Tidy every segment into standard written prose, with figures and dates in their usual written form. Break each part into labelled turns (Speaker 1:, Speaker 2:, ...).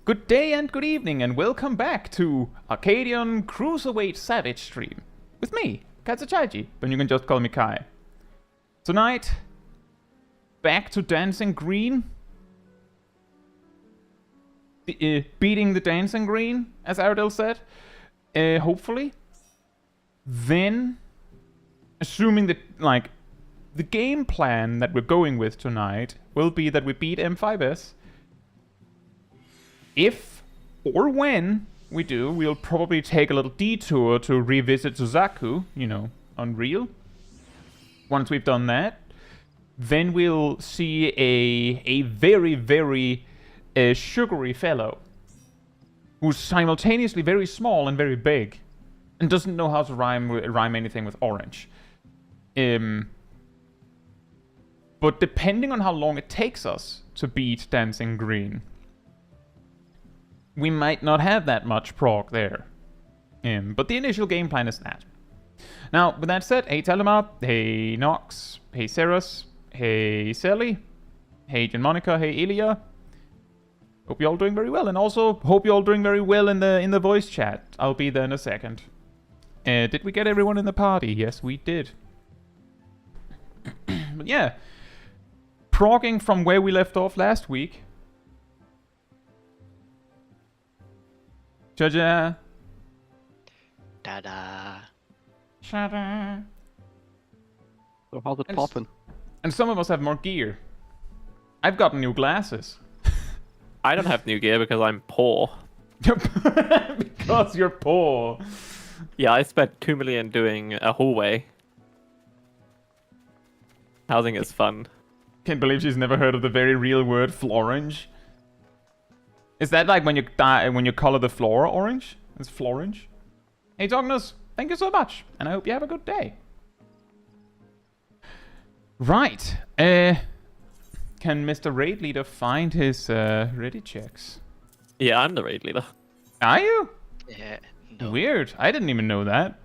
Speaker 1: Good day and good evening, and welcome back to Arcadion Cruiserweight Savage stream with me, Caetsu Chaiji, but you can just call me Kai. Tonight, back to Dancing Green. Beating the Dancing Green, as Ardell said. Hopefully. Then, assuming that, the game plan that we're going with tonight will be that we beat M5S. If or when we do, we'll probably take a little detour to revisit Suzaku, Unreal. Once we've done that, then we'll see a very, very sugary fellow who's simultaneously very small and very big and doesn't know how to rhyme anything with orange. But depending on how long it takes us to beat Dancing Green, we might not have that much Prog there. But the initial game plan is that. Now, with that said, hey Telemar, hey Nox, hey Ceres, hey Sally, hey Monica, hey Ilya. Hope you're all doing very well, and also hope you're all doing very well in the voice chat. I'll be there in a second. Did we get everyone in the party? Yes, we did. But yeah, progging from where we left off last week. Cha-cha.
Speaker 2: Da-da.
Speaker 1: Cha-da.
Speaker 3: So how's it poppin'?
Speaker 1: And some of us have more gear. I've got new glasses.
Speaker 4: I don't have new gear because I'm poor.
Speaker 1: Because you're poor.
Speaker 4: Yeah, I spent 2 million doing a hallway. Housing is fun.
Speaker 1: Can't believe she's never heard of the very real word florange. Is that like when you color the floor orange? It's florange. Hey Dognus, thank you so much, and I hope you have a good day. Right. Can Mr. Raid Leader find his ready checks?
Speaker 4: Yeah, I'm the raid leader.
Speaker 1: Are you?
Speaker 2: Yeah. No.
Speaker 1: Weird. I didn't even know that.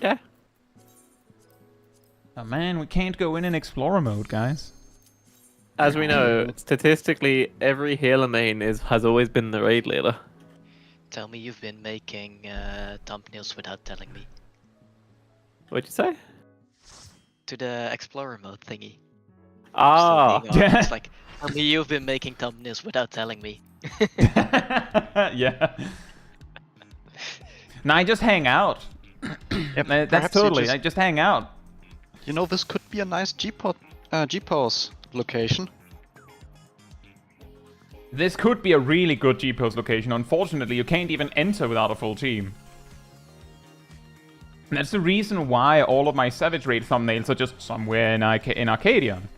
Speaker 4: Yeah.
Speaker 1: Oh man, we can't go in explorer mode, guys.
Speaker 4: As we know, statistically, every healer main has always been the raid leader.
Speaker 2: Tell me you've been making thumbnails without telling me.
Speaker 4: What'd you say?
Speaker 2: To the explorer mode thingy.
Speaker 4: Ah,
Speaker 1: yeah.
Speaker 2: It's like, tell me you've been making thumbnails without telling me.
Speaker 1: Yeah. Nah, I just hang out.
Speaker 3: Yep,
Speaker 1: That's totally. I just hang out.
Speaker 3: You know, this could be a nice G-pose location.
Speaker 1: This could be a really good G-pose location. Unfortunately, you can't even enter without a full team. And that's the reason why all of my Savage Raid thumbnails are just somewhere in Arcadion.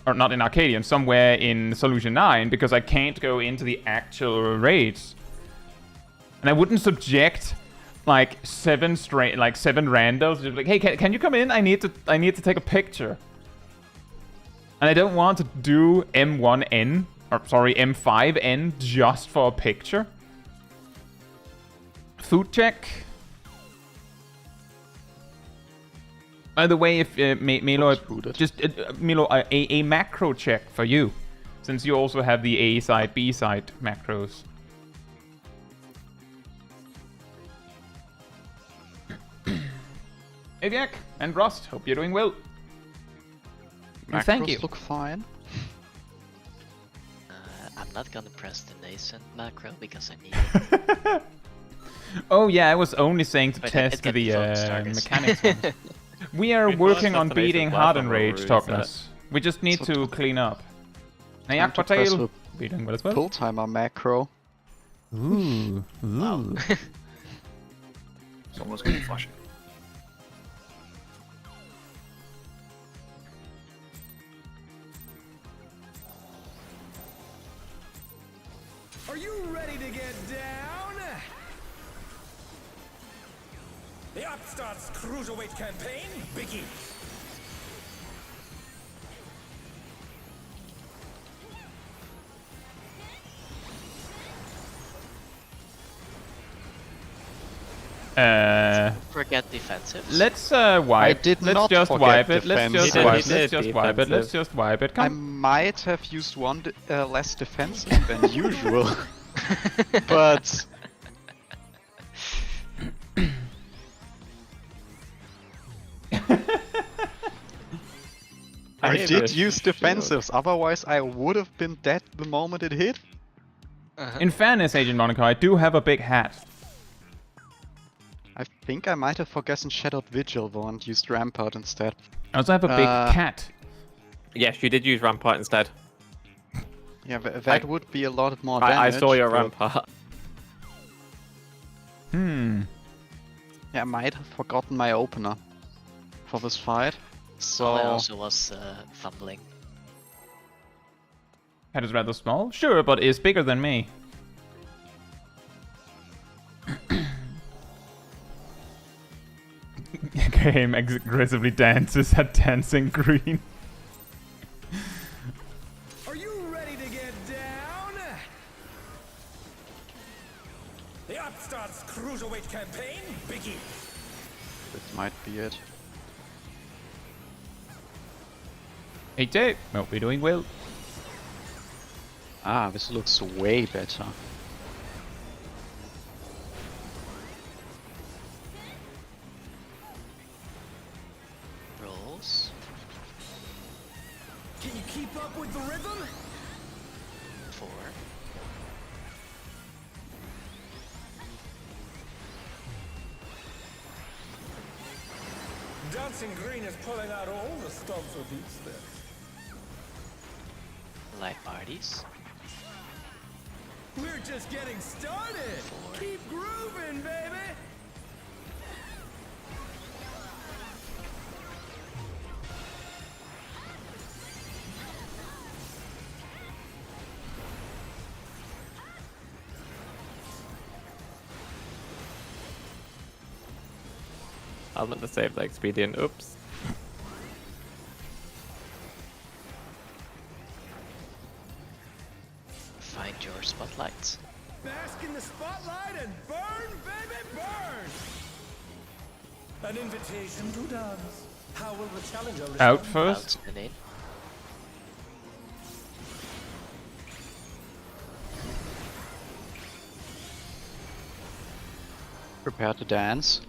Speaker 1: Or not in Arcadion, somewhere in Solution 9, because I can't go into the actual raids. And I wouldn't subject seven randos. Just like, hey, can you come in? I need to take a picture. And I don't want to do M5N just for a picture. Food check. By the way, if Milo, Milo, a macro check for you, since you also have the A side, B side macros. Aviac and Rust, hope you're doing well.
Speaker 3: Macros
Speaker 1: Thank you.
Speaker 3: Look fine.
Speaker 2: I'm not gonna press the nascent macro because I need it.
Speaker 1: Oh yeah, I was only saying to
Speaker 2: But
Speaker 1: test
Speaker 2: it
Speaker 1: the
Speaker 2: gets starters.
Speaker 1: mechanics ones. We are
Speaker 4: We
Speaker 1: working
Speaker 4: first
Speaker 1: on
Speaker 4: have to make
Speaker 1: beating
Speaker 4: some
Speaker 1: Hardened
Speaker 4: platform
Speaker 1: Rage,
Speaker 4: rules,
Speaker 1: Tognus. We just need
Speaker 3: So
Speaker 1: to clean up.
Speaker 3: Time to press
Speaker 1: Nayakpatail,
Speaker 3: the
Speaker 1: beating well as well.
Speaker 3: pull timer macro.
Speaker 1: Ooh,
Speaker 2: Wow.
Speaker 5: Someone's getting flashy.
Speaker 6: Are you ready to get down? The Upstarts Cruiserweight campaign begins.
Speaker 2: forget defensives?
Speaker 1: Let's wipe.
Speaker 3: I did
Speaker 1: Let's
Speaker 3: not
Speaker 1: just
Speaker 3: forget
Speaker 1: wipe it. Let's
Speaker 3: defensive.
Speaker 1: just
Speaker 4: He did,
Speaker 1: wipe.
Speaker 4: he
Speaker 1: Let's
Speaker 4: did
Speaker 1: just wipe it. Let's
Speaker 4: defensive.
Speaker 1: just wipe it.
Speaker 3: I
Speaker 1: Come.
Speaker 3: might have used one less defensive than usual, but I
Speaker 4: gave
Speaker 3: did
Speaker 4: it a
Speaker 3: use
Speaker 4: shield.
Speaker 3: defensives. Otherwise, I would have been dead the moment it hit.
Speaker 1: In fairness, Agent Monaco, I do have a big hat.
Speaker 3: I think I might have forgotten Shadowed Vigil though and used Rampart instead.
Speaker 1: I also have a big cat.
Speaker 4: Yes, you did use Rampart instead.
Speaker 3: Yeah, that would be a lot more damage.
Speaker 4: I saw your
Speaker 3: but-
Speaker 4: Rampart.
Speaker 1: Hmm.
Speaker 3: Yeah, I might have forgotten my opener for this fight. So
Speaker 2: I also was fumbling.
Speaker 1: Cat is rather small. Sure, but is bigger than me. Game aggressively dances at dancing green.
Speaker 6: Are you ready to get down? The Upstart's Cruiserweight campaign begins.
Speaker 3: this might be it.
Speaker 1: 8-8. Well, we're doing well.
Speaker 3: Ah, this looks way better.
Speaker 2: Rolls.
Speaker 6: Can you keep up with the rhythm?
Speaker 2: 4.
Speaker 6: Dancing Green is pulling out all the stops with these steps.
Speaker 2: Light parties.
Speaker 6: We're just getting started. Keep grooving, baby.
Speaker 4: I was meant to save the expedient. Oops.
Speaker 2: Find your spotlights.
Speaker 6: Bask in the spotlight and burn, baby, burn. An invitation to dance. How will the challenger respond?
Speaker 1: Out first.
Speaker 2: Out and in.
Speaker 3: Prepare to dance.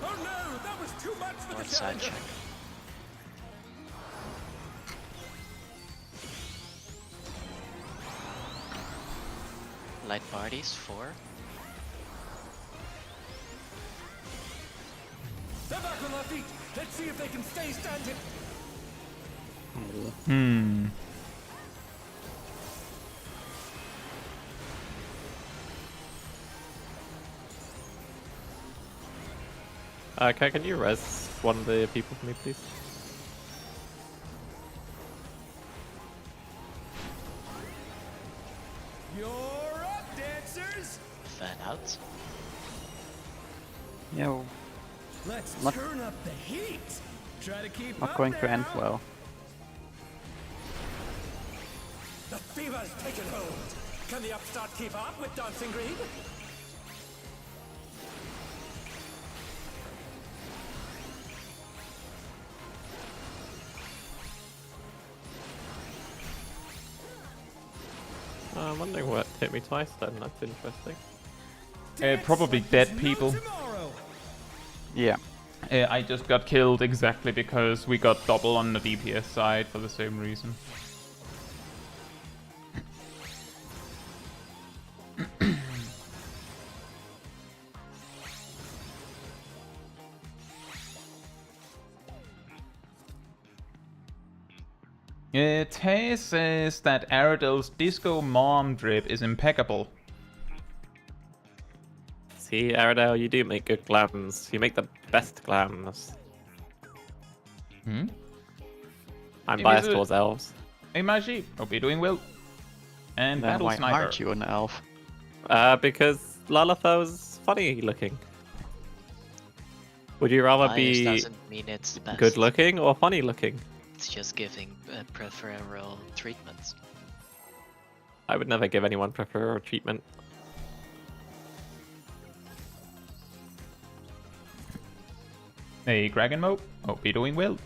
Speaker 6: Oh no, that was too much for
Speaker 2: North
Speaker 6: the
Speaker 2: side
Speaker 6: challenger.
Speaker 2: check. Light parties. 4.
Speaker 6: They're back on their feet. Let's see if they can stay standing.
Speaker 1: Hmm.
Speaker 4: Can you res one of the people for me, please?
Speaker 6: You're up, dancers.
Speaker 2: Fan out.
Speaker 3: Yeah,
Speaker 6: Let's
Speaker 3: Not-
Speaker 6: turn up the heat. Try to keep
Speaker 3: not
Speaker 6: up
Speaker 3: going to end
Speaker 6: now.
Speaker 3: well.
Speaker 6: The fever's taken hold. Can the upstart keep up with Dancing Green?
Speaker 4: I'm wondering what hit me twice then. That's interesting.
Speaker 1: Probably dead people.
Speaker 6: Tomorrow.
Speaker 3: Yeah.
Speaker 1: I just got killed exactly because we got double on the DPS side for the same reason. Tay says that Aridel's Disco Mom drip is impeccable.
Speaker 4: See, Aradale, you do make good glams. You make the best glams.
Speaker 1: Hmm?
Speaker 4: I'm
Speaker 1: Maybe
Speaker 4: biased
Speaker 1: the-
Speaker 4: towards elves.
Speaker 1: Hey Magi, hope you're doing well. And
Speaker 3: Then
Speaker 1: Battle
Speaker 3: why
Speaker 1: Sniper.
Speaker 3: aren't you an elf?
Speaker 4: Because Lalafell's funny looking. Would you rather
Speaker 2: Bias
Speaker 4: be
Speaker 2: doesn't mean it's the best.
Speaker 4: good looking or funny looking?
Speaker 2: It's just giving preferential treatments.
Speaker 4: I would never give anyone preferential treatment.
Speaker 1: Hey, Dragon Mope. Hope you're doing well.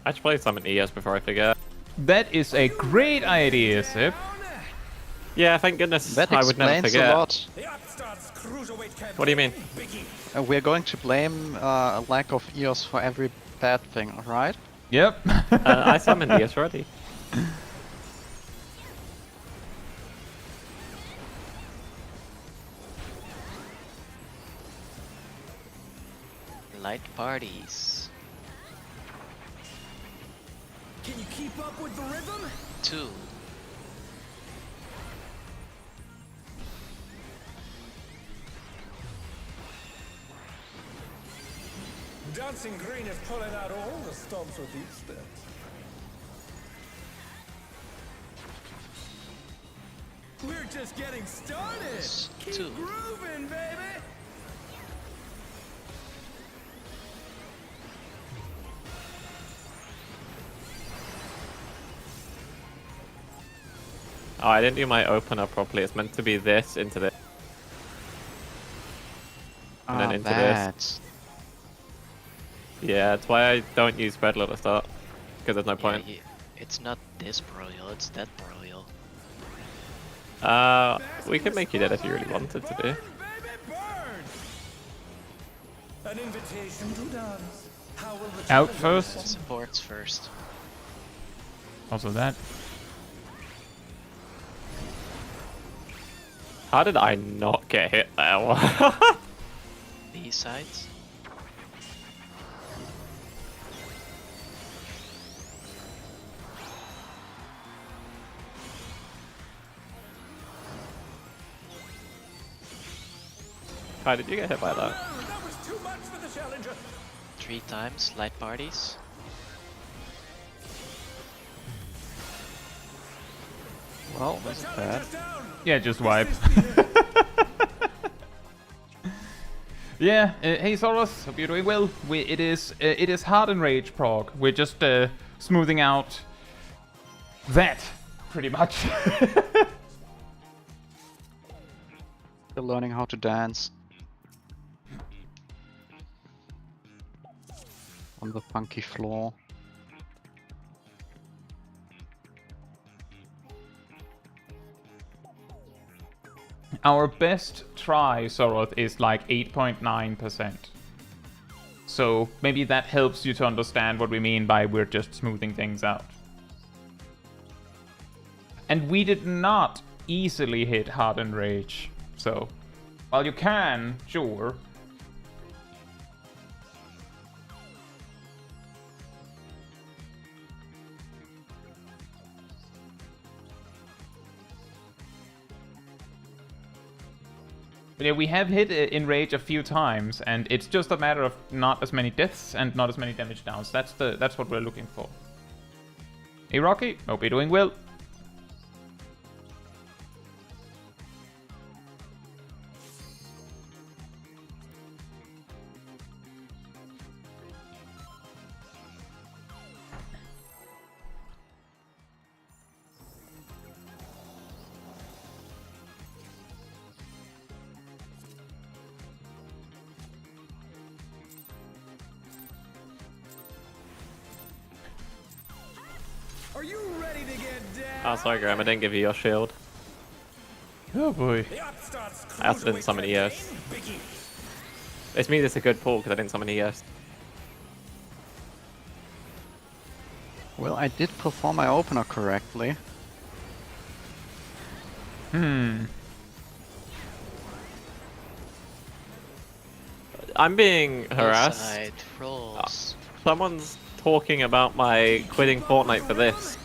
Speaker 4: I should play summon ES before I forget.
Speaker 1: That is a great idea, Sip.
Speaker 4: Yeah, thank goodness
Speaker 3: That
Speaker 4: I would never
Speaker 3: explains a
Speaker 4: forget.
Speaker 3: lot.
Speaker 6: The upstart's cruiserweight
Speaker 4: What do you mean?
Speaker 6: biggie.
Speaker 3: We're going to blame a lack of EOS for every bad thing, alright?
Speaker 1: Yep.
Speaker 4: I summoned ES already.
Speaker 2: Light parties.
Speaker 6: Can you keep up with the rhythm?
Speaker 2: 2.
Speaker 6: Dancing Green is pulling out all the stops with these steps. We're just getting started. Keep
Speaker 2: 2.
Speaker 6: grooving, baby.
Speaker 4: Oh, I didn't do my opener properly. It's meant to be this into this. And then into this. Yeah, that's why I don't use Spreadle at the start. Because there's no point.
Speaker 2: It's not this Broil, it's that Broil.
Speaker 4: We could make you dead if you really wanted to do.
Speaker 6: Burn, baby, burn. An invitation to dance. How will the
Speaker 1: Out
Speaker 6: challenge
Speaker 1: first.
Speaker 2: Supports first.
Speaker 1: Also that.
Speaker 4: How did I not get hit there?
Speaker 2: These sides.
Speaker 4: How did you get hit by that?
Speaker 6: That was too much for the challenger.
Speaker 2: 3 times light parties.
Speaker 3: Well, that's bad.
Speaker 6: Challenger's down.
Speaker 1: Yeah, just wipe. Yeah, hey Soros, hope you're doing well. It is hard and rage prog. We're just smoothing out that pretty much.
Speaker 3: Still learning how to dance. On the funky floor.
Speaker 1: Our best try, Soroth, is like 8.9%. So maybe that helps you to understand what we mean by we're just smoothing things out. And we did not easily hit Hard and Rage. So, while you can, sure. But yeah, we have hit in Rage a few times, and it's just a matter of not as many deaths and not as many damage downs. That's what we're looking for. Hey Rocky, hope you're doing well.
Speaker 6: Are you ready to get down?
Speaker 4: Oh, sorry, Graham, I didn't give you your shield.
Speaker 1: Oh boy.
Speaker 6: The upstart's
Speaker 4: I also didn't
Speaker 6: cruiserweight
Speaker 4: summon ES.
Speaker 6: campaign begins.
Speaker 4: It's me that's a good pull because I didn't summon ES.
Speaker 3: Well, I did perform my opener correctly.
Speaker 4: I'm being harassed.
Speaker 2: Side rolls.
Speaker 4: Someone's talking about my quitting Fortnite for this.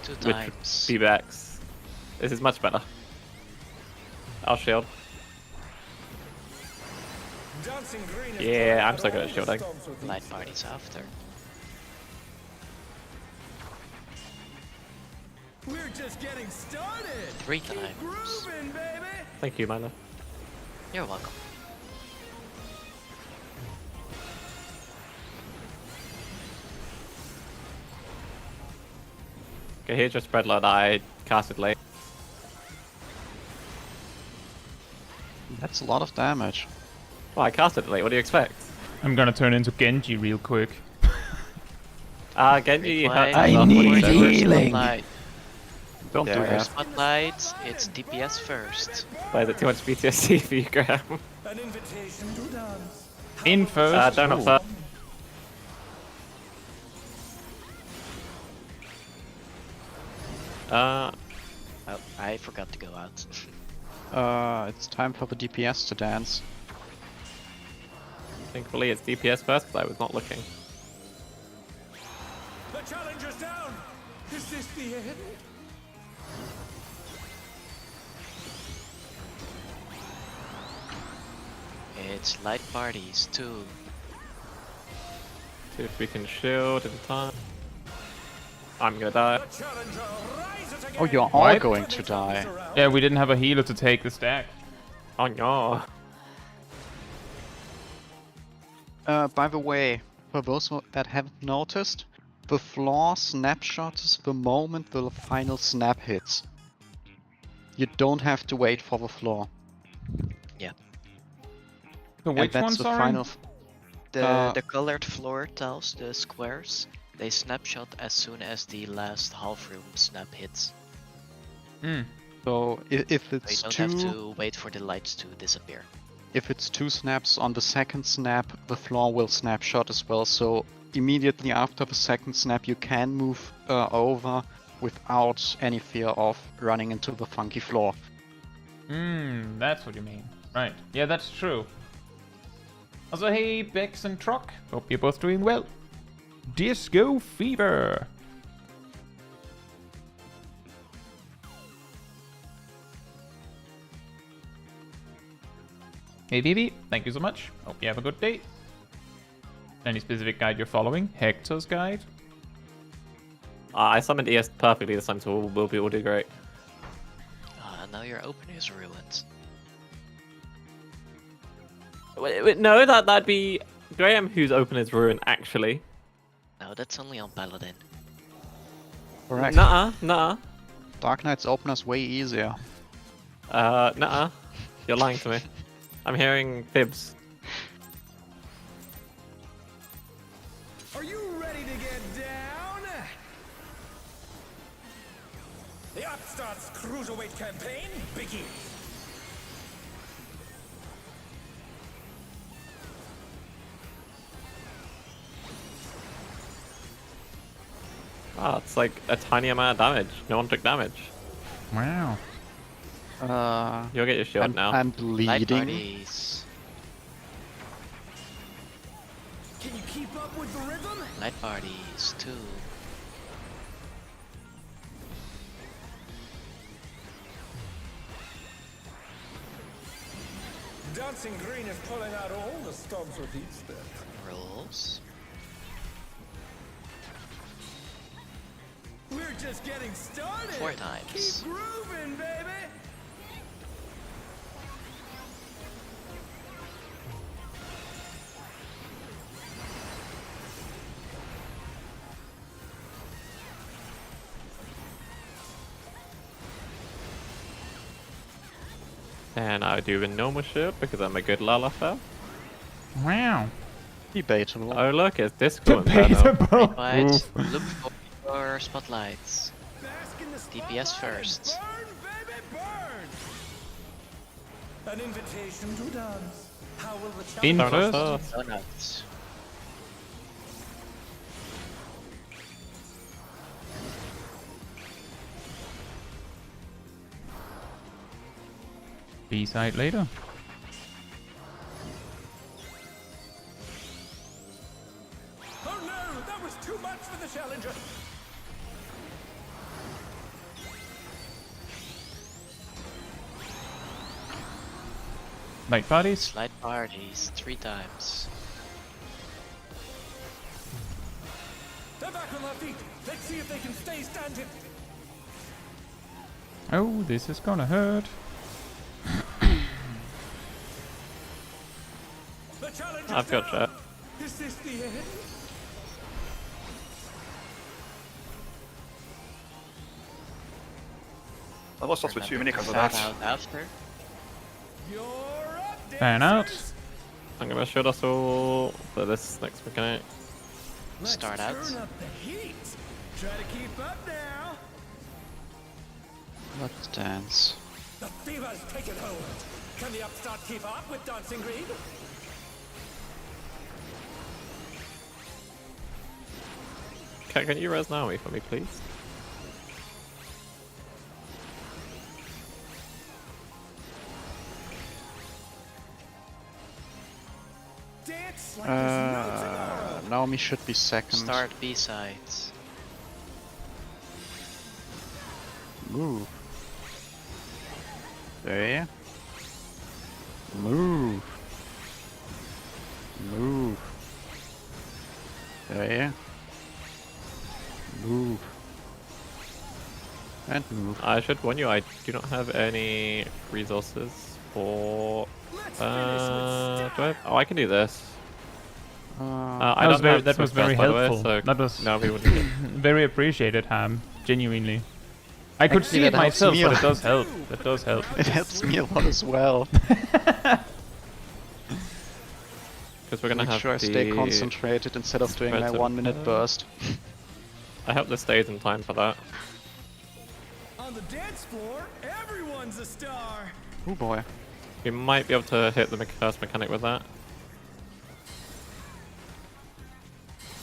Speaker 2: 2
Speaker 4: With
Speaker 2: times.
Speaker 4: feedbacks. This is much better. I'll shield.
Speaker 6: Dancing Green is
Speaker 4: Yeah,
Speaker 6: pulling
Speaker 4: I'm
Speaker 6: out
Speaker 4: so good
Speaker 6: all
Speaker 4: at
Speaker 6: the
Speaker 4: shielding.
Speaker 6: stops with these
Speaker 2: Light
Speaker 6: steps.
Speaker 2: parties after.
Speaker 6: We're just getting started.
Speaker 2: 3
Speaker 6: Keep
Speaker 2: times.
Speaker 6: grooving, baby.
Speaker 4: Thank you, Milo.
Speaker 2: You're welcome.
Speaker 4: Okay, here's your spread load. I casted late.
Speaker 3: That's a lot of damage.
Speaker 4: Well, I casted late. What do you expect?
Speaker 1: I'm gonna turn into Genji real quick.
Speaker 4: Genji
Speaker 2: Why?
Speaker 4: hurts
Speaker 1: I
Speaker 4: enough
Speaker 1: need
Speaker 4: when he goes-
Speaker 1: healing.
Speaker 2: Spotlight.
Speaker 3: Don't do
Speaker 4: Yeah.
Speaker 3: that.
Speaker 2: Spotlight, it's DPS first.
Speaker 4: Why is it too much PTSD for you, Graham?
Speaker 6: An invitation to dance.
Speaker 1: In first.
Speaker 4: Donut
Speaker 1: Ooh.
Speaker 4: first.
Speaker 2: Oh, I forgot to go out.
Speaker 3: It's time for the DPS to dance.
Speaker 4: Thankfully, it's DPS first, but I was not looking.
Speaker 6: The challenger's down. Is this the end?
Speaker 2: It's light parties too.
Speaker 4: See if we can shield at a time. I'm gonna die.
Speaker 6: The challenger rises again.
Speaker 3: Oh, you're all
Speaker 1: What?
Speaker 3: going to die.
Speaker 1: Yeah, we didn't have a healer to take the stack.
Speaker 4: Oh no.
Speaker 3: By the way, for those that haven't noticed, the floor snapshots the moment the final snap hits. You don't have to wait for the floor.
Speaker 1: So
Speaker 3: And
Speaker 1: which
Speaker 3: that's
Speaker 1: one,
Speaker 3: the
Speaker 1: sorry?
Speaker 3: final.
Speaker 2: The colored floor tiles, the squares, they snapshot as soon as the last half room snap hits.
Speaker 1: Hmm.
Speaker 3: So if
Speaker 2: So you
Speaker 3: it's
Speaker 2: don't
Speaker 3: two,
Speaker 2: have to wait for the lights to disappear.
Speaker 3: if it's two snaps on the second snap, the floor will snapshot as well. So immediately after the second snap, you can move over without any fear of running into the funky floor.
Speaker 1: That's what you mean. Right. Yeah, that's true. Also, hey, Bex and Trock. Hope you're both doing well. Disco Fever. Hey, BB. Thank you so much. Hope you have a good day. Any specific guide you're following? Hector's guide?
Speaker 4: I summoned ES perfectly this time, so we'll do great.
Speaker 2: Now your opening is ruined.
Speaker 4: Wait, no, that'd be Graham whose open is ruined, actually.
Speaker 2: No, that's only on Paladin.
Speaker 3: Correct.
Speaker 4: Nuh-uh.
Speaker 3: Dark Knight's opener's way easier.
Speaker 4: Nuh-uh. You're lying to me. I'm hearing fibs.
Speaker 6: Are you ready to get down? The Upstart's Cruiserweight campaign begins.
Speaker 4: Wow, it's like a tiny amount of damage. No one took damage.
Speaker 1: Wow.
Speaker 4: You'll get your shield now.
Speaker 3: I'm
Speaker 2: Light
Speaker 3: bleeding.
Speaker 2: parties.
Speaker 6: Can you keep up with the rhythm?
Speaker 2: Light parties too.
Speaker 6: Dancing Green is pulling out all the stops with each step.
Speaker 2: Rules.
Speaker 6: We're just getting started.
Speaker 2: 4 times.
Speaker 6: Keep grooving, baby.
Speaker 4: And I do a normal shield because I'm a good Lalafell.
Speaker 1: Wow.
Speaker 3: Debatable.
Speaker 4: Oh look, it's Discord Inferno.
Speaker 1: Debatable.
Speaker 2: Right,
Speaker 1: Oof.
Speaker 2: look for your spotlights.
Speaker 6: Bask in the
Speaker 2: DPS
Speaker 6: spotlight
Speaker 2: first.
Speaker 6: and burn, baby, burn. An invitation to dance. How will the
Speaker 1: In
Speaker 6: challenger
Speaker 1: first.
Speaker 2: Donuts.
Speaker 1: B-side later.
Speaker 6: Oh no, that was too much for the challenger.
Speaker 1: Light parties.
Speaker 2: Slide parties 3 times.
Speaker 6: They're back on their feet. Let's see if they can stay standing.
Speaker 1: Oh, this is gonna hurt.
Speaker 6: The challenger's
Speaker 4: I've got
Speaker 6: down.
Speaker 4: that.
Speaker 6: Is this the end?
Speaker 5: I lost us with too many because of
Speaker 2: Fan
Speaker 5: that.
Speaker 2: out after.
Speaker 6: You're up,
Speaker 1: Fan out.
Speaker 6: dancers.
Speaker 4: I'm gonna shoot us all for this next mechanic.
Speaker 6: Let's
Speaker 2: Start out.
Speaker 6: turn up the heat. Try to keep up now.
Speaker 3: Let's dance.
Speaker 6: The fever's taken hold. Can the upstart keep up with Dancing Green?
Speaker 4: Can you res Naomi for me, please?
Speaker 6: Dance like there's no tomorrow.
Speaker 3: Naomi should be second.
Speaker 2: Start B-sides.
Speaker 3: Move. There. Move. Move. There. Move. And move.
Speaker 4: I should warn you, I do not have any resources for...
Speaker 6: Let's
Speaker 4: do I
Speaker 6: finish with
Speaker 4: have... Oh, I can do this. I
Speaker 1: That was
Speaker 4: don't
Speaker 1: very,
Speaker 4: have
Speaker 1: that was
Speaker 4: Swift
Speaker 1: very
Speaker 4: Pass, by the way,
Speaker 1: helpful.
Speaker 4: so
Speaker 1: That was
Speaker 4: Naomi wouldn't get...
Speaker 1: very appreciated, Ham. Genuinely. I could
Speaker 3: Actually,
Speaker 1: see it
Speaker 3: that helps
Speaker 1: myself,
Speaker 3: me
Speaker 1: but
Speaker 3: a
Speaker 1: it does help. It does help.
Speaker 3: It helps me a lot as well.
Speaker 4: Because we're gonna
Speaker 3: Make
Speaker 4: have
Speaker 3: sure I
Speaker 4: the...
Speaker 3: stay concentrated instead of doing my
Speaker 4: spreads of-
Speaker 3: 1 minute burst.
Speaker 4: I hope this stays in time for that.
Speaker 6: On the dance floor, everyone's a star.
Speaker 3: Oh boy.
Speaker 4: We might be able to hit the first mechanic with that.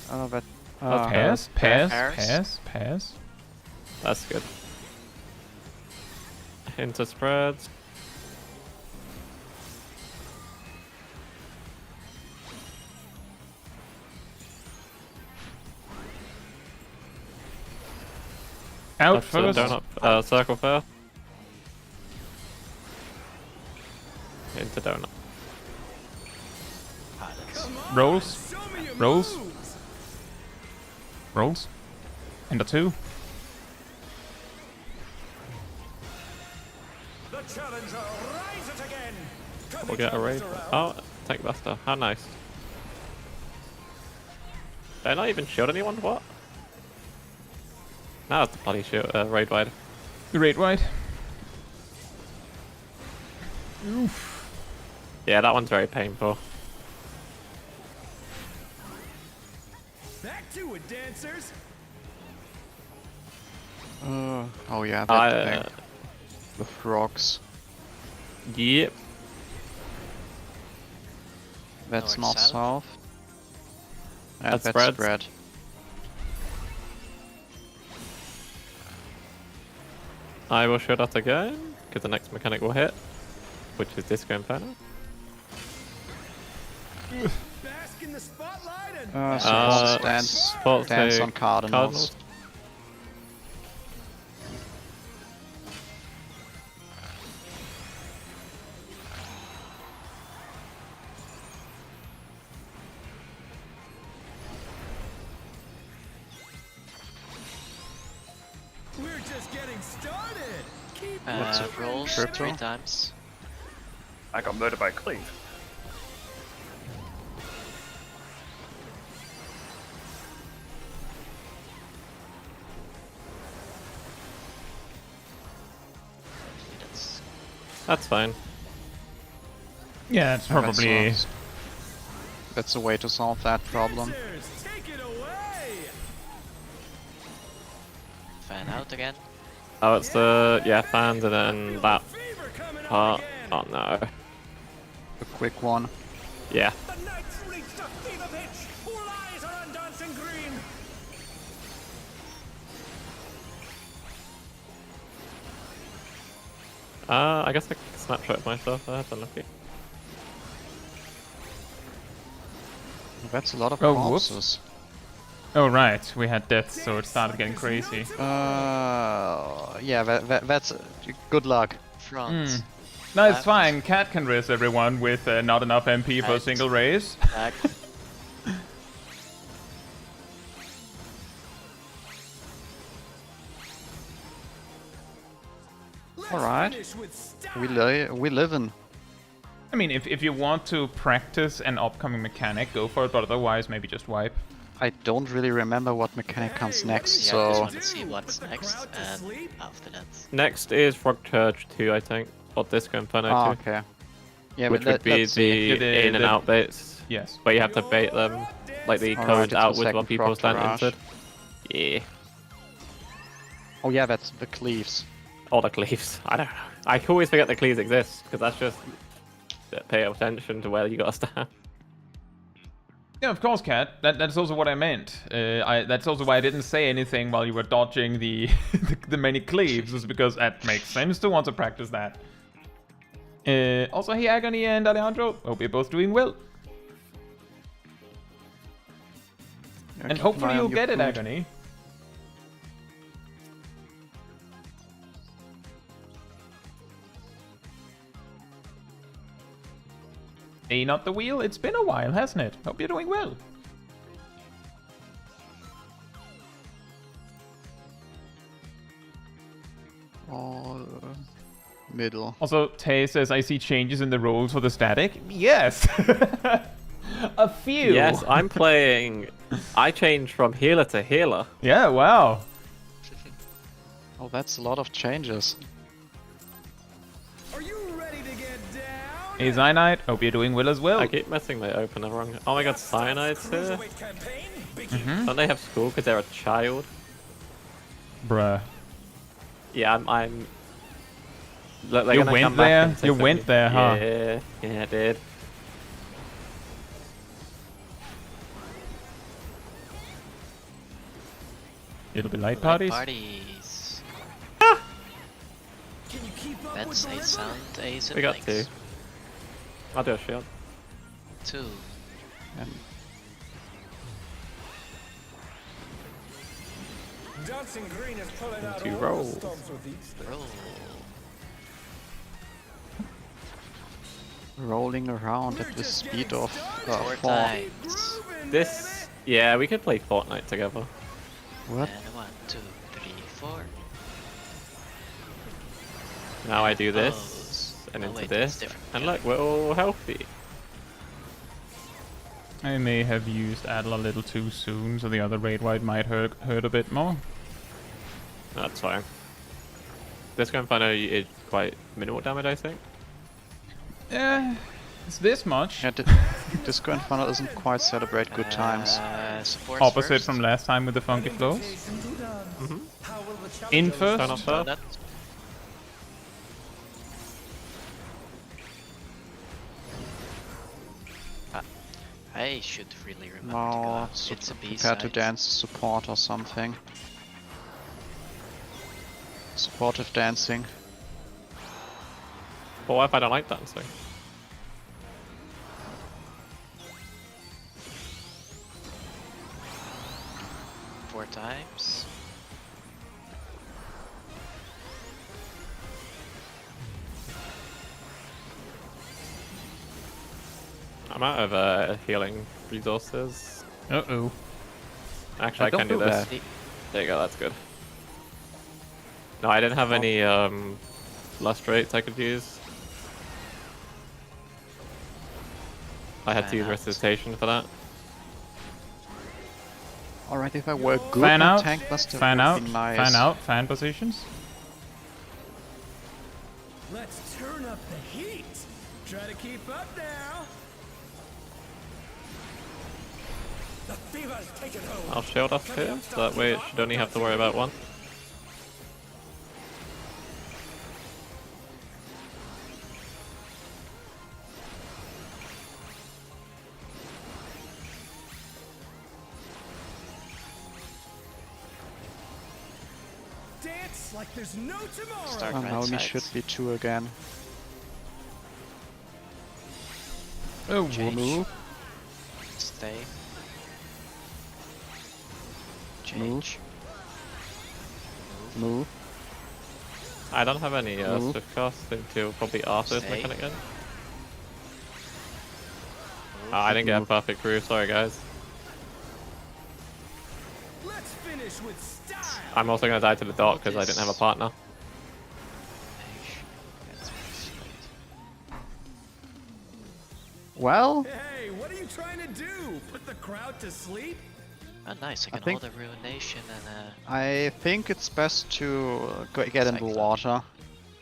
Speaker 3: Oh, but.
Speaker 1: Pass, pass,
Speaker 2: Pass.
Speaker 1: pass, pass.
Speaker 4: That's good. Into spreads.
Speaker 1: Out
Speaker 4: Let's,
Speaker 1: first.
Speaker 4: donut, circle first. Into donut.
Speaker 6: Come on,
Speaker 1: Rolls.
Speaker 6: show me your
Speaker 1: Rolls.
Speaker 6: moves.
Speaker 1: Rolls. Enter 2.
Speaker 6: The challenger rises again. Come
Speaker 4: We'll get a raid. Oh, tank buster. How nice. Did I not even shoot anyone? What? Now it's the bloody shoot, raid wide.
Speaker 1: Great wide.
Speaker 4: Yeah, that one's very painful.
Speaker 6: Back to it, dancers.
Speaker 3: Oh yeah, that
Speaker 4: I,
Speaker 3: thing. The frogs.
Speaker 4: Yep.
Speaker 3: That's
Speaker 2: North,
Speaker 3: not
Speaker 2: south?
Speaker 3: south. Yeah,
Speaker 4: That's
Speaker 3: that's
Speaker 4: spreads.
Speaker 3: spread.
Speaker 4: I will shoot that again, because the next mechanic will hit, which is Disco Inferno.
Speaker 6: Bask in the spotlight and
Speaker 3: Support dance.
Speaker 4: Support
Speaker 3: Dance
Speaker 4: to
Speaker 3: on Cardinals.
Speaker 6: we're just getting started. Keep
Speaker 3: What's it?
Speaker 2: Rolls
Speaker 3: Triple?
Speaker 2: 3 times.
Speaker 5: I got murdered by Cleve.
Speaker 4: That's fine.
Speaker 1: Yeah, it's
Speaker 3: Yeah,
Speaker 1: probably.
Speaker 3: That's a way to solve that problem.
Speaker 6: dancers, take it away.
Speaker 2: Fan out again.
Speaker 4: Oh, it's the, yeah, fans and then
Speaker 6: Feel
Speaker 4: that
Speaker 6: the fever coming on
Speaker 4: part.
Speaker 6: again.
Speaker 4: Oh no.
Speaker 3: A quick one.
Speaker 4: Yeah.
Speaker 6: The Knights reached a fever pitch. All eyes are on Dancing Green.
Speaker 4: I guess I can snapshot myself there, that's unlucky.
Speaker 3: That's a lot of
Speaker 1: Oh, whoops.
Speaker 3: corpses.
Speaker 1: Oh, right. We had deaths, so it started getting crazy.
Speaker 3: Yeah, that's good luck.
Speaker 2: Front.
Speaker 1: No, it's
Speaker 2: Left.
Speaker 1: fine. Cat can raise everyone with not enough MP for a
Speaker 2: Right.
Speaker 1: single raise.
Speaker 2: Back.
Speaker 6: Let's
Speaker 3: Alright.
Speaker 6: finish with style.
Speaker 3: We live in.
Speaker 1: I mean, if you want to practice an upcoming mechanic, go for it, but otherwise, maybe just wipe.
Speaker 3: I don't really remember what mechanic comes next,
Speaker 2: Yeah, I just
Speaker 3: so
Speaker 2: want to see what's next, and after that.
Speaker 4: Next is Frog Church 2, I think. Or Disco Inferno 2.
Speaker 3: okay. Yeah,
Speaker 4: Which
Speaker 3: but
Speaker 4: would be
Speaker 3: let's see.
Speaker 4: the in and out baits.
Speaker 1: Yes.
Speaker 4: Where you have to bait them. Like the
Speaker 3: Alright,
Speaker 4: code
Speaker 3: it's the
Speaker 4: outwards while
Speaker 3: second
Speaker 4: people
Speaker 3: Prog
Speaker 4: stand
Speaker 3: barrage.
Speaker 4: into. Yeah.
Speaker 3: Oh yeah, that's the cleaves.
Speaker 4: Or the cleaves. I don't know. I always forget the cleaves exist, because that's just pay attention to where you gotta stand.
Speaker 1: Yeah, of course, Kat. That's also what I meant. That's also why I didn't say anything while you were dodging the the many cleaves, is because that makes sense to want to practice that. Also, hey Agony and Alejandro, hope you're both doing well.
Speaker 3: Yeah,
Speaker 1: And
Speaker 3: keep an
Speaker 1: hopefully
Speaker 3: eye on
Speaker 1: you'll
Speaker 3: your
Speaker 1: get it,
Speaker 3: food.
Speaker 1: Agony. Hey, not the wheel. It's been a while, hasn't it? Hope you're doing well.
Speaker 3: Or middle.
Speaker 1: Also, Tay says, I see changes in the roles for the static. Yes! A few!
Speaker 4: Yes, I'm playing. I changed from healer to healer.
Speaker 1: Yeah, wow.
Speaker 3: Oh, that's a lot of changes.
Speaker 6: Are you ready to get down?
Speaker 1: Hey, Cyanide, hope you're doing well as well.
Speaker 4: I keep messing my opener wrong. Oh my god, Cyanide's here.
Speaker 6: Cruiserweight campaign?
Speaker 4: Don't they have school because they're a child?
Speaker 1: Bruh.
Speaker 4: Yeah, I'm Look, they're
Speaker 1: You
Speaker 4: gonna
Speaker 1: went
Speaker 4: come back
Speaker 1: there?
Speaker 4: and say
Speaker 1: You
Speaker 4: something.
Speaker 1: went there, huh?
Speaker 4: Yeah, I did.
Speaker 1: It'll be light
Speaker 2: Like
Speaker 1: parties.
Speaker 2: parties.
Speaker 6: Can you keep up
Speaker 2: That's
Speaker 6: with the
Speaker 2: a
Speaker 6: rhythm?
Speaker 2: sound, a siblings.
Speaker 4: We got two. I'll do a shield.
Speaker 2: Two.
Speaker 3: And
Speaker 6: Dancing Green is pulling out
Speaker 4: Two
Speaker 6: all
Speaker 4: rolls.
Speaker 6: the stops with each
Speaker 2: Roll.
Speaker 3: rolling around
Speaker 6: We're
Speaker 3: at the
Speaker 6: just
Speaker 3: speed
Speaker 6: getting
Speaker 3: of
Speaker 6: started.
Speaker 2: 4
Speaker 3: 4.
Speaker 2: times.
Speaker 6: Groovin',
Speaker 4: This, yeah, we could play Fortnite together.
Speaker 3: What?
Speaker 2: And 1, 2, 3, 4.
Speaker 4: Now I do this,
Speaker 2: Pose.
Speaker 4: and
Speaker 2: Oh,
Speaker 4: into
Speaker 2: wait,
Speaker 4: this,
Speaker 2: it's different.
Speaker 4: and look, we're all healthy.
Speaker 1: I may have used Adel a little too soon, so the other raid wide might hurt a bit more.
Speaker 4: That's fine. This Grand Final is quite minimal damage, I think.
Speaker 1: Yeah, it's this much.
Speaker 3: Yeah, Disco Inferno doesn't quite celebrate good times.
Speaker 2: Support
Speaker 1: Opposite
Speaker 2: first.
Speaker 1: from last time with the funky flows.
Speaker 6: invitation to dance. How will the
Speaker 1: In
Speaker 6: challenge
Speaker 1: first.
Speaker 4: Turn off
Speaker 2: So
Speaker 4: that.
Speaker 2: that. I should really remember to go
Speaker 3: No,
Speaker 2: out.
Speaker 3: so
Speaker 2: It's a
Speaker 3: prepare
Speaker 2: B-side.
Speaker 3: to dance support or something. Supportive dancing.
Speaker 4: But what if I don't like dancing?
Speaker 2: Four times.
Speaker 4: I'm out of healing resources.
Speaker 1: Uh-oh.
Speaker 4: Actually, I
Speaker 3: Don't
Speaker 4: can do
Speaker 3: do
Speaker 4: this.
Speaker 3: that.
Speaker 4: There you go, that's good. No, I didn't have any lust rates I could use. I had to use
Speaker 2: Fan out.
Speaker 4: resuscitation for that.
Speaker 3: Alright, if I were good
Speaker 1: Fan
Speaker 3: on
Speaker 1: out,
Speaker 3: tank buster,
Speaker 1: fan
Speaker 3: would
Speaker 1: out,
Speaker 3: be nice.
Speaker 1: fan out, fan positions.
Speaker 6: Let's turn up the heat. Try to keep up now. The fever's taken hold.
Speaker 4: I'll shield us here, so that way it should only have to worry about one.
Speaker 6: Dance like there's no tomorrow.
Speaker 2: Start
Speaker 3: Oh,
Speaker 2: right
Speaker 3: Naomi
Speaker 2: sides.
Speaker 3: should be 2 again.
Speaker 1: Oh,
Speaker 2: Change.
Speaker 1: whoops.
Speaker 2: Stay.
Speaker 3: Move.
Speaker 2: Change.
Speaker 3: Move.
Speaker 4: I don't have any
Speaker 3: Move.
Speaker 4: swift cast until probably after this
Speaker 2: Stay.
Speaker 4: mechanic again. Oh, I didn't get a
Speaker 3: Move.
Speaker 4: perfect crew, sorry guys.
Speaker 6: Let's finish with style.
Speaker 4: I'm also gonna die to the dot because I didn't have a partner.
Speaker 2: That's very sweet.
Speaker 3: Well,
Speaker 6: Hey, what are you trying to do? Put the crowd to sleep?
Speaker 2: Oh, nice. I can
Speaker 3: think-
Speaker 2: hold a Ruination and
Speaker 3: I think it's best to get into
Speaker 2: Cyclone.
Speaker 3: water.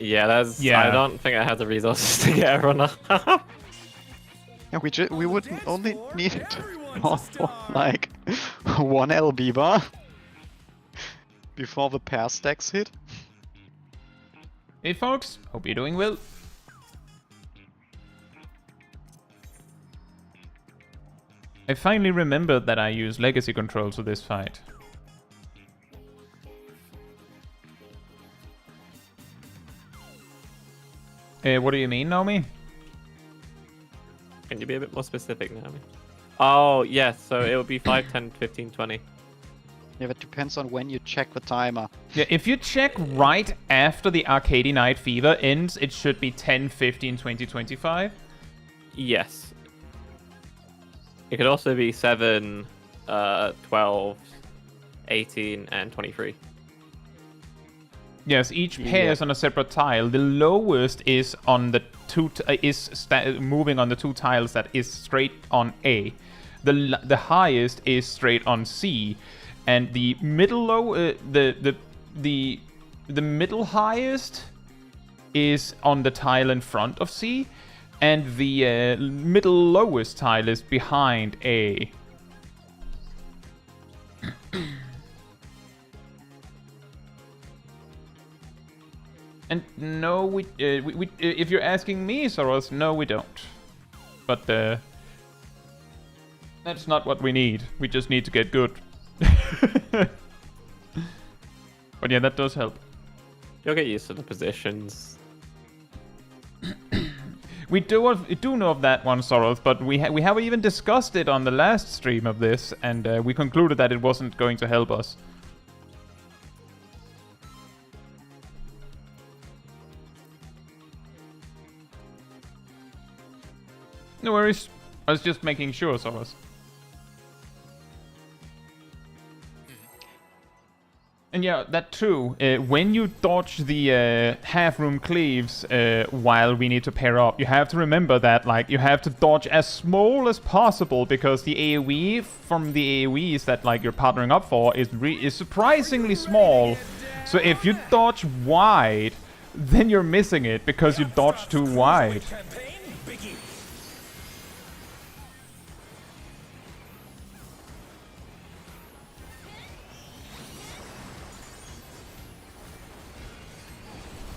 Speaker 4: Yeah, there's.
Speaker 1: Yeah.
Speaker 4: I don't think I have the resources to get a runner.
Speaker 3: Yeah, we
Speaker 6: On the
Speaker 3: would
Speaker 6: dance
Speaker 3: only
Speaker 6: floor,
Speaker 3: need it
Speaker 6: everyone's
Speaker 3: for
Speaker 6: a star.
Speaker 3: like 1 LB bar before the pair stacks hit.
Speaker 1: Hey folks, hope you're doing well. I finally remembered that I use legacy controls for this fight. What do you mean, Naomi?
Speaker 4: Can you be a bit more specific, Naomi? Oh, yes. So it would be 5, 10, 15, 20.
Speaker 3: Yeah, that depends on when you check the timer.
Speaker 1: Yeah, if you check right after the Arcadion Night Fever ends, it should be 10, 15, 20, 25.
Speaker 4: Yes. It could also be 7, 12, 18, and 23.
Speaker 1: Yes, each pair is on a separate tile. The lowest is on the moving on the two tiles that is straight on A. The highest is straight on C, and the middle the middle highest is on the tile in front of C, and the middle lowest tile is behind A. And no, we if you're asking me, Soros, no, we don't. But that's not what we need. We just need to get good. But yeah, that does help.
Speaker 4: You'll get used to the positions.
Speaker 1: We do know of that one, Soros, but we haven't even discussed it on the last stream of this, and we concluded that it wasn't going to help us. No worries. I was just making sure, Soros. And yeah, that too. When you dodge the half-room cleaves while we need to pair up, you have to remember that like you have to dodge as small as possible because the AoE from the AoEs that like you're partnering up for is surprisingly small. So if you dodge wide, then you're missing it because you dodge too wide.
Speaker 6: Campaign, Biggie.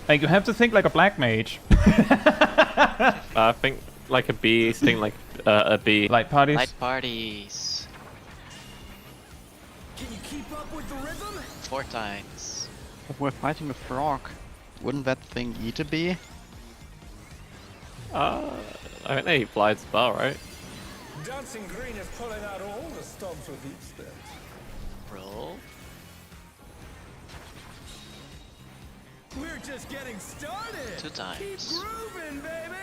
Speaker 1: Like you have to think like a black mage.
Speaker 4: I think like a B, sting like a B.
Speaker 1: Light parties.
Speaker 2: light parties.
Speaker 6: Can you keep up with the rhythm?
Speaker 2: 4 times.
Speaker 3: If we're fighting a frog, wouldn't that thing eat a bee?
Speaker 4: I think they applied spell, right?
Speaker 6: Dancing Green is pulling out all the stops with each step.
Speaker 2: Roll.
Speaker 6: We're just getting started.
Speaker 2: 2 times.
Speaker 6: Keep grooving, baby.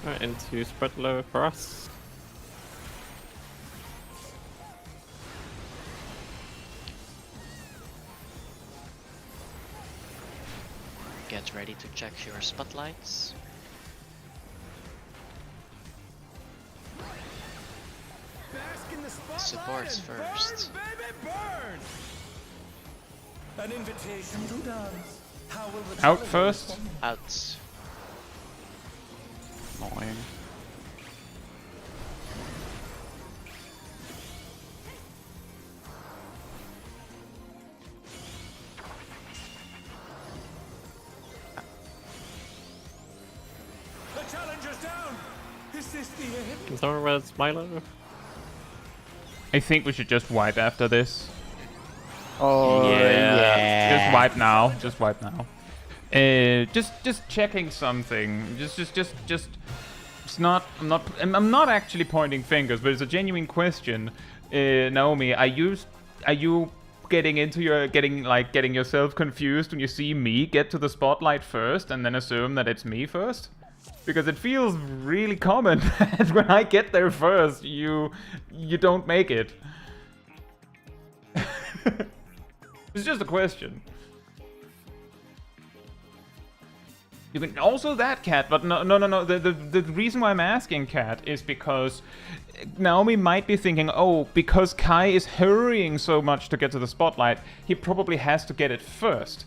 Speaker 4: Right, into spread low for us.
Speaker 2: Get ready to check your spotlights.
Speaker 6: Bask in the spotlight
Speaker 2: Supports
Speaker 6: and
Speaker 2: first.
Speaker 6: Burn, baby, burn. An invitation to dance. How will the
Speaker 1: Out
Speaker 6: challenger
Speaker 1: first.
Speaker 6: respond?
Speaker 2: Out.
Speaker 3: Annoying.
Speaker 6: The challenger's down. Is this the end?
Speaker 4: Can someone read Milo?
Speaker 1: I think we should just wipe after this.
Speaker 3: Oh
Speaker 4: Yeah.
Speaker 1: Just wipe now. Just wipe now. Just checking something. Just. It's not. I'm not actually pointing fingers, but it's a genuine question. Naomi, are you getting yourself confused when you see me get to the spotlight first and then assume that it's me first? Because it feels really common that when I get there first, you don't make it. It's just a question. You can also that, Cat, but no. The reason why I'm asking, Cat, is because Naomi might be thinking, oh, because Kai is hurrying so much to get to the spotlight, he probably has to get it first.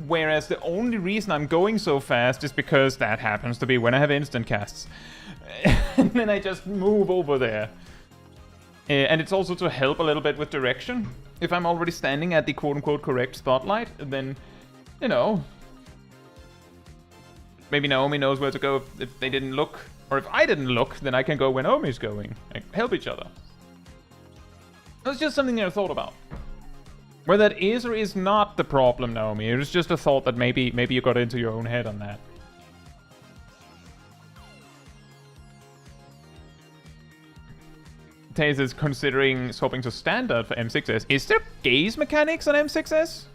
Speaker 1: Whereas the only reason I'm going so fast is because that happens to be when I have instant casts. And then I just move over there. And it's also to help a little bit with direction. If I'm already standing at the quote-unquote correct spotlight, then, you know, maybe Naomi knows where to go if they didn't look. Or if I didn't look, then I can go where Naomi's going. Like, help each other. That's just something I thought about. Whether that is or is not the problem, Naomi, it was just a thought that maybe you got into your own head on that. Taze is considering swapping to standard for M6S. Is there gaze mechanics on M6S?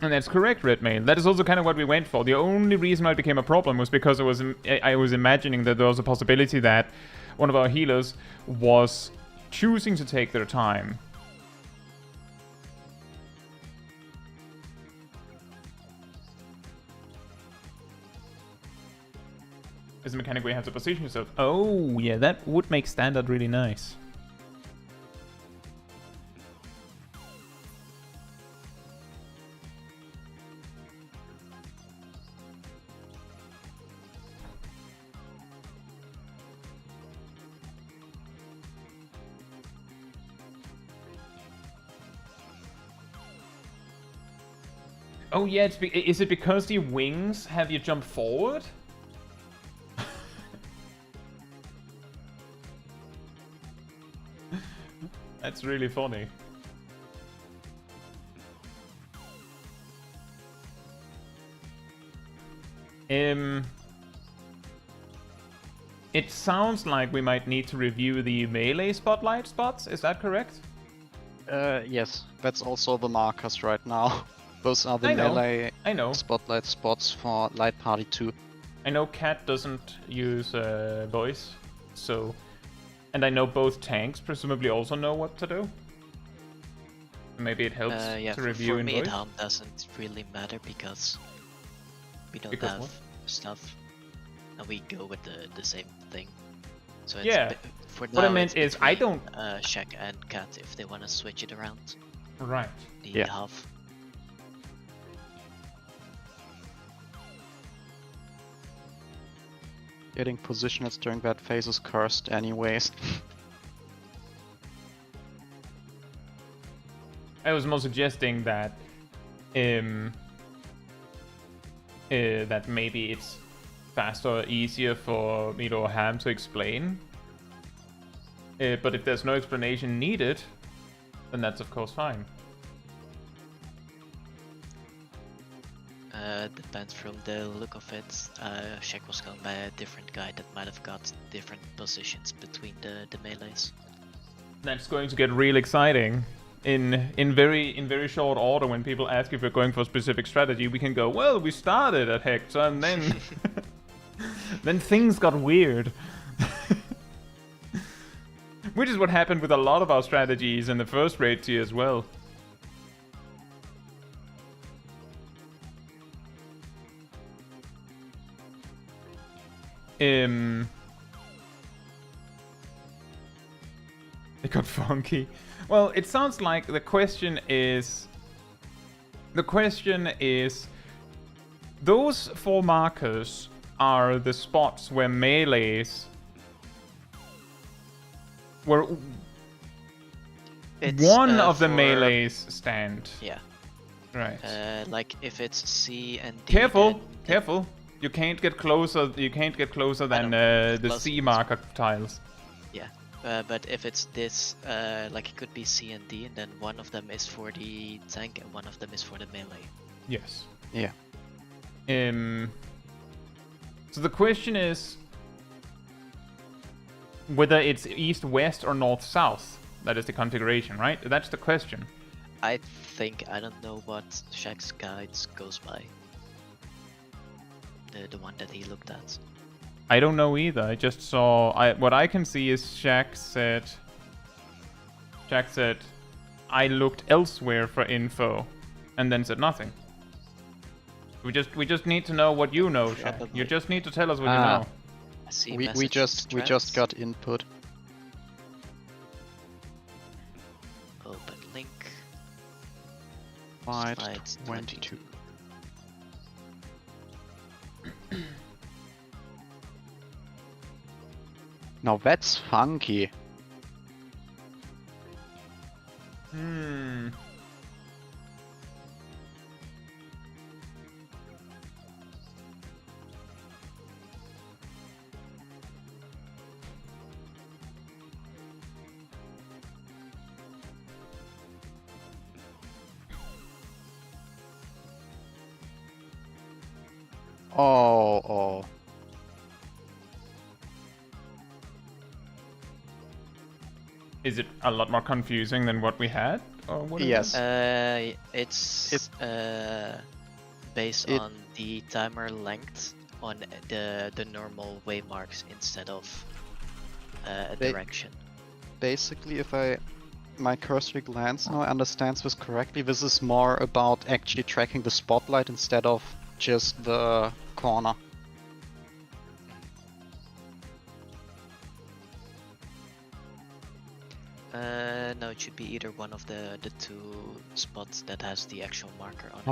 Speaker 1: And that's correct, Redmail. That is also kind of what we went for. The only reason why it became a problem was because I was imagining that there was a possibility that one of our healers was choosing to take their time. Is a mechanic where you have to position yourself. Oh, yeah, that would make standard really nice. Oh yeah, is it because the wings have you jump forward? That's really funny. It sounds like we might need to review the melee spotlight spots, is that correct?
Speaker 3: Yes, that's also the markers right now. Those are the melee spotlight spots for Light Party 2.
Speaker 1: I know Cat doesn't use voice, so... And I know both tanks presumably also know what to do. Maybe it helps to review in voice.
Speaker 2: For me, it doesn't really matter because we don't have stuff, and we go with the same thing. So it's for now,
Speaker 1: what I meant is I don't
Speaker 2: Shaq and Cat if they want to switch it around.
Speaker 1: Right.
Speaker 2: The half.
Speaker 3: Getting positionals during that phase is cursed anyways.
Speaker 1: I was more suggesting that that maybe it's faster or easier for me or Ham to explain. But if there's no explanation needed, then that's of course fine.
Speaker 2: Depends from the look of it. Shaq was going by a different guy that might have got different positions between the melees.
Speaker 1: That's going to get real exciting. In very short order, when people ask if we're going for a specific strategy, we can go, well, we started at Hex, and then then things got weird. Which is what happened with a lot of our strategies in the first raid tier as well. It got funky. Well, it sounds like the question is... Those 4 markers are the spots where melees... Where one of the melees stand.
Speaker 2: Yeah.
Speaker 1: Right.
Speaker 2: Like if it's C and D.
Speaker 1: Careful! You can't get closer. You can't get closer than the C marker tiles.
Speaker 2: Yeah, but if it's this, like it could be C and D, and then one of them is for the tank and one of them is for the melee.
Speaker 1: Yes.
Speaker 3: Yeah.
Speaker 1: So the question is whether it's east, west, or north, south. That is the configuration, right? That's the question.
Speaker 2: I don't know what Shaq's guides goes by. The one that he looked at.
Speaker 1: I don't know either. I just saw... what I can see is Shaq said, I looked elsewhere for info, and then said nothing. We just need to know what you know, Shaq.
Speaker 2: Probably.
Speaker 1: You just need to tell us what you know.
Speaker 2: I see
Speaker 3: We
Speaker 2: messages
Speaker 3: just got input.
Speaker 2: Open link.
Speaker 3: Slide
Speaker 2: Slides
Speaker 3: 22. Now that's funky.
Speaker 1: Hmm.
Speaker 3: Oh.
Speaker 1: Is it a lot more confusing than what we had? Or what is
Speaker 3: Yes.
Speaker 1: it?
Speaker 2: It's based on the timer length on the normal waymarks instead of a
Speaker 3: They-
Speaker 2: direction.
Speaker 3: Basically, if my cursory glance now understands this correctly, this is more about actually tracking the spotlight instead of just the corner.
Speaker 2: No, it should be either one of the two spots that has the actual marker on it.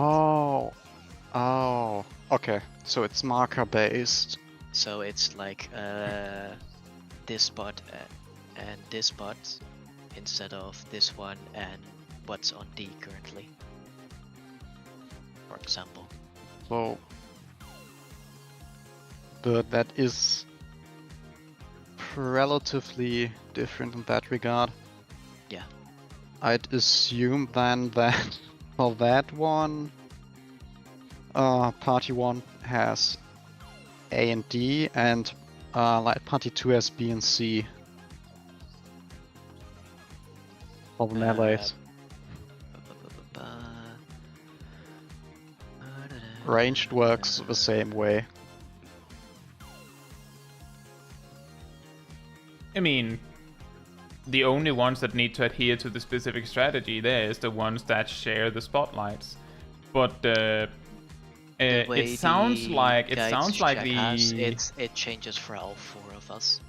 Speaker 3: Oh, okay. So it's marker based.
Speaker 2: So it's like this spot and this spot instead of this one and what's on D currently, for example.
Speaker 3: So that is relatively different in that regard.
Speaker 2: Yeah.
Speaker 3: I'd assume then that for that one, party 1 has A and D, and like party 2 has B and C. For the melees. Ranged works the same way.
Speaker 1: I mean, the only ones that need to adhere to the specific strategy there is the ones that share the spotlights. But it sounds like
Speaker 2: it changes for all four of us.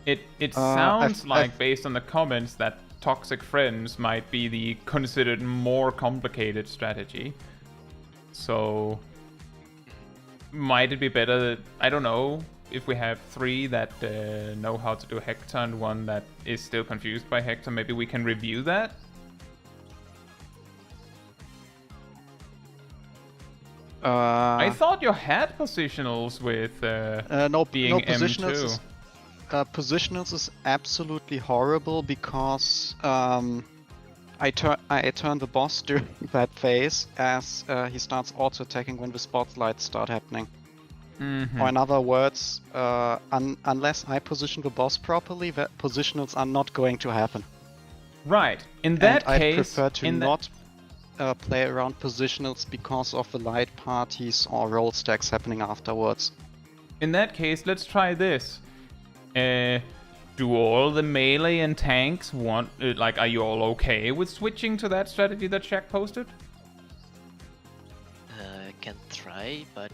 Speaker 1: It sounds like based on the comments that toxic friends might be the considered more complicated strategy. So might it be better? I don't know. If we have 3 that know how to do Hector and 1 that is still confused by Hector, maybe we can review that? I thought you had positionals with being
Speaker 3: positionals
Speaker 1: M2.
Speaker 3: is, positionals is absolutely horrible because I turn the boss during that phase as he starts auto attacking when the spotlights start happening.
Speaker 1: Mm-hmm.
Speaker 3: Or in other words, unless I position the boss properly, the positionals are not going to happen.
Speaker 1: Right. In that
Speaker 3: and
Speaker 1: case,
Speaker 3: I prefer to not play around positionals because of the light parties or roll stacks happening afterwards.
Speaker 1: In that case, let's try this. Do all the melee and tanks want... are you all okay with switching to that strategy that Shaq posted?
Speaker 2: Can try, but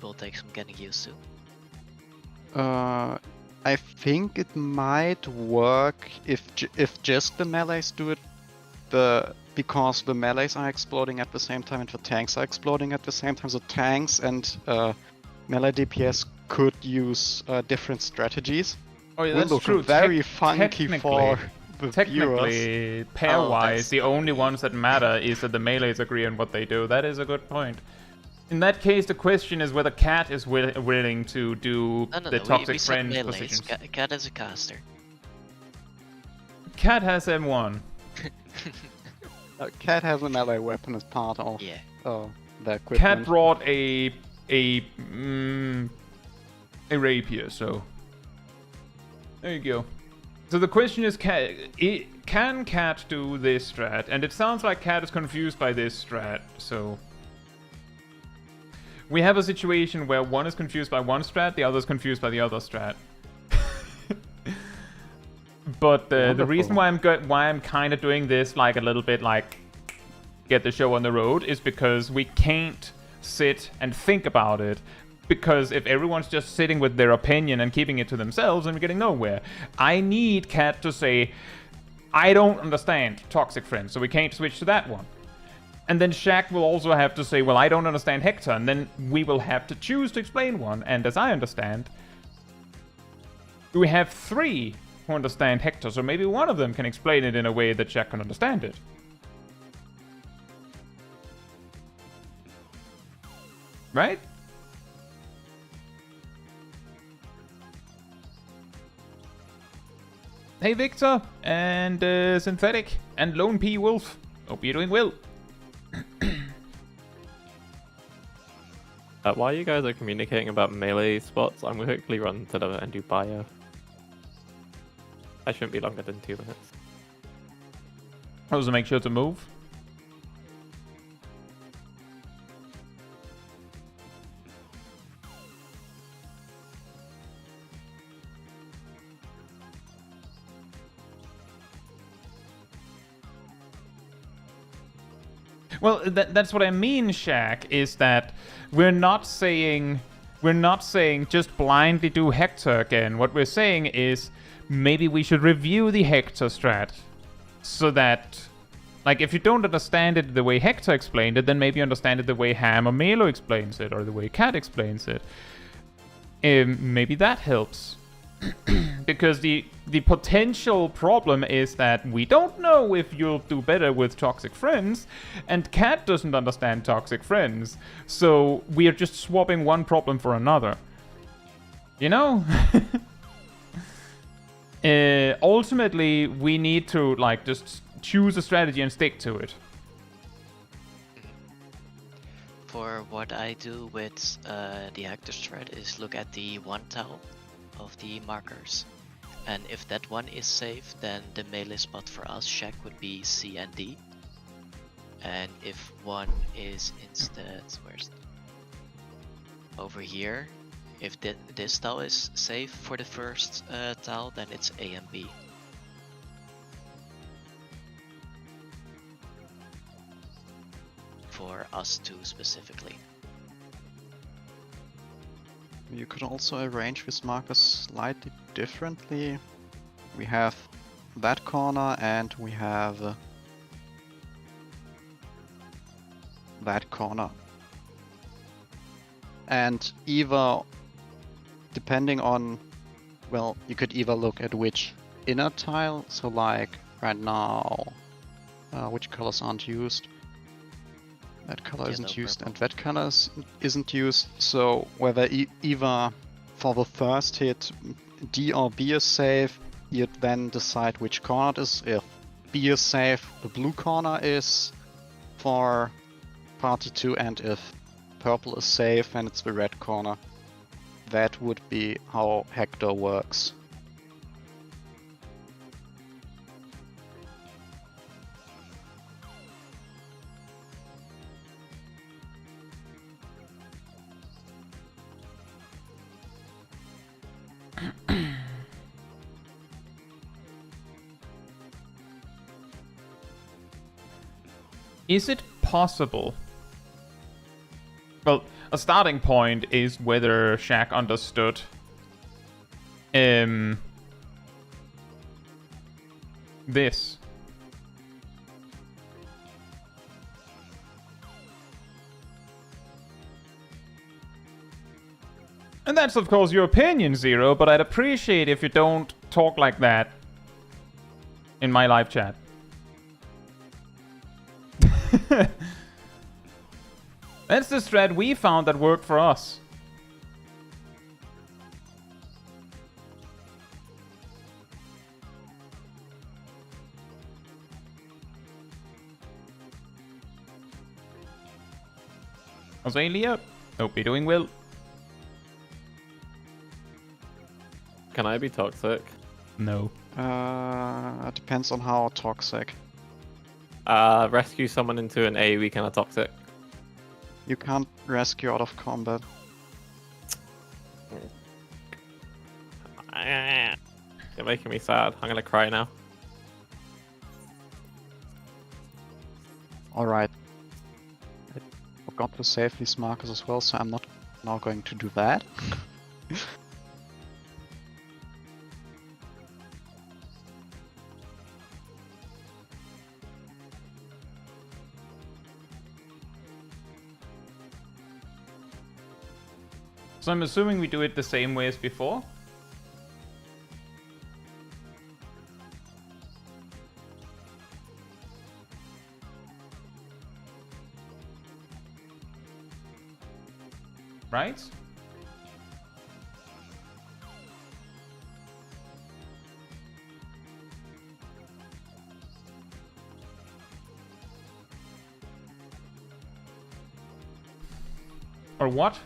Speaker 2: will take some getting used to.
Speaker 3: I think it might work if just the melees do it, because the melees are exploding at the same time and the tanks are exploding at the same time. So tanks and melee DPS could use different strategies.
Speaker 1: Oh yeah,
Speaker 3: Will
Speaker 1: that's
Speaker 3: look
Speaker 1: true.
Speaker 3: very funky for the viewers.
Speaker 1: Technically, pair-wise,
Speaker 2: that's
Speaker 1: the only ones that matter is that the melees agree on what they do. That is a good point. In that case, the question is whether Cat is willing to do the toxic
Speaker 2: we said
Speaker 1: friend
Speaker 2: melees.
Speaker 1: positions.
Speaker 2: Cat is a caster.
Speaker 1: Cat has M1.
Speaker 3: Cat has a melee weapon as part of
Speaker 2: Yeah.
Speaker 3: the equipment.
Speaker 1: Cat brought a rapier, so there you go. So the question is, can Cat do this strat? And it sounds like Cat is confused by this strat, so We have a situation where one is confused by one strat, the other is confused by the other strat. But the reason why I'm kind of doing this like a little bit like get the show on the road is because we can't sit and think about it. Because if everyone's just sitting with their opinion and keeping it to themselves, then we're getting nowhere. I need Cat to say, I don't understand Toxic Friends, so we can't switch to that one. And then Shaq will also have to say, well, I don't understand Hector, and then we will have to choose to explain one. And as I understand, we have 3 who understand Hector, so maybe one of them can explain it in a way that Shaq can understand it. Right? Hey Victor, and Synthetic, and Lone P Wolf. Hope you're doing well.
Speaker 4: While you guys are communicating about melee spots, I'm going to quickly run to the and do bio. I shouldn't be longer than 2 minutes.
Speaker 1: Also make sure to move. Well, that's what I mean, Shaq, is that we're not saying just blindly do Hector again. What we're saying is maybe we should review the Hector strat so that, like, if you don't understand it the way Hector explained it, then maybe you understand it the way Ham or Melo explains it, or the way Cat explains it. Maybe that helps. Because the potential problem is that we don't know if you'll do better with Toxic Friends, and Cat doesn't understand Toxic Friends, so we are just swapping one problem for another. You know? Ultimately, we need to, like, just choose a strategy and stick to it.
Speaker 2: For what I do with the Hector strat is look at the 1 tile of the markers, and if that one is safe, then the melee spot for us, Shaq, would be C and D. And if one is instead, where's over here, if this tile is safe for the first tile, then it's A and B. For us two specifically.
Speaker 3: You could also arrange this marker slightly differently. We have that corner and we have that corner. And either, depending on, well, you could either look at which inner tile, so like right now, which colors aren't used. That color isn't used and that color isn't used, so whether either for the first hit D or B is safe, you then decide which corner it is. If B is safe, the blue corner is for party 2, and if purple is safe, then it's the red corner. That would be how Hector works.
Speaker 1: Is it possible? Well, a starting point is whether Shaq understood this. And that's of course your opinion, Zero, but I'd appreciate if you don't talk like that in my live chat. That's the strat we found that worked for us. Azalea, hope you're doing well.
Speaker 4: Can I be toxic?
Speaker 1: No.
Speaker 3: Depends on how toxic.
Speaker 4: Rescue someone into an AoE kind of toxic.
Speaker 3: You can't rescue out of combat.
Speaker 4: You're making me sad. I'm gonna cry now.
Speaker 3: Alright. I forgot to save these markers as well, so I'm not now going to do that.
Speaker 1: So I'm assuming we do it the same way as before. Right? Or what?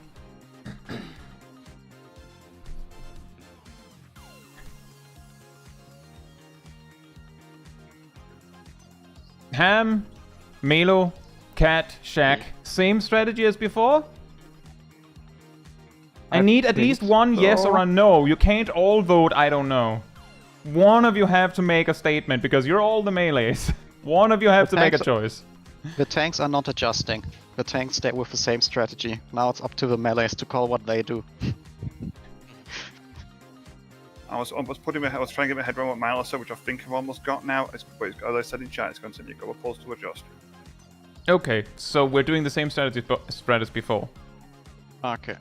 Speaker 1: Ham, Melo, Cat, Shaq, same strategy as before? I need at least one yes or a no. You can't all vote I don't know. One of you have to make a statement because you're all the melees. One of you have to make a choice.
Speaker 3: The tanks are not adjusting. The tanks stay with the same strategy. Now it's up to the melees to call what they do.
Speaker 5: I was trying to get my head around what Milo said, which I think I've almost got now. As I said in chat, it's going to send you a couple of polls to adjust.
Speaker 1: Okay, so we're doing the same strategy spread as before.
Speaker 3: Okay.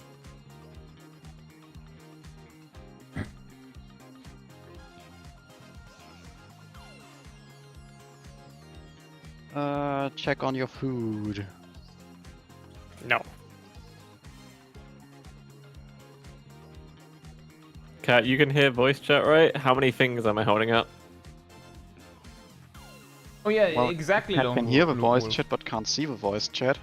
Speaker 3: Check on your food.
Speaker 4: No. Cat, you can hear voice chat, right? How many fingers am I holding up?
Speaker 1: Oh yeah,
Speaker 3: Well,
Speaker 1: exactly.
Speaker 3: I
Speaker 1: Lone
Speaker 3: can hear the
Speaker 1: Wolf.
Speaker 3: voice chat, but can't see the voice chat.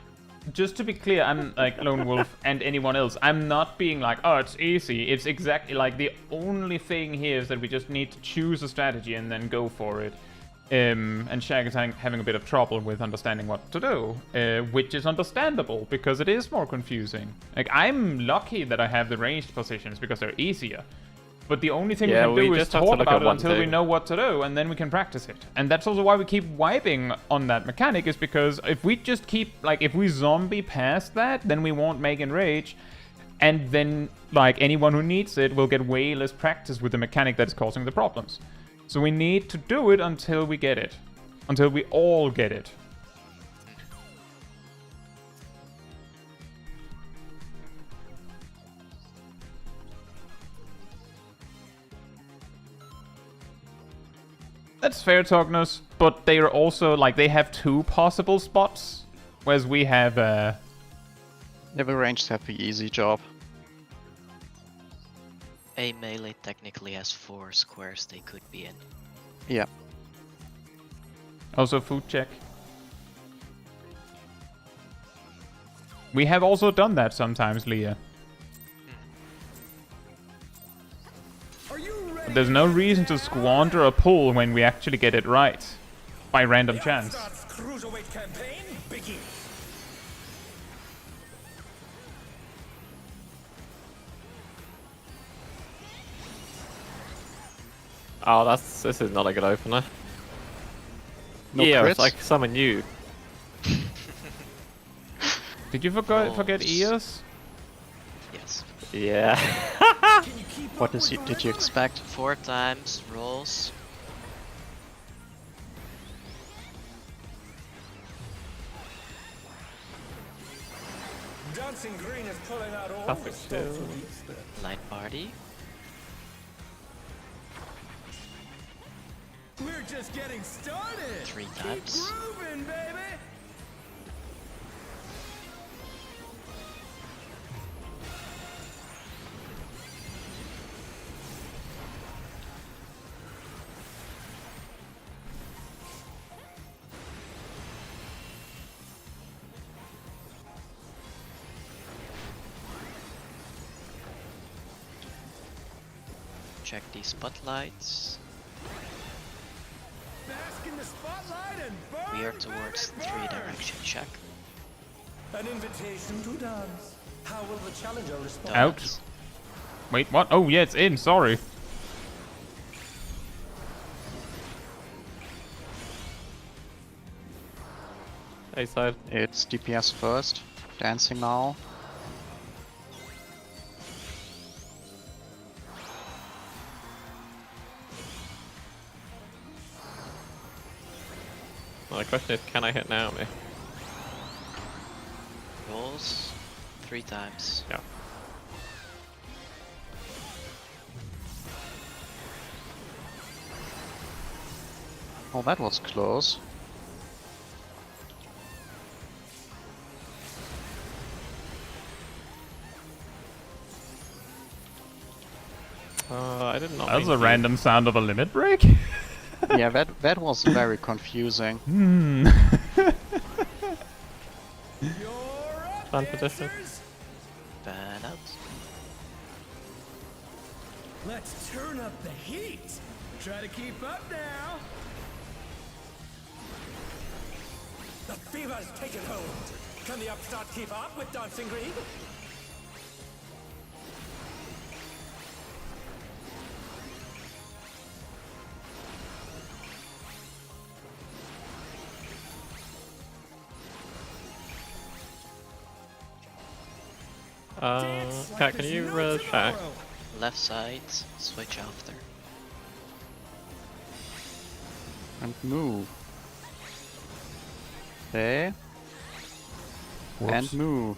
Speaker 1: Just to be clear, I'm like Lone Wolf and anyone else. I'm not being like, oh, it's easy. It's exactly like the only thing here is that we just need to choose a strategy and then go for it. And Shag is having a bit of trouble with understanding what to do, which is understandable because it is more confusing. Like, I'm lucky that I have the ranged positions because they're easier. But the only thing we can do is talk about it until we know what to do, and then we can practice it. And that's also why we keep wiping on that mechanic, is because if we just keep, like, if we zombie past that, then we won't make enrage. And then, like, anyone who needs it will get way less practice with the mechanic that is causing the problems. So we need to do it until we get it. Until we all get it. That's fair, Tognus, but they are also, like, they have two possible spots, whereas we have,
Speaker 3: Never ranged have the easy job.
Speaker 2: A melee technically has 4 squares they could be in.
Speaker 3: Yeah.
Speaker 1: Also food check. We have also done that sometimes, Leah. But there's no reason to squander a pull when we actually get it right. By random chance.
Speaker 6: Cruiserweight campaign begins.
Speaker 4: Oh, this is not a good opener.
Speaker 3: No
Speaker 4: yeah,
Speaker 3: crits?
Speaker 4: it's like summon you.
Speaker 1: Did you forget ears?
Speaker 2: Yes.
Speaker 4: Yeah.
Speaker 3: What did you expect?
Speaker 2: 4 times rolls.
Speaker 6: Dancing Green is pulling out all
Speaker 4: Classic
Speaker 6: the stops
Speaker 4: too.
Speaker 6: to reach them.
Speaker 2: Light party.
Speaker 6: We're just getting started.
Speaker 2: 3 times.
Speaker 6: Keep grooving, baby.
Speaker 2: Check these spotlights.
Speaker 6: Bask in the spotlight and burn,
Speaker 2: We are towards
Speaker 6: baby,
Speaker 2: 3
Speaker 6: burn.
Speaker 2: direction check.
Speaker 6: An invitation to dance. How will the challenger respond?
Speaker 1: Out. Wait, what? Oh, yeah, it's in. Sorry.
Speaker 4: A side.
Speaker 3: It's DPS first. Dancing now.
Speaker 4: Well, the question is, can I hit Naomi?
Speaker 2: Rolls 3 times.
Speaker 4: Yeah.
Speaker 3: Oh, that was close.
Speaker 4: I did not.
Speaker 1: That was
Speaker 4: mean
Speaker 1: a
Speaker 4: to-
Speaker 1: random sound of a limit break.
Speaker 3: Yeah, that was very confusing.
Speaker 1: Hmm.
Speaker 6: You're up,
Speaker 4: Fun position.
Speaker 6: dancers.
Speaker 2: Ban out.
Speaker 6: Let's turn up the heat. Try to keep up now. The fever's taken hold. Can the upstart keep up with Dancing Green? Dance like
Speaker 4: Cat, can
Speaker 6: there's
Speaker 4: you
Speaker 6: no
Speaker 4: shack?
Speaker 6: tomorrow.
Speaker 2: Left side, switch after.
Speaker 3: And move. Stay. And move.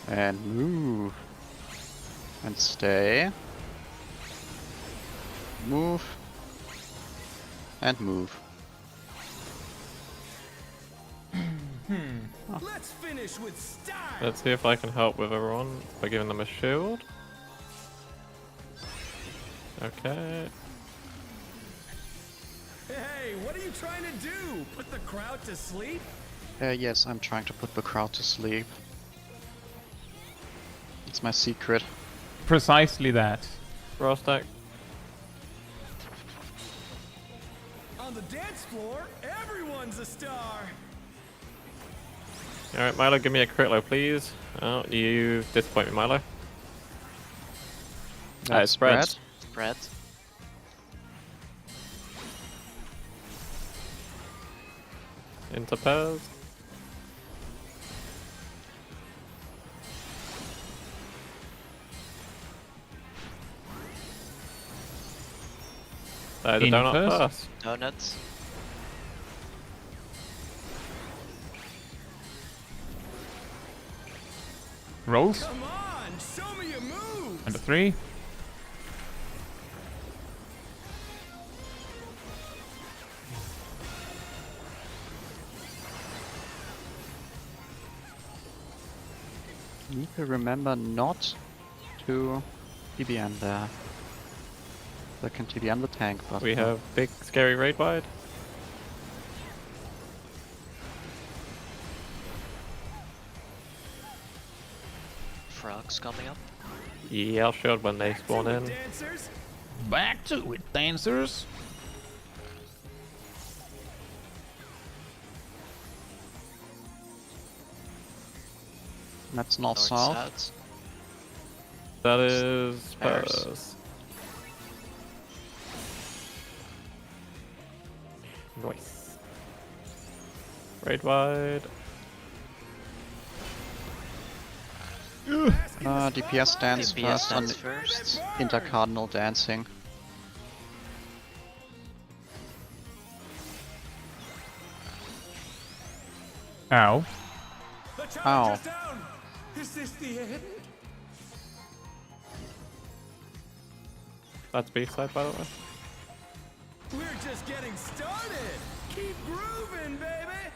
Speaker 3: And move. And stay. Move. And move.
Speaker 6: Let's finish with style.
Speaker 4: Let's see if I can help with everyone by giving them a shield. Okay.
Speaker 6: Hey, what are you trying to do? Put the crowd to sleep?
Speaker 3: Yes, I'm trying to put the crowd to sleep. It's my secret.
Speaker 1: Precisely that.
Speaker 4: Raw stack.
Speaker 6: On the dance floor, everyone's a star.
Speaker 4: Alright, Milo, give me a crit low, please. Oh, you disappoint me, Milo.
Speaker 3: That's
Speaker 4: spread.
Speaker 2: Spread.
Speaker 4: Into pairs. The
Speaker 1: In
Speaker 4: donut
Speaker 1: first.
Speaker 4: first.
Speaker 2: Donuts.
Speaker 1: Rolls.
Speaker 6: Come on, show me your moves.
Speaker 1: Number 3.
Speaker 3: Need to remember not to TBN there. I can TBN the tank, but
Speaker 4: We have big scary raid wide.
Speaker 2: Frogs coming up.
Speaker 4: Yeah, I'll shield when they spawn in.
Speaker 6: Dancers.
Speaker 1: Back to it, dancers.
Speaker 3: that's not
Speaker 2: North
Speaker 3: south.
Speaker 2: south.
Speaker 4: That is
Speaker 2: Pairs.
Speaker 4: pairs. Nice. Raid wide.
Speaker 3: DPS dance
Speaker 2: DPS
Speaker 3: first on
Speaker 2: dance first.
Speaker 3: intercardinal dancing.
Speaker 1: Ow.
Speaker 6: The challenger's
Speaker 3: Ow.
Speaker 6: down. Is this the end?
Speaker 4: That's B side, by the way.
Speaker 6: We're just getting started. Keep grooving, baby.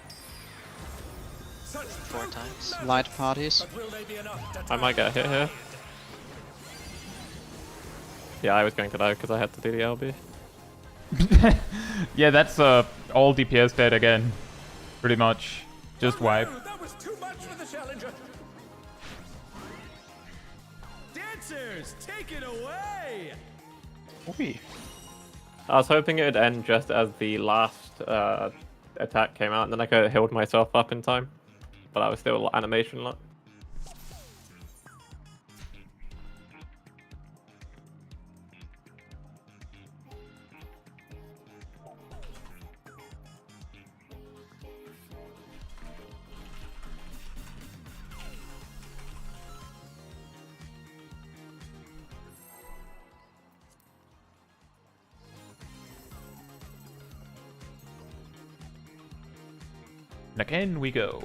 Speaker 6: Such
Speaker 2: 4 times.
Speaker 3: Light parties.
Speaker 6: But will they be enough to
Speaker 4: I might get a hit here. Yeah, I was going to die because I had to do the LB.
Speaker 1: Yeah, that's all DPS dead again. Pretty much. Just wipe.
Speaker 6: That was too much for the challenger. Dancers, take it away.
Speaker 3: Oi.
Speaker 4: I was hoping it would end just as the last attack came out, and then I could have healed myself up in time. but I was still animation lock.
Speaker 1: And again we go.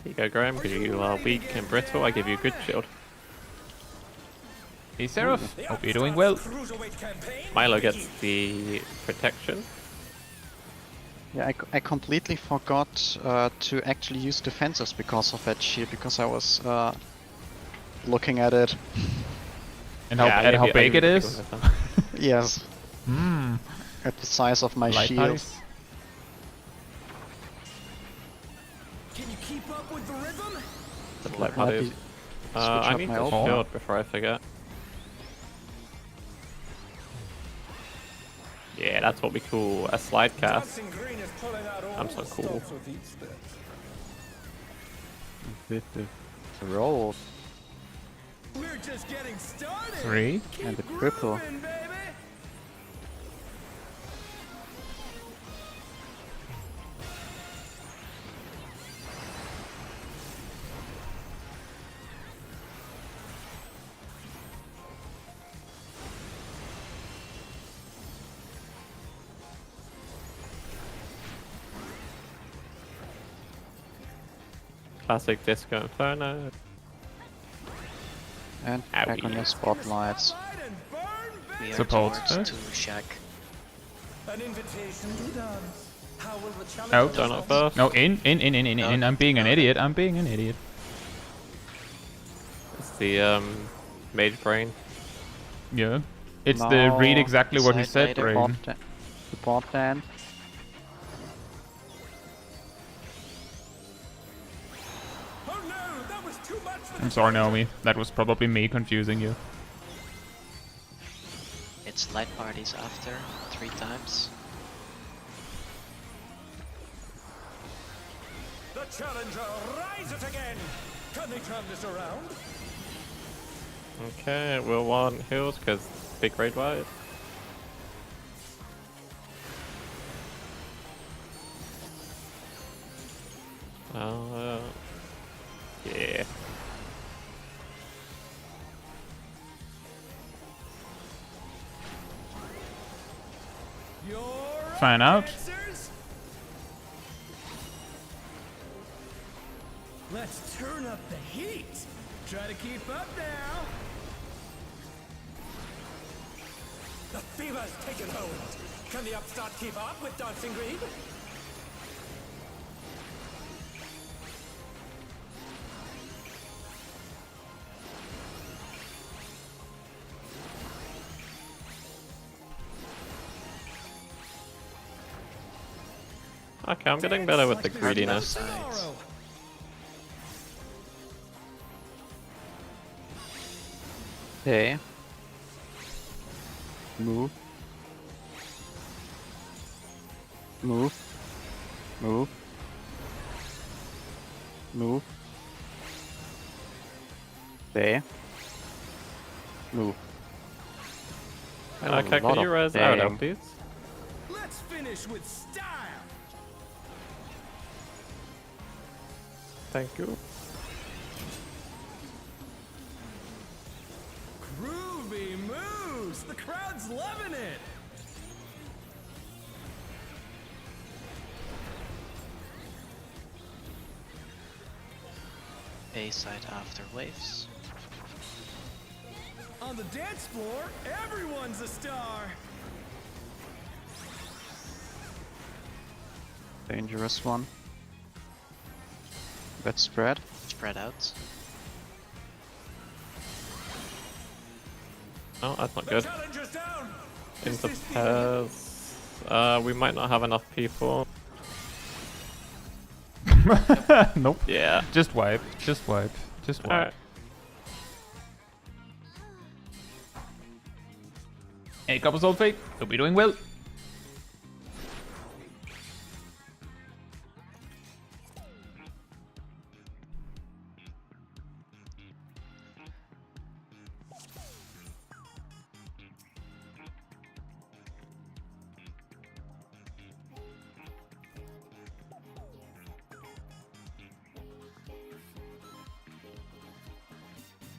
Speaker 4: Here you go, Graham, because you are weak and brittle. I give you a good shield.
Speaker 1: Hey, Seraph. Hope you're doing well.
Speaker 6: Cruiserweight campaign
Speaker 4: Milo gets the protection.
Speaker 3: Yeah, I completely forgot to actually use defensives because of that shield, because I was looking at it.
Speaker 1: And how big it is?
Speaker 3: Yes.
Speaker 1: Hmm.
Speaker 3: At the size of my
Speaker 1: Light
Speaker 3: shield.
Speaker 1: ice.
Speaker 6: Can you keep up with the rhythm?
Speaker 4: The
Speaker 3: Might
Speaker 4: light
Speaker 3: be-
Speaker 4: parties.
Speaker 3: switch
Speaker 4: I
Speaker 3: up
Speaker 4: need
Speaker 3: my
Speaker 4: to
Speaker 3: ult.
Speaker 4: shield before I forget. Yeah, that's what we call a slide cast.
Speaker 6: Dancing Green is pulling out all
Speaker 4: I'm so
Speaker 6: the
Speaker 4: cool.
Speaker 6: stops with each step.
Speaker 3: With the roll
Speaker 6: We're just getting started.
Speaker 1: 3.
Speaker 3: and the cripple.
Speaker 6: Groovin', baby.
Speaker 4: Classic Disco Inferno.
Speaker 3: And back on
Speaker 4: Owie.
Speaker 3: your spotlights.
Speaker 6: Spotlight and burn,
Speaker 2: We
Speaker 6: baby.
Speaker 2: are
Speaker 1: Support
Speaker 2: towards
Speaker 1: first.
Speaker 2: to Shack.
Speaker 6: An invitation to dance. How will the challenge
Speaker 1: Out.
Speaker 4: Don't know first.
Speaker 1: No, in. I'm being an idiot. I'm being an idiot.
Speaker 4: It's the mage brain.
Speaker 1: Yeah. It's the
Speaker 3: No.
Speaker 1: read exactly what he
Speaker 2: Side
Speaker 1: said,
Speaker 2: later.
Speaker 1: Brain.
Speaker 3: Support Dan.
Speaker 6: Oh no, that was too much for
Speaker 1: I'm sorry, Naomi. That was probably me confusing you.
Speaker 2: It's light parties after 3 times.
Speaker 6: the challenger. Rises again. Can they turn this around?
Speaker 4: Okay, we'll want heals because big raid wide. Yeah.
Speaker 6: Your
Speaker 1: Fan out.
Speaker 6: answers? Let's turn up the heat. Try to keep up now. The fever's taken hold. Can the upstart keep up with Dancing Green?
Speaker 4: Okay, I'm getting better with the
Speaker 6: Dance like
Speaker 4: greediness.
Speaker 6: there's no tomorrow.
Speaker 3: Okay. Move. Move. Move. Move. There. Move.
Speaker 4: And
Speaker 3: Oh,
Speaker 4: okay,
Speaker 3: lot
Speaker 4: can you
Speaker 3: of
Speaker 4: res out
Speaker 3: dang.
Speaker 4: please?
Speaker 6: Let's finish with style.
Speaker 4: Thank you.
Speaker 6: Groovy moves. The crowd's loving it.
Speaker 2: A side after waves.
Speaker 6: On the dance floor, everyone's a star.
Speaker 3: Dangerous one. Let's spread.
Speaker 2: Spread out.
Speaker 4: Oh, that's not
Speaker 6: The
Speaker 4: good.
Speaker 6: challenger's down.
Speaker 4: Into
Speaker 6: This is the end.
Speaker 4: pairs. We might not have enough people.
Speaker 1: Nope.
Speaker 4: Yeah.
Speaker 1: Just wipe. Just wipe. Just wipe.
Speaker 4: Alright.
Speaker 1: Hey, Copper Sulfate. Hope you're doing well.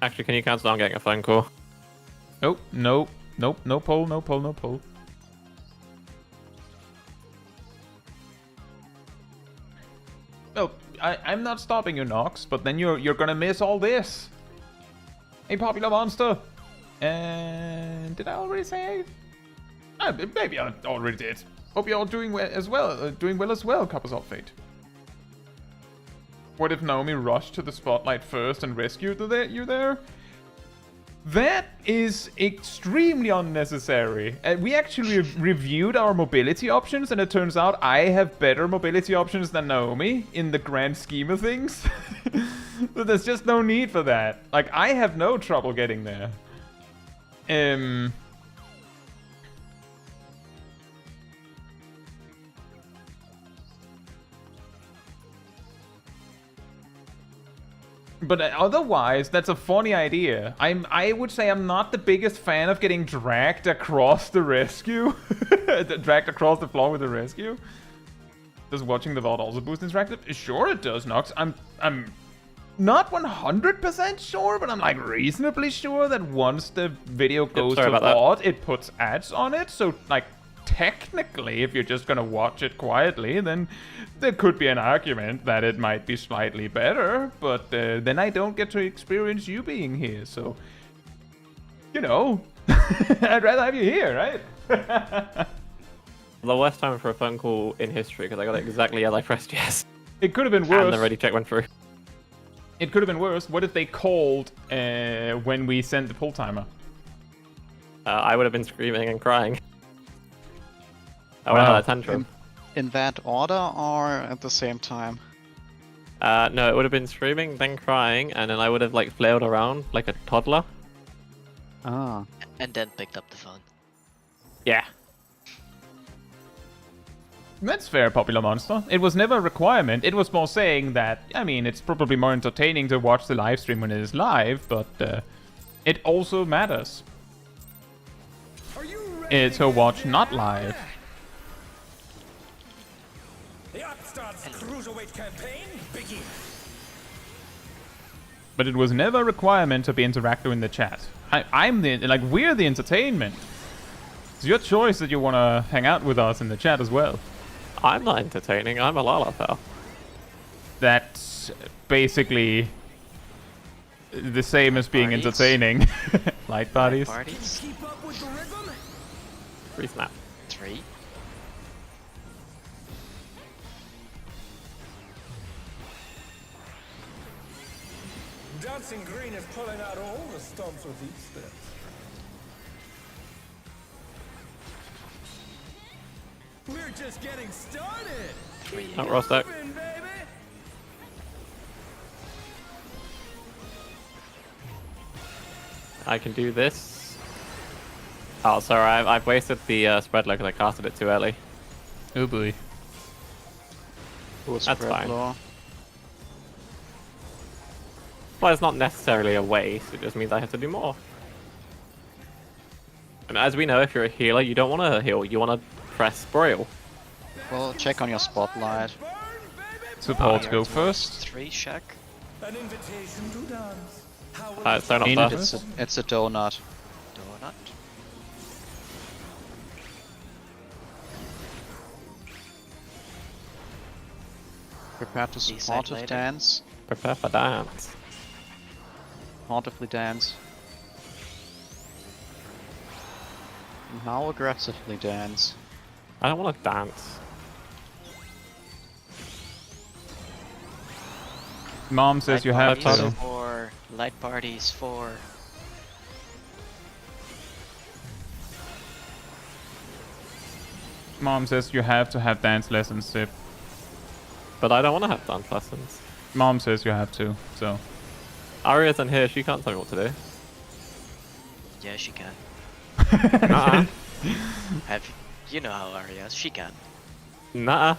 Speaker 4: Actually, can you cancel on getting a phone call?
Speaker 1: Oh, no. Nope, no pull, no pull, no pull. No, I'm not stopping you, Nox, but then you're gonna miss all this. Hey, popular monster. And did I already say? Maybe I already did. Hope you're all doing well as well, Couples of Fate. What if Naomi rushed to the spotlight first and rescued you there? That is extremely unnecessary. We actually reviewed our mobility options, and it turns out I have better mobility options than Naomi in the grand scheme of things. So there's just no need for that. Like, I have no trouble getting there. But otherwise, that's a funny idea. I would say I'm not the biggest fan of getting dragged across the rescue. Dragged across the floor with the rescue. Does watching the vault also boost interactive? Sure it does, Nox. I'm not 100% sure, but I'm like reasonably sure that once the video goes to VOD, it puts ads on it. So like technically, if you're just gonna watch it quietly, then there could be an argument that it might be slightly better. But then I don't get to experience you being here. So, you know, I'd rather have you here, right?
Speaker 4: The worst time for a phone call in history because I got it exactly as I pressed yes.
Speaker 1: It could have been worse.
Speaker 4: And the ready check went through.
Speaker 1: It could have been worse. What if they called when we sent the pull timer?
Speaker 4: I would have been screaming and crying. I would have had a tantrum.
Speaker 3: In that order or at the same time?
Speaker 4: No, it would have been screaming, then crying, and then I would have like flailed around like a toddler.
Speaker 3: Ah.
Speaker 2: And then picked up the phone.
Speaker 4: Yeah.
Speaker 1: That's fair, Popular Monster. It was never a requirement. It was more saying that, I mean, it's probably more entertaining to watch the live stream when it is live, but it also matters. To watch not live.
Speaker 6: The Upstart's Cruiserweight campaign begins.
Speaker 1: But it was never a requirement to be interactive in the chat. We're the entertainment. It's your choice that you want to hang out with us in the chat as well.
Speaker 4: I'm not entertaining, I'm a Lalafell.
Speaker 1: That's basically the same as being entertaining. Light parties.
Speaker 6: Keep up with the rhythm?
Speaker 4: 3 snap.
Speaker 2: 3.
Speaker 6: Dancing Green is pulling out all the stops with each step. We're just getting started.
Speaker 4: Not raw stack.
Speaker 6: Moving, baby.
Speaker 4: I can do this. Oh, sorry, I've wasted the spread low because I casted it too early.
Speaker 1: Oh boy.
Speaker 3: That's
Speaker 4: fine.
Speaker 3: Law.
Speaker 4: Well, it's not necessarily a waste, it just means I have to do more. And as we know, if you're a healer, you don't want to heal, you want to press Broil.
Speaker 3: Well, check on your spotlight.
Speaker 1: Support go first.
Speaker 2: 3 shack.
Speaker 6: An invitation to dance.
Speaker 4: It's so not
Speaker 1: Enough.
Speaker 4: that.
Speaker 3: It's a donut.
Speaker 2: Donut.
Speaker 3: Prepare to
Speaker 2: Decide
Speaker 3: supportive
Speaker 2: later.
Speaker 3: dance.
Speaker 4: Prepare for dance.
Speaker 3: Supportively dance. Now aggressively dance.
Speaker 4: I don't want to dance.
Speaker 1: Mom says you have
Speaker 2: Parties
Speaker 1: to.
Speaker 2: 4. Light parties 4.
Speaker 1: Mom says you have to have dance lessons, Sip.
Speaker 4: But I don't want to have dance lessons.
Speaker 1: Mom says you have to, so.
Speaker 4: Aria's in here, she can't tell me what to do.
Speaker 2: Yeah, she can.
Speaker 4: Nuh-uh.
Speaker 2: You know how Arya is. She can.
Speaker 4: Nuh-uh.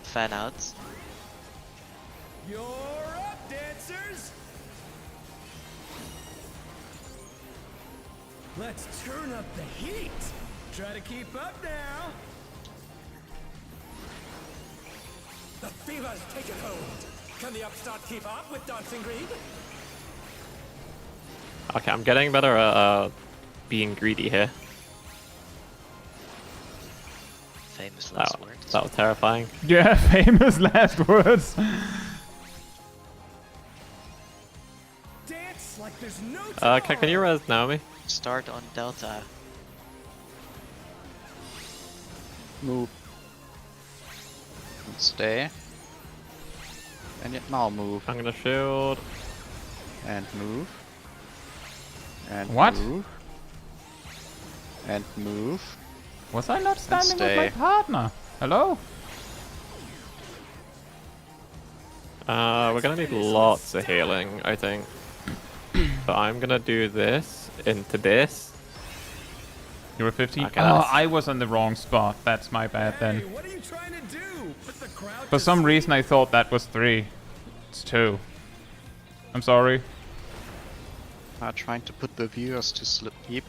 Speaker 2: Fan outs.
Speaker 6: You're up, dancers. Let's turn up the heat. Try to keep up now. The fever's taken hold. Can the Upstart keep up with Dancing Green?
Speaker 4: Okay, I'm getting better at being greedy here.
Speaker 2: Famous last words.
Speaker 4: That was terrifying.
Speaker 1: Yeah, famous last words.
Speaker 6: Dance like there's no
Speaker 4: Can you res Naomi?
Speaker 2: Start on Delta.
Speaker 3: Move. And stay. And yet now move.
Speaker 4: I'm gonna shield.
Speaker 3: And move. And
Speaker 1: What?
Speaker 3: move. And move.
Speaker 1: Was I not standing with my
Speaker 3: stay.
Speaker 1: partner? Hello?
Speaker 4: We're gonna need lots of healing, I think. So I'm gonna do this into this.
Speaker 1: You were 15?
Speaker 4: Okay,
Speaker 1: Oh,
Speaker 4: that's-
Speaker 1: I was on the wrong spot. That's my bad
Speaker 6: Hey,
Speaker 1: then.
Speaker 6: what are you trying to do? Put the crowd
Speaker 1: For
Speaker 6: to
Speaker 1: some
Speaker 6: sleep?
Speaker 1: reason I thought that was 3. It's 2. I'm sorry.
Speaker 3: Trying to put the viewers to sleep.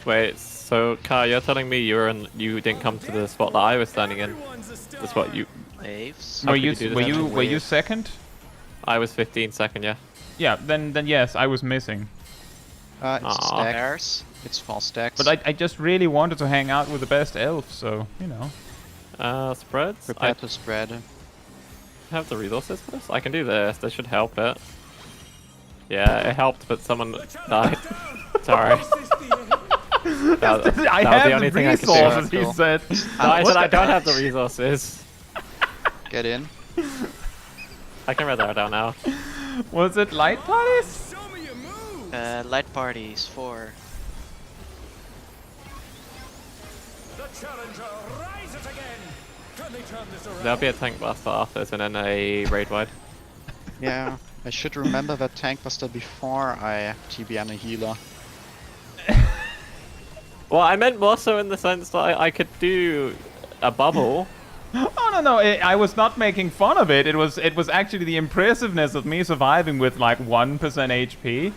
Speaker 4: Wait, so Kai, you're telling me you didn't come to the spot that I was standing in?
Speaker 6: Everyone's a star.
Speaker 4: The spot you...
Speaker 2: Waves.
Speaker 4: How
Speaker 1: Were
Speaker 4: could
Speaker 1: you
Speaker 4: you do
Speaker 1: were
Speaker 4: that?
Speaker 1: you were you
Speaker 3: Wave.
Speaker 1: second?
Speaker 4: I was 15 second, yeah.
Speaker 1: Yeah, then yes, I was missing.
Speaker 3: It's
Speaker 4: Aw.
Speaker 3: stack.
Speaker 2: Pairs.
Speaker 3: It's 4 stacks.
Speaker 1: But I just really wanted to hang out with the best elf, so, you know.
Speaker 4: Spreads?
Speaker 3: Prepare
Speaker 4: I
Speaker 3: to spread.
Speaker 4: have the resources for this? I can do this. This should help it. Yeah, it helped, but someone died. Sorry. That was
Speaker 1: I
Speaker 4: the
Speaker 1: have
Speaker 4: only
Speaker 1: the
Speaker 4: thing I could do.
Speaker 1: resources, he
Speaker 3: Cool.
Speaker 1: said.
Speaker 4: No, I said I don't have the resources.
Speaker 3: Get in.
Speaker 4: I can read that down now.
Speaker 1: Was it light parties?
Speaker 6: Show me your moves.
Speaker 2: Light parties 4.
Speaker 6: The challenger rises again. Can they turn this around?
Speaker 4: There'll be a tank blaster after this and then a raid wide.
Speaker 3: Yeah, I should remember that tank buster before I TBN a healer.
Speaker 4: Well, I meant more so in the sense that I could do a bubble.
Speaker 1: Oh no, I was not making fun of it. It was actually the impressiveness of me surviving with like 1% HP.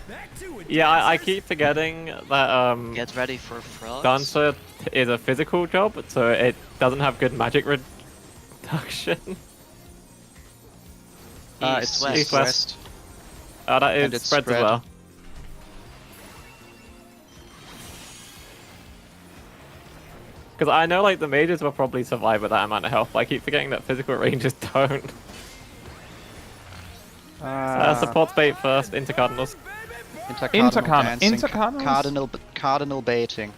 Speaker 6: Back to it.
Speaker 4: Yeah, I
Speaker 6: dancers.
Speaker 4: keep forgetting that
Speaker 2: Get ready for frogs.
Speaker 4: Dancer is a physical job, so it doesn't have good magic reduction.
Speaker 3: It's
Speaker 2: west.
Speaker 4: East, west. That
Speaker 3: And
Speaker 4: is
Speaker 3: it's
Speaker 4: spreads as
Speaker 3: spread.
Speaker 4: well. Because I know like the mages will probably survive with that amount of health, but I keep forgetting that physical ranges don't. Support bait first, into cardinals.
Speaker 1: Intercardinals?
Speaker 3: Cardinal baiting.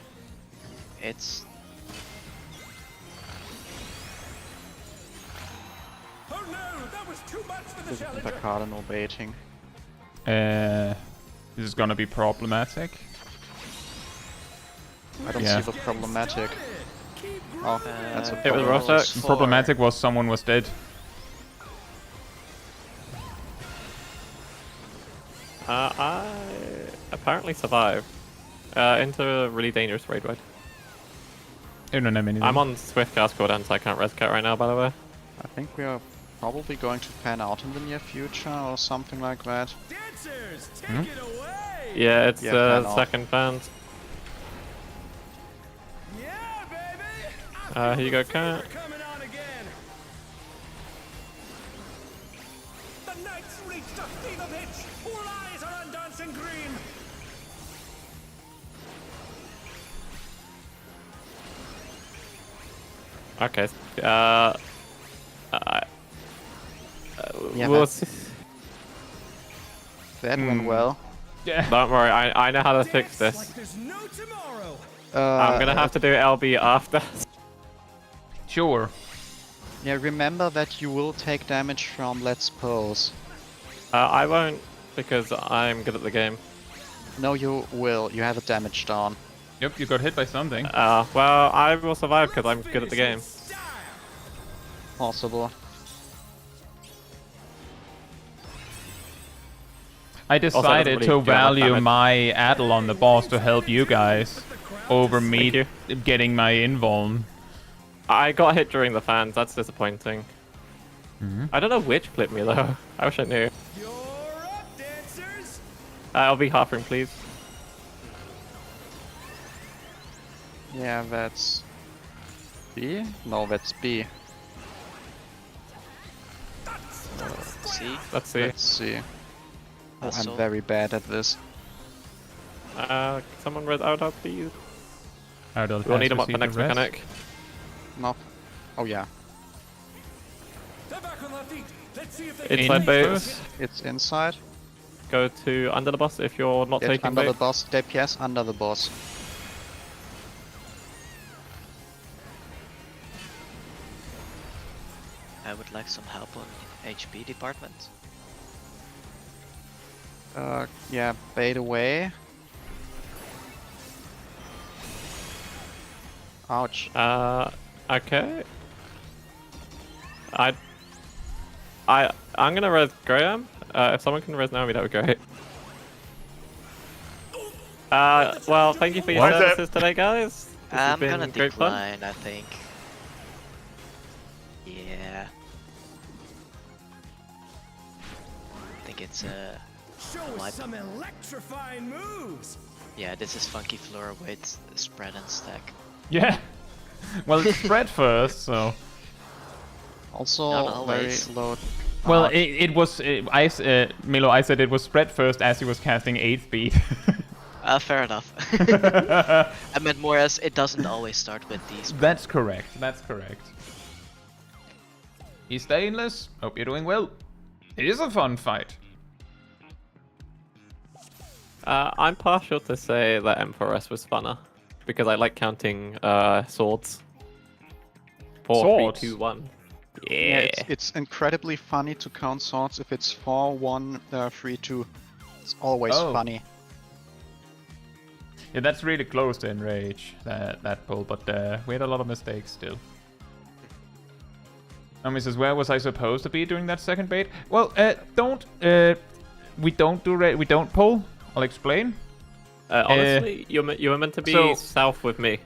Speaker 2: It's
Speaker 6: Oh no, that was too much for the
Speaker 3: This is
Speaker 6: challenger.
Speaker 3: cardinal baiting.
Speaker 1: This is gonna be problematic.
Speaker 3: I don't
Speaker 1: Yeah.
Speaker 3: see the problematic.
Speaker 6: Keep
Speaker 3: Oh, that's a
Speaker 4: It was
Speaker 3: problem.
Speaker 4: Rostock.
Speaker 2: Four.
Speaker 1: Problematic was someone was dead.
Speaker 4: I apparently survived. Into a really dangerous raid wide.
Speaker 1: I don't have anything.
Speaker 4: I'm on Swift cast cooldown, so I can't res cat right now, by the way.
Speaker 3: I think we are probably going to pan out in the near future or something like that.
Speaker 6: Dancers, take it away.
Speaker 4: Yeah, it's
Speaker 3: Yeah, fan off.
Speaker 4: second fans.
Speaker 6: Yeah, baby.
Speaker 4: Here you go, Cat.
Speaker 6: We're coming on again. The knights reached a fever pitch. All eyes are on dancing green.
Speaker 4: Okay.
Speaker 3: Yeah,
Speaker 4: We'll
Speaker 3: that's-
Speaker 4: see.
Speaker 3: That went well.
Speaker 1: Yeah.
Speaker 4: Don't worry, I know how to fix
Speaker 6: Dance
Speaker 4: this.
Speaker 6: like there's no tomorrow.
Speaker 4: I'm gonna have to do LB after.
Speaker 1: Sure.
Speaker 3: Yeah, remember that you will take damage from Let's Pose.
Speaker 4: I won't, because I'm good at the game.
Speaker 3: No, you will. You have a damage down.
Speaker 1: Yep, you got hit by something.
Speaker 4: Well, I will survive because I'm good at the game.
Speaker 3: Possible.
Speaker 1: I decided
Speaker 4: really
Speaker 1: to
Speaker 4: do that
Speaker 1: value
Speaker 4: damage.
Speaker 1: my addle on the boss to help you guys over me
Speaker 4: Thank
Speaker 1: getting my invuln.
Speaker 4: I got hit during the fans, that's disappointing. I don't know which clipped me though. I wish I knew.
Speaker 6: You're up, dancers.
Speaker 4: LB halfring, please.
Speaker 3: Yeah, that's B? No, that's B.
Speaker 2: C.
Speaker 4: Let's see.
Speaker 3: Let's see. Oh,
Speaker 2: So-
Speaker 3: I'm very bad at this.
Speaker 4: Someone read out, please.
Speaker 1: Ardell
Speaker 4: We'll
Speaker 1: has
Speaker 4: need him up for
Speaker 1: received a
Speaker 4: next
Speaker 1: rest.
Speaker 4: mechanic.
Speaker 3: No. Oh yeah,
Speaker 6: They're back on their feet. Let's see if they
Speaker 4: It's
Speaker 1: In
Speaker 4: like bait.
Speaker 1: first.
Speaker 3: it's inside.
Speaker 4: Go to under the boss if you're not
Speaker 3: Get
Speaker 4: taking
Speaker 3: under
Speaker 4: bait.
Speaker 3: the boss. DPS under the boss.
Speaker 2: I would like some help on HP department.
Speaker 3: Yeah, bait away. Ouch.
Speaker 4: Okay. I'm gonna res Graham. If someone can res Naomi, that would be great. Well, thank you for your
Speaker 5: What?
Speaker 4: services today, guys. This has
Speaker 2: I'm
Speaker 4: been
Speaker 2: gonna
Speaker 4: great fun.
Speaker 2: decline, I think. Yeah. I think it's
Speaker 6: show
Speaker 2: What?
Speaker 6: us some electrifying moves?
Speaker 2: yeah, this is funky floor weight spread and stack.
Speaker 1: Yeah. Well, it's spread first, so.
Speaker 3: Also
Speaker 2: Not
Speaker 3: very
Speaker 2: always.
Speaker 3: low.
Speaker 1: Well,
Speaker 3: Ouch.
Speaker 1: it was Milo. I said it was spread first as he was casting 8 speed.
Speaker 2: Fair enough. I meant more as it doesn't always start with these.
Speaker 1: That's correct. That's correct. He's stainless. Hope you're doing well. It is a fun fight.
Speaker 4: I'm partial to say that M5S was funner because I like counting swords. 4,
Speaker 1: Swords?
Speaker 4: 3, 2, 1.
Speaker 3: Yeah,
Speaker 4: Yeah.
Speaker 3: it's incredibly funny to count swords if it's 4, 1, 3, 2. It's always
Speaker 1: Oh.
Speaker 3: funny.
Speaker 1: Yeah, that's really close to Enrage, that pull, but we had a lot of mistakes still. Naomi says, where was I supposed to be during that second bait? Well, we don't pull. I'll explain.
Speaker 4: Honestly, you were meant to be
Speaker 1: so-
Speaker 4: south with me.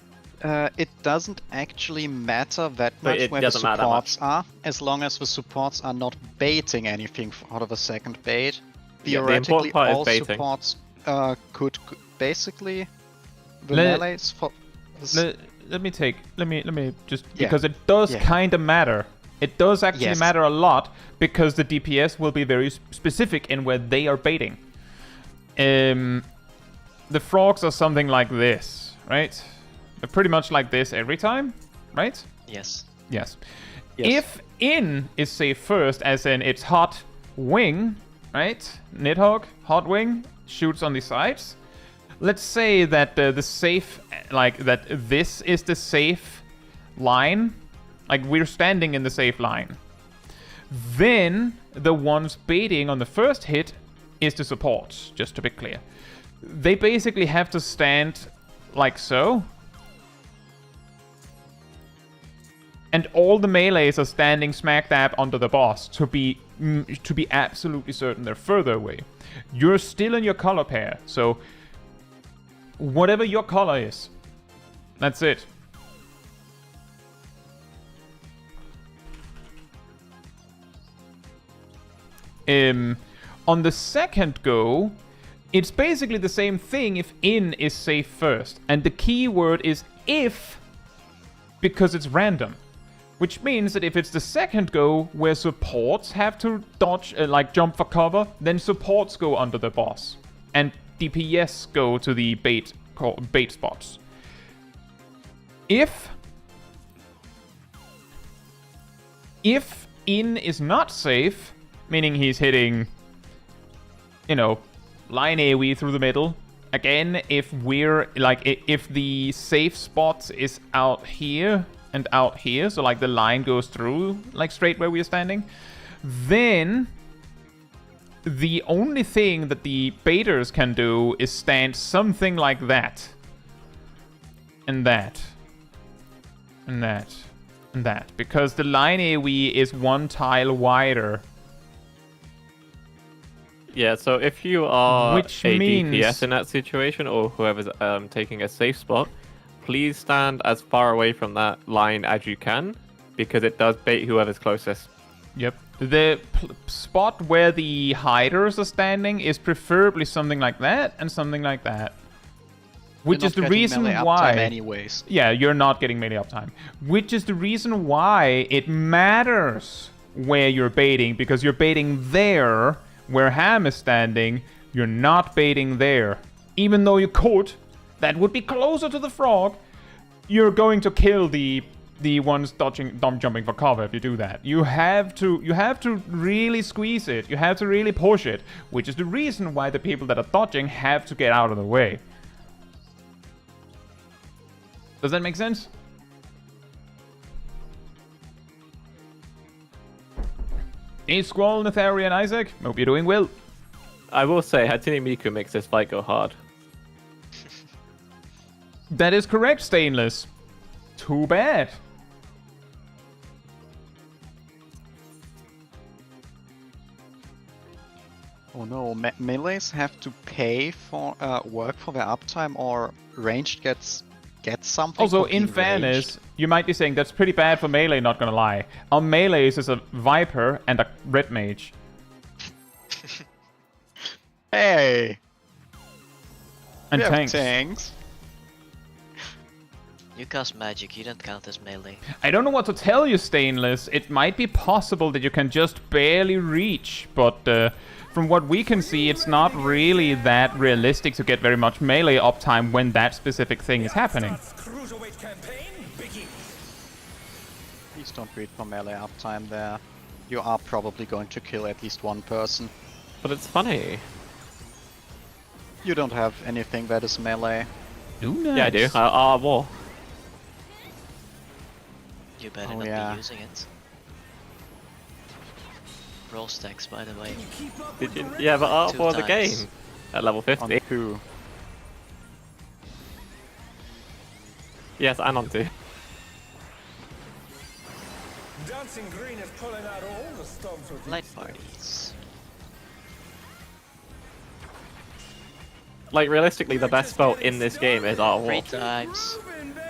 Speaker 3: It doesn't actually matter that
Speaker 4: But
Speaker 3: much
Speaker 4: it
Speaker 3: where the
Speaker 4: doesn't matter
Speaker 3: supports are, as long as the supports are not baiting anything out of a second bait.
Speaker 4: Yeah, the important
Speaker 3: Theoretically,
Speaker 4: part is
Speaker 3: all
Speaker 4: baiting.
Speaker 3: supports could basically the
Speaker 1: Let-
Speaker 3: melees for.
Speaker 1: Let me just
Speaker 3: Yeah.
Speaker 1: because it does
Speaker 3: Yeah.
Speaker 1: kind of matter. It does actually
Speaker 3: Yes.
Speaker 1: matter a lot because the DPS will be very specific in where they are baiting. The frogs are something like this, right? They're pretty much like this every time, right?
Speaker 2: Yes.
Speaker 1: Yes.
Speaker 3: Yes.
Speaker 1: If in is safe first, as in it's hot wing, right? Nidhogg, hot wing, shoots on the sides. Let's say that the safe, like that this is the safe line. Like we're standing in the safe line. Then the ones baiting on the first hit is the supports, just to be clear. They basically have to stand like so. And all the melees are standing smack dab under the boss to be absolutely certain they're further away. You're still in your color pair, so whatever your color is, that's it. On the second go, it's basically the same thing if in is safe first. And the key word is if, because it's random. Which means that if it's the second go where supports have to dodge, like jump for cover, then supports go under the boss. And DPS go to the bait spots. If in is not safe, meaning he's hitting, you know, line AoE through the middle. Again, if we're like, if the safe spot is out here and out here, so like the line goes through like straight where we're standing, then the only thing that the baiters can do is stand something like that. And that. And that. And that. Because the line AoE is one tile wider.
Speaker 4: Yeah, so if you are
Speaker 1: Which
Speaker 4: a
Speaker 1: means-
Speaker 4: DPS in that situation, or whoever's taking a safe spot, please stand as far away from that line as you can, because it does bait whoever's closest.
Speaker 1: Yep. The spot where the hiders are standing is preferably something like that and something like that. Which
Speaker 3: You're
Speaker 1: is the
Speaker 3: not getting
Speaker 1: reason
Speaker 3: melee uptime
Speaker 1: why...
Speaker 3: anyways.
Speaker 1: Yeah, you're not getting melee uptime. Which is the reason why it matters where you're baiting, because you're baiting there Where Ham is standing, you're not baiting there. Even though you could, that would be closer to the frog. You're going to kill the ones jumping for cover if you do that. You have to really squeeze it. You have to really push it, which is the reason why the people that are dodging have to get out of the way. Does that make sense? Hey, Squall, Netheria, and Isaac. Hope you're doing well.
Speaker 4: I will say, Hatsune Miku makes this fight go hard.
Speaker 1: That is correct, Stainless. Too bad.
Speaker 3: Oh no, melees have to pay for work for their uptime, or ranged gets something.
Speaker 1: Also,
Speaker 3: for
Speaker 1: in
Speaker 3: being
Speaker 1: fairness,
Speaker 3: ranged.
Speaker 1: you might be saying that's pretty bad for melee, not gonna lie. Our melees is a Viper and a Red Mage.
Speaker 3: Hey,
Speaker 1: And
Speaker 3: we have
Speaker 1: tanks.
Speaker 3: tanks.
Speaker 2: You cast magic, you don't count as melee.
Speaker 1: I don't know what to tell you, Stainless. It might be possible that you can just barely reach, but from what we can see, it's not really that realistic to get very much melee uptime when that specific thing is happening.
Speaker 6: Cruiserweight campaign begins.
Speaker 3: Please don't read for melee uptime there. You are probably going to kill at least one person.
Speaker 4: But it's funny.
Speaker 3: You don't have anything that is melee.
Speaker 4: Yeah, I do. War.
Speaker 2: You better
Speaker 3: Oh,
Speaker 2: not
Speaker 3: yeah.
Speaker 2: be using it. Roll stacks, by the way.
Speaker 4: Did you? Yeah, but
Speaker 2: Two
Speaker 4: War the game
Speaker 2: times.
Speaker 4: at level
Speaker 3: On
Speaker 4: 50.
Speaker 3: who?
Speaker 4: Yes, and on 2.
Speaker 6: Dancing Green is pulling out all the stops with
Speaker 2: Light
Speaker 6: these
Speaker 2: parties.
Speaker 4: Like, realistically, the best spell in this game is War.
Speaker 2: 3 times.
Speaker 6: Moving, baby.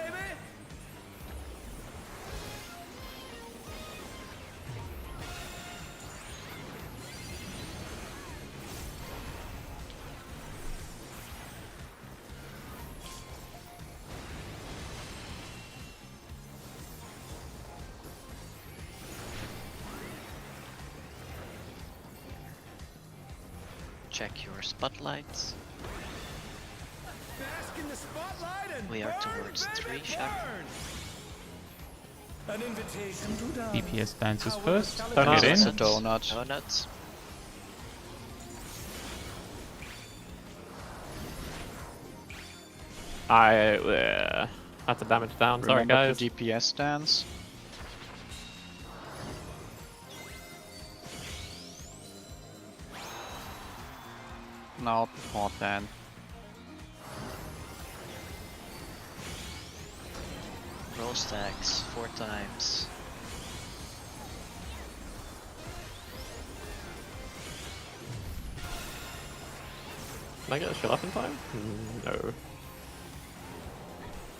Speaker 2: Check your spotlights.
Speaker 6: Bask in the spotlight and
Speaker 2: We are
Speaker 6: burn,
Speaker 2: towards
Speaker 6: baby,
Speaker 2: 3 shot.
Speaker 6: burn. An invitation to dance.
Speaker 1: DPS dances
Speaker 6: How will
Speaker 1: first.
Speaker 6: the
Speaker 1: Don't get
Speaker 3: It's
Speaker 1: in.
Speaker 3: a donut.
Speaker 2: Donuts.
Speaker 4: I had to damage down. Sorry,
Speaker 3: Remember
Speaker 4: guys.
Speaker 3: to DPS dance. Now before then.
Speaker 2: Roll stacks 4 times.
Speaker 4: Can I get a shot off in time? No.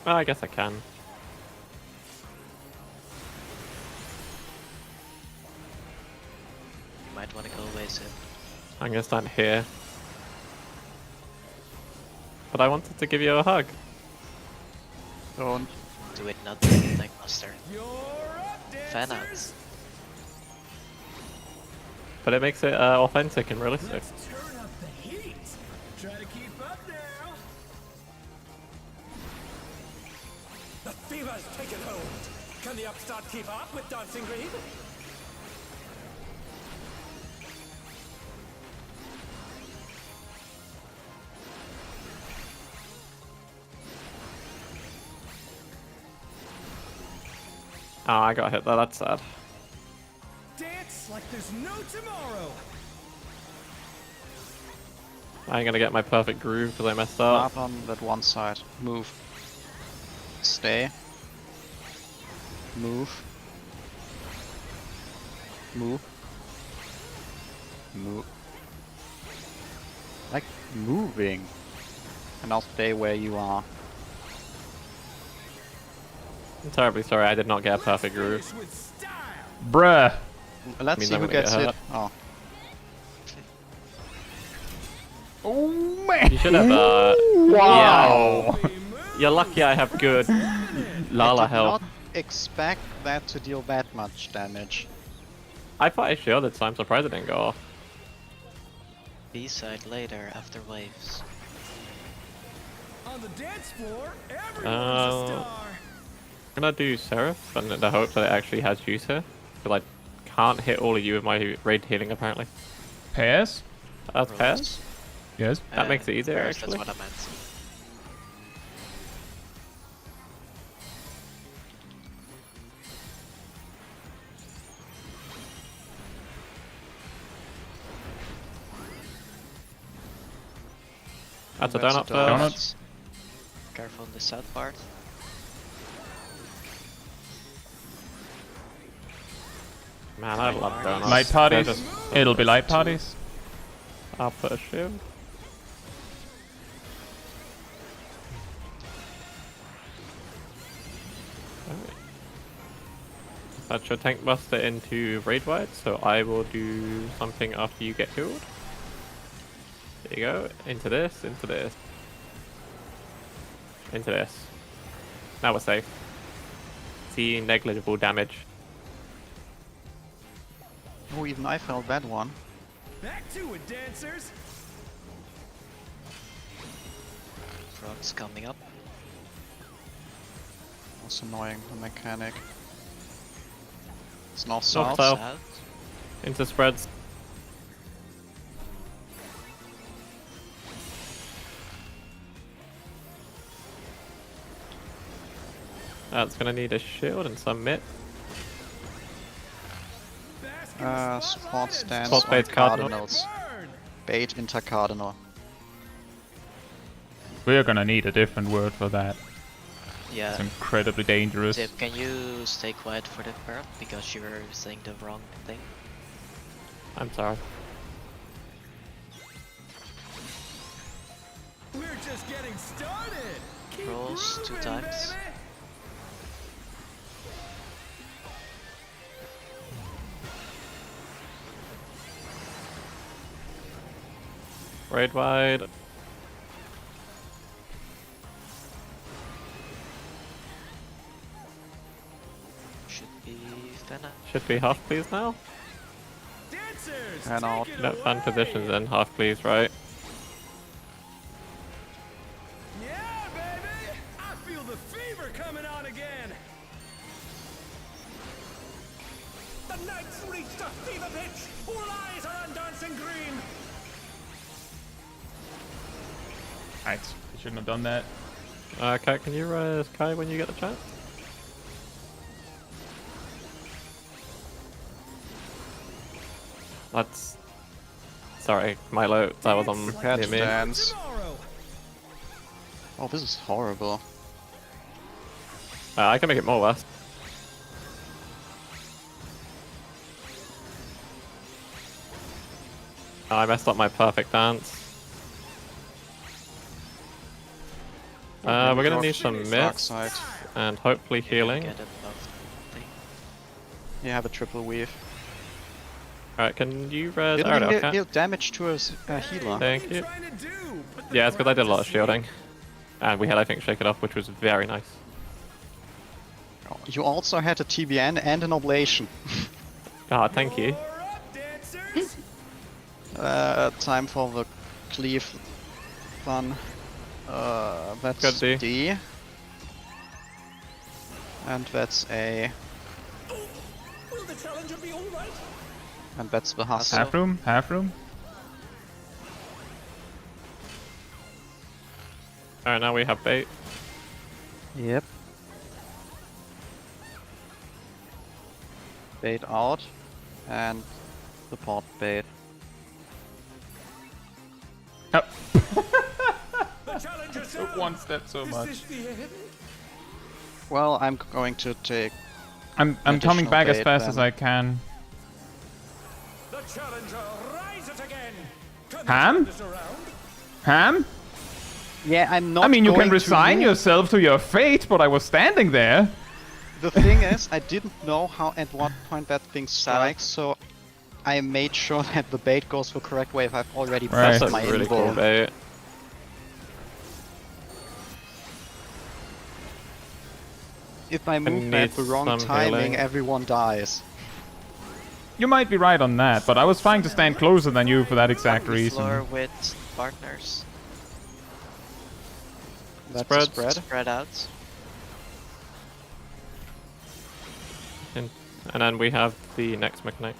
Speaker 4: Well, I guess I can.
Speaker 2: You might want to go away soon.
Speaker 4: I'm gonna stand here. But I wanted to give you a hug.
Speaker 3: Don't.
Speaker 2: Do it not like Buster.
Speaker 6: You're up,
Speaker 2: Fan
Speaker 6: dancers.
Speaker 2: outs.
Speaker 4: But it makes it authentic and realistic.
Speaker 6: Let's turn up the heat. Try to keep up now. The fever's taken hold. Can the upstart keep up with Dancing Green?
Speaker 4: Oh, I got hit there. That's sad.
Speaker 6: Dance like there's no tomorrow.
Speaker 4: I ain't gonna get my perfect groove because I messed up.
Speaker 3: Not on that one side. Move. Stay. Move. Move. Move. Like moving. And I'll stay where you are.
Speaker 4: I'm terribly sorry I did not get a perfect groove.
Speaker 6: Finish with style.
Speaker 1: Bruh.
Speaker 3: Let's
Speaker 4: Means
Speaker 3: see
Speaker 4: I'm
Speaker 3: who
Speaker 4: gonna get
Speaker 3: gets
Speaker 4: hurt.
Speaker 3: hit. Oh.
Speaker 1: Oh man.
Speaker 4: You should have
Speaker 1: Wow.
Speaker 4: Yeah. You're lucky I have good Lala
Speaker 3: I did
Speaker 4: health.
Speaker 3: not expect that to deal that much damage.
Speaker 4: I thought I shielded, so I'm surprised it didn't go off.
Speaker 2: B-side later after waves.
Speaker 6: On the dance floor, everyone's a star.
Speaker 4: I'm gonna do Seraph and in the hope that it actually has juice here. Because I can't hit all of you with my raid healing apparently.
Speaker 1: Pairs?
Speaker 4: That's pairs?
Speaker 1: Yes.
Speaker 4: That makes it easier,
Speaker 2: pairs,
Speaker 4: actually.
Speaker 2: That's what I meant.
Speaker 4: That's a
Speaker 3: That's a
Speaker 4: donut
Speaker 3: donut.
Speaker 4: first.
Speaker 2: Careful on the south part.
Speaker 4: Man, I love donuts.
Speaker 1: Light
Speaker 4: They're
Speaker 1: parties.
Speaker 4: just-
Speaker 1: It'll be light parties.
Speaker 4: I'll put a shield. Alright. That's your tank buster into raid wide, so I will do something after you get killed. There you go. Into this, into this. Into this. Now we're safe. See negligible damage.
Speaker 3: Oh, even I felt that one.
Speaker 6: Back to it, dancers.
Speaker 2: Prog's coming up.
Speaker 3: Was annoying, the mechanic. It's north
Speaker 4: North
Speaker 3: south.
Speaker 4: south.
Speaker 2: South.
Speaker 4: Into spreads. That's gonna need a shield and some mitt.
Speaker 3: Support stance
Speaker 4: Support
Speaker 3: on
Speaker 4: bait cardinal.
Speaker 3: cardinals.
Speaker 6: Burn.
Speaker 3: Bait inter cardinal.
Speaker 1: We're gonna need a different word for that.
Speaker 2: Yeah.
Speaker 1: It's incredibly dangerous.
Speaker 2: Dip, can you stay quiet for the part because you're saying the wrong thing?
Speaker 4: I'm sorry.
Speaker 6: We're just getting started. Keep
Speaker 2: Rolls 2
Speaker 6: grooving,
Speaker 2: times.
Speaker 6: baby.
Speaker 4: Raid wide.
Speaker 2: Should be Fenna.
Speaker 4: Should be half please now.
Speaker 6: Dancers,
Speaker 3: And out.
Speaker 6: take it
Speaker 4: No fun
Speaker 6: away.
Speaker 4: positions in half please, right?
Speaker 6: Yeah, baby. I feel the fever coming on again. The night's reached a fever pitch. All eyes are on dancing green.
Speaker 1: Right. I shouldn't have done that.
Speaker 4: Okay, can you res Kai when you get the chance? That's... Sorry, Milo, that was on
Speaker 3: Prepare
Speaker 4: near
Speaker 3: to
Speaker 4: me.
Speaker 3: dance.
Speaker 6: Tomorrow.
Speaker 3: Oh, this is horrible.
Speaker 4: I can make it more worse. I messed up my perfect dance. We're gonna need some
Speaker 3: Dark
Speaker 4: myths
Speaker 3: side.
Speaker 4: and hopefully healing.
Speaker 2: Get above thing.
Speaker 3: You have a triple weave.
Speaker 4: Alright, can you res
Speaker 3: Didn't
Speaker 4: Aerodel,
Speaker 3: even
Speaker 4: Cat?
Speaker 3: deal damage to a healer.
Speaker 4: Thank
Speaker 6: What are
Speaker 4: you.
Speaker 6: trying to do? Put the
Speaker 4: Yeah, it's because I did a lot of
Speaker 6: grind to
Speaker 4: shielding.
Speaker 6: sleep.
Speaker 4: And we had, I think, Shake It Off, which was very nice.
Speaker 3: You also had a TBN and an oblation.
Speaker 4: Ah, thank you.
Speaker 6: Roar up, dancers.
Speaker 3: Time for the cleave fun. That's
Speaker 4: Good D.
Speaker 3: D. And that's A.
Speaker 6: Will the challenger be all right?
Speaker 3: And that's the hustle.
Speaker 1: Half room? Half room?
Speaker 4: Alright, now we have bait.
Speaker 3: Yep. Bait out. And support bait.
Speaker 1: Oh.
Speaker 6: The challenger's
Speaker 1: Took
Speaker 6: down.
Speaker 1: one step so
Speaker 6: Is
Speaker 1: much.
Speaker 6: this the end?
Speaker 3: Well, I'm going to take...
Speaker 1: I'm coming
Speaker 3: Additional
Speaker 1: back as
Speaker 3: bait
Speaker 1: fast as
Speaker 3: then.
Speaker 1: I can.
Speaker 6: The challenger rises again. Can
Speaker 1: Ham?
Speaker 6: turn this around?
Speaker 1: Ham?
Speaker 3: Yeah, I'm not
Speaker 1: I mean, you
Speaker 3: going
Speaker 1: can
Speaker 3: to
Speaker 1: resign
Speaker 3: move.
Speaker 1: yourself to your fate, but I was standing there.
Speaker 3: The thing is, I didn't know how at what point that thing strikes, so I made sure that the bait goes the correct way if I've already
Speaker 1: Right.
Speaker 3: pressed
Speaker 4: That's
Speaker 3: my
Speaker 4: a really
Speaker 3: invo.
Speaker 4: cool bait.
Speaker 3: If I move
Speaker 4: need
Speaker 3: at the wrong
Speaker 4: some
Speaker 3: timing,
Speaker 4: healing.
Speaker 3: everyone dies.
Speaker 1: You might be right on that, but I was trying to stand closer than you for that exact
Speaker 2: On the floor
Speaker 1: reason.
Speaker 2: with partners.
Speaker 3: That's a
Speaker 4: Spread.
Speaker 2: Spread out.
Speaker 4: And then we have the next mechanic.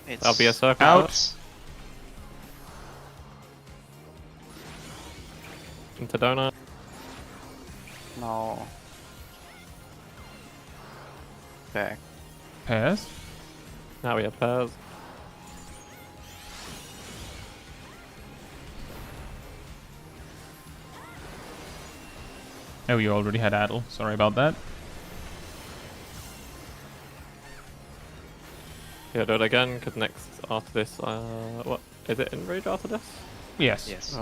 Speaker 2: It's
Speaker 4: That'll be a circle.
Speaker 1: Out.
Speaker 4: Into donut.
Speaker 3: No. Back.
Speaker 1: Pass.
Speaker 4: Now we have pairs.
Speaker 1: Oh, you already had Addle. Sorry about that.
Speaker 4: Yeah, do it again, because next after this, what? Is it Enrage after this?
Speaker 1: Yes.
Speaker 2: Yes.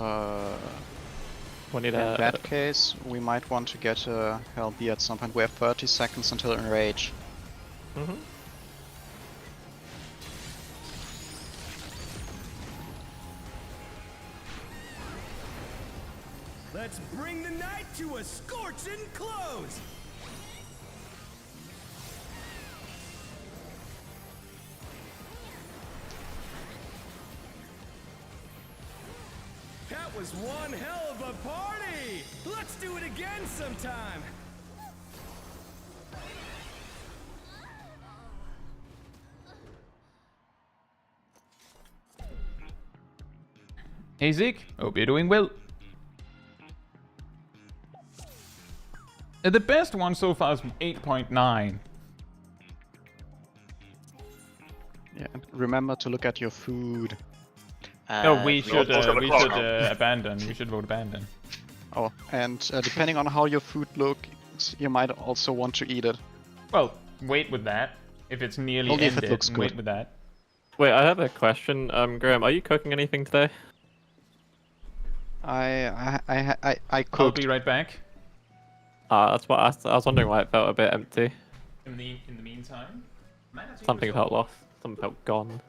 Speaker 4: We need
Speaker 3: In
Speaker 4: a...
Speaker 3: that case, we might want to get a Hellbee at some point. We have 30 seconds until Enrage.
Speaker 4: Mhm.
Speaker 6: Let's bring the night to a scorching close! That was one hell of a party! Let's do it again sometime!
Speaker 1: Hey Zeke, hope you're doing well. The best one so far is 8.9.
Speaker 3: Yeah, and remember to look at your food.
Speaker 1: No, we should
Speaker 5: also the clock.
Speaker 1: abandon. We should vote abandon.
Speaker 3: Oh, and depending on how your food looks, you might also want to eat it.
Speaker 1: Well, wait with that. If it's nearly
Speaker 3: Only if
Speaker 1: ended,
Speaker 3: it looks
Speaker 1: wait
Speaker 3: good.
Speaker 1: with that.
Speaker 4: Wait, I have a question. Graham, are you cooking anything today?
Speaker 3: I
Speaker 1: I'll
Speaker 3: cooked.
Speaker 1: be right back.
Speaker 4: That's what I was wondering why it felt a bit empty.
Speaker 1: In the meantime,
Speaker 4: Something felt lost. Something felt gone.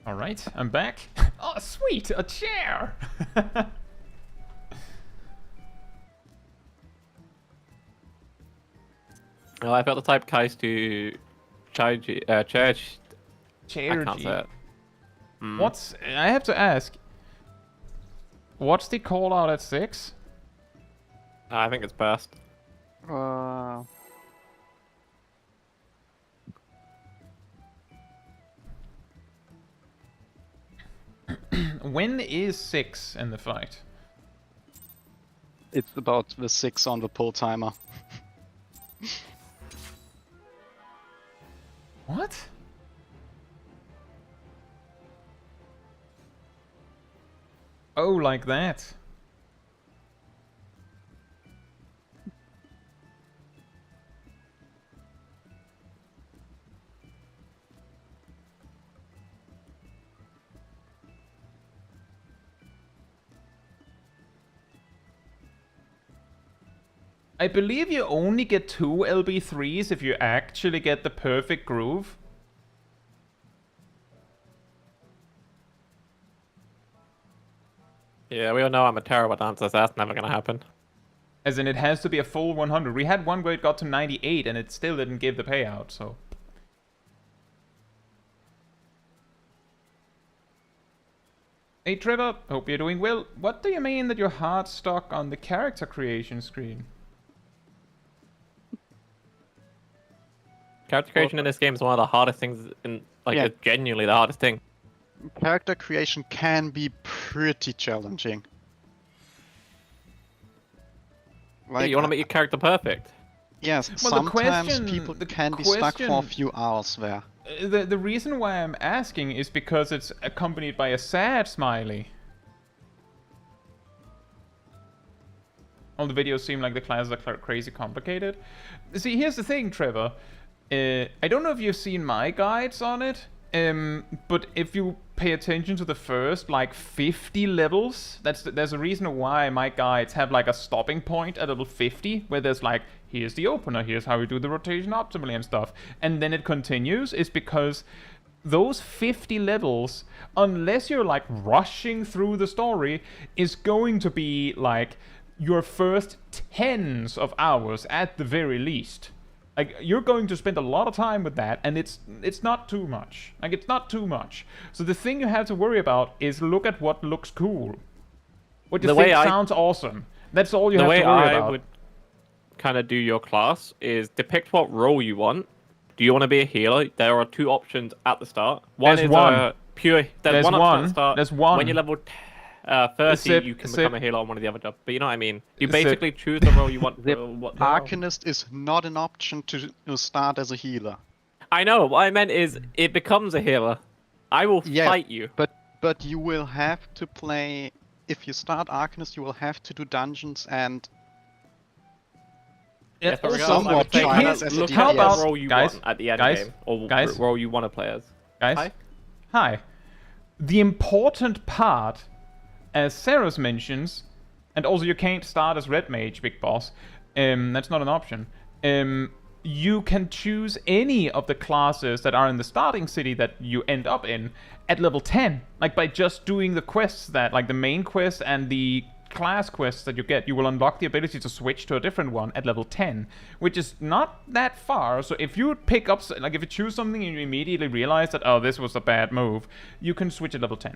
Speaker 1: All right, I'm back. Oh, sweet, a chair.
Speaker 4: Well, I felt the type Caetsu Chaiji, Chaiji. I can't say
Speaker 1: Chaiji.
Speaker 4: it. Mm.
Speaker 1: What's? I have to ask. What's the call out at 6?
Speaker 4: I think it's best.
Speaker 1: When is 6 in the fight?
Speaker 3: It's about the 6 on the pull timer.
Speaker 1: What? Oh, like that. I believe you only get 2 LB3s if you actually get the perfect groove.
Speaker 4: Yeah, we all know I'm a terrible dancer, so that's never gonna happen.
Speaker 1: As in, it has to be a full 100. We had one where it got to 98 and it still didn't give the payout, so... Hey Trevor, hope you're doing well. What do you mean that you're hard stuck on the character creation screen?
Speaker 4: Character creation in this game is one of the hardest things in, like,
Speaker 3: Yeah.
Speaker 4: it's genuinely the hardest thing.
Speaker 3: Character creation can be pretty challenging.
Speaker 4: Yeah, you want to make your character perfect.
Speaker 3: Yes,
Speaker 1: Well, the
Speaker 3: sometimes
Speaker 1: question-
Speaker 3: people
Speaker 1: the
Speaker 3: can be stuck for a
Speaker 1: question-
Speaker 3: few hours there.
Speaker 1: The reason why I'm asking is because it's accompanied by a sad smiley. All the videos seem like the classes are crazy complicated. See, here's the thing, Trevor. I don't know if you've seen my guides on it, but if you pay attention to the first, like, 50 levels, there's a reason why my guides have, like, a stopping point at level 50, where there's, like, here's the opener, here's how we do the rotation optimally and stuff. And then it continues, is because those 50 levels, unless you're, like, rushing through the story, is going to be, like, your first tens of hours at the very least. Like, you're going to spend a lot of time with that, and it's not too much. Like, it's not too much. So the thing you have to worry about is look at what looks cool. What you
Speaker 4: The
Speaker 1: think
Speaker 4: way I-
Speaker 1: sounds awesome. That's all you
Speaker 4: The
Speaker 1: have
Speaker 4: way
Speaker 1: to worry
Speaker 4: I
Speaker 1: about.
Speaker 4: would kind of do your class is depict what role you want. Do you want to be a healer? There are 2 options at the start. One
Speaker 1: There's
Speaker 4: is
Speaker 1: one.
Speaker 4: a pure.
Speaker 1: There's
Speaker 4: one option
Speaker 1: one.
Speaker 4: at the start.
Speaker 1: There's one.
Speaker 4: When you're level 30,
Speaker 1: Zip,
Speaker 4: you can
Speaker 1: zip.
Speaker 4: become a healer on one of the other jobs. But you know what I mean. You
Speaker 1: Zip.
Speaker 4: basically choose the role you want.
Speaker 3: Zip.
Speaker 4: what the role.
Speaker 3: Arcanist is not an option to start as a healer.
Speaker 4: I know. What I meant is it becomes a healer. I will
Speaker 3: Yeah,
Speaker 4: fight you.
Speaker 3: But you will have to play. If you start Arcanist, you will have to do dungeons and
Speaker 1: Yeah,
Speaker 4: Yes, but regardless,
Speaker 3: somewhat
Speaker 4: I would say
Speaker 3: try
Speaker 1: here's-
Speaker 3: as a
Speaker 4: look
Speaker 3: DPS.
Speaker 1: how
Speaker 4: at
Speaker 1: about-
Speaker 4: what role you
Speaker 1: guys,
Speaker 4: want at the end
Speaker 1: guys,
Speaker 4: game, or
Speaker 1: guys.
Speaker 4: role you want to play as.
Speaker 1: Guys? Hi. The important part, as Saros mentions, and also you can't start as Red Mage, Big Boss. That's not an option. You can choose any of the classes that are in the starting city that you end up in at level 10. Like, by just doing the quests that, like the main quest and the class quests that you get, you will unlock the ability to switch to a different one at level 10, which is not that far. So if you pick up, like, if you choose something and you immediately realize that, oh, this was a bad move, you can switch at level 10.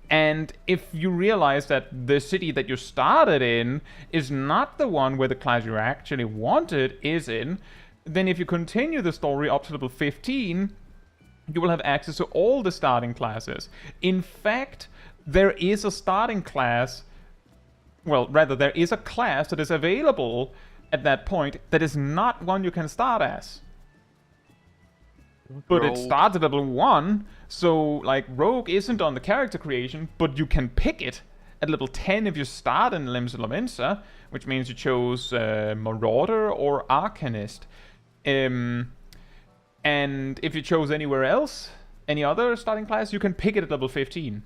Speaker 1: And if you realize that the city that you started in is not the one where the class you actually wanted is in, then if you continue the story up to level 15, you will have access to all the starting classes. In fact, there is a starting class. Well, rather, there is a class that is available at that point that is not one you can start as. But it
Speaker 3: Rogue.
Speaker 1: starts at level 1, so, like, Rogue isn't on the character creation, but you can pick it at level 10 if you start in Limbs Lavenza, which means you chose Marauder or Arcanist. And if you chose anywhere else, any other starting class, you can pick it at level 15.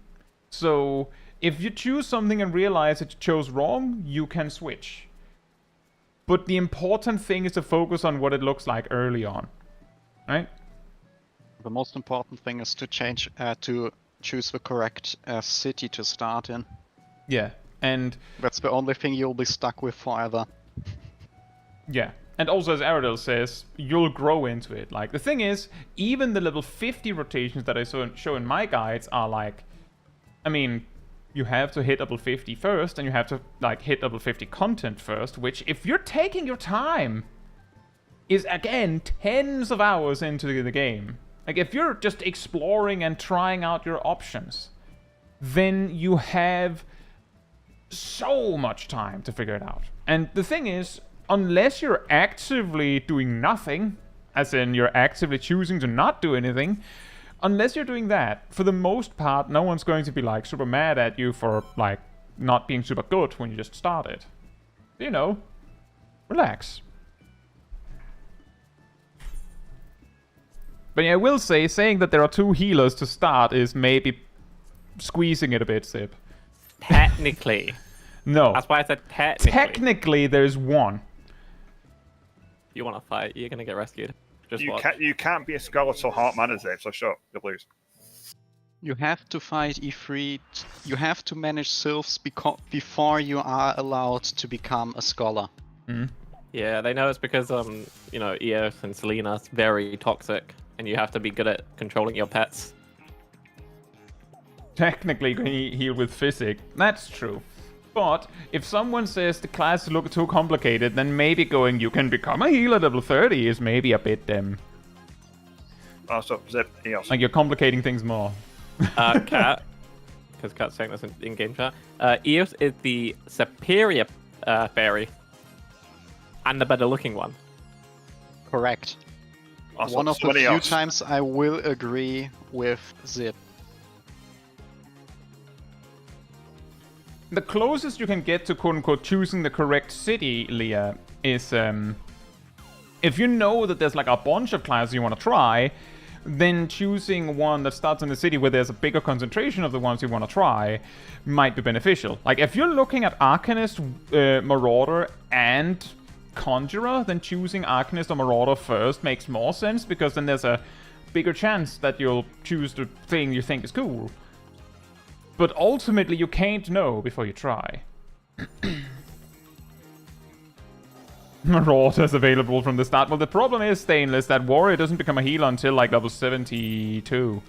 Speaker 1: So if you choose something and realize that you chose wrong, you can switch. But the important thing is to focus on what it looks like early on, right?
Speaker 3: the most important thing is to choose the correct city to start in.
Speaker 1: Yeah, and
Speaker 3: That's the only thing you'll be stuck with forever.
Speaker 1: yeah. And also, as Aradel says, you'll grow into it. Like, the thing is, even the level 50 rotations that I show in my guides are like, I mean, you have to hit level 50 first, and you have to, like, hit level 50 content first, which, if you're taking your time, is, again, tens of hours into the game. Like, if you're just exploring and trying out your options, then you have so much time to figure it out. And the thing is, unless you're actively doing nothing, as in you're actively choosing to not do anything, unless you're doing that, for the most part, no one's going to be, like, super mad at you for, like, not being super good when you just started. You know, relax. But yeah, I will say, saying that there are 2 healers to start is maybe squeezing it a bit, Sib.
Speaker 4: Technically.
Speaker 1: No.
Speaker 4: That's why I said technically.
Speaker 1: Technically, there's 1.
Speaker 4: you want to fight, you're gonna get rescued. Just
Speaker 5: You
Speaker 4: watch.
Speaker 5: can't be a skeletal heart mana Zave, so sure, you'll lose.
Speaker 3: You have to fight Ifrit. You have to manage sylphs before you are allowed to become a scholar.
Speaker 4: Yeah, they know it's because you know, Eos and Selena's very toxic, and you have to be good at controlling your pets.
Speaker 1: Technically, you can heal with physic. That's true. But if someone says the class look too complicated, then maybe going you can become a healer level 30 is maybe a bit
Speaker 5: Oh, so Zip, Eos.
Speaker 1: like you're complicating things more.
Speaker 4: Cat, because Cat's saying this in game chat. Eos is the superior fairy, and the better looking one.
Speaker 3: Correct.
Speaker 5: Also,
Speaker 3: One of the
Speaker 5: somebody
Speaker 3: few
Speaker 5: else.
Speaker 3: times I will agree with Zip.
Speaker 1: The closest you can get to quote-unquote choosing the correct city, Leah, is if you know that there's like a bunch of classes you want to try, then choosing one that starts in the city where there's a bigger concentration of the ones you want to try might be beneficial. Like if you're looking at Arcanist, Marauder, and Conjurer, then choosing Arcanist or Marauder first makes more sense, because then there's a bigger chance that you'll choose the thing you think is cool. But ultimately, you can't know before you try. Marauder's available from the start. Well, the problem is, Stainless, that Warrior doesn't become a healer until like level 72.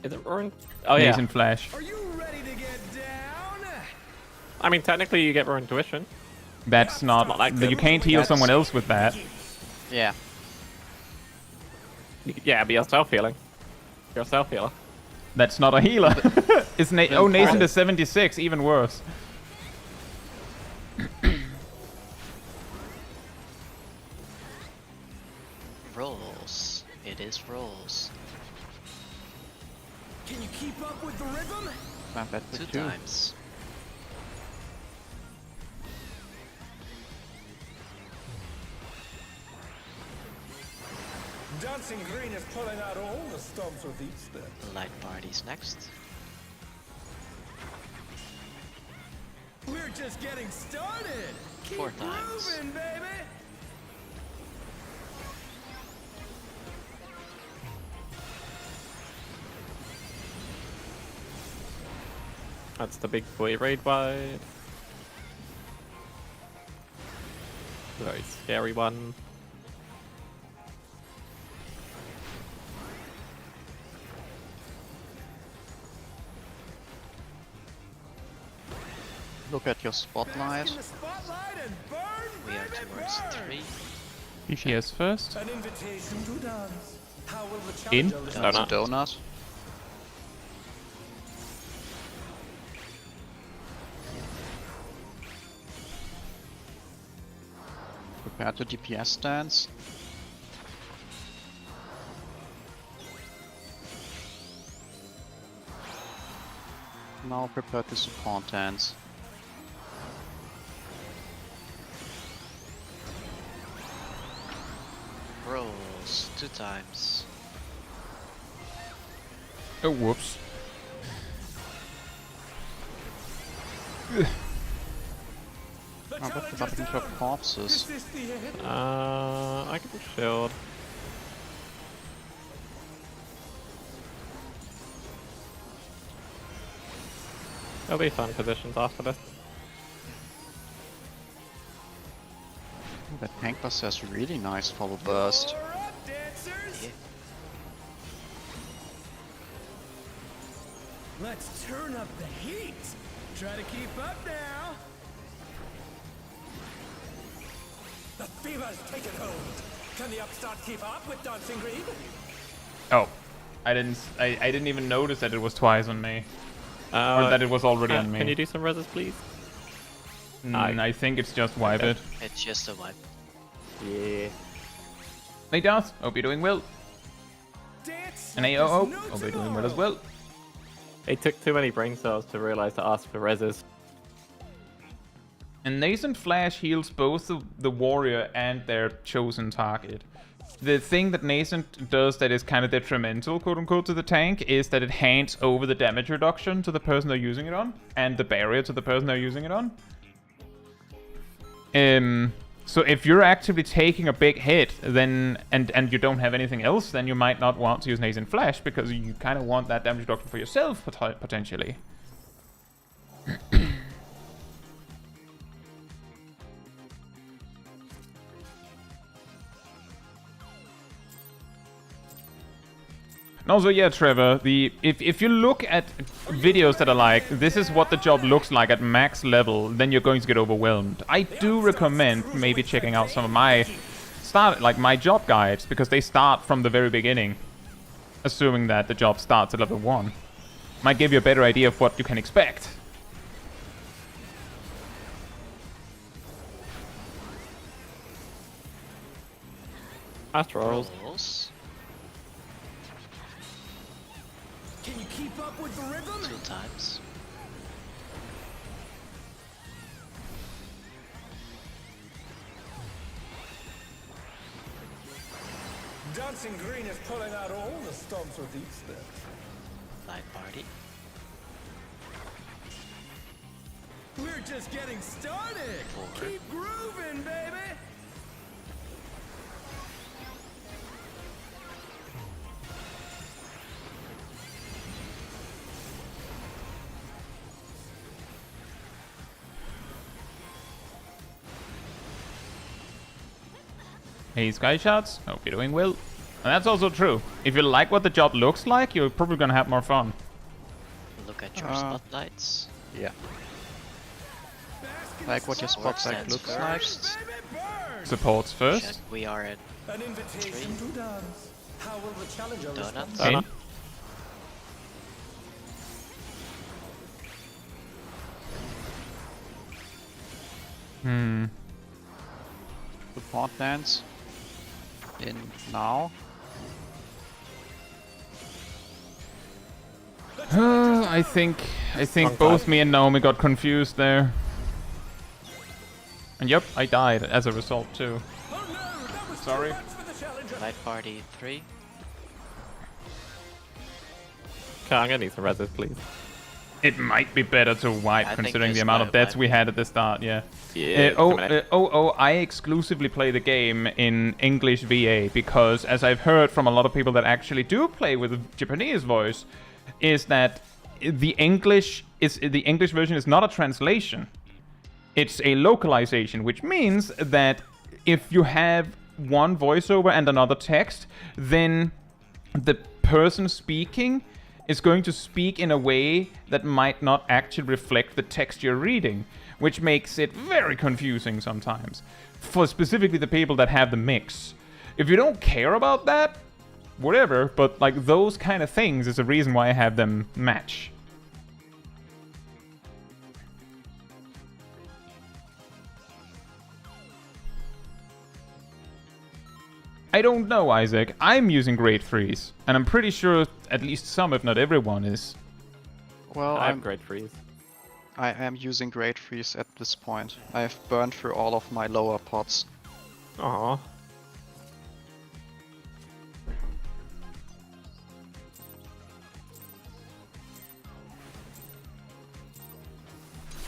Speaker 4: Is it ruined? Oh yeah.
Speaker 1: Nascent Flash.
Speaker 6: Are you ready to get down?
Speaker 4: I mean, technically, you get ruined tuition.
Speaker 1: That's not like you can't heal someone else with that.
Speaker 3: Yeah.
Speaker 4: Yeah, be yourself healing. You're a self healer.
Speaker 1: That's not a healer. It's Nascent is 76, even worse.
Speaker 2: Rolls. It is rolls.
Speaker 6: Can you keep up with the rhythm?
Speaker 3: Not bad for
Speaker 2: 2
Speaker 3: two.
Speaker 2: times.
Speaker 6: Dancing Green is pulling out all the stops with each step.
Speaker 2: Light parties next.
Speaker 6: We're just getting started. Keep
Speaker 2: 4 times.
Speaker 6: moving, baby.
Speaker 4: That's the big boy raid wide. Very scary one.
Speaker 3: Look at your spotlight.
Speaker 6: In the spotlight and burn,
Speaker 2: We are
Speaker 6: baby,
Speaker 2: towards
Speaker 6: burn.
Speaker 2: 3.
Speaker 1: PCS first.
Speaker 6: An invitation to dance. How will the
Speaker 1: In?
Speaker 6: challenger
Speaker 3: That's a
Speaker 4: Donut.
Speaker 3: donut. Prepare to DPS stance. Now prepare to support dance.
Speaker 2: Rolls 2 times.
Speaker 1: Oh, whoops.
Speaker 6: The
Speaker 3: I'm about to
Speaker 6: challenger's
Speaker 3: bump into
Speaker 6: down.
Speaker 3: corpses.
Speaker 6: Is this the end?
Speaker 4: I can shield. There'll be fun positions after this.
Speaker 3: That tank buster is really nice follow burst.
Speaker 6: Power up, dancers.
Speaker 2: Yeah.
Speaker 6: Let's turn up the heat. Try to keep up now. The fever's taken hold. Can the upstart keep up with Dancing Green?
Speaker 1: Oh, I didn't even notice that it was twice on me, or that it was already on me.
Speaker 4: Can you do some reses, please?
Speaker 1: I think it's just wipe it.
Speaker 2: It's just a wipe.
Speaker 4: Yeah.
Speaker 1: Hey Darth, hope you're doing well.
Speaker 6: Dance.
Speaker 1: And AOO, hope you're doing well as well.
Speaker 4: It took too many brain cells to realize to ask for reses.
Speaker 1: And Nascent Flash heals both the warrior and their chosen target. The thing that Nascent does that is kind of detrimental, quote-unquote, to the tank is that it hands over the damage reduction to the person they're using it on, and the barrier to the person they're using it on. So if you're actively taking a big hit, then and you don't have anything else, then you might not want to use Nascent Flash because you kind of want that damage reduction for yourself potentially. And also, yeah, Trevor, if you look at videos that are like, this is what the job looks like at max level, then you're going to get overwhelmed. I do recommend maybe checking out some of my my job guides, because they start from the very beginning, assuming that the job starts at level 1. Might give you a better idea of what you can expect.
Speaker 4: Astrals.
Speaker 2: Rolls.
Speaker 6: Can you keep up with the rhythm?
Speaker 2: 2 times.
Speaker 6: Dancing Green is pulling out all the stops with each step.
Speaker 2: Light party.
Speaker 6: We're just getting started.
Speaker 2: 4.
Speaker 6: Keep grooving, baby.
Speaker 1: Hey, Sky Shots, hope you're doing well. And that's also true. If you like what the job looks like, you're probably gonna have more fun.
Speaker 2: Look at your spotlights.
Speaker 3: Yeah. Like what your
Speaker 2: Support
Speaker 3: spotlight
Speaker 2: stands
Speaker 3: looks like.
Speaker 2: first.
Speaker 1: Supports first.
Speaker 2: Check, we are at
Speaker 6: An invitation to dance. How will the challenger
Speaker 2: Donuts.
Speaker 6: respond?
Speaker 1: Pain.
Speaker 3: Support dance. In now.
Speaker 1: I think both me and Naomi got confused there. And yep, I died as a result too.
Speaker 6: Oh no, that was
Speaker 1: Sorry.
Speaker 6: too much for the challenger.
Speaker 2: light party 3.
Speaker 4: Okay, I'm gonna need some reses, please.
Speaker 1: It might be better to wipe
Speaker 2: I think
Speaker 1: considering the
Speaker 2: this
Speaker 1: amount of
Speaker 2: might
Speaker 1: deaths
Speaker 2: wipe.
Speaker 1: we had at the start, yeah.
Speaker 4: Yeah.
Speaker 1: I exclusively play the game in English VA because, as I've heard from a lot of people that actually do play with a Japanese voice, is that the English version is not a translation. It's a localization, which means that if you have one voiceover and another text, then the person speaking is going to speak in a way that might not actually reflect the text you're reading, which makes it very confusing sometimes, for specifically the people that have the mix. If you don't care about that, whatever, but like those kind of things is a reason why I have them match. I don't know, Isaac. I'm using Great Freeze, and I'm pretty sure at least some, if not everyone, is.
Speaker 3: Well,
Speaker 4: I have great freeze.
Speaker 3: I am using Great Freeze at this point. I have burned through all of my lower pots.
Speaker 4: Aww.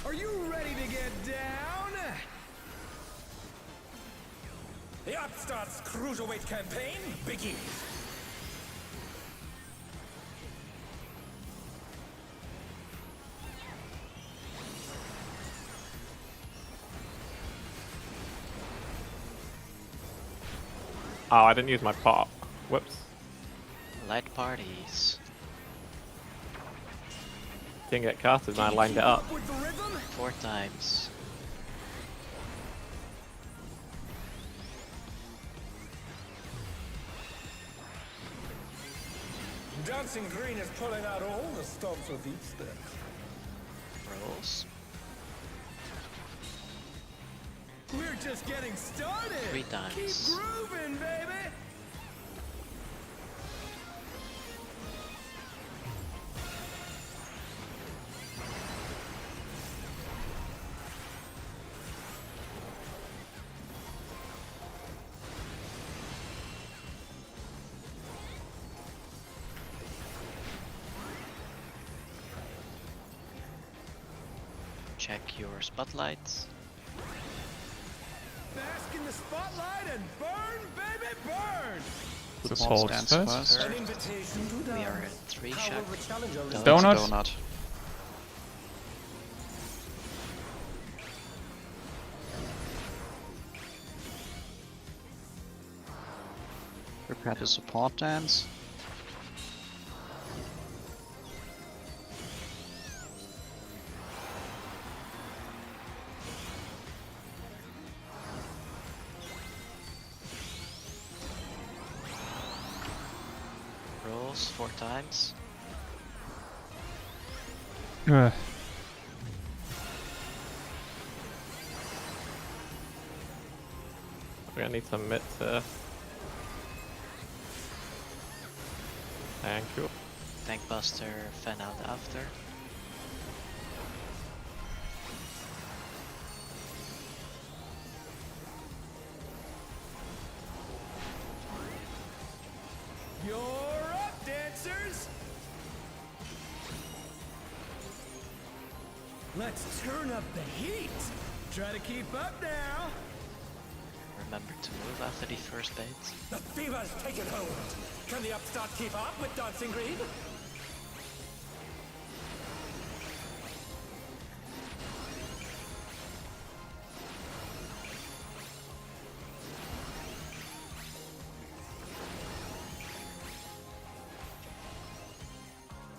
Speaker 6: Are you ready to get down? The Upstart's Cruiserweight campaign begins.
Speaker 4: Oh, I didn't use my pop. Whoops.
Speaker 2: Light parties.
Speaker 4: Didn't get casted and I lined it up.
Speaker 6: With the rhythm?
Speaker 2: 4 times.
Speaker 6: Dancing Green is pulling out all the stops with each step.
Speaker 2: Rolls.
Speaker 6: We're just getting started.
Speaker 2: 3 times.
Speaker 6: Keep grooving, baby.
Speaker 2: Check your spotlights.
Speaker 6: Basket bask in the spotlight and burn, baby, burn.
Speaker 3: Support
Speaker 1: Support
Speaker 3: stands
Speaker 1: first.
Speaker 3: first.
Speaker 6: An invitation to
Speaker 2: We are
Speaker 6: dance.
Speaker 2: at 3
Speaker 6: How
Speaker 2: shack.
Speaker 6: will the challenger
Speaker 2: Donut.
Speaker 1: Donut.
Speaker 3: Donut. Prepare to support dance.
Speaker 2: Rolls 4 times.
Speaker 1: Ugh.
Speaker 4: We're gonna need some mitts here. Thank you.
Speaker 2: Tank Buster fan out after.
Speaker 6: You're up, dancers! Let's turn up the heat! Try to keep up now!
Speaker 2: Remember to move after the first bait.
Speaker 6: The fever's taken hold! Can the upstart keep up with Dancing Green?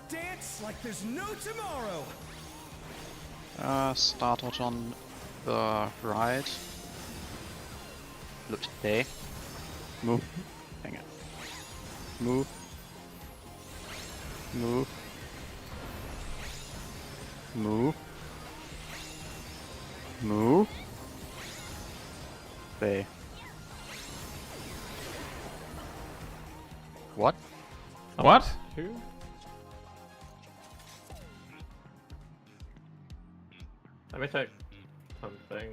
Speaker 6: Dance like there's no tomorrow!
Speaker 3: Start out on the right. Look there. Move. Hang it. Move. Move. Move. Move. There. What?
Speaker 1: What?
Speaker 4: 2. Let me check something.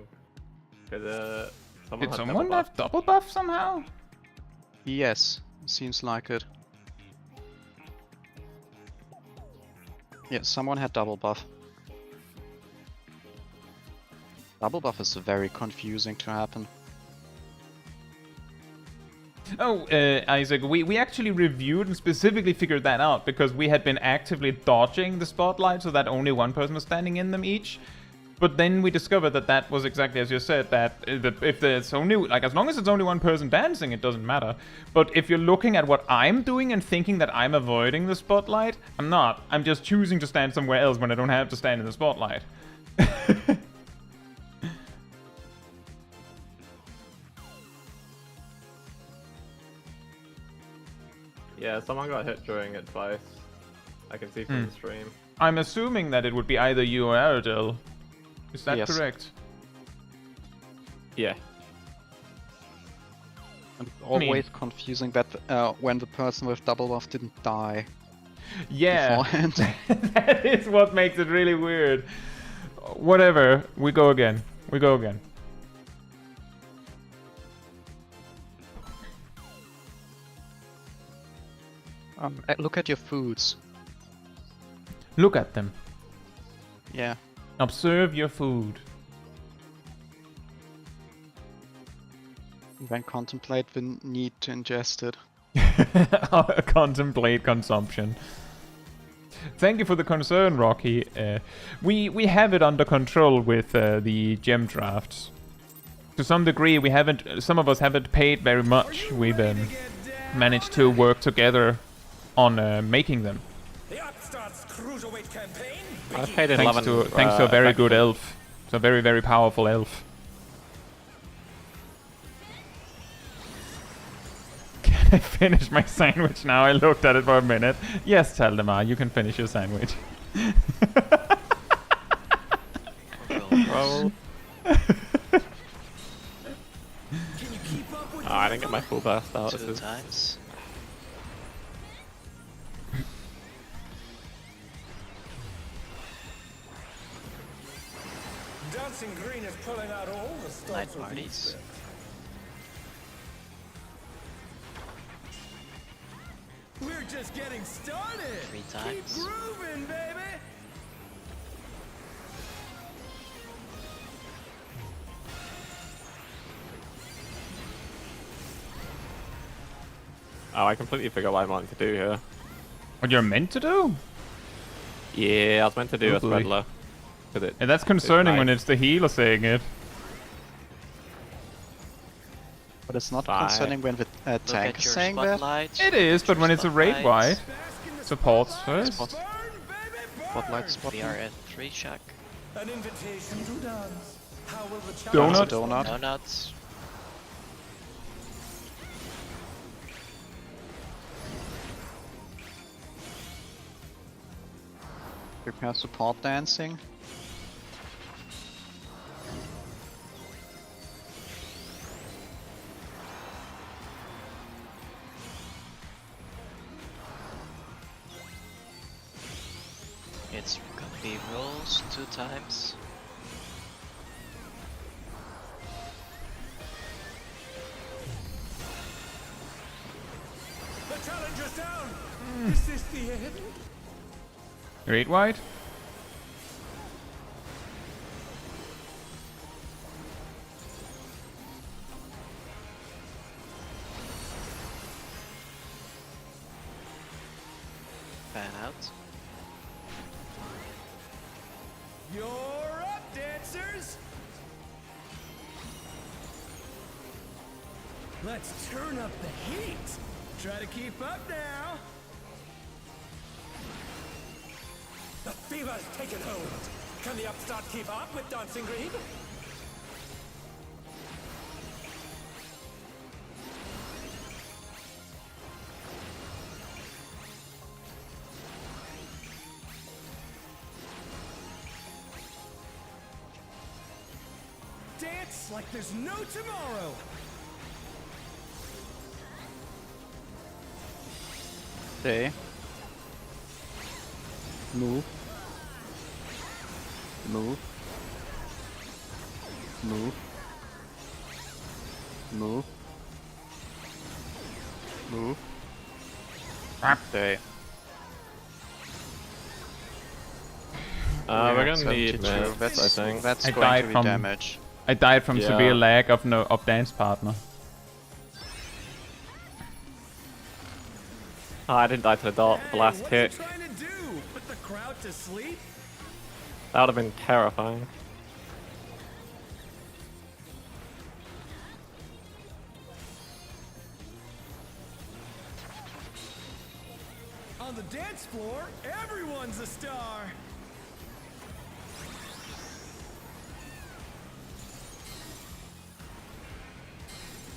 Speaker 4: Cause someone
Speaker 1: Did
Speaker 4: had
Speaker 1: someone
Speaker 4: double
Speaker 1: have
Speaker 4: buff.
Speaker 1: double buff somehow?
Speaker 3: Yes, seems like it. Yeah, someone had double buff. Double buff is very confusing to happen.
Speaker 1: Oh, Isaac, we actually reviewed and specifically figured that out because we had been actively dodging the spotlight so that only one person was standing in them each. But then we discovered that that was exactly as you said, that if there's only, like, as long as it's only one person dancing, it doesn't matter. But if you're looking at what I'm doing and thinking that I'm avoiding the spotlight, I'm not. I'm just choosing to stand somewhere else when I don't have to stand in the spotlight.
Speaker 4: Yeah, someone got hit during it twice. I can see from the stream.
Speaker 1: I'm assuming that it would be either you or Aradil. Is that
Speaker 3: Yes.
Speaker 1: correct?
Speaker 4: Yeah.
Speaker 3: And always confusing that when the person with double buff didn't die
Speaker 1: Yeah.
Speaker 3: beforehand.
Speaker 1: That is what makes it really weird. Whatever. We go again. We go again.
Speaker 3: Look at your foods.
Speaker 1: Look at them.
Speaker 3: Yeah.
Speaker 1: Observe your food.
Speaker 3: Then contemplate the need to ingest it.
Speaker 1: Contemplate consumption. Thank you for the concern, Rocky. We have it under control with the gem drafts. To some degree, we haven't. Some of us haven't paid very much. We've managed to work together on making them.
Speaker 6: The upstart's Cruiserweight campaign?
Speaker 4: I paid in
Speaker 1: Thanks
Speaker 4: 11.
Speaker 1: to a very
Speaker 4: back
Speaker 1: good
Speaker 4: then.
Speaker 1: elf. It's a very, very powerful elf. Can I finish my sandwich now? I looked at it for a minute. Yes, Taldemar, you can finish your sandwich.
Speaker 4: Roll.
Speaker 6: Can you keep up with
Speaker 4: Oh, I didn't get my full burst out.
Speaker 2: 2 times.
Speaker 6: Dancing Green is pulling out all the stops
Speaker 2: Night
Speaker 6: of
Speaker 2: parties.
Speaker 6: We're just getting started.
Speaker 2: 3 times.
Speaker 6: Keep grooving, baby.
Speaker 4: Oh, I completely forgot what I wanted to do here.
Speaker 1: What you're meant to do?
Speaker 4: Yeah, I was meant to do a
Speaker 1: Probably.
Speaker 4: Threadler. 'Cause
Speaker 1: And that's concerning when
Speaker 4: nice.
Speaker 1: it's the healer saying it.
Speaker 3: But it's not
Speaker 4: Fine.
Speaker 3: concerning when the
Speaker 2: Look
Speaker 3: tank
Speaker 2: at
Speaker 3: is
Speaker 2: your
Speaker 3: saying that.
Speaker 2: spotlights.
Speaker 1: It is, but when it's a raid wide,
Speaker 6: Bask in the
Speaker 1: supports
Speaker 6: spotlight.
Speaker 1: first.
Speaker 3: Spot.
Speaker 6: Burn, baby, burn.
Speaker 3: Spotlight,
Speaker 2: We
Speaker 3: spotlight.
Speaker 2: are at 3 shack.
Speaker 6: An invitation to dance. How will the
Speaker 1: Donut.
Speaker 6: challenge-
Speaker 3: Donut.
Speaker 2: Donuts.
Speaker 3: Prepare support dancing.
Speaker 2: It's gonna be rolls 2 times.
Speaker 6: The challenger's down. Is this the end?
Speaker 1: Raid wide?
Speaker 2: Fan out.
Speaker 6: You're up, dancers. Let's turn up the heat. Try to keep up now. The fever's taken hold. Can the upstart keep up with Dancing Green? Dance like there's no tomorrow.
Speaker 3: Stay. Move. Move. Move. Move. Move. Stay.
Speaker 4: We're gonna
Speaker 3: 72.
Speaker 4: need meds,
Speaker 3: That's,
Speaker 4: I think.
Speaker 3: that's
Speaker 1: I
Speaker 3: going
Speaker 1: died
Speaker 3: to be
Speaker 1: from-
Speaker 3: damage.
Speaker 1: I died from
Speaker 4: Yeah.
Speaker 1: severe lack of dance partner.
Speaker 4: Oh, I didn't die to the last
Speaker 6: what
Speaker 4: hit.
Speaker 6: are you trying to do? Put the crowd to sleep?
Speaker 4: That would have been terrifying.
Speaker 6: On the dance floor, everyone's a star.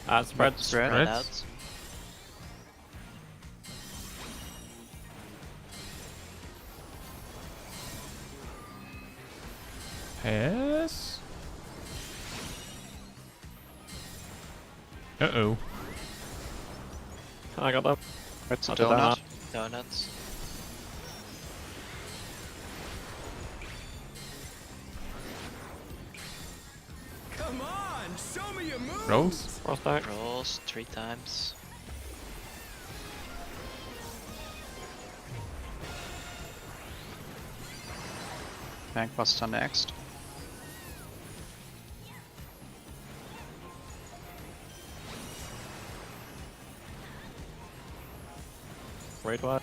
Speaker 4: Spread.
Speaker 3: Spread.
Speaker 2: Spread
Speaker 1: Spreads.
Speaker 2: out.
Speaker 1: Pass. Uh-oh.
Speaker 4: I got them.
Speaker 3: That's a
Speaker 4: I'll do
Speaker 3: donut.
Speaker 4: that.
Speaker 2: Donuts.
Speaker 6: Come on, show me your moves.
Speaker 1: Rolls.
Speaker 4: Cross back.
Speaker 2: Rolls 3 times.
Speaker 3: Tank Buster next.
Speaker 4: Raid wide.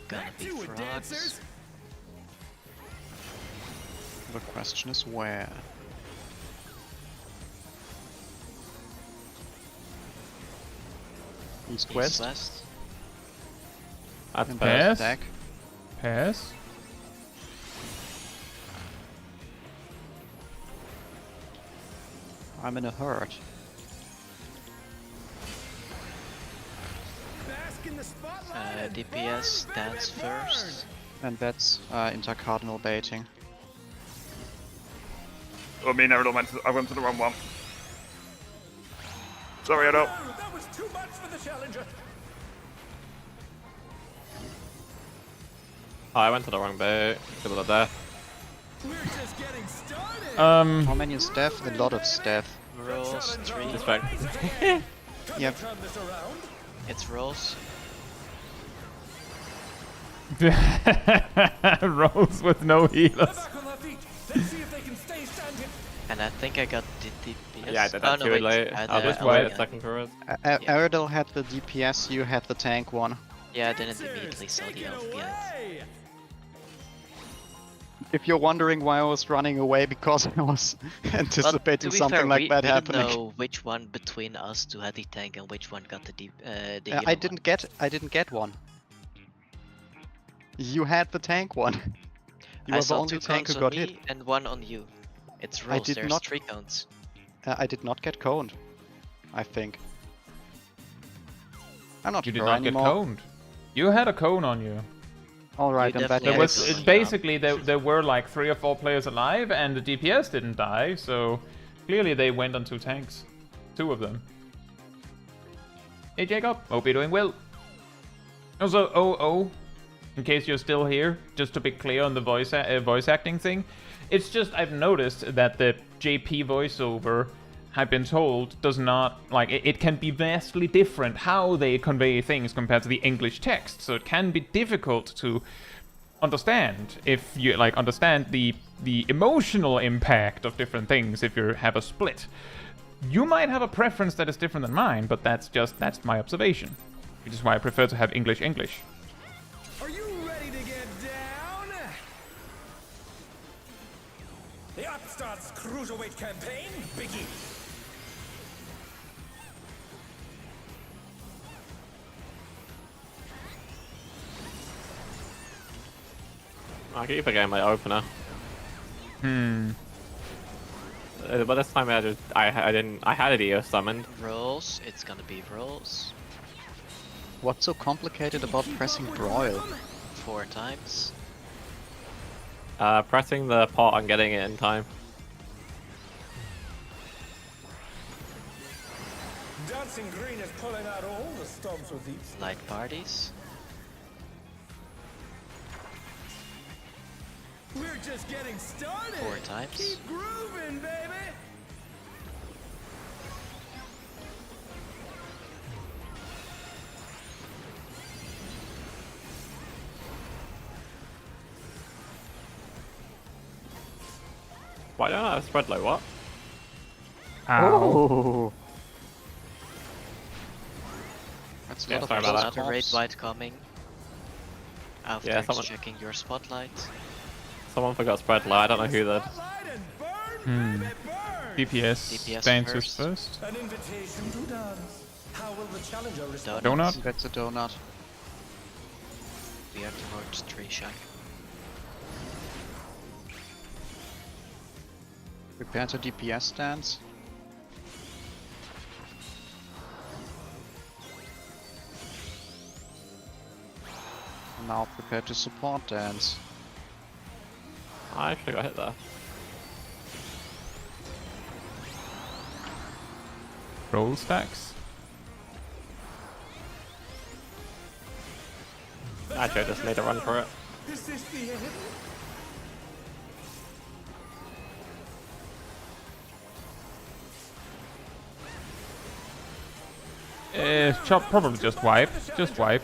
Speaker 2: Gonna
Speaker 6: Back
Speaker 2: be
Speaker 6: to it,
Speaker 2: frogs.
Speaker 6: dancers.
Speaker 3: The question is where. East
Speaker 2: East
Speaker 3: west.
Speaker 2: west.
Speaker 4: That's
Speaker 3: And
Speaker 4: bad.
Speaker 1: Pass.
Speaker 3: Stack.
Speaker 1: Pass.
Speaker 3: I'm in a hurt.
Speaker 6: Bask in the spotlight and
Speaker 2: DPS
Speaker 6: burn,
Speaker 2: dance
Speaker 6: baby, burn.
Speaker 2: first.
Speaker 3: And that's intercardinal baiting.
Speaker 5: Oh, me never went to. I went to the wrong one. Sorry, I don't.
Speaker 6: Oh, that was too much for the challenger.
Speaker 4: Oh, I went to the wrong bait. Because of the death.
Speaker 6: We're just getting started.
Speaker 3: How many is death? A lot of death.
Speaker 2: Rolls 3.
Speaker 4: Just back.
Speaker 6: Can
Speaker 3: Yep.
Speaker 6: we turn this around?
Speaker 2: It's rolls.
Speaker 1: Rolls with no
Speaker 6: They're
Speaker 1: healers.
Speaker 6: back on their feet. Let's see if they can stay standing.
Speaker 2: And I think I got the DPS.
Speaker 4: Yeah, I did
Speaker 2: Oh,
Speaker 4: that
Speaker 2: no,
Speaker 4: too
Speaker 2: wait,
Speaker 4: late.
Speaker 2: I had
Speaker 4: I'll
Speaker 2: the
Speaker 4: just
Speaker 1: wait.
Speaker 4: wait a
Speaker 2: Arcadion.
Speaker 4: second for it.
Speaker 3: Aerodel had the DPS, you had the tank one.
Speaker 2: Yeah, I didn't immediately saw the elf behind.
Speaker 6: Away.
Speaker 3: If you're wondering why I was running away, because I was anticipating something like that happening.
Speaker 2: We didn't know which one between us two had the tank and which one got the
Speaker 3: I
Speaker 2: healer
Speaker 3: didn't get one. You had the tank one. You
Speaker 2: I
Speaker 3: were the
Speaker 2: saw
Speaker 3: only
Speaker 2: two
Speaker 3: tank
Speaker 2: cones
Speaker 3: who
Speaker 2: on
Speaker 3: got hit.
Speaker 2: me and one on you. It's
Speaker 3: I
Speaker 2: rolls,
Speaker 3: did
Speaker 2: there's
Speaker 3: not-
Speaker 2: 3 cones.
Speaker 3: I did not get coned. I think. I'm not
Speaker 1: You did
Speaker 3: sure
Speaker 1: not get
Speaker 3: anymore.
Speaker 1: coned. You had a cone on you.
Speaker 3: Alright,
Speaker 2: You
Speaker 3: then that
Speaker 2: definitely
Speaker 1: There
Speaker 2: Yeah,
Speaker 1: was
Speaker 2: it's-
Speaker 1: basically there were like 3 or 4 players alive, and the DPS didn't die. So clearly they went on 2 tanks, 2 of them. Hey Jacob, hope you're doing well. Also, in case you're still here, just to be clear on the voice acting thing, it's just I've noticed that the JP voiceover, I've been told, does not like it can be vastly different how they convey things compared to the English text. So it can be difficult to understand if you like understand the emotional impact of different things if you have a split. You might have a preference that is different than mine, but that's my observation. Which is why I prefer to have English.
Speaker 6: Are you ready to get down? The Upstart's Cruiserweight campaign begins.
Speaker 4: I'll keep a game my opener. But this time I had a Dio summoned.
Speaker 2: Rolls, it's gonna be rolls.
Speaker 3: What's so complicated about pressing broil?
Speaker 2: 4 times.
Speaker 4: Pressing the pot and getting it in time.
Speaker 6: Dancing Green is pulling out all the stops with these.
Speaker 2: Light parties.
Speaker 6: We're just getting started.
Speaker 2: 4 times.
Speaker 6: Keep grooving, baby.
Speaker 4: Why don't I have spread like what?
Speaker 1: Ow.
Speaker 3: That's a
Speaker 4: Yeah,
Speaker 3: lot of
Speaker 4: sorry about
Speaker 3: close
Speaker 4: that.
Speaker 2: Another raid
Speaker 3: calls.
Speaker 2: white coming. After
Speaker 4: Yeah, someone-
Speaker 2: checking your spotlight.
Speaker 4: Someone forgot spread light. I don't know who did.
Speaker 6: Spotlight and burn, baby, burn.
Speaker 1: DPS dances first.
Speaker 6: An invitation to dance. How will the challenger respond?
Speaker 1: Donut.
Speaker 3: That's a donut.
Speaker 2: We are towards Tree Shack.
Speaker 3: Prepare to DPS stance. Now prepare to support dance.
Speaker 4: I actually got hit there.
Speaker 1: Roll stacks.
Speaker 4: Actually, I just need to run for it.
Speaker 6: Is this the end?
Speaker 1: Probably just wipe. Just wipe.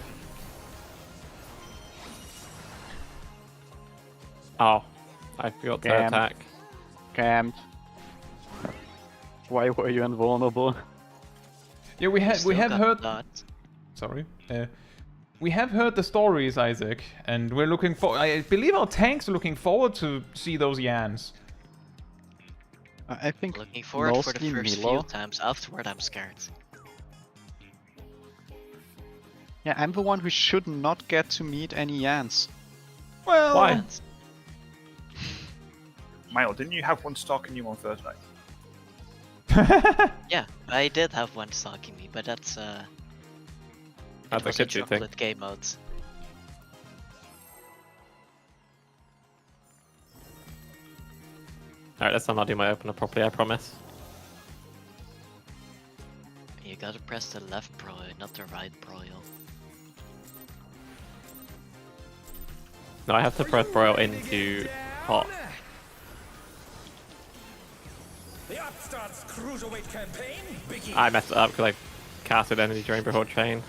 Speaker 4: Oh, I forgot to
Speaker 3: Damn.
Speaker 4: attack.
Speaker 3: Camped. Why were you invulnerable?
Speaker 1: Yeah, we have
Speaker 2: Still got
Speaker 1: heard.
Speaker 2: that.
Speaker 1: Sorry. We have heard the stories, Isaac, and we're looking for. I believe our tanks are looking forward to see those Yans.
Speaker 3: I think
Speaker 2: Looking forward for the
Speaker 3: mostly
Speaker 2: first
Speaker 3: Milo.
Speaker 2: few times. Afterward, I'm scared.
Speaker 3: Yeah, I'm the one who should not get to meet any Yans.
Speaker 1: Well,
Speaker 4: Why?
Speaker 2: And
Speaker 5: Milo, didn't you have one stalking you on Thursday?
Speaker 2: yeah, I did have one stalking me, but that's
Speaker 4: That's a
Speaker 2: was a
Speaker 4: Caetsu thing.
Speaker 2: chocolate game mode.
Speaker 4: Alright, let's not do my opener properly, I promise.
Speaker 2: You gotta press the left broil, not the right broil.
Speaker 4: No, I have to press broil into pot.
Speaker 6: The Upstart's Cruiserweight campaign begins.
Speaker 4: I messed it up because I casted energy drain before chain.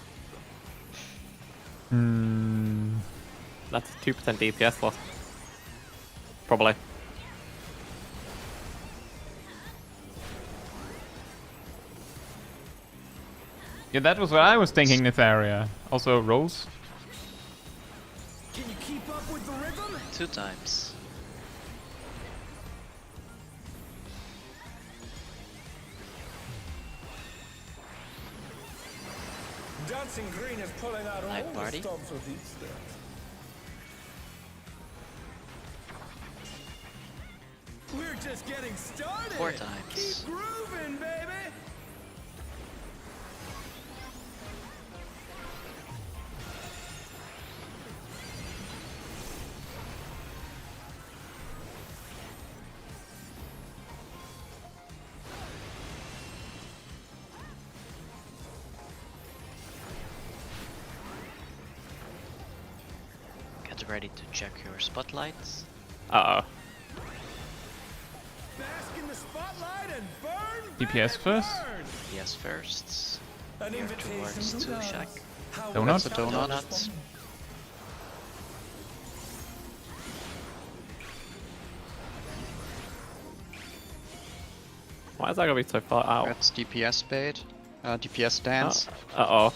Speaker 4: That's 2% DPS loss. Probably.
Speaker 1: Yeah, that was what I was thinking, Netharia. Also, rolls.
Speaker 6: Can you keep up with the rhythm?
Speaker 2: 2 times.
Speaker 6: Dancing Green is pulling out
Speaker 2: Night
Speaker 6: all
Speaker 2: party.
Speaker 6: the stops with these stats. We're just getting started.
Speaker 2: 4 times.
Speaker 6: Keep grooving, baby.
Speaker 2: Get ready to check your spotlights.
Speaker 4: Uh-oh.
Speaker 6: Bask in the spotlight and burn.
Speaker 1: DPS
Speaker 6: baby,
Speaker 1: first?
Speaker 6: burn.
Speaker 2: Yes, first.
Speaker 6: An
Speaker 2: Here
Speaker 6: invitation
Speaker 2: towards
Speaker 6: to
Speaker 2: 2
Speaker 6: dance.
Speaker 2: shack.
Speaker 6: How
Speaker 1: Donut?
Speaker 6: will
Speaker 3: That's a
Speaker 6: the
Speaker 3: donut.
Speaker 2: Donuts.
Speaker 4: Why is that gonna be so far out?
Speaker 3: That's DPS bait. DPS dance.
Speaker 4: Uh-oh.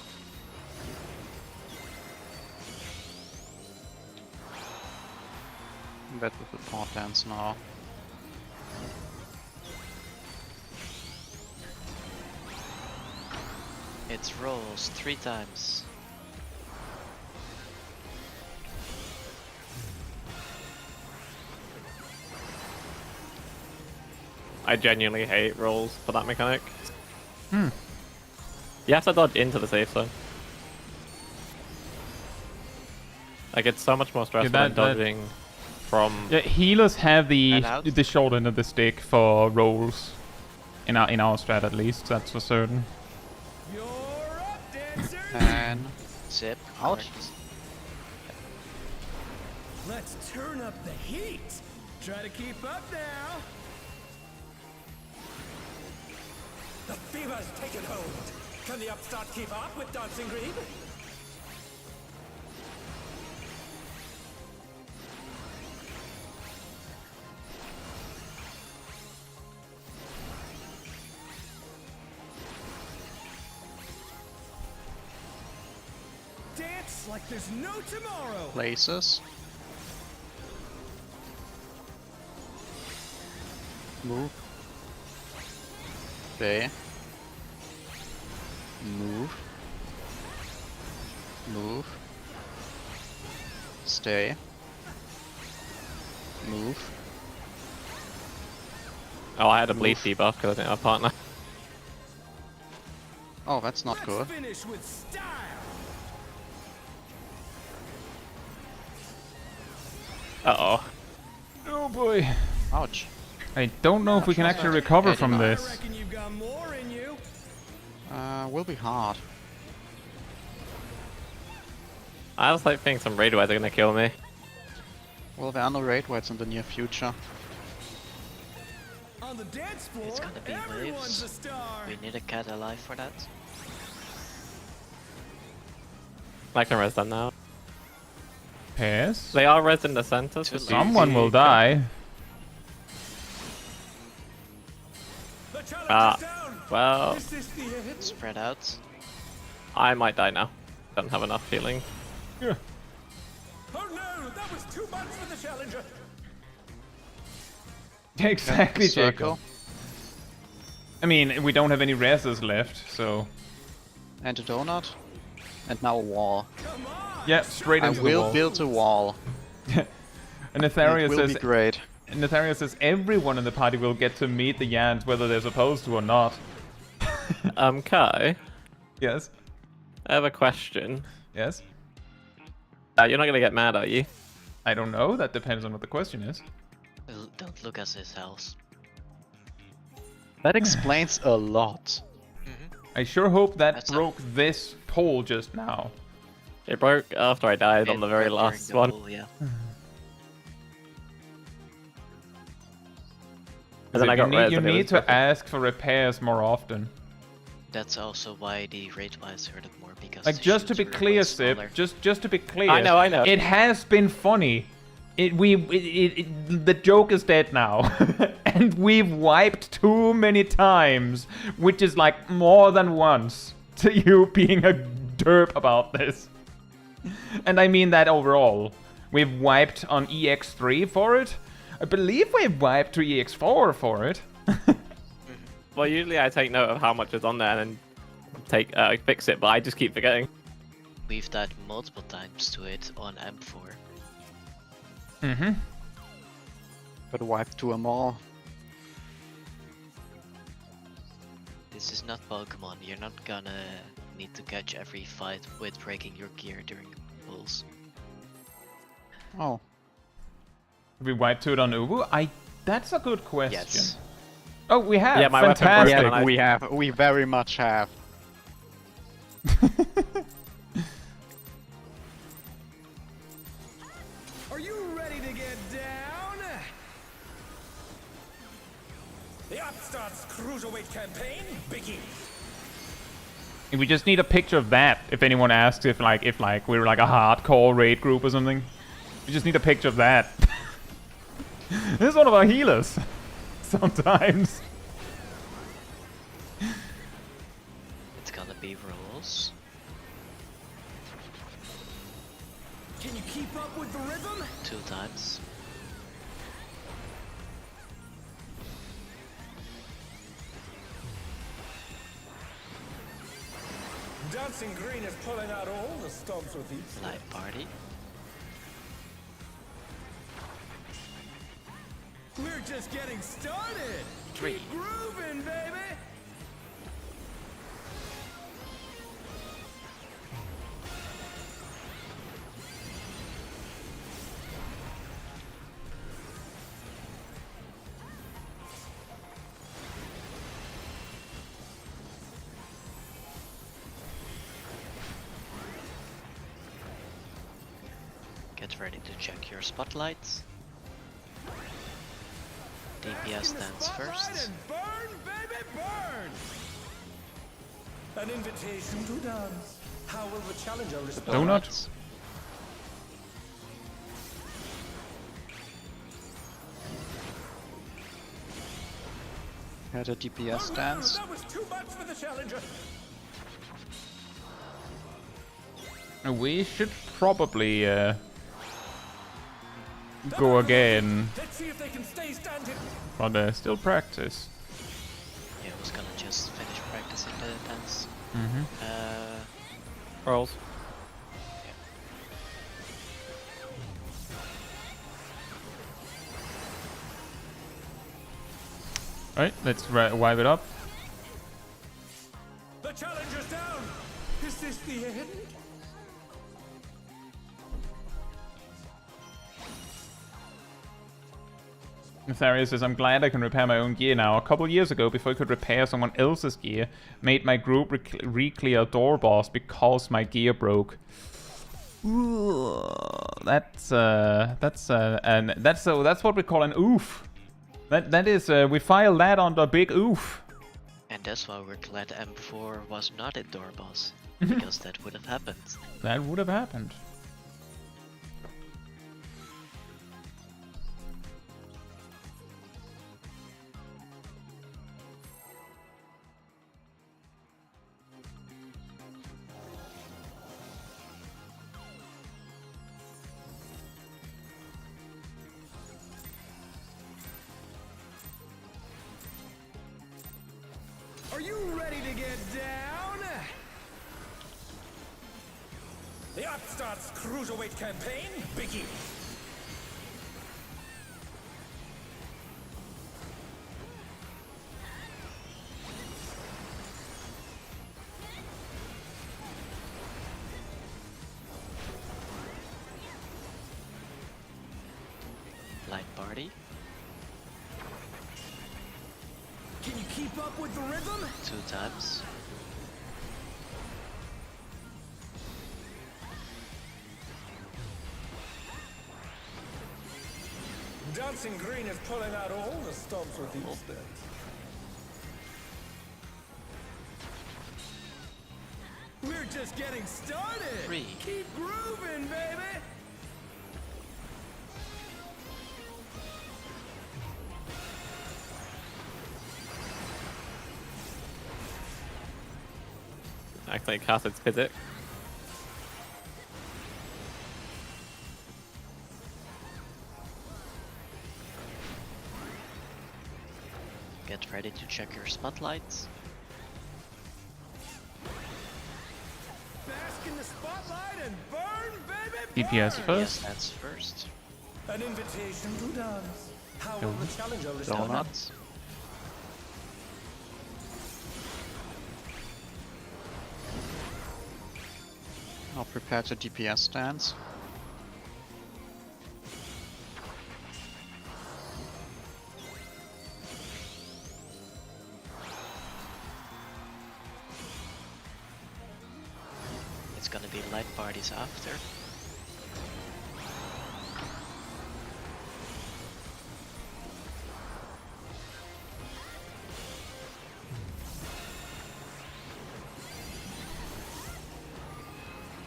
Speaker 3: Bet with the port dance now.
Speaker 2: It rolls 3 times.
Speaker 4: I genuinely hate rolls for that mechanic.
Speaker 1: Hmm.
Speaker 4: You have to dodge into the safe zone. Like, it's so much more stressful
Speaker 1: that-
Speaker 4: than dodging from...
Speaker 1: Yeah, healers have the
Speaker 2: And out.
Speaker 1: short end of the stick for rolls. In our strat at least, that's for certain.
Speaker 6: You're up, dancer.
Speaker 3: And
Speaker 2: Zip.
Speaker 3: Out.
Speaker 2: correct.
Speaker 6: Let's turn up the heat. Try to keep up now. The fever's taken hold. Can the upstart keep up with Dancing Green? Dance like there's no tomorrow.
Speaker 3: places. Move. Stay. Move. Move. Stay. Move.
Speaker 4: Oh, I had a bleed debuff because I didn't have a partner.
Speaker 3: Oh, that's not
Speaker 6: Let's
Speaker 3: good.
Speaker 6: finish with style.
Speaker 4: Uh-oh.
Speaker 1: Oh boy.
Speaker 3: Ouch.
Speaker 1: I don't know if we can actually recover from
Speaker 6: I
Speaker 1: this.
Speaker 6: reckon you've got more in you.
Speaker 3: Will be hard.
Speaker 4: I was like thinking some raid wides are gonna kill me.
Speaker 3: Well, there are no raid wights in the near future.
Speaker 6: On the dance floor,
Speaker 2: It's gonna be
Speaker 6: everyone's
Speaker 2: waves.
Speaker 6: a star.
Speaker 2: We need a cat alive for that.
Speaker 4: I can res them now.
Speaker 1: Pass.
Speaker 4: They are res in the center, so
Speaker 2: Too late.
Speaker 1: Someone will die.
Speaker 6: The challenge
Speaker 4: Ah,
Speaker 6: is down.
Speaker 4: well,
Speaker 6: Is this the end?
Speaker 2: Spread out.
Speaker 4: I might die now. Don't have enough healing.
Speaker 1: Yeah.
Speaker 6: Oh no, that was too much for the challenger.
Speaker 1: Exactly, Jacob.
Speaker 3: Circle.
Speaker 1: I mean, we don't have any reses left, so...
Speaker 3: And a donut. And now a wall.
Speaker 6: Come on.
Speaker 1: Yeah, straight
Speaker 3: I
Speaker 1: into the
Speaker 3: will
Speaker 1: wall.
Speaker 3: build a wall.
Speaker 1: And
Speaker 3: It
Speaker 1: Netharia
Speaker 3: will
Speaker 1: says...
Speaker 3: be great.
Speaker 1: And Netharia says everyone in the party will get to meet the Yans, whether they're supposed to or not.
Speaker 4: Kai,
Speaker 1: Yes.
Speaker 4: I have a question.
Speaker 1: Yes.
Speaker 4: You're not gonna get mad, are you?
Speaker 1: I don't know. That depends on what the question is.
Speaker 2: Don't look at his house.
Speaker 3: That explains a lot.
Speaker 1: I sure hope that
Speaker 2: That's
Speaker 1: broke this poll just now.
Speaker 4: It broke after I died on the very
Speaker 2: During
Speaker 4: last
Speaker 2: the
Speaker 4: one.
Speaker 2: pool, yeah.
Speaker 4: And then I got
Speaker 1: you
Speaker 4: res
Speaker 1: need, you
Speaker 4: and it
Speaker 1: need
Speaker 4: was
Speaker 1: to
Speaker 4: perfect.
Speaker 1: ask for repairs more often.
Speaker 2: That's also why the rate-wise hurted more, because
Speaker 1: Like,
Speaker 2: the
Speaker 1: just to
Speaker 2: shields
Speaker 1: be
Speaker 2: were way
Speaker 1: clear, Sip,
Speaker 2: smaller.
Speaker 1: just to be clear.
Speaker 4: I know.
Speaker 1: It has been funny. The joke is dead now. And we've wiped too many times, which is like more than once, to you being a derp about this. And I mean that overall. We've wiped on EX3 for it. I believe we've wiped to EX4 for it.
Speaker 4: Well, usually I take note of how much is on there and then fix it, but I just keep forgetting.
Speaker 2: We've died multiple times to it on M4.
Speaker 1: Mm-hmm.
Speaker 3: But wipe to them all.
Speaker 2: This is not Pokemon. You're not gonna need to catch every fight with breaking your gear during pulls.
Speaker 3: Oh.
Speaker 1: We wiped to it on Ubu? That's a good question.
Speaker 2: Yes.
Speaker 1: Oh, we have.
Speaker 4: Yeah, my weapon broke
Speaker 1: Fantastic.
Speaker 4: down.
Speaker 3: Yeah, we have. We very much have.
Speaker 6: Are you ready to get down? The Upstart's Cruiserweight campaign begins.
Speaker 1: We just need a picture of that. If anyone asks if we were like a hardcore raid group or something, we just need a picture of that. This is one of our healers. Sometimes.
Speaker 2: It's gonna be rolls.
Speaker 6: Can you keep up with the rhythm?
Speaker 2: 2 times.
Speaker 6: Dancing Green is pulling out all the stops with each.
Speaker 2: Light party.
Speaker 6: We're just getting started.
Speaker 2: 3.
Speaker 6: Keep grooving, baby.
Speaker 2: Get ready to check your spotlights. DPS stands first.
Speaker 6: And burn, baby, burn. An invitation to dance. How will the challenger respond?
Speaker 1: Donut?
Speaker 2: Spotlights.
Speaker 3: Had a DPS dance.
Speaker 6: That was too much for the challenger.
Speaker 1: We should probably go again,
Speaker 6: Let's see if they can stay standing.
Speaker 1: but still practice.
Speaker 2: Yeah, I was gonna just finish practicing the dance.
Speaker 1: Mm-hmm.
Speaker 4: Rolls.
Speaker 1: Alright, let's wipe it up.
Speaker 6: The challenger's down. Is this the end?
Speaker 1: Tharius says, I'm glad I can repair my own gear now. A couple years ago, before I could repair someone else's gear, made my group re-clear door boss because my gear broke. That's what we call an oof. That is, we file that under big oof.
Speaker 2: And that's why we're glad M4 was not a door boss, because that would have happened.
Speaker 1: That would have happened.
Speaker 6: Are you ready to get down? The Upstart's Cruiserweight campaign begins.
Speaker 2: Light party.
Speaker 6: Can you keep up with the rhythm?
Speaker 2: 2 times.
Speaker 6: Dancing Green is pulling out all the stops with each dance. We're just getting started.
Speaker 2: 3.
Speaker 6: Keep grooving, baby.
Speaker 4: Actually cast its physics.
Speaker 2: Get ready to check your spotlights.
Speaker 6: Bask in the spotlight and burn, baby,
Speaker 1: DPS
Speaker 6: burn.
Speaker 2: Yes,
Speaker 1: first.
Speaker 2: that's first.
Speaker 6: An invitation to dance. How will the challenger respond?
Speaker 3: Donuts. I'll prepare to DPS stance.
Speaker 2: It's gonna be light parties after.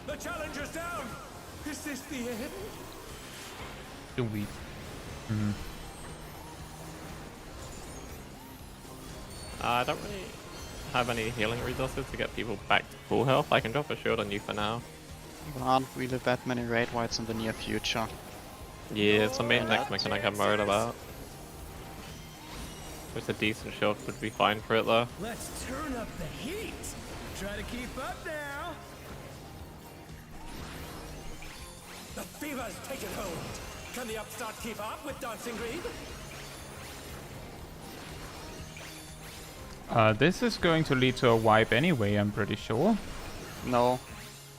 Speaker 6: The challenger's down. Is this the end?
Speaker 1: Do we?
Speaker 4: I don't really have any healing resources to get people back to full health. I can drop a shield on you for now.
Speaker 3: There aren't really that many raid whites in the near future.
Speaker 4: Yeah, it's the main
Speaker 2: Oh,
Speaker 4: next mechanic I'm worried about. Just a decent shield would be fine for it though.
Speaker 6: Let's turn up the heat. Try to keep up now. The fever's taken hold. Can the upstart keep up with Dancing Green?
Speaker 1: This is going to lead to a wipe anyway, I'm pretty sure.
Speaker 3: No,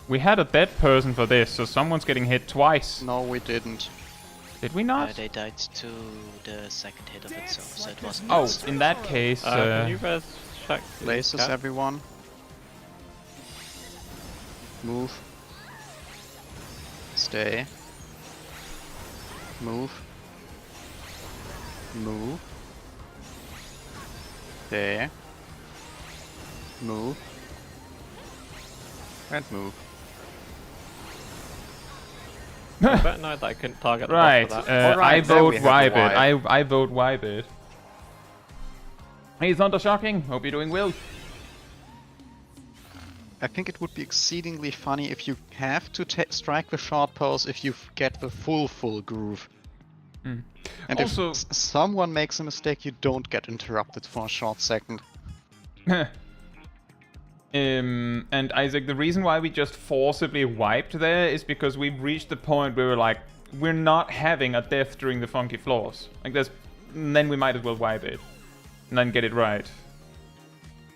Speaker 1: We had a dead person for this, so someone's getting hit twice.
Speaker 3: no we didn't.
Speaker 1: Did we not?
Speaker 2: They died to the second hit of itself, so it wasn't.
Speaker 1: Oh,
Speaker 2: us.
Speaker 1: in that case,
Speaker 4: Can you guys check the
Speaker 3: Places
Speaker 4: chat?
Speaker 3: everyone. Move. Stay. Move. Move. Stay. Move. And move.
Speaker 4: I bet no, that I couldn't target the
Speaker 1: right,
Speaker 4: boss for that.
Speaker 1: I
Speaker 3: Alright, there we
Speaker 1: vote
Speaker 3: have a
Speaker 1: wipe it.
Speaker 3: wipe.
Speaker 1: I vote wipe it. Hey, Thunder Shocking, hope you're doing well.
Speaker 3: I think it would be exceedingly funny if you have to strike the short pose if you get the full groove. And
Speaker 1: Also-
Speaker 3: if someone makes a mistake, you don't get interrupted for a short second.
Speaker 1: And Isaac, the reason why we just forcibly wiped there is because we've reached the point where we're like, we're not having a death during the funky floors. Like then we might as well wipe it. And then get it right.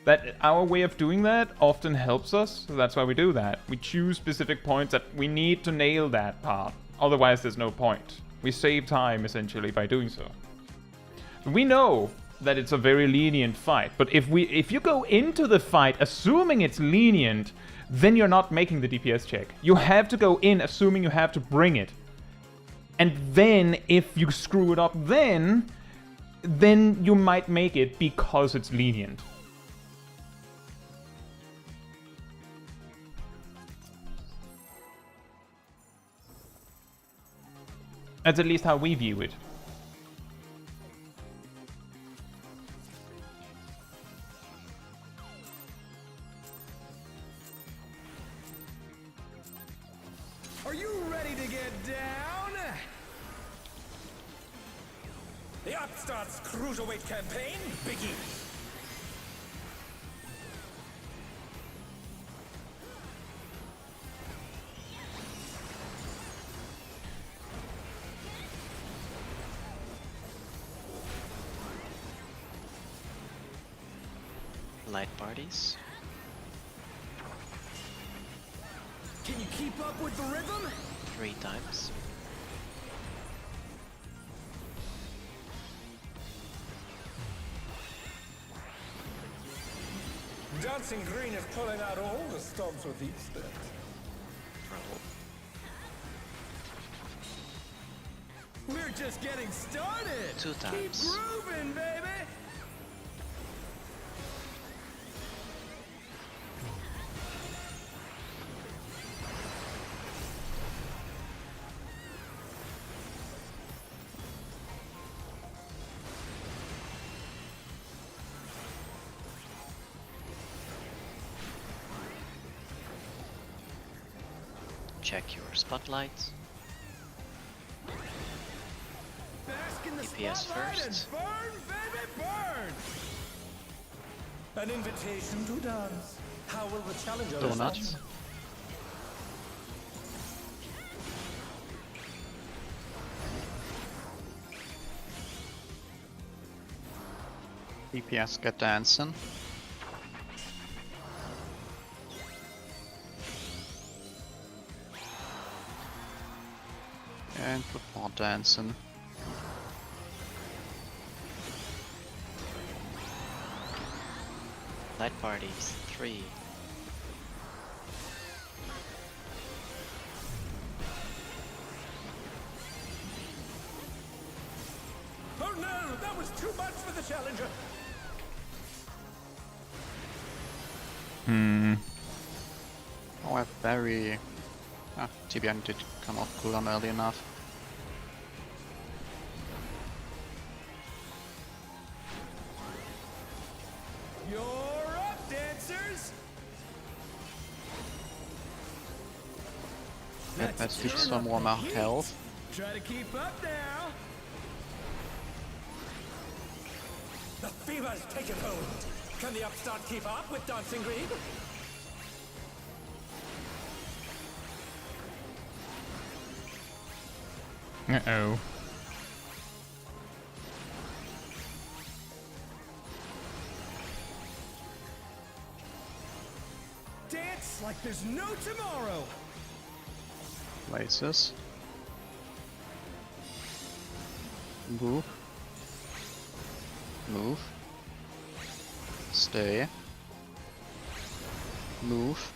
Speaker 1: That our way of doing that often helps us, so that's why we do that. We choose specific points that we need to nail that part. Otherwise there's no point. We save time essentially by doing so. We know that it's a very lenient fight, but if you go into the fight assuming it's lenient, then you're not making the DPS check. You have to go in assuming you have to bring it. And then if you screw it up then you might make it because it's lenient. That's at least how we view it.
Speaker 6: Are you ready to get down? The Upstart's Cruiserweight campaign begins.
Speaker 2: Light parties.
Speaker 6: Can you keep up with the rhythm?
Speaker 2: 3 times.
Speaker 6: Dancing Green is pulling out all the stops with each step. We're just getting started.
Speaker 2: 2 times.
Speaker 6: Keep grooving, baby.
Speaker 2: check your spotlights.
Speaker 6: Bask in the
Speaker 2: DPS
Speaker 6: spotlight
Speaker 2: first.
Speaker 6: and burn, baby, burn! An invitation to dance. How will the challenger
Speaker 3: Donut.
Speaker 6: respond?
Speaker 3: DPS get dancing. And put more dancing.
Speaker 2: Night parties 3.
Speaker 6: Oh no, that was too much for the challenger.
Speaker 3: Oh, I have very... TBN did come off cooldown early enough.
Speaker 6: You're up, dancers!
Speaker 3: Let's keep
Speaker 6: turn
Speaker 3: some
Speaker 6: up
Speaker 3: more
Speaker 6: the
Speaker 3: health.
Speaker 6: heat.
Speaker 3: health.
Speaker 6: Try to keep up now. The fever's taken hold. Can the upstart keep up with Dancing Green?
Speaker 1: Uh-oh.
Speaker 6: Dance like there's no tomorrow.
Speaker 3: Places. Move. Move. Stay. Move.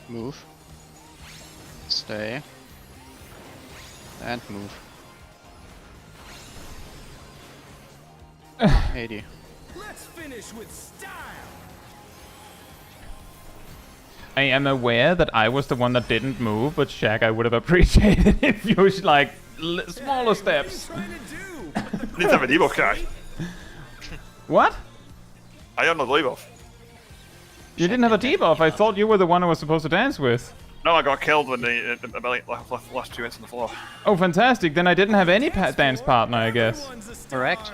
Speaker 3: Move. Stay. And move. 80.
Speaker 6: Let's finish with style.
Speaker 1: I am aware that I was the one that didn't move, but Shaq, I would have appreciated if you was like smaller steps.
Speaker 6: What are you trying to do?
Speaker 5: I need to have a debuff, guys.
Speaker 1: What?
Speaker 5: I have no debuff.
Speaker 1: You didn't have a debuff. I thought you were the one I was supposed to dance with.
Speaker 5: No, I got killed when the last 2 hits on the floor.
Speaker 1: Oh, fantastic. Then I didn't have any dance partner, I guess.
Speaker 6: Everyone's a star.
Speaker 3: Correct.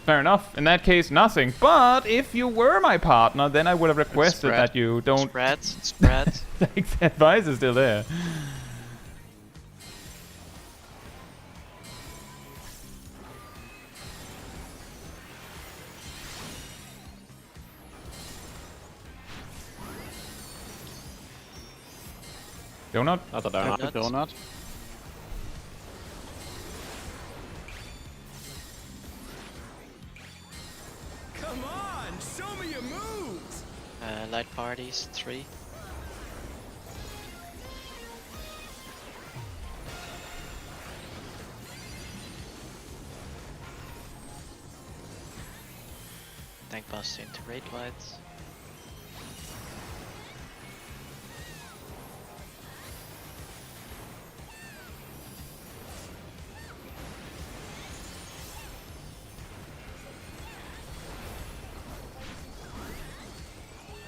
Speaker 1: Fair enough. In that case, nothing. But if you were my partner, then I would have requested
Speaker 3: spread.
Speaker 1: that you don't...
Speaker 2: Spread.
Speaker 1: Thanks, advice is still there. Donut?
Speaker 4: That's a
Speaker 3: Have
Speaker 4: donut.
Speaker 3: the donut.
Speaker 6: Come on, show me your moves.
Speaker 2: Light parties 3. Tank bust into raid whites.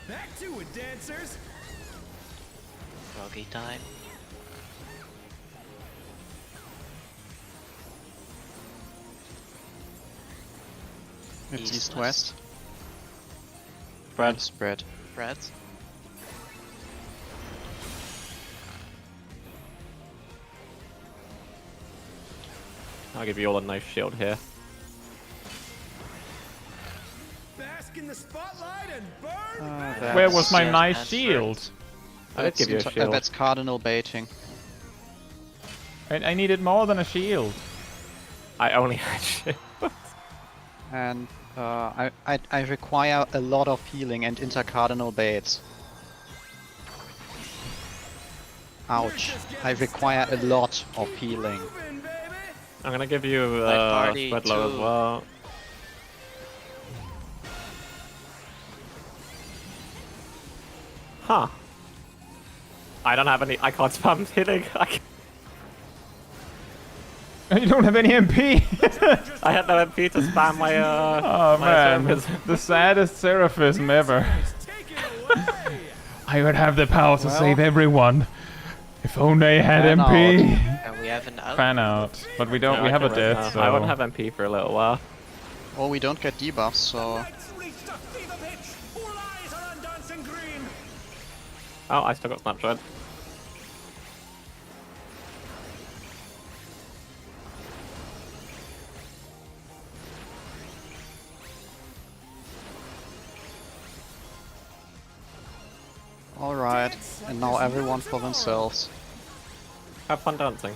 Speaker 6: Back to it, dancers.
Speaker 2: Froggy time.
Speaker 3: It's
Speaker 2: East,
Speaker 3: east-west.
Speaker 4: Spread.
Speaker 3: Spread.
Speaker 2: Spread.
Speaker 4: I'll give you all a nice shield here.
Speaker 6: Bask in the spotlight and burn.
Speaker 1: Where was my
Speaker 2: Yeah,
Speaker 1: nice
Speaker 2: that's
Speaker 1: shield?
Speaker 4: I did give you a shield.
Speaker 3: That's cardinal baiting.
Speaker 1: I needed more than a shield.
Speaker 4: I only had shield.
Speaker 3: And I require a lot of healing and intercardinal baits. Ouch. I require a lot of healing.
Speaker 6: Moving, baby.
Speaker 4: I'm gonna give you
Speaker 2: party
Speaker 4: spread low as
Speaker 2: too.
Speaker 4: well. Huh. I don't have any. I can't spam healing.
Speaker 1: You don't have any MP.
Speaker 4: I had no MP to spam my
Speaker 1: Oh
Speaker 4: my
Speaker 1: man,
Speaker 4: service.
Speaker 1: the saddest seraphism ever.
Speaker 6: Take it away.
Speaker 1: I would have the power to
Speaker 3: Well-
Speaker 1: save everyone. If only I had
Speaker 3: Fan
Speaker 1: MP.
Speaker 2: And we have an out.
Speaker 1: Fan out. But we don't,
Speaker 4: No,
Speaker 1: we
Speaker 4: I
Speaker 1: have a
Speaker 4: can rest now.
Speaker 1: death, so...
Speaker 4: I won't have MP for a little while.
Speaker 3: Well, we don't get debuffs, so
Speaker 6: Let's reach the fever pitch. All eyes are on dancing green.
Speaker 4: Oh, I still got snapshot.
Speaker 3: alright. And now everyone for themselves.
Speaker 4: Have fun dancing.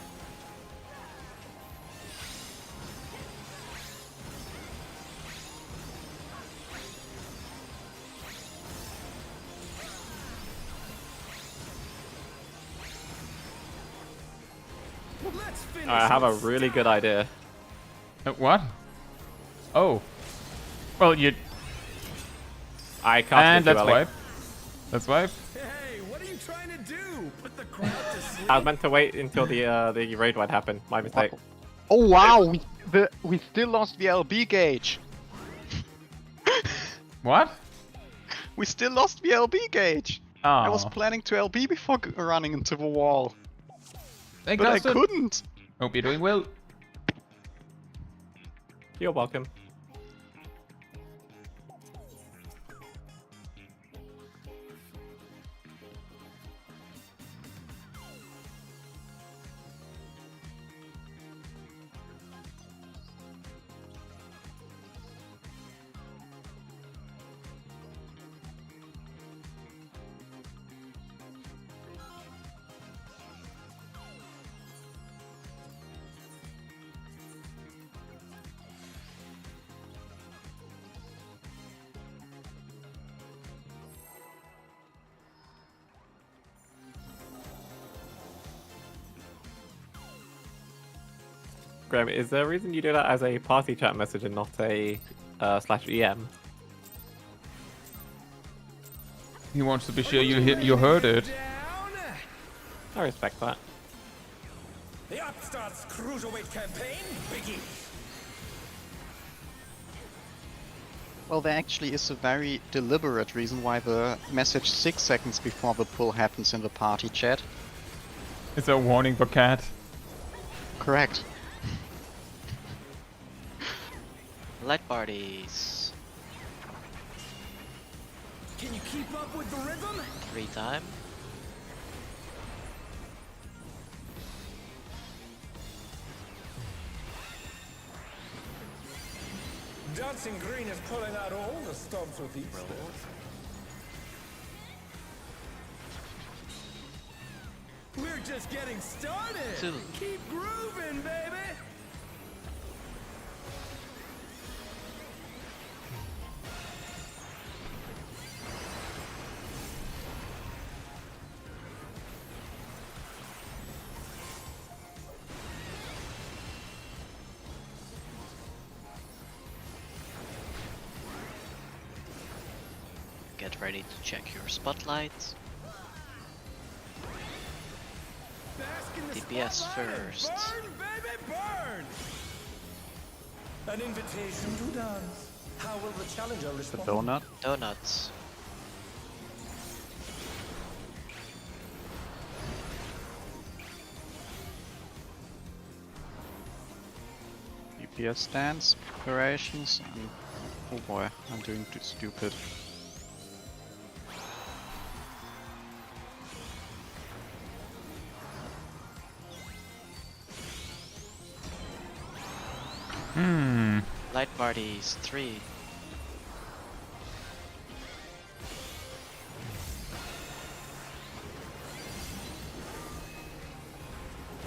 Speaker 6: Let's finish
Speaker 4: I have a
Speaker 6: this.
Speaker 4: really good idea.
Speaker 1: What? Oh. Well, you...
Speaker 4: I cast
Speaker 1: And
Speaker 4: it too
Speaker 1: let's
Speaker 4: early.
Speaker 1: wipe. Let's wipe.
Speaker 6: Hey, what are you trying to do? Put the crowd to sleep.
Speaker 4: I was meant to wait until the raid wipe happened. My mistake.
Speaker 3: Oh wow, we still lost the LB gauge.
Speaker 1: What?
Speaker 3: We still lost the LB gauge.
Speaker 1: Oh.
Speaker 3: I was planning to LB before running into the wall,
Speaker 1: Thank
Speaker 3: but I
Speaker 1: Dustin.
Speaker 3: couldn't.
Speaker 1: Hope you're doing well.
Speaker 4: You're welcome. Graham, is there a reason you do that as a party chat message and not a /EM?
Speaker 1: He wants to be sure you heard it.
Speaker 6: Down.
Speaker 4: I respect that.
Speaker 6: The Upstart's Cruiserweight campaign begins.
Speaker 3: Well, there actually is a very deliberate reason why the message 6 seconds before the pull happens in the party chat.
Speaker 1: It's a warning for Cat.
Speaker 3: Correct.
Speaker 2: Light parties.
Speaker 6: Can you keep up with the rhythm?
Speaker 2: 3 time.
Speaker 6: Dancing Green is pulling out all the stops with each step. We're just getting started.
Speaker 2: 2.
Speaker 6: Keep grooving, baby.
Speaker 2: Get ready to check your spotlights.
Speaker 6: Bask in the
Speaker 2: DPS
Speaker 6: spotlight and
Speaker 2: first.
Speaker 6: Burn, baby, burn. An invitation to dance. How will the challenger
Speaker 3: The
Speaker 6: respond?
Speaker 3: donut.
Speaker 2: Donuts.
Speaker 3: DPS stance, preparations, and oh boy, I'm doing too stupid.
Speaker 2: Light parties. 3.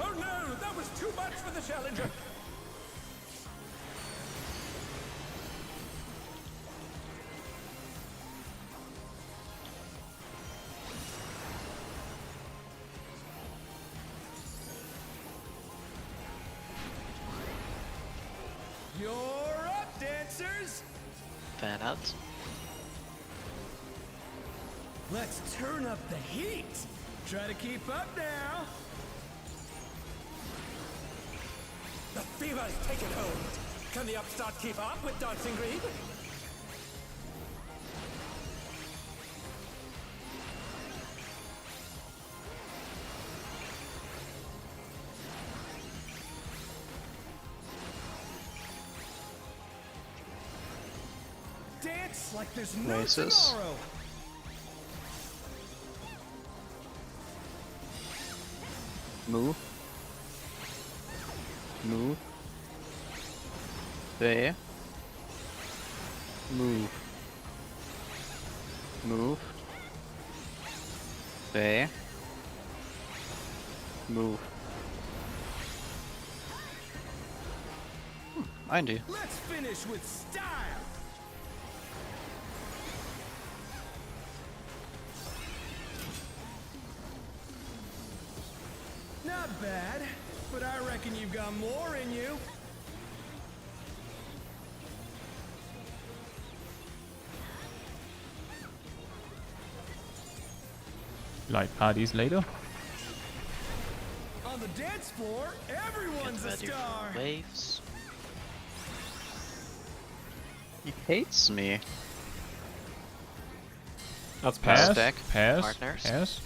Speaker 6: Oh no, that was too much for the challenger. You're up, dancers.
Speaker 2: Fan out.
Speaker 6: Let's turn up the heat. Try to keep up now. The fever's taken hold. Can the upstart keep up with Dancing Green? Dance like there's no
Speaker 3: Places.
Speaker 6: tomorrow.
Speaker 3: Move. Move. There. Move. Move. There. Move. 90.
Speaker 6: Let's finish with style. Not bad, but I reckon you've got more in you.
Speaker 1: Like parties later.
Speaker 6: On the dance floor, everyone's
Speaker 2: Get
Speaker 6: a
Speaker 2: ready
Speaker 6: star.
Speaker 2: for waves.
Speaker 3: He hates me.
Speaker 4: That's
Speaker 1: Pass.
Speaker 4: pass.
Speaker 3: Stack.
Speaker 1: Pass.
Speaker 2: Partners.
Speaker 1: Pass.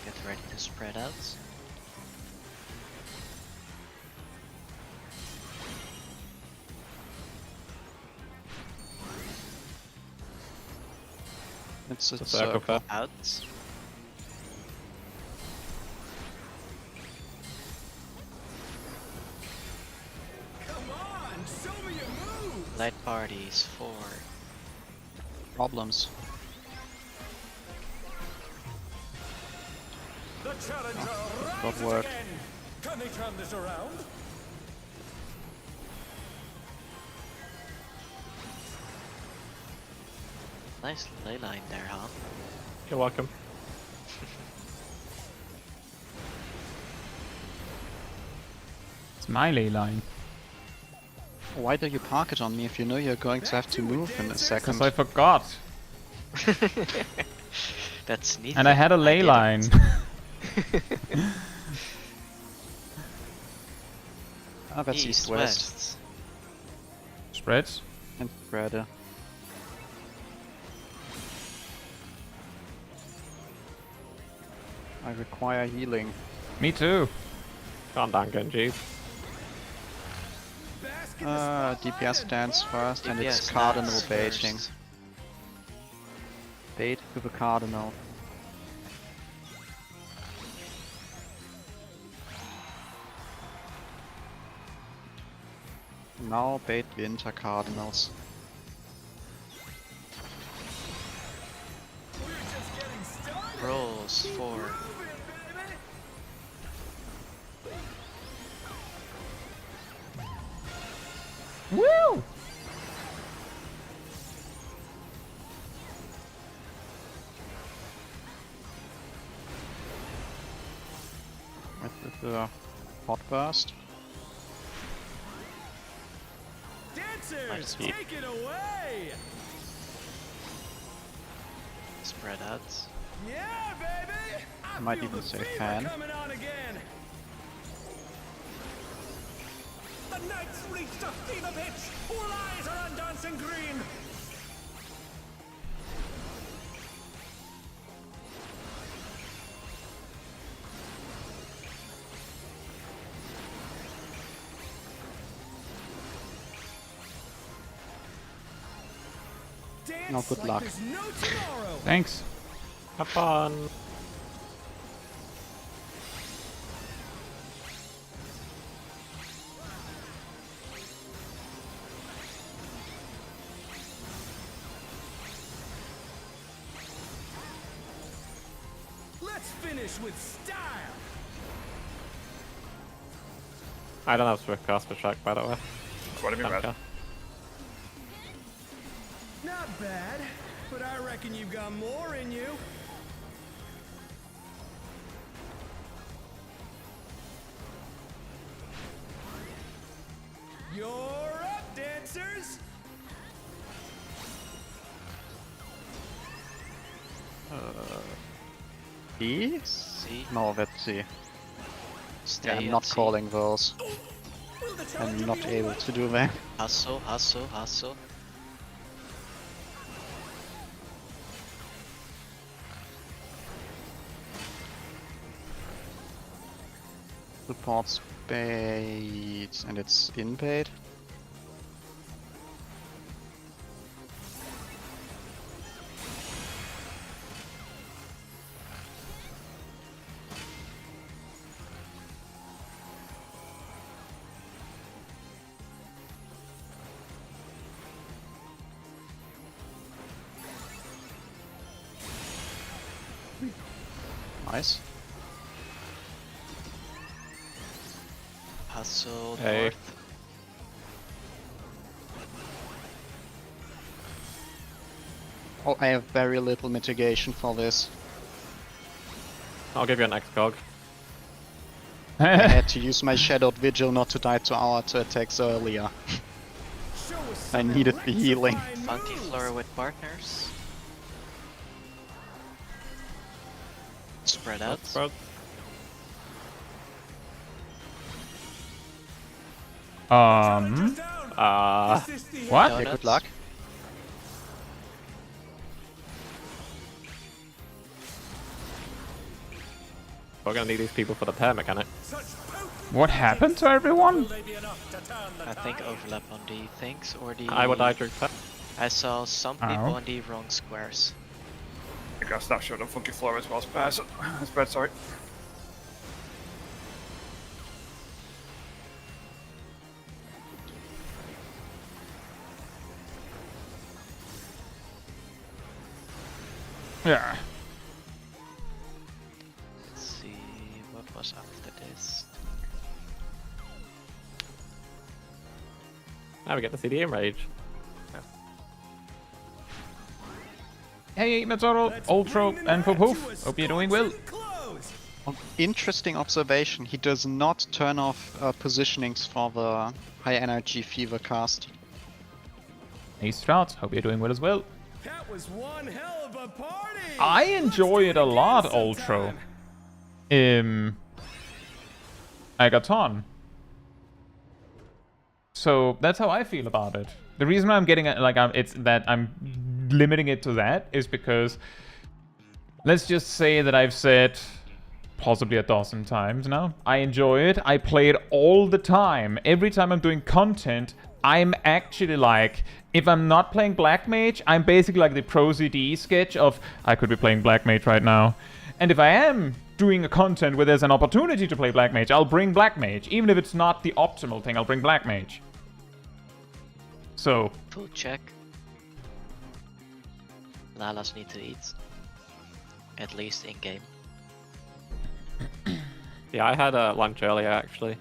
Speaker 2: Get ready to spread out.
Speaker 3: It's a
Speaker 4: The circle
Speaker 3: circle.
Speaker 4: path.
Speaker 2: Out.
Speaker 6: Come on, show me your move.
Speaker 2: Light parties 4.
Speaker 3: Problems.
Speaker 6: The challenger
Speaker 3: Good
Speaker 6: rises
Speaker 3: work.
Speaker 6: again. Can they turn this around?
Speaker 2: Nice ley line there, huh?
Speaker 4: You're welcome.
Speaker 1: It's my ley line.
Speaker 3: Why do you park it on me if you know you're going to have to move in a second?
Speaker 1: Because I forgot.
Speaker 2: That's sneaky.
Speaker 1: And I had a ley
Speaker 2: didn't.
Speaker 1: line.
Speaker 3: Ah, that's east-west.
Speaker 1: Spreads.
Speaker 3: And spreader. I require healing.
Speaker 1: Me too.
Speaker 4: Calm down, Genji.
Speaker 6: Bask in the spotlight
Speaker 3: DPS
Speaker 6: and
Speaker 3: dance
Speaker 6: burn.
Speaker 3: first, and it's
Speaker 2: DPS
Speaker 3: cardinal
Speaker 2: dance
Speaker 3: baiting.
Speaker 2: first.
Speaker 3: Bait to the cardinal. Now bait the inter-cardinals.
Speaker 6: We're just getting started.
Speaker 2: Rolls 4.
Speaker 6: Move it, baby.
Speaker 1: Woo!
Speaker 3: With the hot burst.
Speaker 6: Dancers,
Speaker 4: Nice.
Speaker 6: take it away.
Speaker 2: Spread out.
Speaker 6: Yeah, baby. I
Speaker 3: Might
Speaker 6: feel
Speaker 3: even
Speaker 6: the
Speaker 3: say
Speaker 6: fever
Speaker 3: fan.
Speaker 6: coming on again. The night's reached a fever pitch. All eyes are on dancing green. Dance
Speaker 3: No, good
Speaker 6: like
Speaker 3: luck.
Speaker 6: there's no tomorrow.
Speaker 1: Thanks.
Speaker 4: Have fun.
Speaker 6: Let's finish with style.
Speaker 4: I don't have Swift Cast for Shark, by the way.
Speaker 5: What do you mean,
Speaker 4: Tanka.
Speaker 5: Red?
Speaker 6: Not bad, but I reckon you've got more in you. You're up, dancers.
Speaker 3: E?
Speaker 2: C.
Speaker 3: No, that's C.
Speaker 2: Stay
Speaker 3: Yeah, I'm
Speaker 2: at
Speaker 3: not
Speaker 2: C.
Speaker 3: calling those.
Speaker 6: Will the
Speaker 3: I'm
Speaker 6: challenger
Speaker 3: not
Speaker 6: be
Speaker 3: able
Speaker 6: awake?
Speaker 3: to do that.
Speaker 2: Hustle, hustle, hustle.
Speaker 3: Supports bait, and it's in bait. Nice.
Speaker 2: Hustle
Speaker 4: Hey.
Speaker 2: north.
Speaker 3: Oh, I have very little mitigation for this.
Speaker 4: I'll give you an X-Cog.
Speaker 3: I had to use my Shadowed Vigil not to die to our attacks earlier.
Speaker 6: Show us
Speaker 3: I
Speaker 6: some
Speaker 3: needed the healing.
Speaker 6: electrifying
Speaker 2: Funky
Speaker 6: moves.
Speaker 2: Flora with partners. Spread out.
Speaker 4: Spread.
Speaker 6: Challengers down. Is this the
Speaker 1: what?
Speaker 6: end?
Speaker 3: Yeah, good luck.
Speaker 4: We're gonna need these people for the pair mechanic.
Speaker 6: Such potent
Speaker 1: What happened to everyone?
Speaker 6: will they be enough to turn the
Speaker 2: I think
Speaker 6: tide?
Speaker 2: overlap on the things or the.
Speaker 4: I would die during pair.
Speaker 2: I saw some people
Speaker 1: Ow.
Speaker 2: on the wrong squares.
Speaker 5: I got a snapshot on Funky Flora as well. Spread, sorry.
Speaker 1: Yeah.
Speaker 2: Let's see what was after this.
Speaker 4: Now we get to see the Enrage.
Speaker 1: Hey, Metzoro,
Speaker 6: Let's
Speaker 1: Ultra,
Speaker 6: bring the
Speaker 1: and
Speaker 6: night
Speaker 1: Popoof.
Speaker 6: to a
Speaker 1: Hope you're doing well.
Speaker 6: scorching close.
Speaker 3: Interesting observation. He does not turn off positionings for the high energy fever cast.
Speaker 1: Hey, Strouts. Hope you're doing well as well.
Speaker 6: That was one hell of a party.
Speaker 1: I enjoy it a lot,
Speaker 6: Again
Speaker 1: Ultra.
Speaker 6: sometime.
Speaker 1: Agaton. So that's how I feel about it. The reason why I'm getting it, like, it's that I'm limiting it to that is because let's just say that I've said possibly a dozen times now. I enjoy it. I play it all the time. Every time I'm doing content, I'm actually like, if I'm not playing Black Mage, I'm basically like the Pro ZD sketch of, I could be playing Black Mage right now. And if I am doing a content where there's an opportunity to play Black Mage, I'll bring Black Mage. Even if it's not the optimal thing, I'll bring Black Mage. So,
Speaker 2: Full check. Lalas need to eat. At least in game.
Speaker 4: Yeah, I had lunch earlier actually.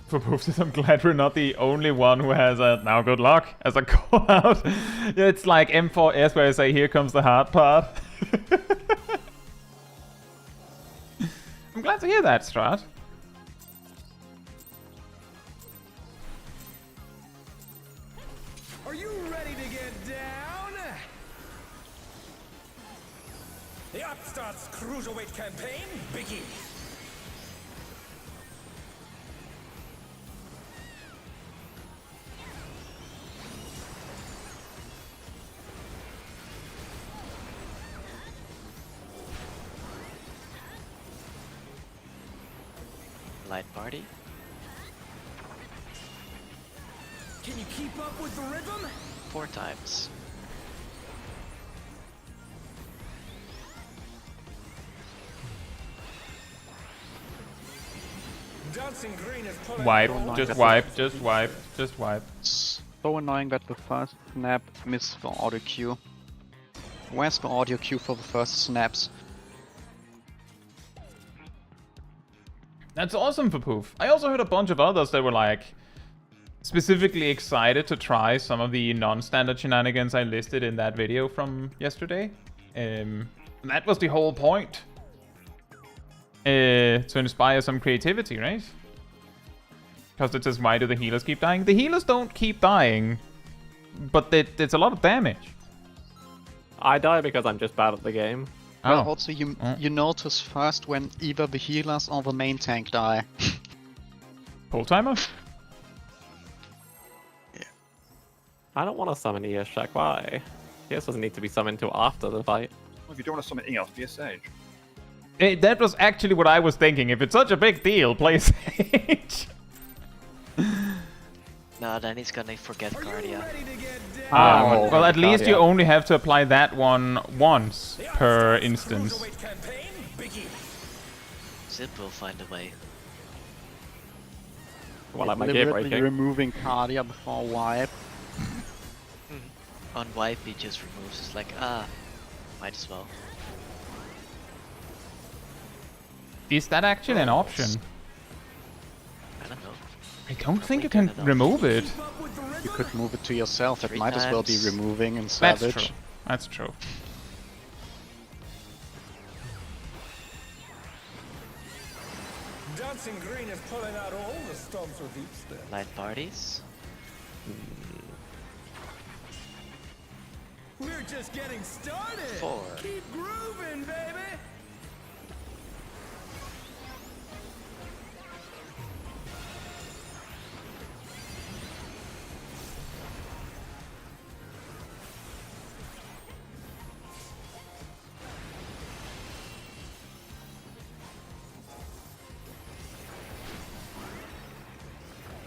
Speaker 1: for Poofs, I'm glad we're not the only one who has a now good luck as a call out. It's like M4S where I say, here comes the hard part. I'm glad to hear that, Strat.
Speaker 6: Are you ready to get down? The Upstart's Cruiserweight campaign begins.
Speaker 2: Light party.
Speaker 6: Can you keep up with the rhythm?
Speaker 2: 4 times.
Speaker 6: Dancing Green is pulling
Speaker 1: Wipe,
Speaker 6: all
Speaker 1: just
Speaker 6: night.
Speaker 1: wipe, just wipe, just wipe.
Speaker 3: So annoying that the first snap missed the audio cue. Where's the audio cue for the first snaps?
Speaker 1: That's awesome for Poof. I also heard a bunch of others that were like specifically excited to try some of the non-standard shenanigans I listed in that video from yesterday. That was the whole point. To inspire some creativity, right? Because it says, why do the healers keep dying? The healers don't keep dying, but it's a lot of damage.
Speaker 4: I die because I'm just bad at the game.
Speaker 3: Well,
Speaker 1: Oh,
Speaker 3: also you notice first when either the healers or the main tank die.
Speaker 1: full timer?
Speaker 4: I don't want to summon ES Shack. Why? ES doesn't need to be summoned till after the fight.
Speaker 5: Well, if you don't want to summon anything else, be a sage.
Speaker 1: That was actually what I was thinking. If it's such a big deal, play Sage.
Speaker 2: No, then he's gonna forget Guardia.
Speaker 3: Oh,
Speaker 1: Well, at least you
Speaker 3: Arcadion.
Speaker 1: only have to apply that one once per instance.
Speaker 6: Cruiserweight campaign begins.
Speaker 2: Zip will find a way.
Speaker 4: Well, like my gear
Speaker 3: Deliberately
Speaker 4: breaking.
Speaker 3: removing Cardia before wipe.
Speaker 2: On wipe, he just removes. It's like, might as well.
Speaker 1: Is that actually an option?
Speaker 2: I don't know.
Speaker 1: I don't think you
Speaker 2: turn
Speaker 1: can
Speaker 2: it off.
Speaker 1: remove it.
Speaker 6: Keep up with the rhythm.
Speaker 3: You could move it to yourself. That
Speaker 2: 3
Speaker 3: might as well be
Speaker 2: times.
Speaker 3: removing in
Speaker 1: That's
Speaker 3: Savage.
Speaker 1: true. That's true.
Speaker 6: Dancing Green is pulling out all the stops with each step.
Speaker 2: Light parties.
Speaker 6: We're just getting started.
Speaker 2: 4.
Speaker 6: Keep grooving, baby.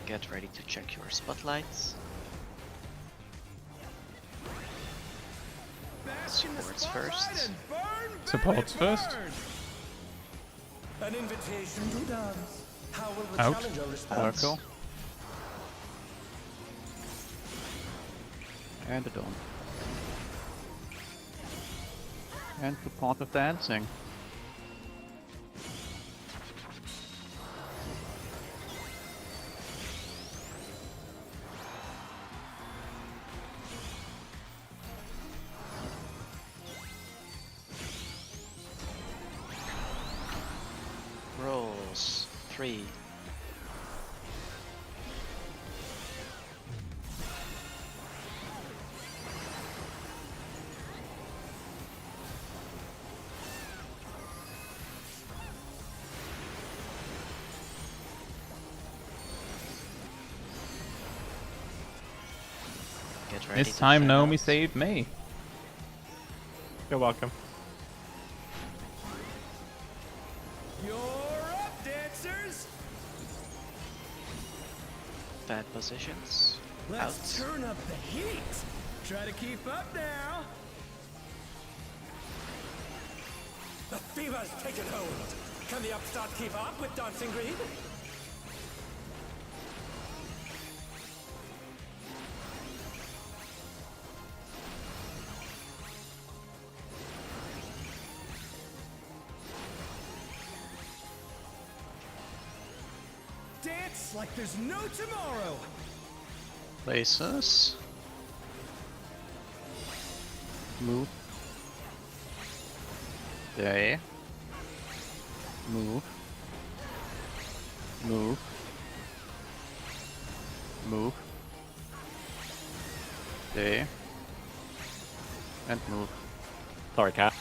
Speaker 2: Get ready to check your spotlights.
Speaker 6: Bask in the
Speaker 2: Supports
Speaker 6: spotlight
Speaker 2: first.
Speaker 6: and burn, baby,
Speaker 1: Supports first.
Speaker 6: burn. An invitation to dance. How will the
Speaker 1: Out.
Speaker 6: challenger respond?
Speaker 3: Circle. And a Dawn. And support of dancing.
Speaker 2: Rolls. 3. Get ready
Speaker 1: This
Speaker 2: to
Speaker 1: time
Speaker 2: fan
Speaker 1: Naomi
Speaker 2: out.
Speaker 1: saved me.
Speaker 4: You're welcome.
Speaker 6: You're up, dancers.
Speaker 2: Bad positions.
Speaker 6: Let's
Speaker 2: Out.
Speaker 6: turn up the heat. Try to keep up now. The fever's taken hold. Can the upstart keep up with Dancing Green? Dance like there's no tomorrow.
Speaker 3: Places. Move. Day. Move. Move. Move. Day. And move.
Speaker 4: Sorry, cat.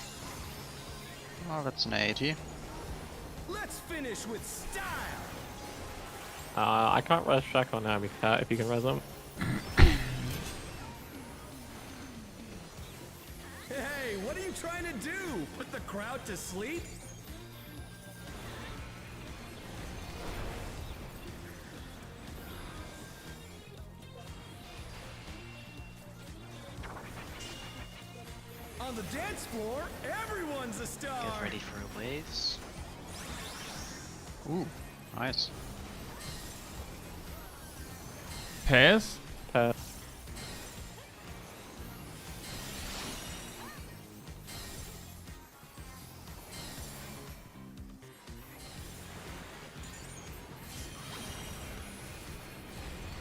Speaker 3: Oh, that's an 80.
Speaker 6: Let's finish with style.
Speaker 4: I can't res Shack on Naomi cat if you can res him.
Speaker 6: Hey, what are you trying to do? Put the crowd to sleep? On the dance floor, everyone's a star.
Speaker 2: Get ready for waves.
Speaker 3: Ooh, nice.
Speaker 1: Pass?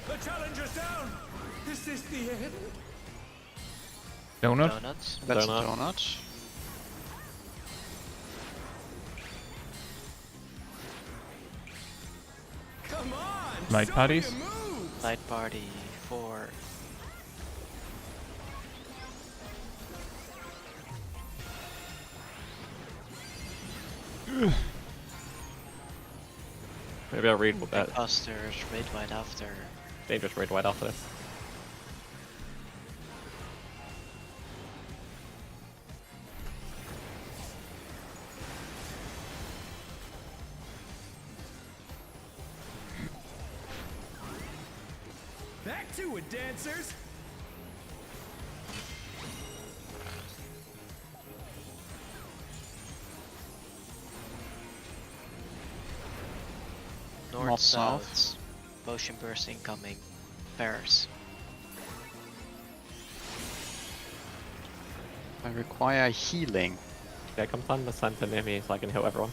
Speaker 6: The challenger's down. Is this the end?
Speaker 1: Donut?
Speaker 2: Donuts.
Speaker 3: That's
Speaker 4: Donut.
Speaker 3: a donut.
Speaker 6: Come on.
Speaker 1: Light
Speaker 6: show
Speaker 1: parties?
Speaker 6: me a move.
Speaker 2: Light party. 4.
Speaker 4: Maybe I'll read what that.
Speaker 2: Busters. Raid wide after.
Speaker 4: Dangerous raid wide after this.
Speaker 6: do it, dancers!
Speaker 2: North,
Speaker 3: south.
Speaker 2: south. Motion burst incoming. Bears.
Speaker 3: I require healing.
Speaker 4: Yeah, come find the center near me so I can heal everyone.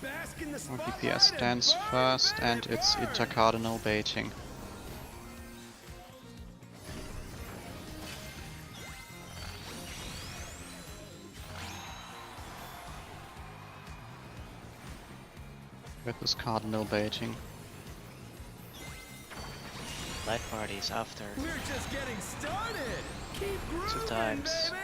Speaker 6: Bask in the
Speaker 3: Our
Speaker 6: spotlight
Speaker 3: DPS
Speaker 6: and
Speaker 3: stands
Speaker 6: burn,
Speaker 3: first,
Speaker 6: baby,
Speaker 3: and it's
Speaker 6: burn.
Speaker 3: intercardinal baiting. With this cardinal baiting.
Speaker 2: Light parties after.
Speaker 6: We're just getting started. Keep grooving,
Speaker 2: times.
Speaker 6: baby.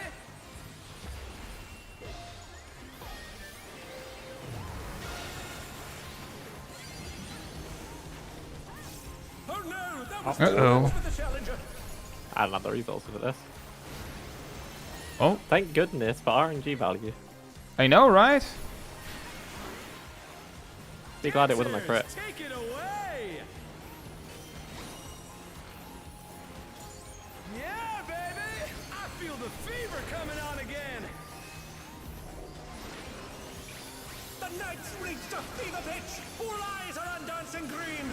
Speaker 6: Oh no, that was
Speaker 1: Uh-oh.
Speaker 6: too much for the challenger.
Speaker 4: I don't have the resources for this.
Speaker 1: Oh,
Speaker 4: Thank goodness for RNG value.
Speaker 1: I know, right?
Speaker 4: Be glad it wasn't a crit.
Speaker 6: Dancers, take it away. Yeah, baby. I feel the fever coming on again. The night's reached a fever pitch. All eyes are on dancing green.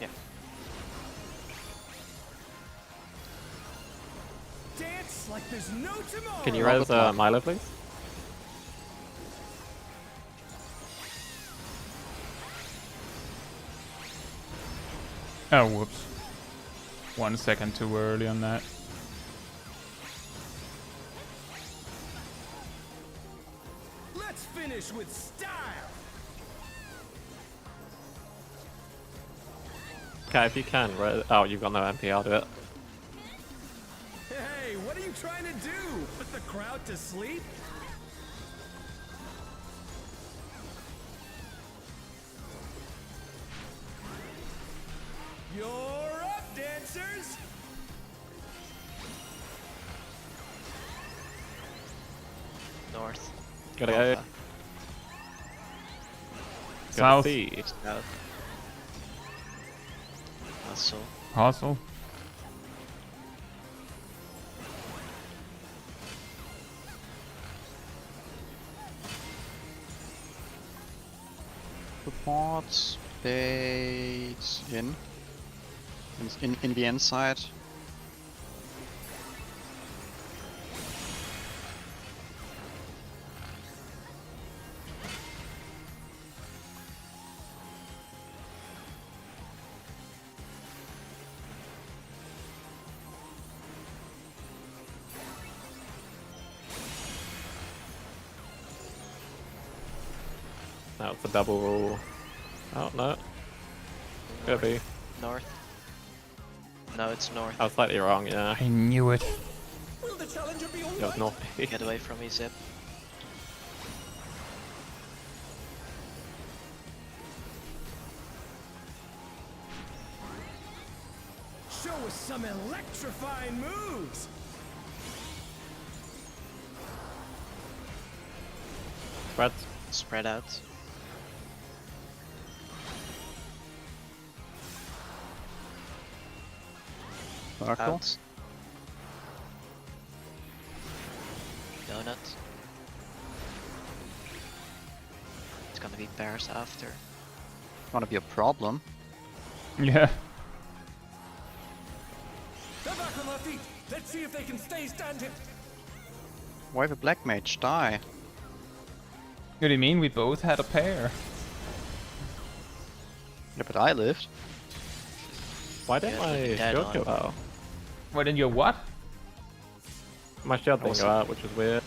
Speaker 2: Yeah.
Speaker 6: Dance like there's no tomorrow.
Speaker 4: Can you
Speaker 3: Robert
Speaker 4: res
Speaker 3: Lock.
Speaker 4: Milo, please?
Speaker 1: Oh, whoops. 1 second too early on that.
Speaker 6: Let's finish with style.
Speaker 4: Okay, if you can, oh, you've got no MP, I'll do it.
Speaker 6: Hey, what are you trying to do? Put the crowd to sleep? You're up, dancers!
Speaker 2: North.
Speaker 4: Gotta go.
Speaker 2: Alpha.
Speaker 1: South.
Speaker 4: See.
Speaker 2: South. Muscle.
Speaker 1: Hustle.
Speaker 3: Support bait in the inside.
Speaker 4: Now it's a double rule. Oh, no. Could be.
Speaker 2: North. No, it's north.
Speaker 4: I was slightly wrong, yeah.
Speaker 1: I knew it.
Speaker 6: Will the challenger be
Speaker 4: It was
Speaker 6: alright?
Speaker 4: north.
Speaker 2: Get away from me, Zip.
Speaker 6: Show us some electrifying moves!
Speaker 4: Red.
Speaker 2: Spread out.
Speaker 3: Circle.
Speaker 2: Out. Donut. It's gonna be bears after.
Speaker 3: Gonna be a problem.
Speaker 1: Yeah.
Speaker 6: They're back on their feet! Let's see if they can stay standing!
Speaker 3: Why the black mage die?
Speaker 1: What do you mean? We both had a pair.
Speaker 3: Yeah, but I lived.
Speaker 4: Why didn't
Speaker 2: Yeah,
Speaker 4: my
Speaker 2: dead
Speaker 4: shield
Speaker 2: on.
Speaker 4: go out?
Speaker 1: Why didn't you what?
Speaker 4: My shield didn't go out, which was weird.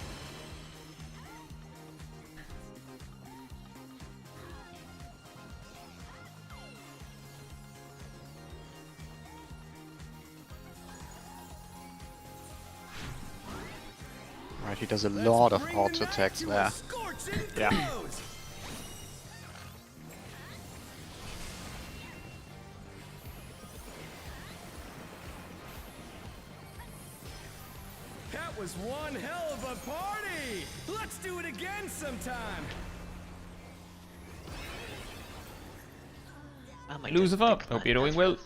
Speaker 3: Right, he does a
Speaker 6: Let's
Speaker 3: lot of
Speaker 6: bring the
Speaker 3: auto
Speaker 6: night
Speaker 3: attacks
Speaker 6: to a
Speaker 3: there.
Speaker 6: scorching
Speaker 4: Yeah.
Speaker 6: close. was one hell of a party! Let's do it again sometime!
Speaker 2: Oh my
Speaker 1: Lucifer,
Speaker 2: God,
Speaker 1: hope you're doing well.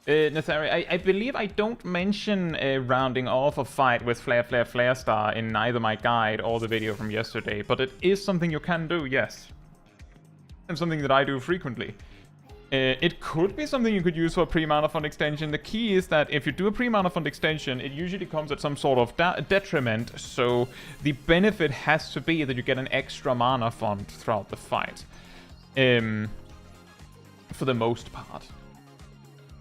Speaker 1: Nathari, I believe I don't mention rounding off a fight with Flare Star in either my guide or the video from yesterday, but it is something you can do, yes. And something that I do frequently. It could be something you could use for a pre-mana fund extension. The key is that if you do a pre-mana fund extension, it usually comes at some sort of detriment, so the benefit has to be that you get an extra mana fund throughout the fight. For the most part.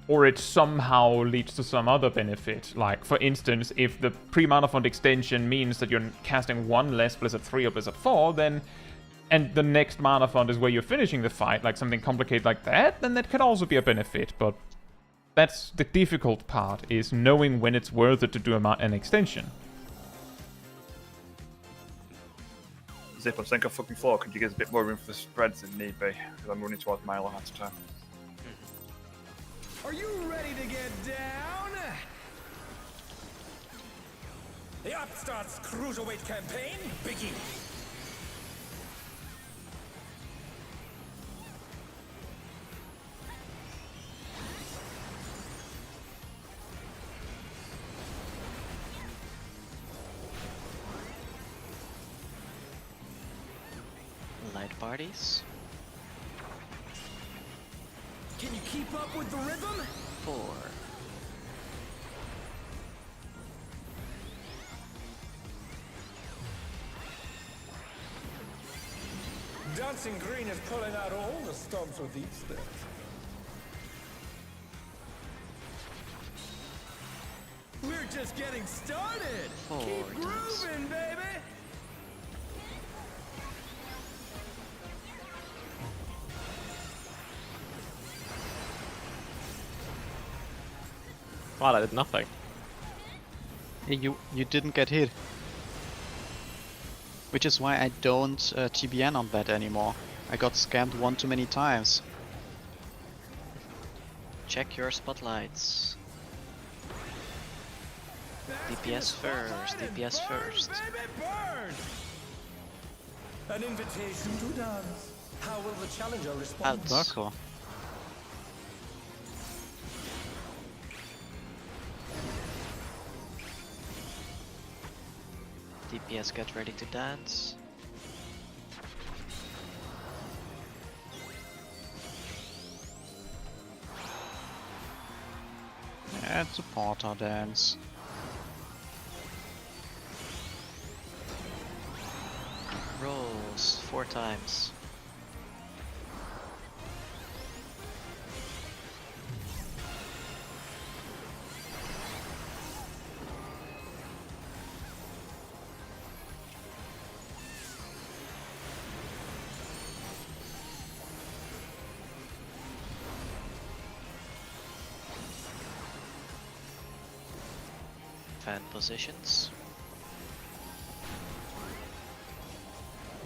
Speaker 1: Or it somehow leads to some other benefit. Like, for instance, if the pre-mana fund extension means that you're casting one less Blizzard 3 or Blizzard 4, then... and the next mana fund is where you're finishing the fight, like something complicated like that, then that could also be a benefit, but... that's the difficult part, is knowing when it's worth it to do an extension.
Speaker 5: Zip, I'm saying on fucking floor. Could you give us a bit more room for spreads if need be? Because I'm running towards Milo at the time.
Speaker 6: Are you ready to get down? The Upstart's Cruiserweight campaign begins.
Speaker 2: Light parties.
Speaker 6: Can you keep up with the rhythm?
Speaker 2: 4.
Speaker 6: Dancing Green is pulling out all the stops with each step. We're just getting started!
Speaker 2: 4
Speaker 6: Keep
Speaker 2: times.
Speaker 6: grooving, baby!
Speaker 4: Wow, that did nothing.
Speaker 3: You didn't get hit. Which is why I don't TBN on that anymore. I got scammed one too many times.
Speaker 2: Check your spotlights. DPS first, DPS first.
Speaker 6: Baby, burn! An invitation to dance. How will the challenger respond?
Speaker 2: Out.
Speaker 3: Circle.
Speaker 2: DPS get ready to dance.
Speaker 3: It's a porter dance.
Speaker 2: Rolls 4 times. Fan positions.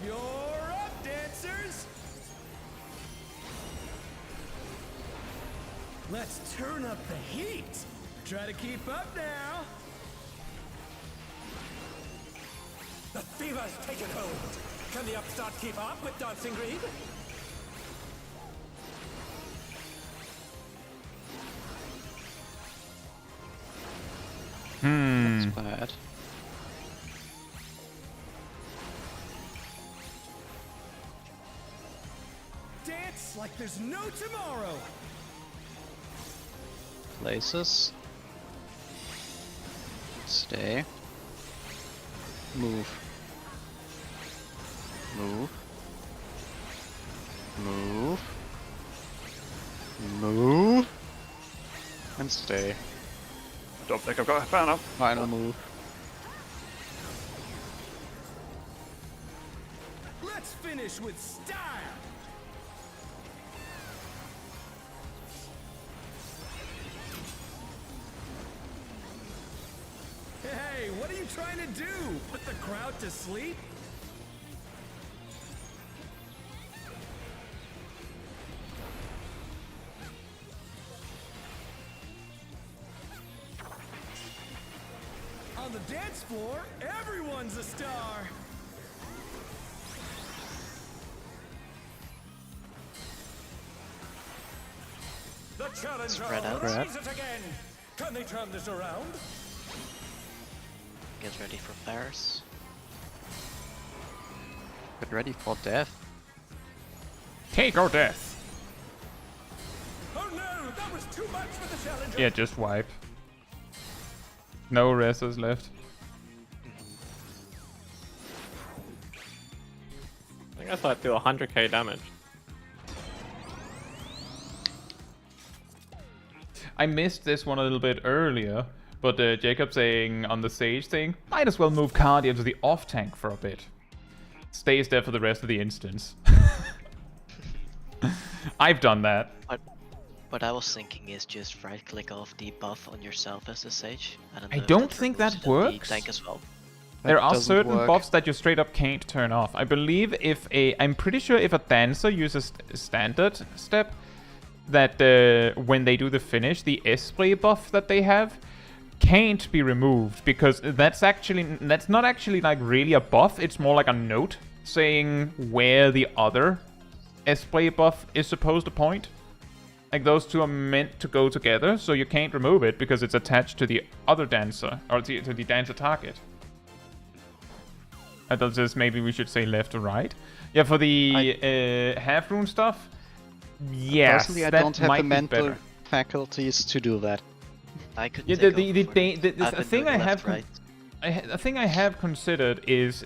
Speaker 6: You're up, dancers! Let's turn up the heat! Try to keep up now! The fever's taken hold! Can the upstart keep up with Dancing Green?
Speaker 3: That's bad.
Speaker 6: Dance like there's no tomorrow!
Speaker 3: Places. Stay. Move. Move. Move. Move. And stay.
Speaker 5: Don't think I've got a fan up.
Speaker 3: Final move.
Speaker 6: Let's finish with style! Hey, what are you trying to do? Put the crowd to sleep? the dance floor, everyone's a star. The challenger
Speaker 2: Spread out.
Speaker 6: rises again. Can they turn this around?
Speaker 2: Get ready for bears.
Speaker 3: Get ready for death.
Speaker 1: Take or death.
Speaker 6: Oh no, that was too much for the challenger.
Speaker 1: Yeah, just wipe. No wrestlers left.
Speaker 4: I think that's like do 100k damage.
Speaker 1: I missed this one a little bit earlier, but Jacob saying on the Sage thing, might as well move Arcadion to the off tank for a bit. Stays there for the rest of the instance. I've done that.
Speaker 2: What I was thinking is just right click off the buff on yourself as a Sage.
Speaker 1: I don't think that
Speaker 2: removes the
Speaker 1: works.
Speaker 2: tank as well.
Speaker 1: There are
Speaker 3: doesn't
Speaker 1: certain
Speaker 3: work.
Speaker 1: buffs that you straight up can't turn off. I believe I'm pretty sure if a dancer uses standard step, that when they do the finish, the Esprit buff that they have can't be removed, because that's not actually like really a buff. It's more like a note saying where the other Esprit buff is supposed to point. Like those two are meant to go together, so you can't remove it because it's attached to the other dancer, or to the dancer target. I thought just maybe we should say left or right. Yeah, for the half rune stuff. Yes,
Speaker 3: Personally, I
Speaker 1: that
Speaker 3: don't have
Speaker 1: might
Speaker 3: the
Speaker 1: be
Speaker 3: mental
Speaker 1: better.
Speaker 3: faculties to do that.
Speaker 2: I could
Speaker 1: Yeah,
Speaker 2: take
Speaker 1: the
Speaker 2: over for it. I've
Speaker 1: the
Speaker 2: been
Speaker 1: thing
Speaker 2: doing
Speaker 1: I
Speaker 2: left,
Speaker 1: have
Speaker 2: right.
Speaker 1: the thing I have considered is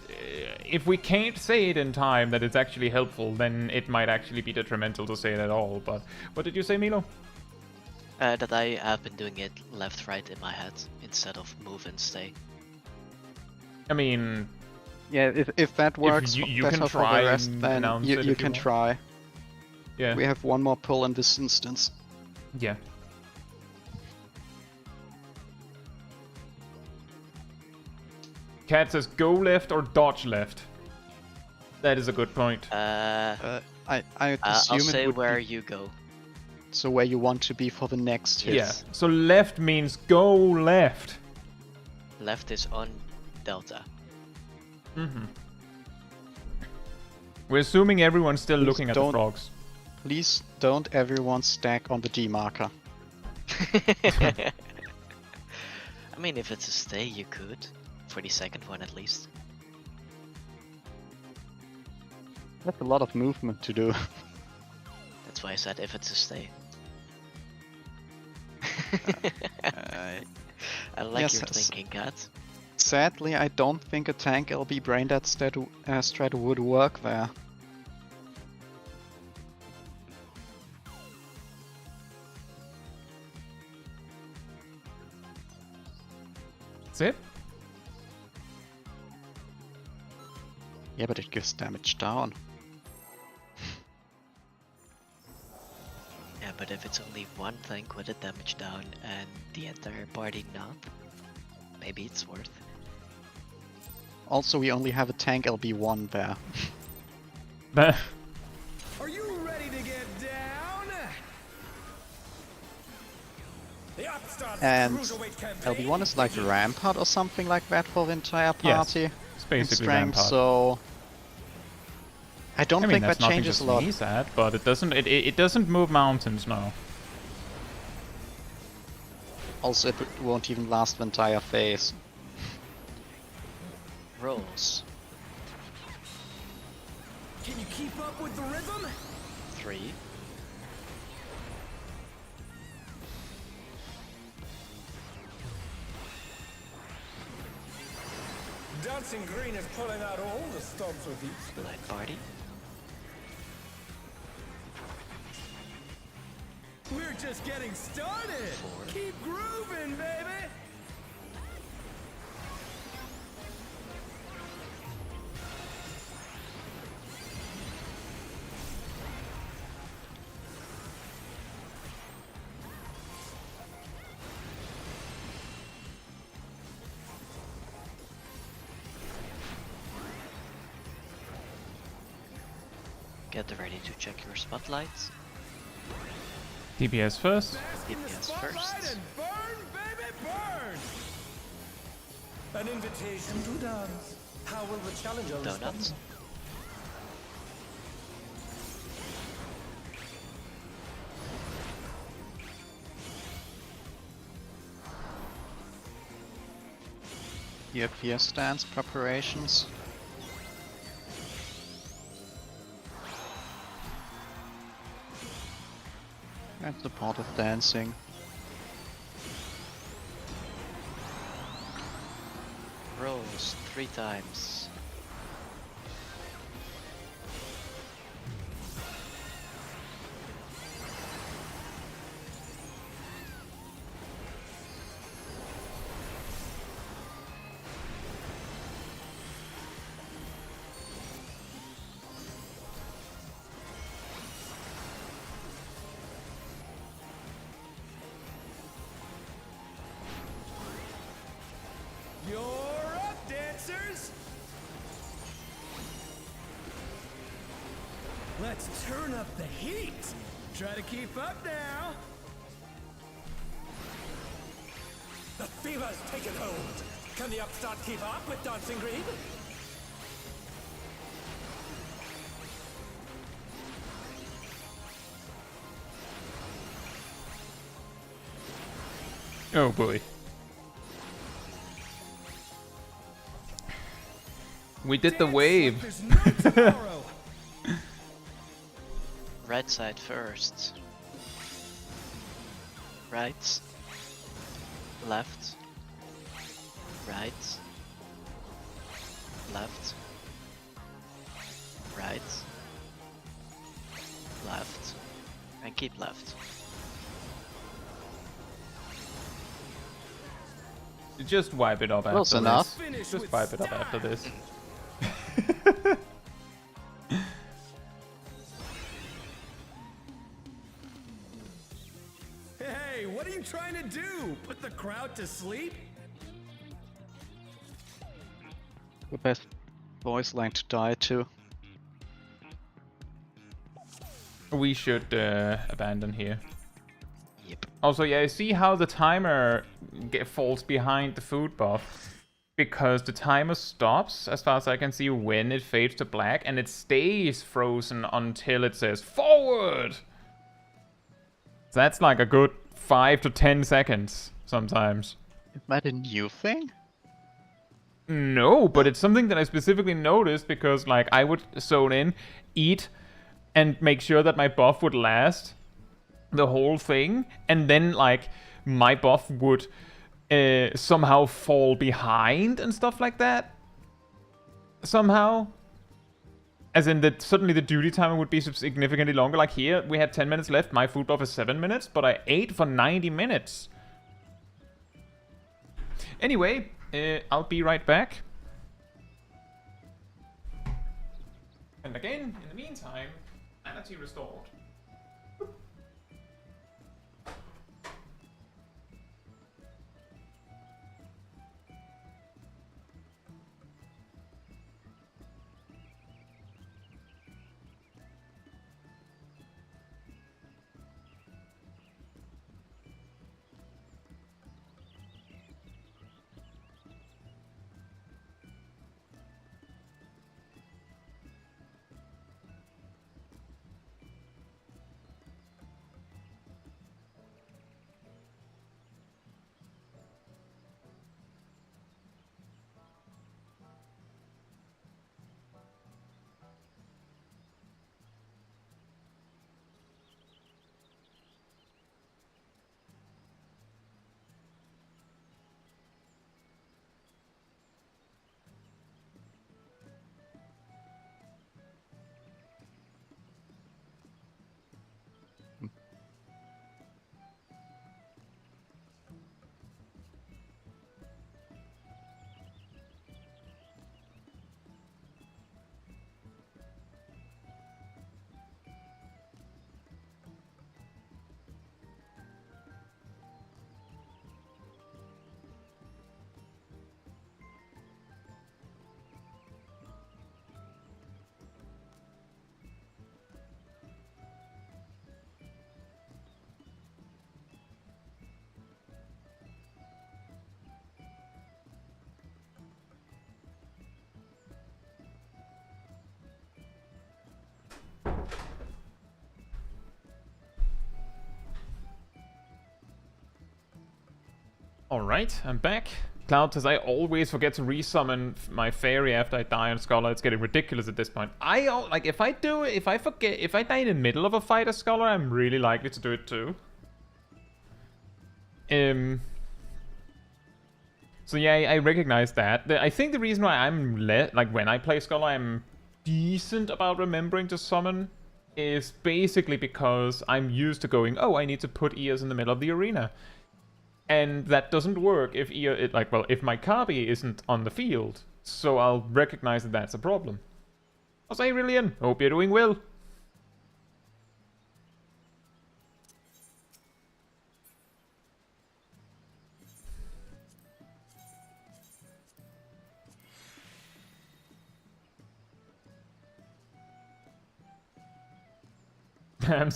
Speaker 1: if we can't say it in time that it's actually helpful, then it might actually be detrimental to say it at all. But what did you say, Milo?
Speaker 2: That I have been doing it left, right in my head instead of move and stay.
Speaker 1: I mean,
Speaker 3: Yeah, if that works
Speaker 1: you
Speaker 3: better
Speaker 1: can
Speaker 3: for
Speaker 1: try
Speaker 3: the rest,
Speaker 1: and
Speaker 3: then
Speaker 1: announce
Speaker 3: you
Speaker 1: it if you
Speaker 3: can
Speaker 1: want.
Speaker 3: try.
Speaker 1: yeah,
Speaker 3: We have one more pull in this instance.
Speaker 1: yeah. Cat says go left or dodge left. That is a good point.
Speaker 3: I
Speaker 2: I'll
Speaker 3: assume
Speaker 2: say
Speaker 3: it would
Speaker 2: where
Speaker 3: be
Speaker 2: you go.
Speaker 3: so where you want to be for the next hit.
Speaker 1: Yeah. So left means go left.
Speaker 2: Left is on Delta.
Speaker 1: We're assuming everyone's still
Speaker 3: Please
Speaker 1: looking at the
Speaker 3: don't-
Speaker 1: frogs.
Speaker 3: Please don't everyone stack on the D marker.
Speaker 2: I mean, if it's a stay, you could. For the second one, at least.
Speaker 3: That's a lot of movement to do.
Speaker 2: That's why I said if it's a stay. I like
Speaker 3: yes,
Speaker 2: your
Speaker 3: yes.
Speaker 2: thinking, Kat.
Speaker 3: Sadly, I don't think a tank LB braindead strat would work there.
Speaker 1: That's it?
Speaker 3: Yeah, but it gives damage down.
Speaker 2: Yeah, but if it's only one tank with a damage down and the entire party not, maybe it's worth.
Speaker 3: Also, we only have a tank LB1 there.
Speaker 6: Are you ready to get down? The Upstart's
Speaker 3: And
Speaker 6: Cruiserweight campaign
Speaker 3: LB1 is like Rampart or something like that for the entire
Speaker 1: Yes,
Speaker 3: party.
Speaker 1: it's
Speaker 3: in
Speaker 1: basically
Speaker 3: strength,
Speaker 1: Rampart.
Speaker 3: so I don't
Speaker 1: I mean,
Speaker 3: think
Speaker 1: that's
Speaker 3: that
Speaker 1: nothing
Speaker 3: changes
Speaker 1: to
Speaker 3: a lot.
Speaker 1: sneeze at, but it doesn't. It doesn't move mountains, no.
Speaker 3: Also, it won't even last the entire phase.
Speaker 2: Rolls.
Speaker 6: Can you keep up with the rhythm?
Speaker 2: 3.
Speaker 6: Dancing Green is pulling out all the stops with each.
Speaker 2: Black party.
Speaker 6: We're just getting started.
Speaker 2: 4.
Speaker 6: Keep grooving, baby.
Speaker 2: Get ready to check your spotlights.
Speaker 1: DPS first.
Speaker 6: Bask in the
Speaker 2: DPS
Speaker 6: spotlight
Speaker 2: first.
Speaker 6: and burn, baby, burn. An invitation to dance. How will the challenger respond?
Speaker 2: Donuts.
Speaker 3: Here, clear stance preparations. And the part of dancing.
Speaker 2: Rolls 3 times.
Speaker 6: You're up, dancers! Let's turn up the heat! Try to keep up now! The fever's taken hold! Can the upstart keep up with Dancing Green?
Speaker 1: Oh boy. We did the wave.
Speaker 6: There's no tomorrow!
Speaker 2: Right side first. Right. Left. Right. Left. Right. Left. And keep left.
Speaker 1: Just wipe it up after
Speaker 3: Close enough.
Speaker 1: this.
Speaker 6: Finish
Speaker 1: Just
Speaker 6: with
Speaker 1: wipe it up
Speaker 6: style.
Speaker 1: after this.
Speaker 6: Hey, what are you trying to do? Put the crowd to sleep?
Speaker 3: The best voice line to die to.
Speaker 1: We should abandon here.
Speaker 2: Yep.
Speaker 1: Also, yeah, see how the timer falls behind the food buff? Because the timer stops, as far as I can see, when it fades to black, and it stays frozen until it says forward! So that's like a good 5 to 10 seconds, sometimes.
Speaker 3: Is that a new thing?
Speaker 1: No, but it's something that I specifically noticed because, like, I would zone in, eat, and make sure that my buff would last the whole thing, and then, like, my buff would somehow fall behind and stuff like that. Somehow. As in that suddenly the duty timer would be significantly longer. Like here, we had 10 minutes left. My food buff is 7 minutes, but I ate for 90 minutes. Anyway, I'll be right back. And again, in the meantime, sanity restored. Alright, I'm back. Cloud says, I always forget to resummon my fairy after I die on Scholar. It's getting ridiculous at this point. Like, if I die in the middle of a fight as Scholar, I'm really likely to do it too. So yeah, I recognize that. I think the reason why I'm when I play Scholar, I'm decent about remembering to summon is basically because I'm used to going, oh, I need to put Eos in the middle of the arena. And that doesn't work if if my Kabi isn't on the field. So I'll recognize that that's a problem. I'll say, Rillian, hope you're doing well.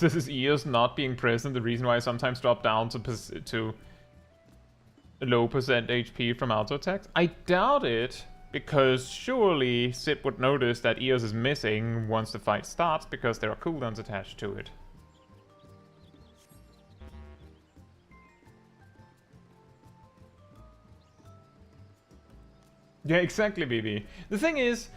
Speaker 1: This is Eos not being present, the reason why I sometimes drop down to low percent HP from auto attacks? I doubt it, because surely Sid would notice that Eos is missing once the fight starts, because there are cooldowns attached to it. Yeah, exactly, BB. The thing is,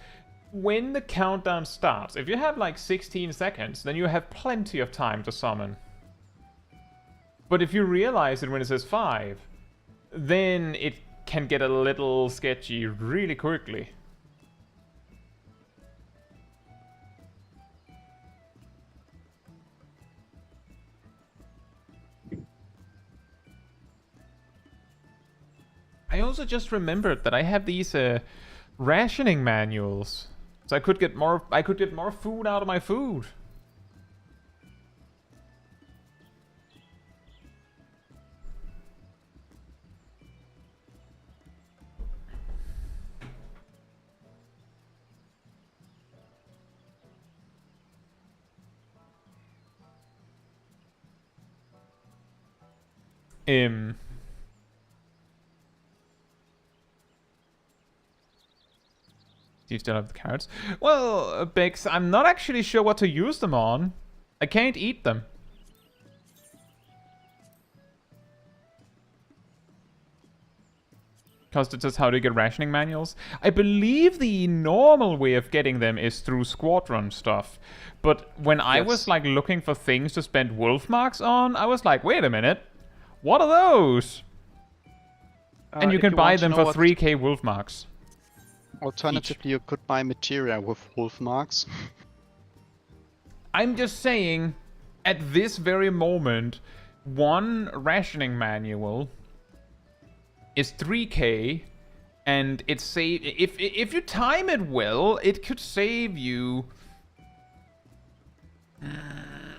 Speaker 1: when the countdown starts, if you have like 16 seconds, then you have plenty of time to summon. But if you realize it when it says 5, then it can get a little sketchy really quickly. I also just remembered that I have these rationing manuals. So I could get more food out of my food. Do you still have the carrots? Well, Bex, I'm not actually sure what to use them on. I can't eat them. Because it's just how to get rationing manuals. I believe the normal way of getting them is through squadron stuff. But when I was like looking for things to spend wolf marks on, I was like, wait a minute. What are those? And you can buy them for 3k wolf marks.
Speaker 3: Alternatively, you could buy materia with wolf marks.
Speaker 1: I'm just saying, at this very moment, one rationing manual is 3k, and it's if you time it well, it could save you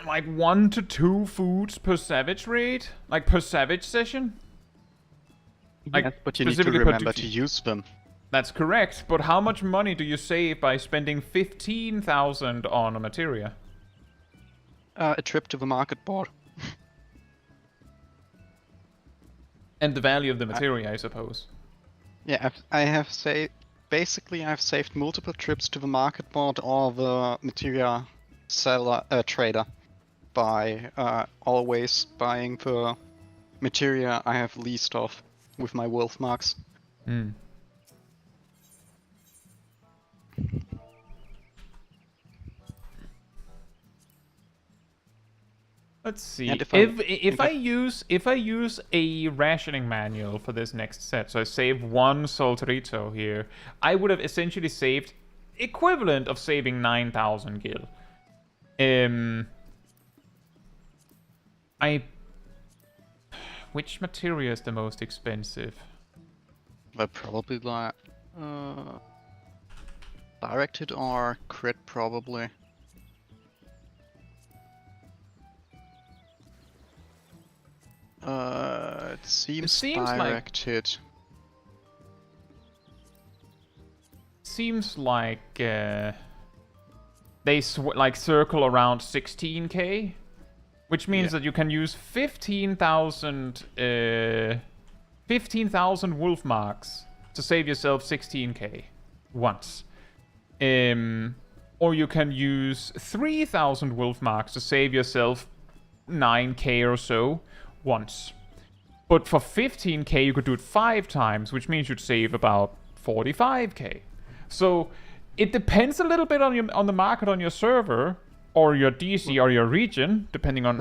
Speaker 1: like 1 to 2 foods per savage raid, like per savage session. Like,
Speaker 3: yes, but you need to remember to use them.
Speaker 1: That's correct, but how much money do you save by spending 15,000 on a materia?
Speaker 3: A trip to the market board.
Speaker 1: And the value of the materia, I suppose.
Speaker 3: Yeah, I have saved... Basically, I've saved multiple trips to the market board or the materia seller, trader by always buying the materia I have least of with my wolf marks.
Speaker 1: Hmm. Let's see.
Speaker 3: And
Speaker 1: if I use a rationing manual for this next set, so I save 1 Solterito here, I would have essentially saved equivalent of saving 9,000 gil. Which materia is the most expensive?
Speaker 3: Well, probably like directed or crit, probably. It seems directed.
Speaker 1: Seems like they circle around 16k, which means that you can use 15,000 wolf marks to save yourself 16k once. Or you can use 3,000 wolf marks to save yourself 9k or so once. But for 15k, you could do it 5 times, which means you'd save about 45k. So it depends a little bit on the market on your server, or your DC, or your region, depending on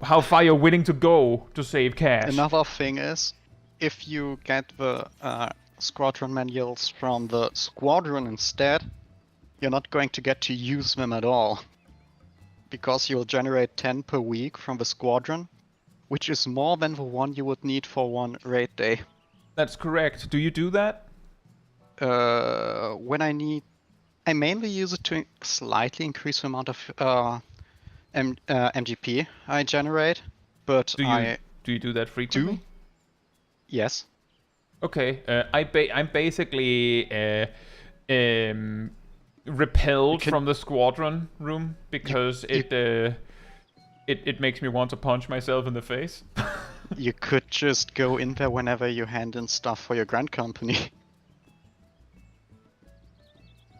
Speaker 1: how far you're willing to go to save cash.
Speaker 3: Another thing is, if you get the squadron manuals from the squadron instead, you're not going to get to use them at all. Because you'll generate 10 per week from the squadron, which is more than the one you would need for one raid day.
Speaker 1: That's correct. Do you do that?
Speaker 3: When I mainly use it to slightly increase the amount of MGP I generate, but
Speaker 1: do you do that frequently?
Speaker 3: Yes.
Speaker 1: Okay, I'm basically repelled from the squadron room because it makes me want to punch myself in the face.
Speaker 3: You could just go in there whenever you hand in stuff for your grant company.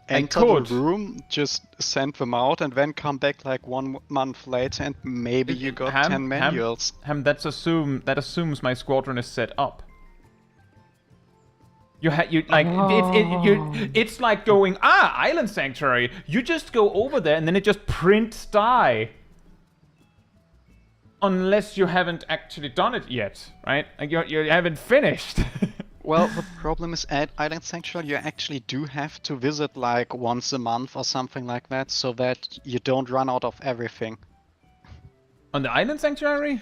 Speaker 3: Enter the room, just send them out, and then come back like 1 month later, and maybe you got 10 manuals.
Speaker 1: That assumes my squadron is set up. It's like going Island Sanctuary. You just go over there, and then it just prints die. Unless you haven't actually done it yet, right? Like you haven't finished.
Speaker 3: Well, the problem is at Island Sanctuary you actually do have to visit like once a month or something like that, so that you don't run out of everything.
Speaker 1: On the Island Sanctuary?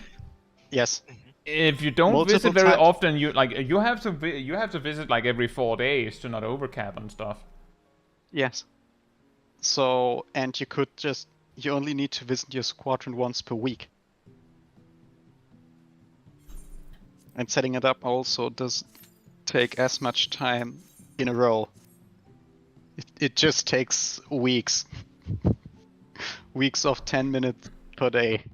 Speaker 3: Yes.
Speaker 1: If you don't visit very often, you have to visit like every 4 days to not overcap and stuff.
Speaker 3: Yes. So, and you only need to visit your squadron once per week. And setting it up also does take as much time in a row. It just takes weeks. Weeks of 10 minutes per day.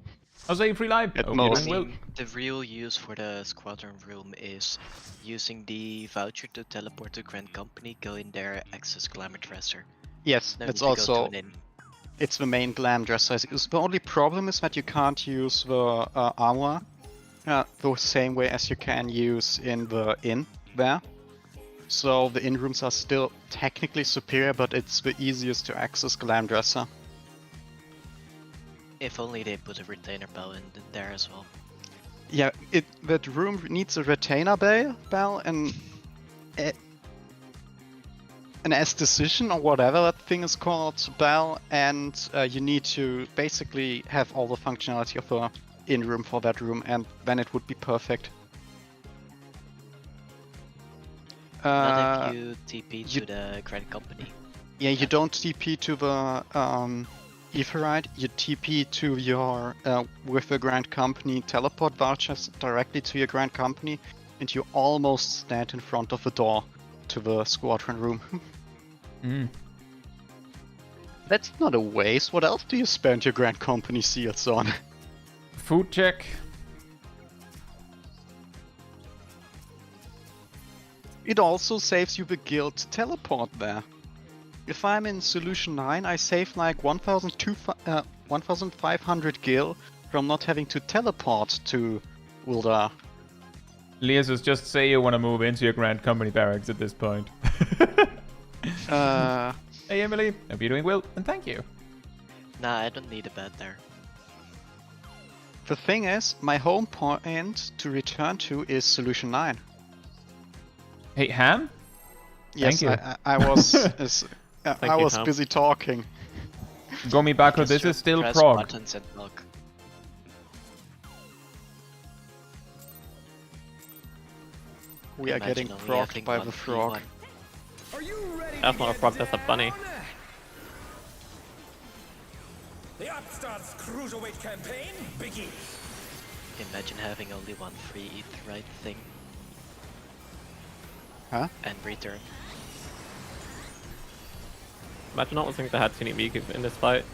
Speaker 1: I'll say free live.
Speaker 3: At most.
Speaker 2: The real use for the squadron room is using the voucher to teleport to Grand Company, go in there, access Glamour Dresser.
Speaker 3: Yes,
Speaker 2: No
Speaker 3: it's
Speaker 2: need to go to
Speaker 3: also
Speaker 2: an inn.
Speaker 3: it's the main glam dresser. The only problem is that you can't use the armor the same way as you can use in the inn there. So the inn rooms are still technically superior, but it's the easiest to access glam dresser.
Speaker 2: If only they put a retainer bell in there as well.
Speaker 3: Yeah, that room needs a retainer bell and an S-Decision or whatever that thing is called bell, and you need to basically have all the functionality of the in-room for that room, and then it would be perfect.
Speaker 2: Not if you TP to the Grand Company.
Speaker 3: Yeah, you don't TP to the Aetheryte, you TP to your, with the Grand Company teleport vouchers directly to your Grand Company, and you almost stand in front of the door to the squadron room. That's not a waste. What else do you spend your Grand Company seals on?
Speaker 1: Food check.
Speaker 3: It also saves you the guild to teleport there. If I'm in Solution 9, I save like 1,500 gil from not having to teleport to Uldar.
Speaker 1: Leasus, just say you want to move into your Grand Company barracks at this point. Hey Emily, hope you're doing well, and thank you.
Speaker 2: Nah, I don't need a bed there.
Speaker 3: The thing is, my home point to return to is Solution 9.
Speaker 1: Hey Ham?
Speaker 3: Yes,
Speaker 1: thank you.
Speaker 3: I was I was
Speaker 4: Tom.
Speaker 3: busy talking.
Speaker 1: Gomi Bako, this is still
Speaker 2: Press
Speaker 1: Prog.
Speaker 2: buttons and look.
Speaker 3: We are getting
Speaker 2: Imagine only
Speaker 3: frogged
Speaker 2: having
Speaker 3: by
Speaker 2: one
Speaker 3: the frog.
Speaker 2: P1.
Speaker 6: Are you ready
Speaker 4: That's
Speaker 6: to
Speaker 4: not a
Speaker 6: get
Speaker 4: frog,
Speaker 6: to
Speaker 4: that's a
Speaker 6: the
Speaker 4: bunny.
Speaker 6: bone? The Upstarts Cruiserweight campaign begins.
Speaker 2: Imagine having only one free Aetheryte thing.
Speaker 3: Huh?
Speaker 2: And return.
Speaker 4: Imagine not wanting to have too many vehicles in this fight.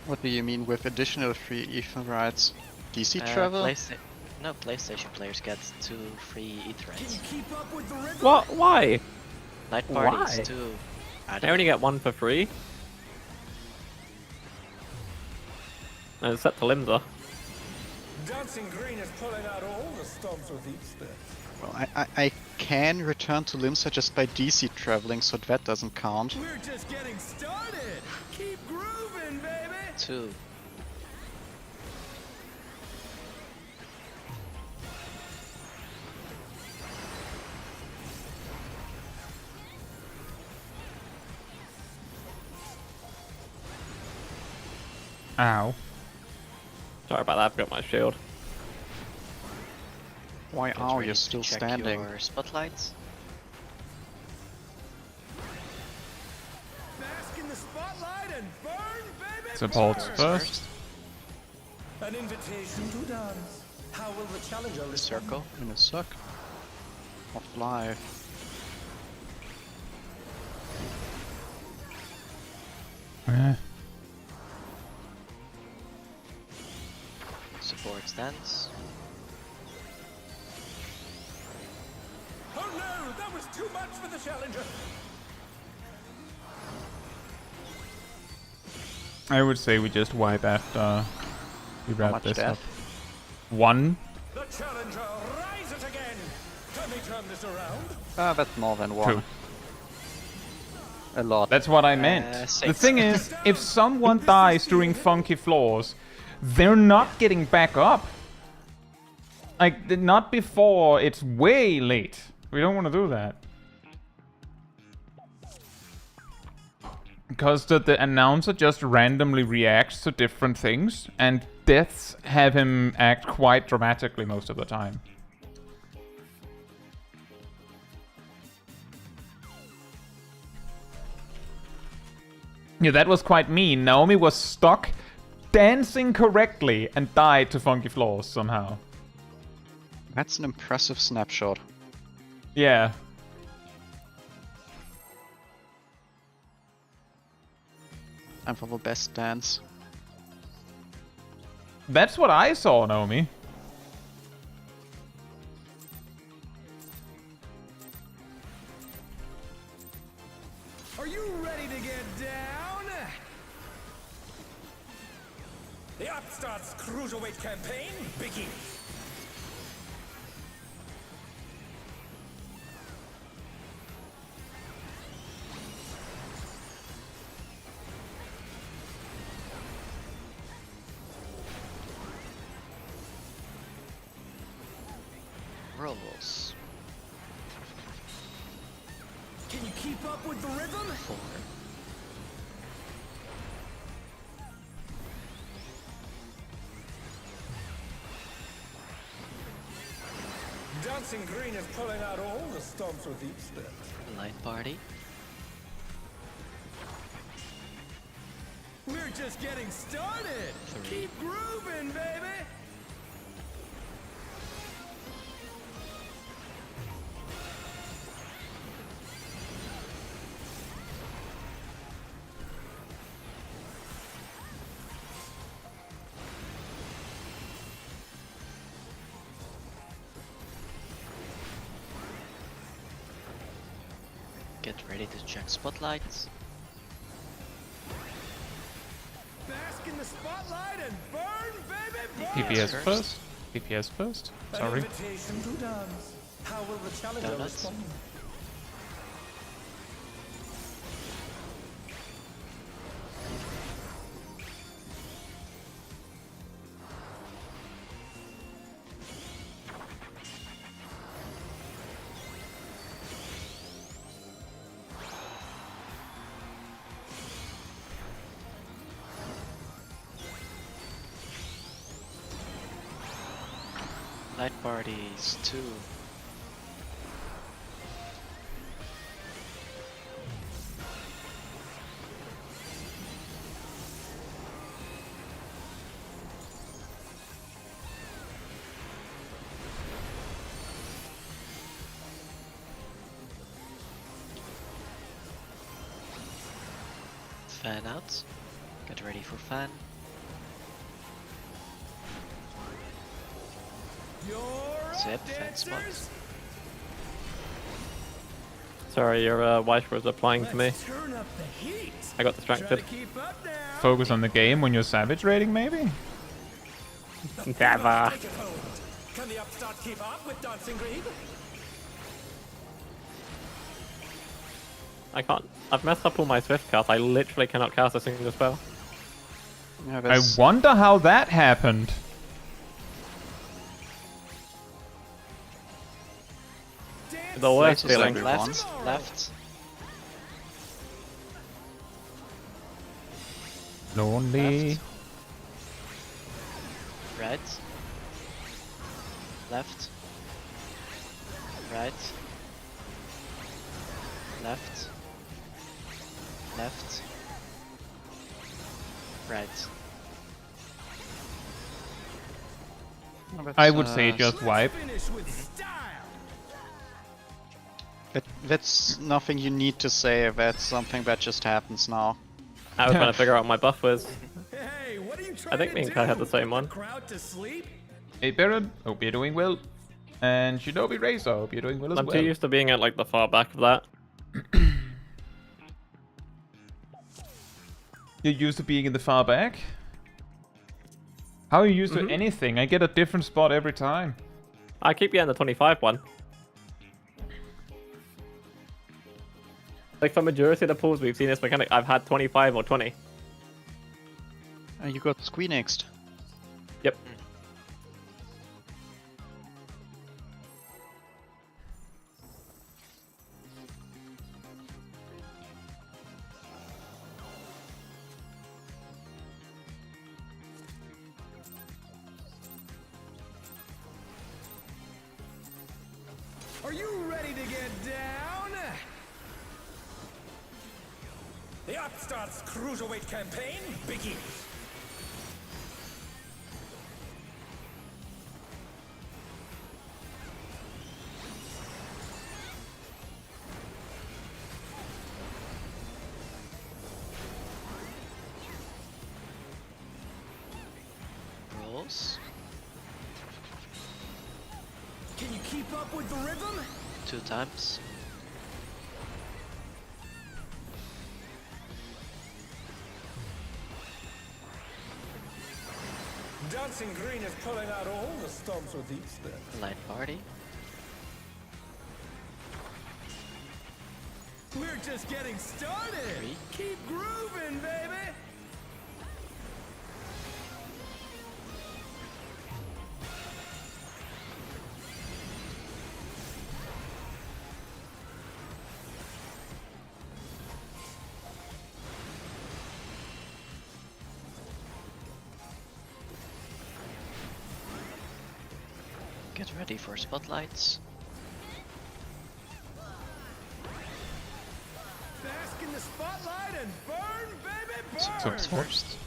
Speaker 3: What do you mean with additional free Aetherytes? DC travel?
Speaker 2: PlayStation players get 2 free
Speaker 6: Can
Speaker 2: Aetherytes.
Speaker 6: you keep up with the rhythm?
Speaker 4: What? Why?
Speaker 2: Night parties
Speaker 4: Why?
Speaker 2: too. I
Speaker 4: I
Speaker 2: don't
Speaker 4: only
Speaker 2: know.
Speaker 4: get one for free. And it's set to Limsa.
Speaker 6: Dancing green is pulling out all the stops with each step.
Speaker 3: Well, I can return to Limsa just by DC traveling, so that doesn't count.
Speaker 6: We're just getting started. Keep grooving, baby.
Speaker 2: 2.
Speaker 1: Ow.
Speaker 4: Sorry about that, I've got my shield.
Speaker 3: Why
Speaker 2: Get
Speaker 3: are
Speaker 2: ready
Speaker 3: you
Speaker 2: to
Speaker 3: still
Speaker 2: check
Speaker 3: standing?
Speaker 2: Your spotlights.
Speaker 6: Bask in the spotlight and burn, baby.
Speaker 1: Supports
Speaker 6: burn.
Speaker 1: first.
Speaker 6: An invitation to dance. How will the challenger respond?
Speaker 2: Circle.
Speaker 3: In a suck. Of life.
Speaker 1: Eh.
Speaker 2: Support stance.
Speaker 6: Oh no, that was too much for the challenger.
Speaker 1: I would say we just wipe after we
Speaker 3: How
Speaker 1: wrap
Speaker 3: much
Speaker 1: this up.
Speaker 3: death?
Speaker 1: 1.
Speaker 6: The challenger rises again. Can we turn this around?
Speaker 3: That's more than one.
Speaker 1: 2.
Speaker 3: A lot.
Speaker 1: That's what I meant. The
Speaker 2: 6.
Speaker 1: thing is, if someone dies during funky floors, they're not getting back up. Like, not before it's way late. We don't want to do that. Because the announcer just randomly reacts to different things, and deaths have him act quite dramatically most of the time. Yeah, that was quite mean. Naomi was stuck dancing correctly and died to funky floors somehow.
Speaker 3: That's an impressive snapshot.
Speaker 1: Yeah.
Speaker 3: And for the best dance.
Speaker 1: That's what I saw, Naomi.
Speaker 6: Are you ready to get down? The Upstart's Cruiserweight campaign begins.
Speaker 2: Rolls.
Speaker 6: Can you keep up with the rhythm?
Speaker 2: 4.
Speaker 6: Dancing green is pulling out all the stops with each step.
Speaker 2: Line party.
Speaker 6: We're just getting started.
Speaker 2: 3.
Speaker 6: Keep grooving, baby.
Speaker 2: Get ready to check spotlights.
Speaker 6: Bask in the spotlight and burn, baby, burn.
Speaker 1: PPS
Speaker 2: first.
Speaker 1: first. PPS first. Sorry.
Speaker 6: An invitation to dance. How will the challenger
Speaker 2: Donuts.
Speaker 6: respond?
Speaker 2: Night parties 2. Fan out. Get ready for fan.
Speaker 6: You're
Speaker 2: Zip,
Speaker 6: up,
Speaker 2: fan spot.
Speaker 6: dancers.
Speaker 4: Sorry, your wife was applying to me.
Speaker 6: Let's turn up the heat.
Speaker 4: I got
Speaker 6: Try to
Speaker 4: distracted.
Speaker 6: keep up now.
Speaker 1: Focus on the game when you're savage raiding, maybe?
Speaker 4: Never.
Speaker 6: Take it hold. Can the upstart keep up with Dancing Green?
Speaker 4: I can't. I've messed up all my Swift casts. I literally cannot cast a single spell.
Speaker 3: Yeah,
Speaker 1: I
Speaker 3: there's-
Speaker 1: wonder how that happened.
Speaker 4: The worst
Speaker 3: Latest
Speaker 4: feeling.
Speaker 3: everyone.
Speaker 2: Left.
Speaker 1: Lonely.
Speaker 2: Left. Right. Left. Right. Left. Left. Right.
Speaker 3: Oh, that's,
Speaker 1: I would say just wipe.
Speaker 6: Finish with style.
Speaker 3: That's nothing you need to say. That's something that just happens now.
Speaker 4: I was trying to figure out what my buff was.
Speaker 6: Hey, what are you trying
Speaker 4: I think
Speaker 6: to
Speaker 4: me and
Speaker 6: do?
Speaker 4: Kai had the same
Speaker 6: Put
Speaker 4: one.
Speaker 6: the crowd to sleep?
Speaker 1: Hey Baron, hope you're doing well. And Shinobi Razor, hope you're doing well as
Speaker 4: I'm
Speaker 1: well.
Speaker 4: too used to being at like the far back of that.
Speaker 1: You're used to being in the far back? How are you used to anything? I get a different spot every time.
Speaker 4: I keep getting the 25 one. Like for majority of the pools we've seen this mechanic, I've had 25 or 20.
Speaker 3: And you got Squeenixed.
Speaker 4: Yep.
Speaker 6: Are you ready to get down? The Upstart's Cruiserweight campaign begins.
Speaker 2: Rolls.
Speaker 6: Can you keep up with the rhythm?
Speaker 2: 2 times.
Speaker 6: Dancing Green is pulling out all the stops with each step.
Speaker 2: Light party.
Speaker 6: We're just getting started.
Speaker 2: 3.
Speaker 6: Keep grooving, baby.
Speaker 2: Get ready for spotlights.
Speaker 6: Bask in the spotlight and burn, baby, burn.
Speaker 2: Surprise first.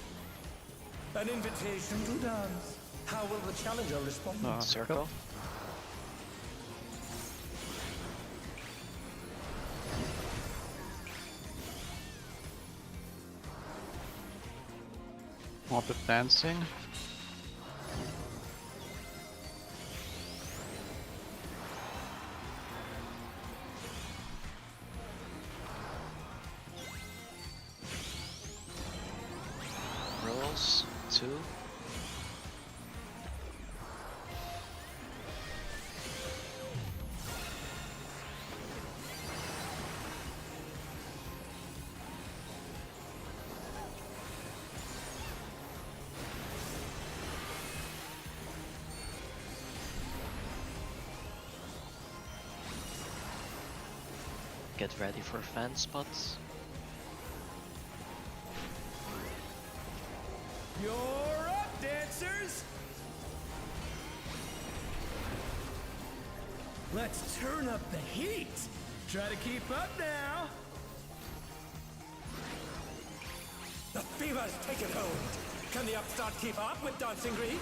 Speaker 6: An invitation to dance. How will the challenger respond?
Speaker 2: Circle.
Speaker 3: Morbid dancing.
Speaker 2: Rolls. 2. Get ready for fan spots.
Speaker 6: You're up, dancers. Let's turn up the heat. Try to keep up now. The fever's taken hold. Can the Upstart keep up with Dancing Green?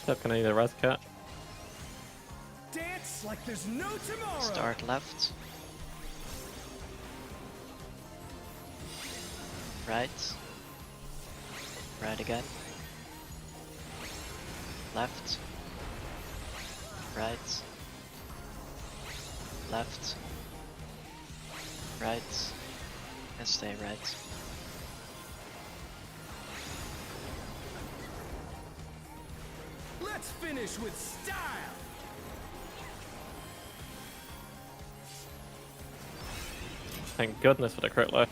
Speaker 4: Step can I need a res cat?
Speaker 6: Dance like there's no tomorrow.
Speaker 2: Start left. Right. Right again. Left. Right. Left. Right. And stay right.
Speaker 6: Let's finish with style.
Speaker 4: Thank goodness for the crit life.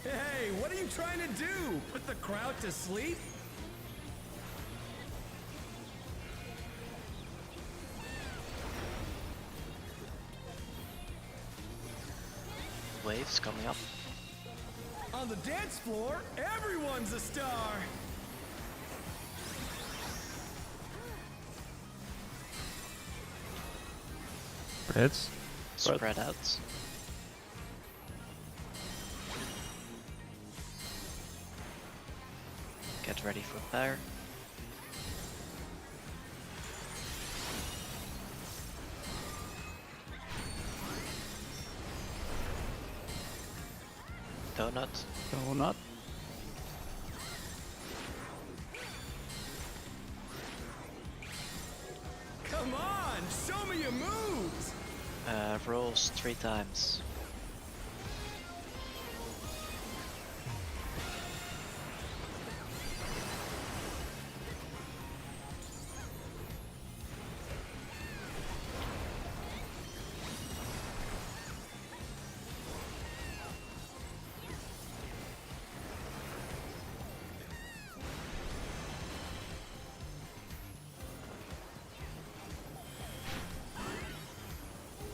Speaker 6: Hey, what are you trying to do? Put the crowd to sleep?
Speaker 2: Waves coming up.
Speaker 6: On the dance floor, everyone's a star.
Speaker 1: Reds.
Speaker 2: Spread out. Get ready for fire. Donut.
Speaker 3: Donut.
Speaker 6: Come on, show me your moves.
Speaker 2: Rolls 3 times.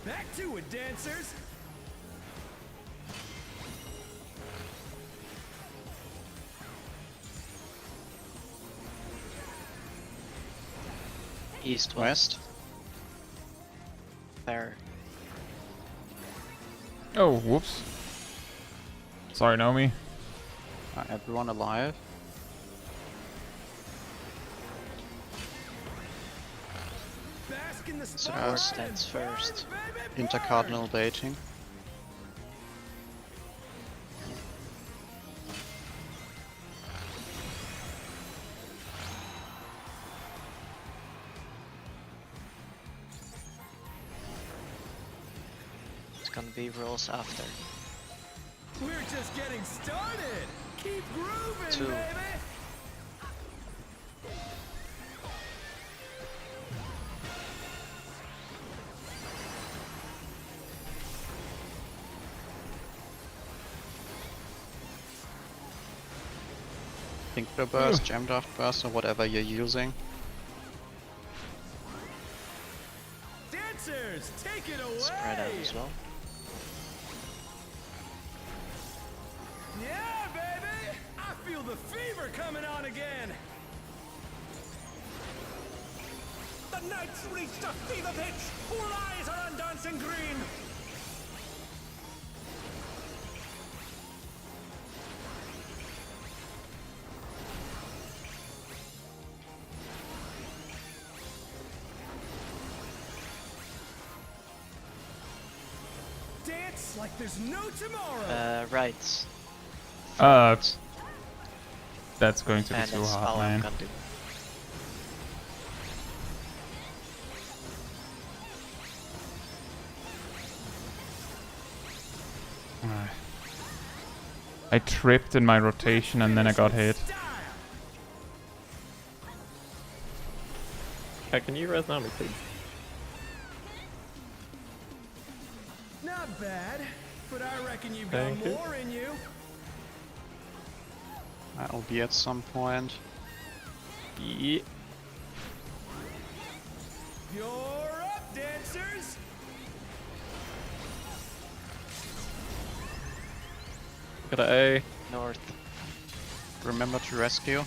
Speaker 6: Back to it, dancers.
Speaker 2: East, west. Fire.
Speaker 1: Oh, whoops. Sorry, Naomi.
Speaker 3: Everyone alive?
Speaker 6: Bask in the
Speaker 2: Support
Speaker 6: spotlight
Speaker 2: stance
Speaker 6: and burn,
Speaker 2: first.
Speaker 6: baby, burn.
Speaker 3: Intercardinal dating.
Speaker 2: It's gonna be rolls after.
Speaker 6: We're just getting started. Keep grooving,
Speaker 2: 2.
Speaker 6: baby.
Speaker 3: Synchro burst, jam draft burst, or whatever you're using.
Speaker 6: Dancers, take it away.
Speaker 2: Spread out as well.
Speaker 6: Yeah, baby. I feel the fever coming on again. The Knights reached a fever pitch. All eyes are on dancing green. Dance like there's no tomorrow.
Speaker 2: Right.
Speaker 1: That's going to be
Speaker 2: And
Speaker 1: too
Speaker 2: that's
Speaker 1: hard,
Speaker 2: all I'm
Speaker 1: man.
Speaker 2: gonna do.
Speaker 1: I tripped in my rotation and then I got hit.
Speaker 6: Style.
Speaker 4: Hey, can you res Nami, please?
Speaker 6: Not bad, but I reckon you've got
Speaker 4: Thank you.
Speaker 6: more in you.
Speaker 3: That'll be at some point.
Speaker 4: Yeah.
Speaker 6: You're up, dancers.
Speaker 4: Got a A.
Speaker 2: North.
Speaker 3: Remember to rescue.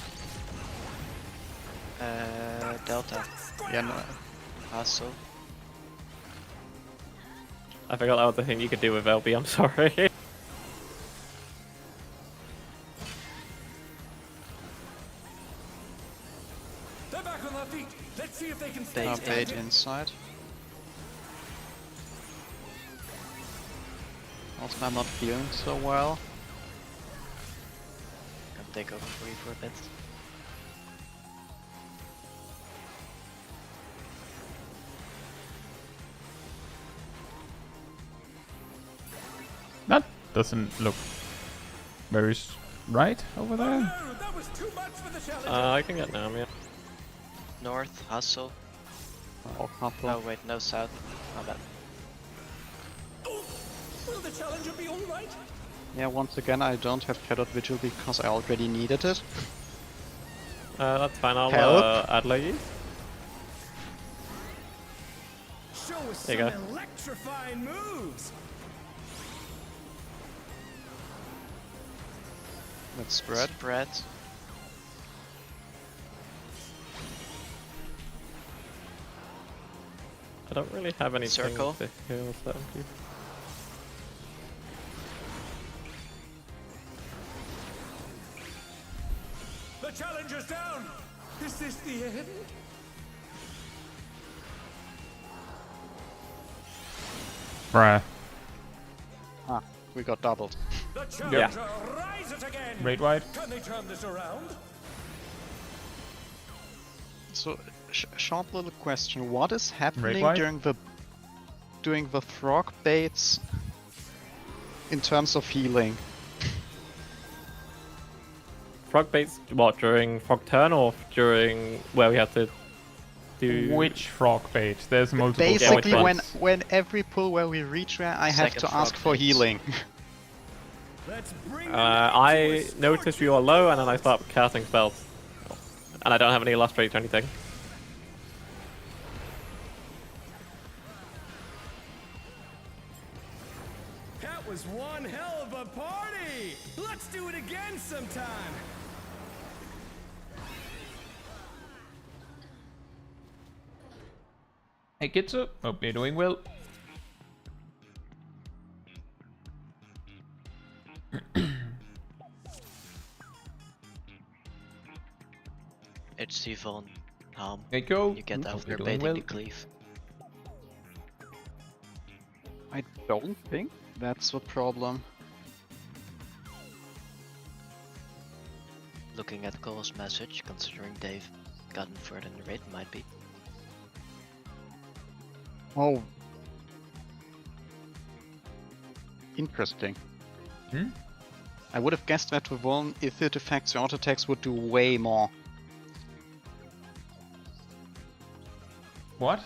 Speaker 2: Delta.
Speaker 3: Yeah, no,
Speaker 2: Also.
Speaker 4: I forgot that was the thing you could do with LB, I'm sorry.
Speaker 6: They're back on their feet. Let's see if they can
Speaker 2: Bait
Speaker 6: stay.
Speaker 3: bait inside. Also, I'm not feeling so well.
Speaker 2: Gonna take over for you for a bit.
Speaker 1: doesn't look very right over there.
Speaker 6: No, that was too much for the challenger.
Speaker 4: I can get down, yeah.
Speaker 2: North, hustle.
Speaker 3: Or couple.
Speaker 2: Oh wait, no south. My bad.
Speaker 6: Will the challenger be all right?
Speaker 3: Yeah, once again, I don't have Shadowed Vigil because I already needed it.
Speaker 4: That's fine, I'll
Speaker 3: Help.
Speaker 4: add ladies.
Speaker 6: Show us
Speaker 4: There
Speaker 6: some
Speaker 4: you go.
Speaker 6: electrifying moves.
Speaker 3: Let's spread.
Speaker 2: Spread.
Speaker 4: I don't really have any
Speaker 2: Circle.
Speaker 4: things to heal certainty.
Speaker 6: The challenger's down. Is this the end?
Speaker 1: Bruh.
Speaker 3: Ah, we got doubled.
Speaker 6: The challenger rises again.
Speaker 1: Raid wide.
Speaker 6: Can they turn this around?
Speaker 3: So, short little question: what is happening
Speaker 1: wide?
Speaker 3: during the frog baits in terms of healing?
Speaker 4: Frog baits, what, during frog turn or during where we have to do...
Speaker 1: Which frog bait? There's multiple.
Speaker 3: Basically,
Speaker 4: frog
Speaker 3: when
Speaker 4: baits.
Speaker 3: when every pull where we reach where I have
Speaker 2: Second
Speaker 3: to
Speaker 2: frog
Speaker 3: ask for
Speaker 2: baits.
Speaker 3: healing.
Speaker 6: Let's bring
Speaker 4: I notice you are low and then I start casting spells. And I don't have any illustrate or anything.
Speaker 6: That was one hell of a party. Let's do it again sometime.
Speaker 1: Hey, Caetsu. Hope you're doing well.
Speaker 2: It's Siphon.
Speaker 1: Hey, go.
Speaker 2: You get
Speaker 1: Hope
Speaker 2: after
Speaker 1: you're doing
Speaker 2: baiting
Speaker 1: well.
Speaker 2: the cleave.
Speaker 3: I don't think that's the problem.
Speaker 2: Looking at Cole's message, considering they've gotten further in the raid, might be.
Speaker 3: Oh. Interesting.
Speaker 1: Hmm?
Speaker 3: I would have guessed that with one, if it affects your auto attacks, would do way more.
Speaker 1: What?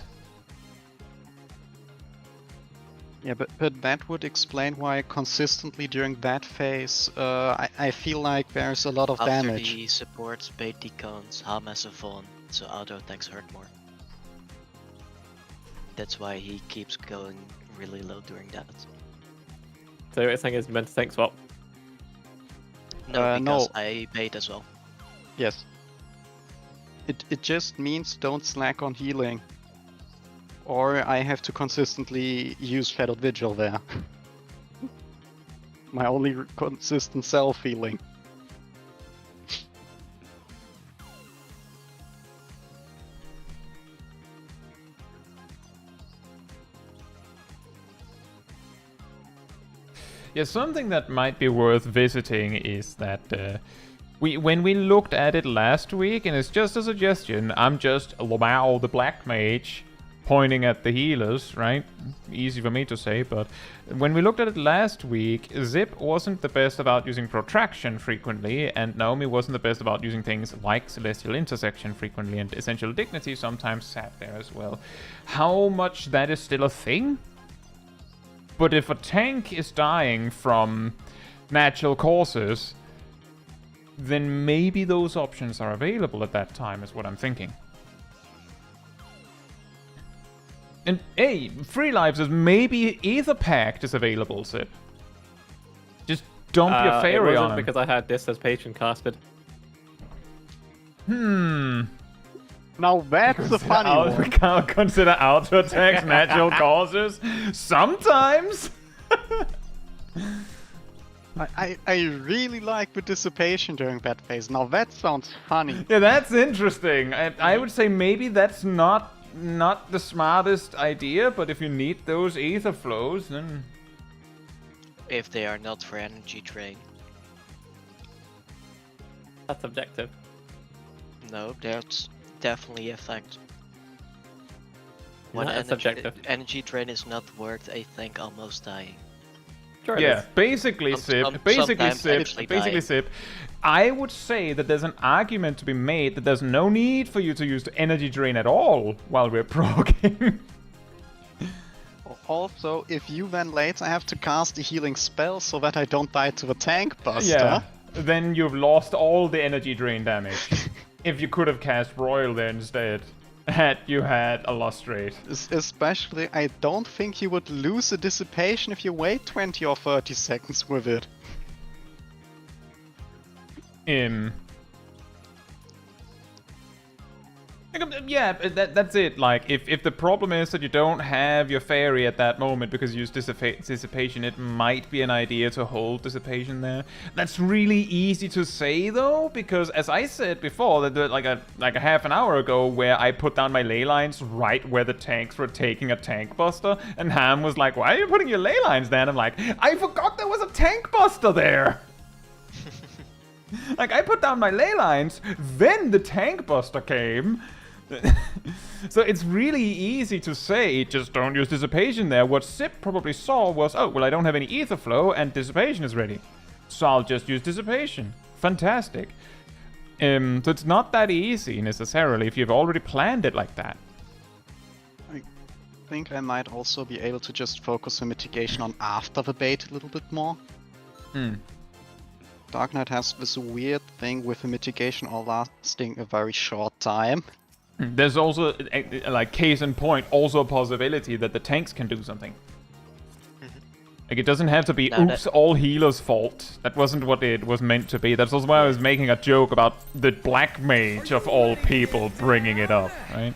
Speaker 3: Yeah, but that would explain why consistently during that phase, I feel like there's a lot of
Speaker 2: After
Speaker 3: damage.
Speaker 2: the supports bait decones, Ham has a Vaughn, so auto attacks hurt more. That's why he keeps going really low during that.
Speaker 4: So what you're saying is meant to tank swap.
Speaker 2: No,
Speaker 3: No.
Speaker 2: because I bait as well.
Speaker 3: Yes. It just means don't slack on healing. Or I have to consistently use Shadowed Vigil there. My only consistent self-healing.
Speaker 1: Yeah, something that might be worth visiting is that when we looked at it last week, and it's just a suggestion, I'm just wow the black mage pointing at the healers, right? Easy for me to say, but when we looked at it last week, Zip wasn't the best about using protraction frequently, and Naomi wasn't the best about using things like Celestial Intersection frequently, and Essential Dignity sometimes sat there as well. How much that is still a thing? But if a tank is dying from natural causes, then maybe those options are available at that time, is what I'm thinking. And hey, Free Lives is maybe Ether Pact is available, Zip. Just dump your
Speaker 4: It
Speaker 1: fairy
Speaker 4: wasn't
Speaker 1: on him.
Speaker 4: because I had this as patient casted.
Speaker 3: Now that's the funny
Speaker 1: We
Speaker 3: one.
Speaker 1: can't consider auto attacks natural causes. Sometimes.
Speaker 3: I really like the dissipation during that phase. Now that sounds funny.
Speaker 1: Yeah, that's interesting. I would say maybe that's not the smartest idea, but if you need those ether flows, then
Speaker 2: If they are not for energy drain.
Speaker 4: That's objective.
Speaker 2: No, that's definitely a fact. When
Speaker 4: That's subjective.
Speaker 2: energy drain is not worked, I think almost dying.
Speaker 4: Sure it
Speaker 1: Yeah,
Speaker 4: is.
Speaker 1: basically,
Speaker 2: sometimes actually die.
Speaker 1: Sip. I would say that there's an argument to be made that there's no need for you to use the energy drain at all while we're progging.
Speaker 3: Also, if you then later have to cast a healing spell so that I don't die to the tank buster.
Speaker 1: Yeah, then you've lost all the energy drain damage. If you could have cast Royal there instead, had you had a lost rate.
Speaker 3: Especially, I don't think you would lose a dissipation if you wait 20 or 30 seconds with it.
Speaker 1: Yeah, that's it. Like, if the problem is that you don't have your fairy at that moment because you use dissipation, it might be an idea to hold dissipation there. That's really easy to say though, because as I said before, that like a half an hour ago, where I put down my ley lines right where the tanks were taking a tank buster, and Ham was like, "Why are you putting your ley lines there?" And I'm like, "I forgot there was a tank buster there." Like, I put down my ley lines, then the tank buster came. So it's really easy to say, just don't use dissipation there. What Sip probably saw was, oh, well, I don't have any ether flow and dissipation is ready, so I'll just use dissipation. Fantastic. So it's not that easy necessarily if you've already planned it like that.
Speaker 3: I think I might also be able to just focus on mitigation on after the bait a little bit more. Dark Knight has this weird thing with the mitigation all lasting a very short time.
Speaker 1: There's also, like, case in point, also a possibility that the tanks can do something. Like, it doesn't have to be, oops, all healers' fault. That wasn't what it was meant to be. That's also why I was making a joke about the Black Mage of all people bringing it up, right?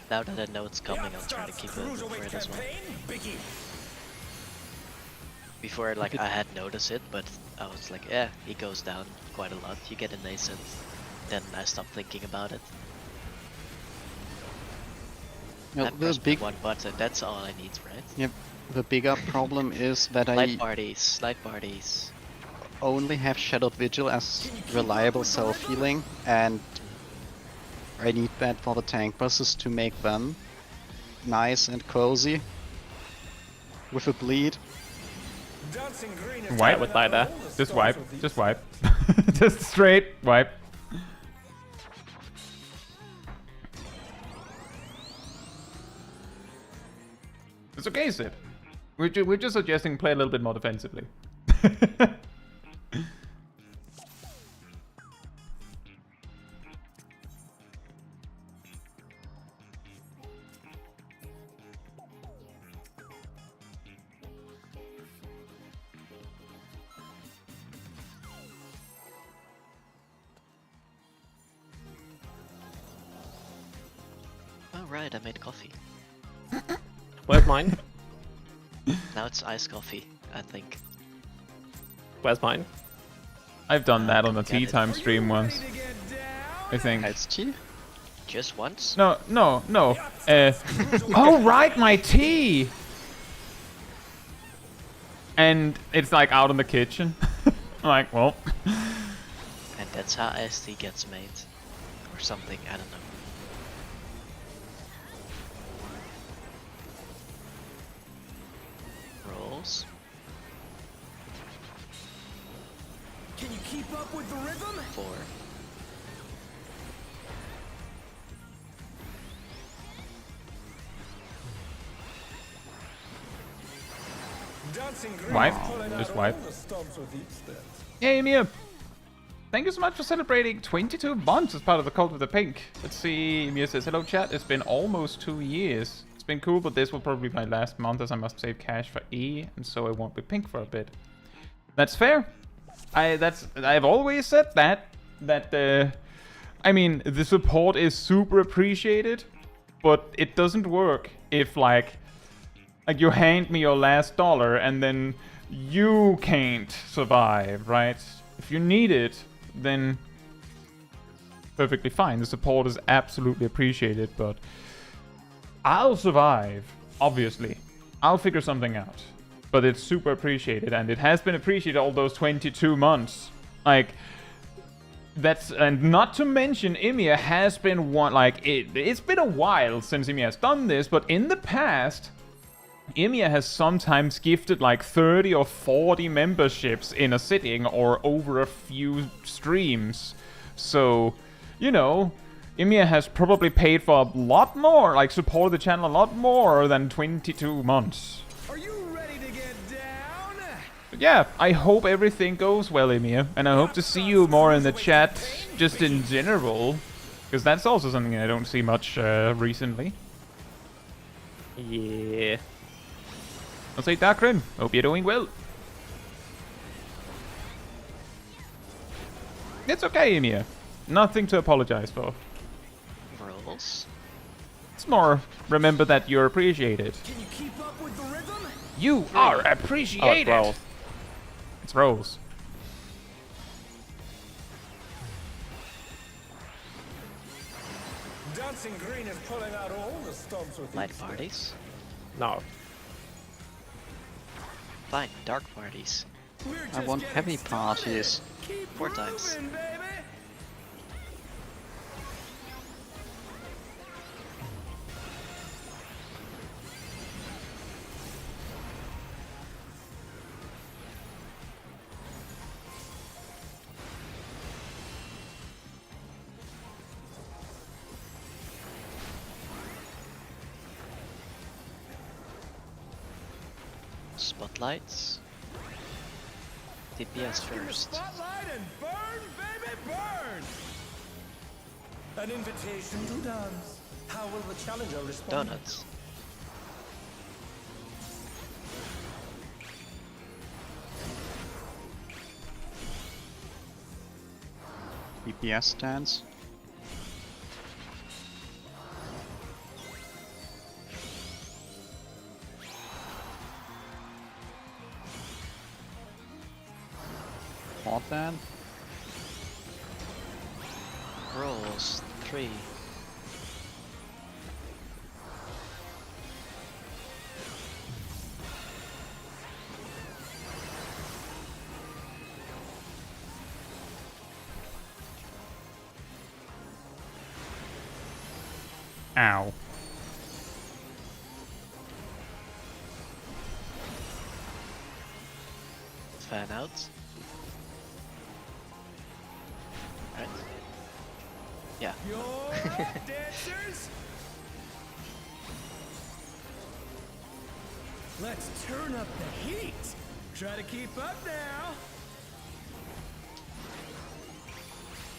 Speaker 2: Now that I know it's coming, I'll try to keep it for it as well. Before, like, I had noticed it, but I was like, yeah, he goes down quite a lot. You get a nascent. Then I stopped thinking about it.
Speaker 3: Well,
Speaker 2: I press one button, that's all I need, right?
Speaker 3: Yep. The bigger problem is that
Speaker 2: Light parties.
Speaker 3: Only have Shadowed Vigil as reliable self-healing, and I need that for the tank bosses to make them nice and cozy with a bleed.
Speaker 1: Wipe
Speaker 4: with there.
Speaker 1: Just wipe. Just wipe. Just straight wipe. It's okay, Sid. We're just suggesting play a little bit more defensively.
Speaker 2: Alright, I made coffee.
Speaker 4: Where's mine?
Speaker 2: Now it's iced coffee, I think.
Speaker 4: Where's mine?
Speaker 1: I've done that on a
Speaker 2: Get
Speaker 1: tea
Speaker 2: it.
Speaker 1: time stream once. I think.
Speaker 3: Caetsu?
Speaker 2: Just once?
Speaker 1: No. Oh, right, my tea! And it's like out in the kitchen. I'm like, well.
Speaker 2: And that's how iced tea gets made. Or something, I don't know. Rolls.
Speaker 6: Can you keep up with the rhythm?
Speaker 2: 4.
Speaker 1: Wipe. Just wipe. Hey, Emir! Thank you so much for celebrating 22 months as part of the Cult of the Pink. Let's see, Emir says, hello chat, it's been almost 2 years. It's been cool, but this will probably be my last month as I must save cash for E, and so I won't be pink for a bit. That's fair. I've always said that I mean, the support is super appreciated, but it doesn't work if like you hand me your last dollar and then you can't survive, right? If you need it, then perfectly fine. The support is absolutely appreciated, but I'll survive, obviously. I'll figure something out. But it's super appreciated, and it has been appreciated all those 22 months. Like, that's, and not to mention, Emir has been one, like, it's been a while since Emir has done this, but in the past, EMEA has sometimes gifted like 30 or 40 memberships in a sitting or over a few streams. So, you know, EMEA has probably paid for a lot more, like supported the channel a lot more than 22 months.
Speaker 6: Are you ready to get down?
Speaker 1: But yeah, I hope everything goes well, EMEA, and I hope to see you more in the chat, just in general, because that's also something I don't see much recently.
Speaker 4: Yeah.
Speaker 1: I'll say Dakrin, hope you're doing well. It's okay, EMEA. Nothing to apologize for.
Speaker 2: Rolls.
Speaker 1: It's more, remember that you're appreciated.
Speaker 6: Can you keep up with the rhythm?
Speaker 1: You are
Speaker 4: Oh, it's
Speaker 1: appreciated!
Speaker 4: rolls.
Speaker 1: It's rolls.
Speaker 6: Dancing Green is pulling out all the stops with
Speaker 2: Light
Speaker 6: each
Speaker 2: parties.
Speaker 4: No.
Speaker 2: Fine, dark parties.
Speaker 6: step. We're
Speaker 3: I
Speaker 6: just
Speaker 3: want
Speaker 6: getting
Speaker 3: heavy
Speaker 6: started.
Speaker 3: parties.
Speaker 6: Keep
Speaker 2: 4 times.
Speaker 6: moving, baby.
Speaker 2: Spotlights. DPS
Speaker 6: Bask in the
Speaker 2: first.
Speaker 6: spotlight and burn, baby, burn. An invitation to dance. How will the challenger respond?
Speaker 2: Donuts.
Speaker 3: DPS stance. Portland.
Speaker 2: Rolls. 3.
Speaker 1: Ow.
Speaker 2: Fan out. Right. Yeah.
Speaker 6: You're up, dancers. Let's turn up the heat. Try to keep up now.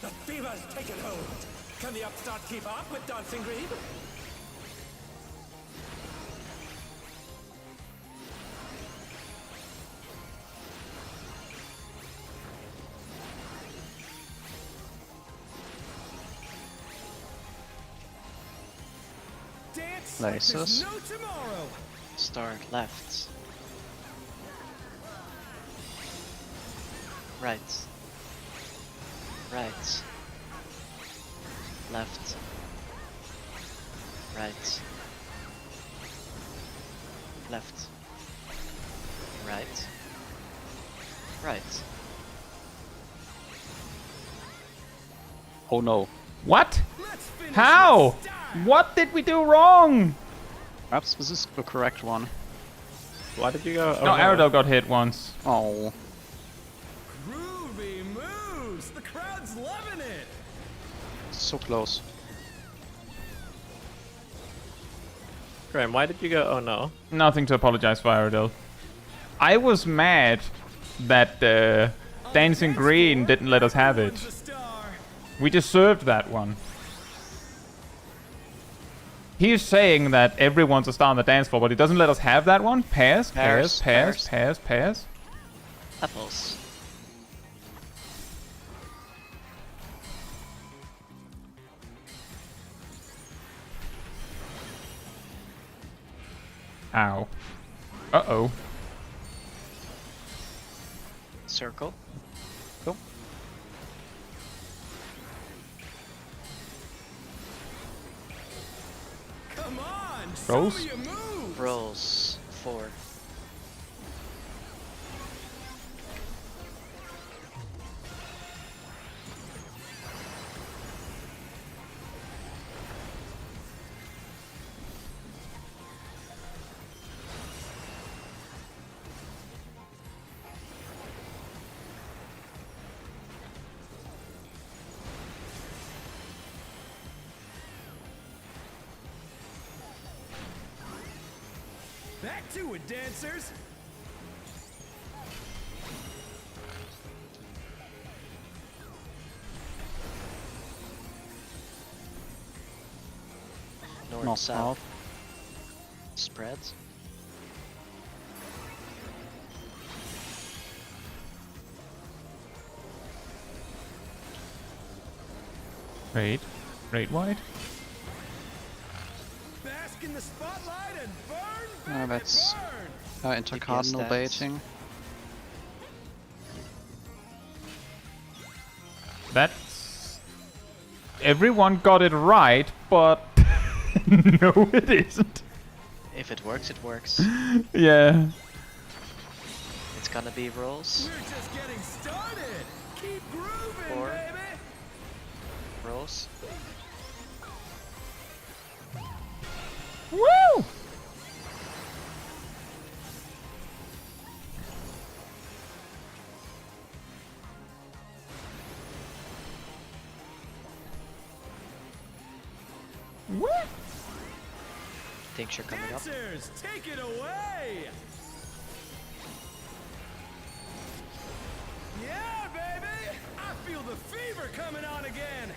Speaker 6: The fever's taken hold. Can the upstart keep up with Dancing Green? Dance like there's
Speaker 3: Lasers.
Speaker 6: no tomorrow.
Speaker 2: Start left. Right. Right. Left. Right. Left. Right. Right.
Speaker 3: Oh no.
Speaker 1: What?
Speaker 6: Let's finish
Speaker 1: How?
Speaker 6: with style.
Speaker 1: What did we do wrong?
Speaker 3: Perhaps this is the correct one.
Speaker 4: Why did you go?
Speaker 1: No, Aerodel got hit once.
Speaker 3: Oh.
Speaker 6: Groovy moves. The crowd's loving it.
Speaker 3: So close.
Speaker 4: Graham, why did you go? Oh no.
Speaker 1: Nothing to apologize for, Aerodel. I was mad that Dancing Green didn't let us have it.
Speaker 6: Everyone's a star.
Speaker 1: We deserved that one. He's saying that everyone's a star on the dance floor, but he doesn't let us have that one? Pass, pass,
Speaker 2: Pass,
Speaker 1: pass, pass, pass.
Speaker 2: Apples.
Speaker 1: Ow. Uh-oh.
Speaker 2: Circle.
Speaker 3: Cool.
Speaker 6: Come on.
Speaker 1: Rolls?
Speaker 6: Show me your moves.
Speaker 2: Rolls. 4.
Speaker 6: Back to it, dancers.
Speaker 2: North, south. Spreads.
Speaker 1: Wait. Wide?
Speaker 6: Bask in the spotlight and burn, baby,
Speaker 3: That's
Speaker 6: burn.
Speaker 3: intercardinal
Speaker 2: stats.
Speaker 3: baiting.
Speaker 1: That's... Everyone got it right, but... no, it isn't.
Speaker 2: If it works, it works.
Speaker 1: Yeah.
Speaker 2: It's gonna be rolls.
Speaker 6: We're just getting started. Keep grooving,
Speaker 2: 4.
Speaker 6: baby.
Speaker 2: Rolls.
Speaker 1: Woo! Woo!
Speaker 2: Tincture coming up.
Speaker 6: Dancers, take it away. Yeah, baby. I feel the fever coming on again.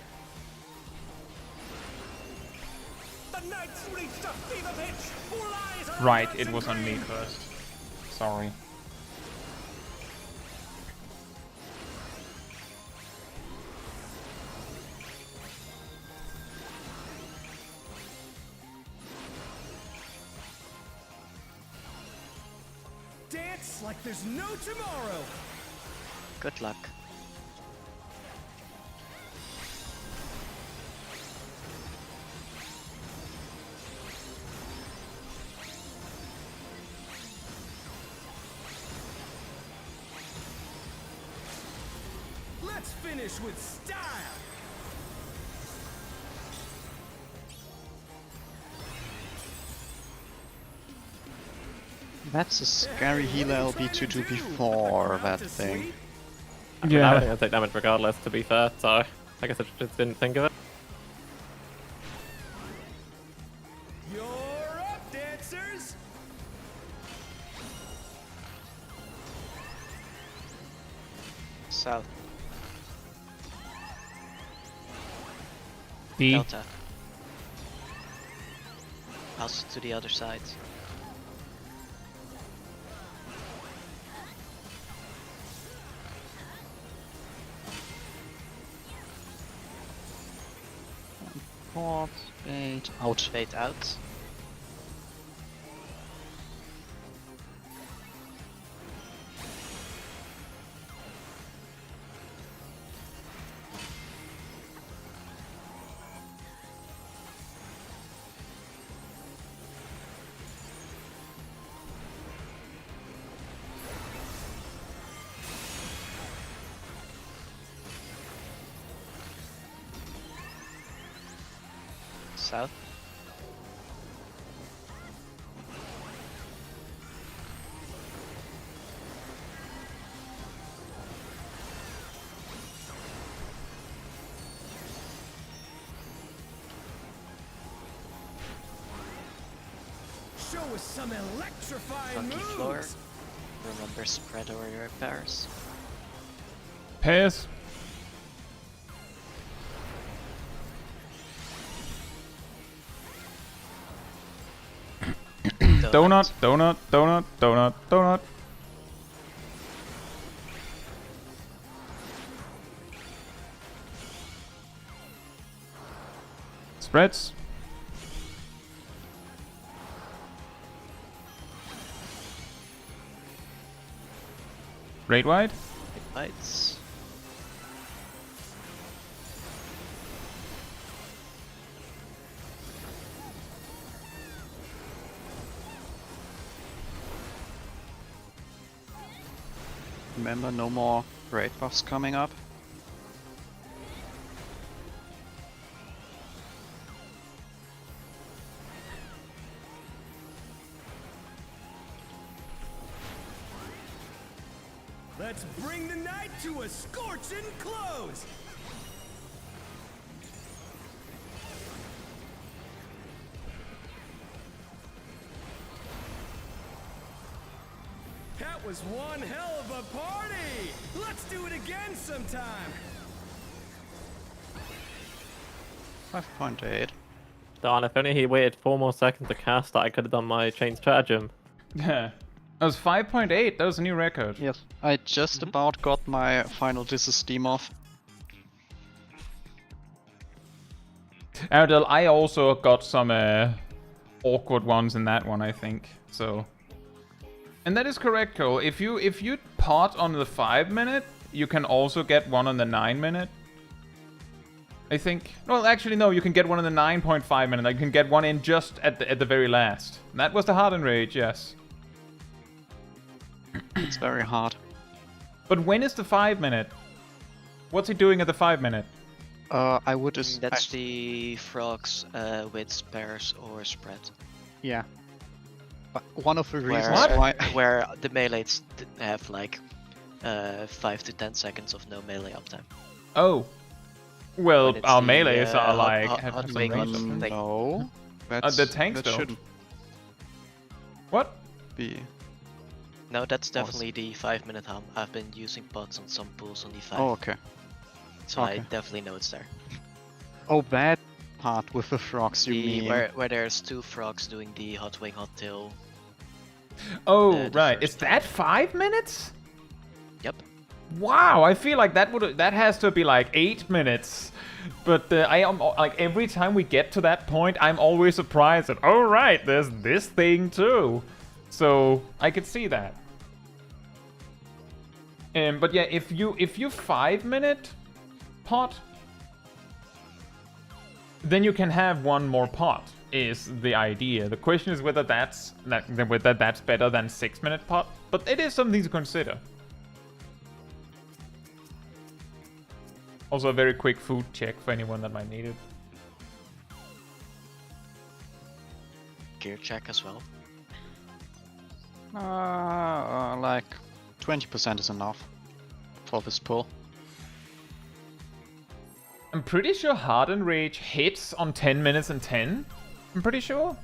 Speaker 6: The night's reached a fever pitch. All eyes are on
Speaker 1: Right,
Speaker 6: us
Speaker 1: it
Speaker 6: and
Speaker 1: was on me
Speaker 6: green.
Speaker 1: first. Sorry.
Speaker 6: Dance like there's no tomorrow.
Speaker 2: Good luck.
Speaker 6: Let's finish with style.
Speaker 3: That's a scary healer LB to do before that thing.
Speaker 4: I mean, I was gonna take damage regardless, to be fair, so I guess I just didn't think of it.
Speaker 6: You're up, dancers.
Speaker 2: South.
Speaker 1: D.
Speaker 2: Delta. Also to the other side.
Speaker 3: Port, bait, out.
Speaker 2: Fade out. South.
Speaker 6: Show us some electrifying
Speaker 2: Funky
Speaker 6: moves.
Speaker 2: floor. Remember spread over your pairs.
Speaker 1: Pass. Donut, donut, donut, donut, donut. Spreads. Raid wide.
Speaker 2: It bites.
Speaker 3: Remember, no more raid buffs coming up.
Speaker 6: Let's bring the night to a scorching close. That was one hell of a party! Let's do it again sometime!
Speaker 3: 5.8.
Speaker 4: Darn, if only he waited 4 more seconds to cast that, I could have done my chain stratagem.
Speaker 1: Yeah. That was 5.8. That was a new record.
Speaker 3: Yes. I just about got my final disesteem off.
Speaker 1: Ardell, I also got some awkward ones in that one, I think. So, and that is correct, Cole. If you pot on the 5 minute, you can also get one on the 9 minute. I think. Well, actually, no. You can get one on the 9.5 minute. You can get one in just at the very last. And that was the Hardened Rage, yes.
Speaker 3: It's very hard.
Speaker 1: But when is the 5 minute? What's he doing at the 5 minute?
Speaker 3: I would
Speaker 2: That's the frogs with spares or spread.
Speaker 3: Yeah. But one of the reasons
Speaker 2: Where,
Speaker 3: why
Speaker 2: where the melees have like 5 to 10 seconds of no melee uptime.
Speaker 1: Oh. Well,
Speaker 2: When it's
Speaker 1: our
Speaker 2: the,
Speaker 1: melees are
Speaker 2: hot-
Speaker 1: like...
Speaker 2: hot-
Speaker 1: have
Speaker 2: hot
Speaker 1: some
Speaker 2: wing
Speaker 1: range
Speaker 2: on-
Speaker 1: on them.
Speaker 2: thing.
Speaker 3: no,
Speaker 1: The tanks
Speaker 3: that
Speaker 1: don't.
Speaker 3: shouldn't
Speaker 1: What?
Speaker 3: be.
Speaker 2: No, that's definitely the 5 minute hum. I've been using bots on some pools on the 5.
Speaker 3: Oh, okay.
Speaker 2: so I
Speaker 3: okay.
Speaker 2: definitely know it's there.
Speaker 3: Oh, that part with the frogs, you mean?
Speaker 2: Where there's 2 frogs doing the hot wing, hot tail.
Speaker 1: Oh,
Speaker 2: the
Speaker 1: right.
Speaker 2: first
Speaker 1: Is that 5 minutes?
Speaker 2: Yep.
Speaker 1: Wow, I feel like that has to be like 8 minutes. But I am like every time we get to that point, I'm always surprised that oh right, there's this thing too. So I could see that. But yeah, if you 5 minute pot, then you can have one more pot. Is the idea. The question is whether that's better than 6 minute pot. But it is something to consider. Also a very quick food check for anyone that might need it.
Speaker 2: Gear check as well.
Speaker 3: Like 20% is enough for this pull.
Speaker 1: I'm pretty sure Hardened Rage hits on 10 minutes and 10. I'm pretty sure.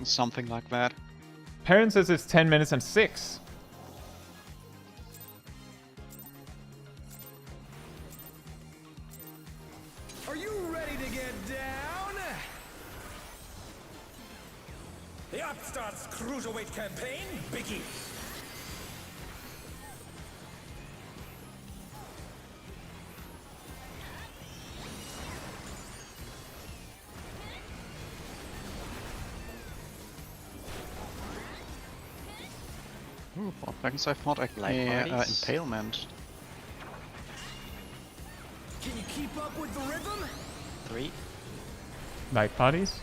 Speaker 3: Something like that.
Speaker 1: Parent says it's 10 minutes and 6.
Speaker 6: Are you ready to get down? The Upstarts Cruiserweight campaign begins.
Speaker 3: Ooh, 4 seconds I thought I could
Speaker 2: Like parties?
Speaker 3: impalement.
Speaker 6: Can you keep up with the rhythm?
Speaker 2: 3.
Speaker 1: Like parties?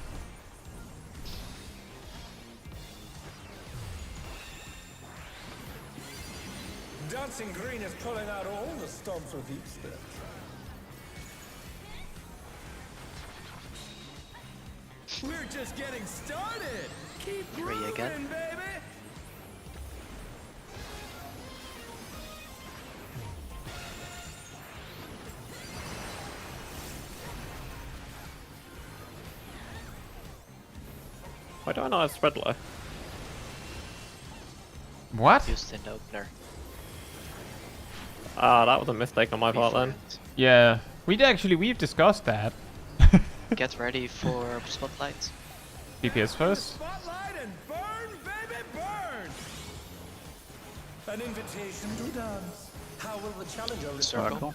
Speaker 6: Dancing Green is pulling out all the stops with each step. We're just getting started. Keep
Speaker 2: 3
Speaker 6: grooving,
Speaker 2: again.
Speaker 6: baby.
Speaker 4: Why do I not have spread low?
Speaker 1: What?
Speaker 2: Used in opener.
Speaker 4: Ah, that was a mistake on my part then.
Speaker 1: Yeah, we've discussed that.
Speaker 2: Get ready for spotlight.
Speaker 1: DPS first.
Speaker 6: Spotlight and burn, baby, burn. An invitation to dance. How will the challenger respond?
Speaker 2: Circle.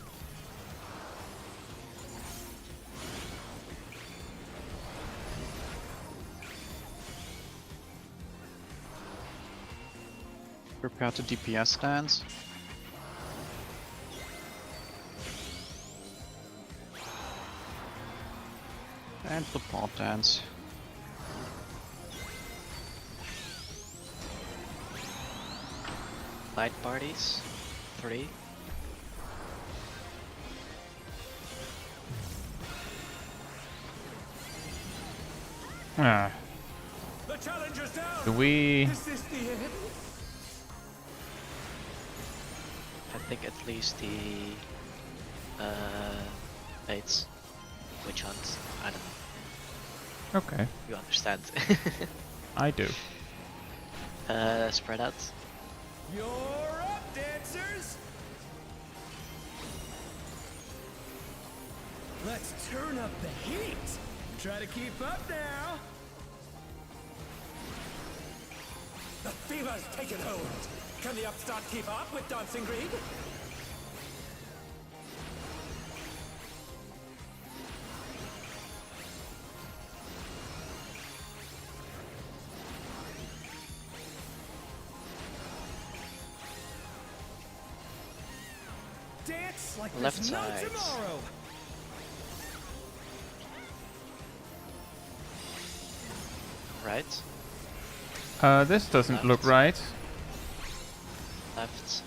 Speaker 3: Prepare to DPS stance. And the pot dance.
Speaker 2: Light parties. 3.
Speaker 1: Ah,
Speaker 6: The challenger's down.
Speaker 1: do we?
Speaker 6: Is this the end?
Speaker 2: I think at least the mates. Witch hunt. I don't know.
Speaker 1: Okay,
Speaker 2: You understand.
Speaker 1: I do.
Speaker 2: Spread out.
Speaker 6: You're up, dancers! Let's turn up the heat! Try to keep up now! The fever's taken hold! Can the upstart keep up with Dancing Green? Dance like
Speaker 2: Left
Speaker 6: there's no
Speaker 2: side.
Speaker 6: tomorrow!
Speaker 2: Right,
Speaker 1: This doesn't look right.
Speaker 2: left,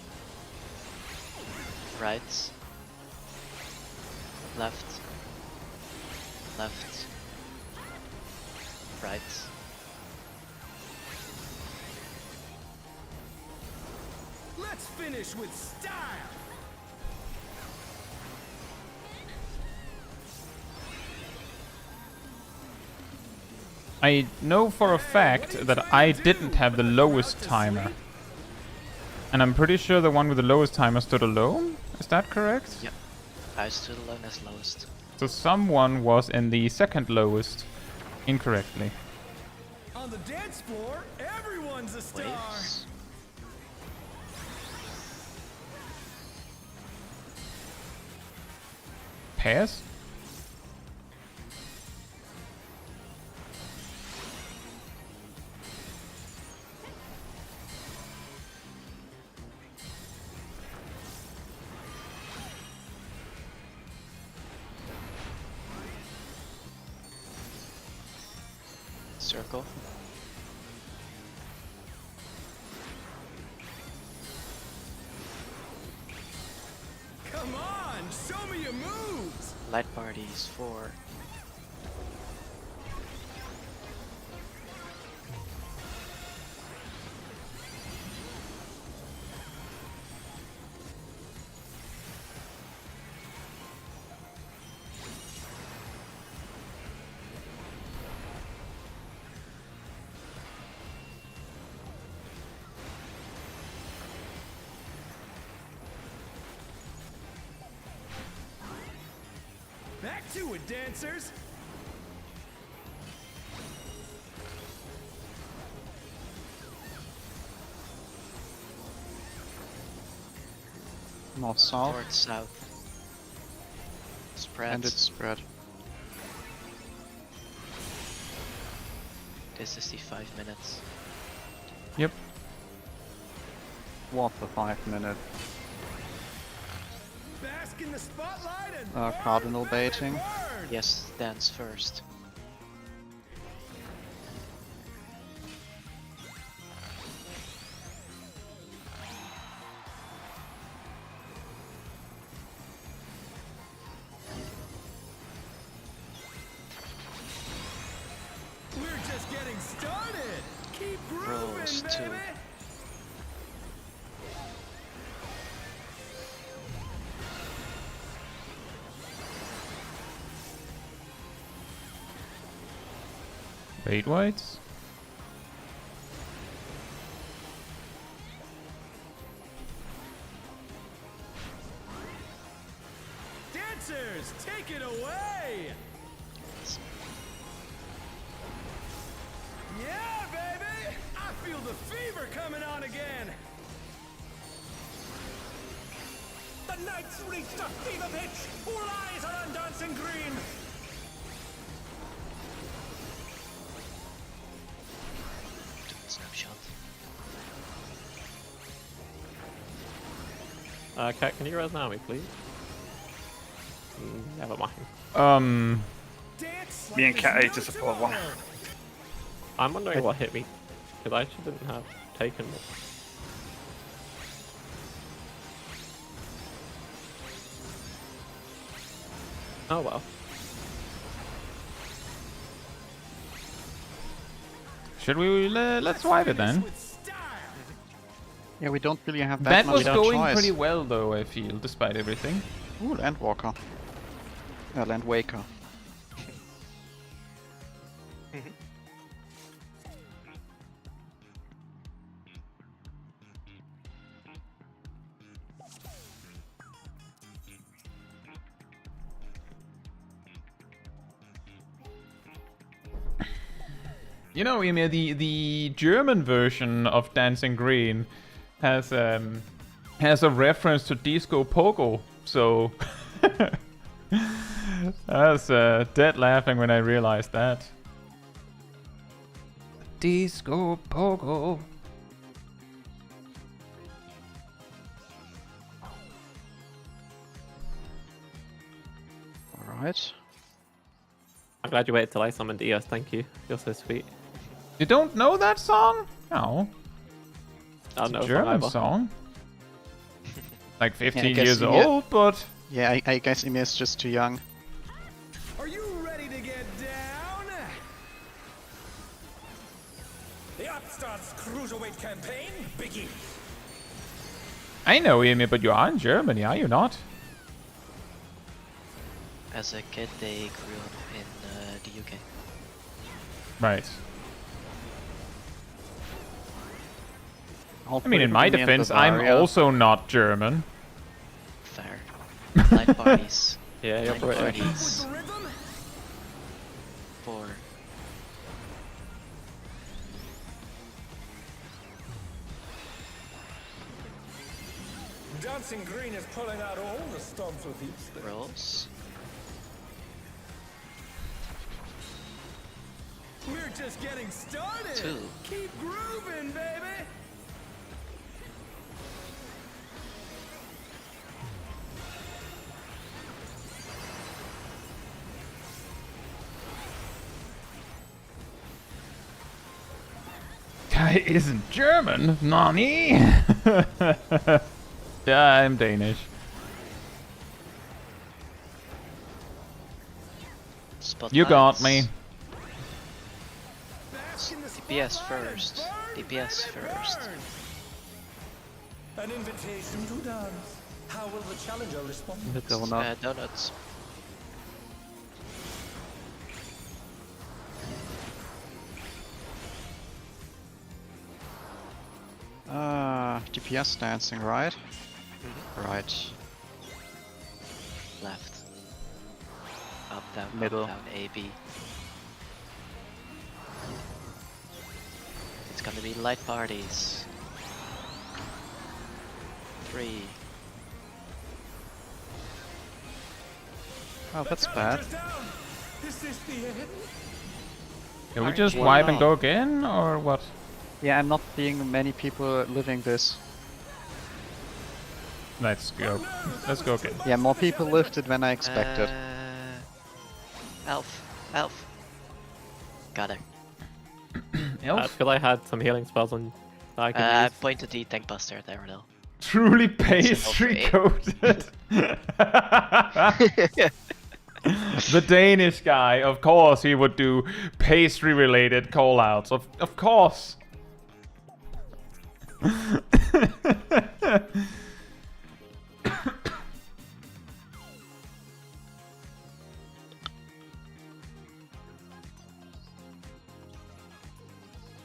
Speaker 2: right, left, left, right.
Speaker 6: Let's finish with style!
Speaker 1: I know for a fact that I didn't have the lowest timer. And I'm pretty sure the one with the lowest timer stood alone. Is that correct?
Speaker 2: Yep, I stood alone as lowest.
Speaker 1: So someone was in the second lowest incorrectly.
Speaker 6: On the dance floor, everyone's a star!
Speaker 2: Waves.
Speaker 1: Pass?
Speaker 2: Circle.
Speaker 6: Come on, show me your moves!
Speaker 2: Light parties 4.
Speaker 6: Back to it, dancers!
Speaker 3: North south,
Speaker 2: North, south. Spread.
Speaker 3: and it's spread.
Speaker 2: This is the 5 minutes.
Speaker 1: Yep.
Speaker 3: Worth the 5 minute.
Speaker 6: Bask in the spotlight and burn,
Speaker 3: Cardinal
Speaker 6: baby,
Speaker 3: baiting.
Speaker 6: burn!
Speaker 2: Yes, dance first.
Speaker 6: We're just getting started! Keep
Speaker 2: Rolls
Speaker 6: grooving,
Speaker 2: 2.
Speaker 6: baby!
Speaker 1: Wait, whites?
Speaker 6: Dancers, take it away! Yeah, baby! I feel the fever coming on again! The night's reached a fever pitch! All eyes are on Dancing Green!
Speaker 2: Snapshot.
Speaker 4: Cat, can you res now me, please? Never mind.
Speaker 6: Dance
Speaker 5: Me and
Speaker 6: like
Speaker 5: Cat
Speaker 6: there's
Speaker 5: A to
Speaker 6: no
Speaker 5: support one.
Speaker 6: tomorrow.
Speaker 4: I'm wondering what hit me, because I shouldn't have taken more. Oh well.
Speaker 1: Should we let's wipe it then?
Speaker 6: With style.
Speaker 3: Yeah, we don't really have
Speaker 1: That
Speaker 3: that
Speaker 1: was
Speaker 3: much
Speaker 1: going
Speaker 3: choice.
Speaker 1: pretty well though, I feel, despite everything.
Speaker 3: Ooh, Landwalker. Landwaker.
Speaker 1: You know, Emil, the German version of Dancing Green has a reference to Disco Pogo, so I was dead laughing when I realized that. Disco Pogo.
Speaker 3: Alright.
Speaker 4: I'm glad you waited till I summoned Eos, thank you. You're so sweet.
Speaker 1: You don't know that song? No.
Speaker 4: I don't know
Speaker 1: It's a
Speaker 4: if
Speaker 1: German
Speaker 4: I'm ever.
Speaker 1: song. Like 15
Speaker 3: guess
Speaker 1: years
Speaker 3: you-
Speaker 1: old, but
Speaker 3: Yeah, I guess Emil is just too young.
Speaker 6: Are you ready to get down? The Upstarts Cruiserweight campaign begins.
Speaker 1: I know, Emil, but you are in Germany, are you not?
Speaker 2: As a kid, they grew up in the UK.
Speaker 1: Right.
Speaker 3: I'll
Speaker 1: I mean, in
Speaker 3: put
Speaker 1: my
Speaker 3: Emil
Speaker 1: defense, I'm
Speaker 3: Bavaria.
Speaker 1: also not German.
Speaker 2: Fair. Night parties.
Speaker 4: Yeah, you're
Speaker 2: Night
Speaker 4: British.
Speaker 6: With
Speaker 2: parties.
Speaker 6: the rhythm?
Speaker 2: 4.
Speaker 6: Dancing Green is pulling out all the stops with each step.
Speaker 2: Rolls.
Speaker 6: We're just getting started.
Speaker 2: 2.
Speaker 6: Keep grooving, baby.
Speaker 1: Guy isn't German, Nani? Yeah, I'm Danish. You got me.
Speaker 6: Bask in the
Speaker 2: DPS
Speaker 6: spotlight and
Speaker 2: first.
Speaker 6: burn,
Speaker 2: DPS
Speaker 6: baby,
Speaker 2: first.
Speaker 6: burn. An invitation to dance. How will the challenger respond?
Speaker 3: The donut.
Speaker 2: Donuts.
Speaker 3: DPS dancing, right? Right.
Speaker 2: Left. Up, down,
Speaker 3: Middle.
Speaker 2: up, down, A, B. It's gonna be light parties. 3.
Speaker 3: Oh, that's bad.
Speaker 6: Challenger's down. Is this the end?
Speaker 1: Can we
Speaker 2: Aren't
Speaker 1: just
Speaker 2: you
Speaker 1: wipe and
Speaker 2: not?
Speaker 1: go again, or what?
Speaker 3: Yeah, I'm not seeing many people living this.
Speaker 1: Let's go. Let's go again.
Speaker 3: Yeah, more people lived it than I expected.
Speaker 2: Elf. Elf. Got it.
Speaker 4: I
Speaker 1: Elf?
Speaker 4: feel I had some healing spells on that I can
Speaker 2: I
Speaker 4: use.
Speaker 2: pointed the tank buster there, though.
Speaker 1: Truly pastry coated. The Danish guy, of course, he would do pastry related callouts. Of course.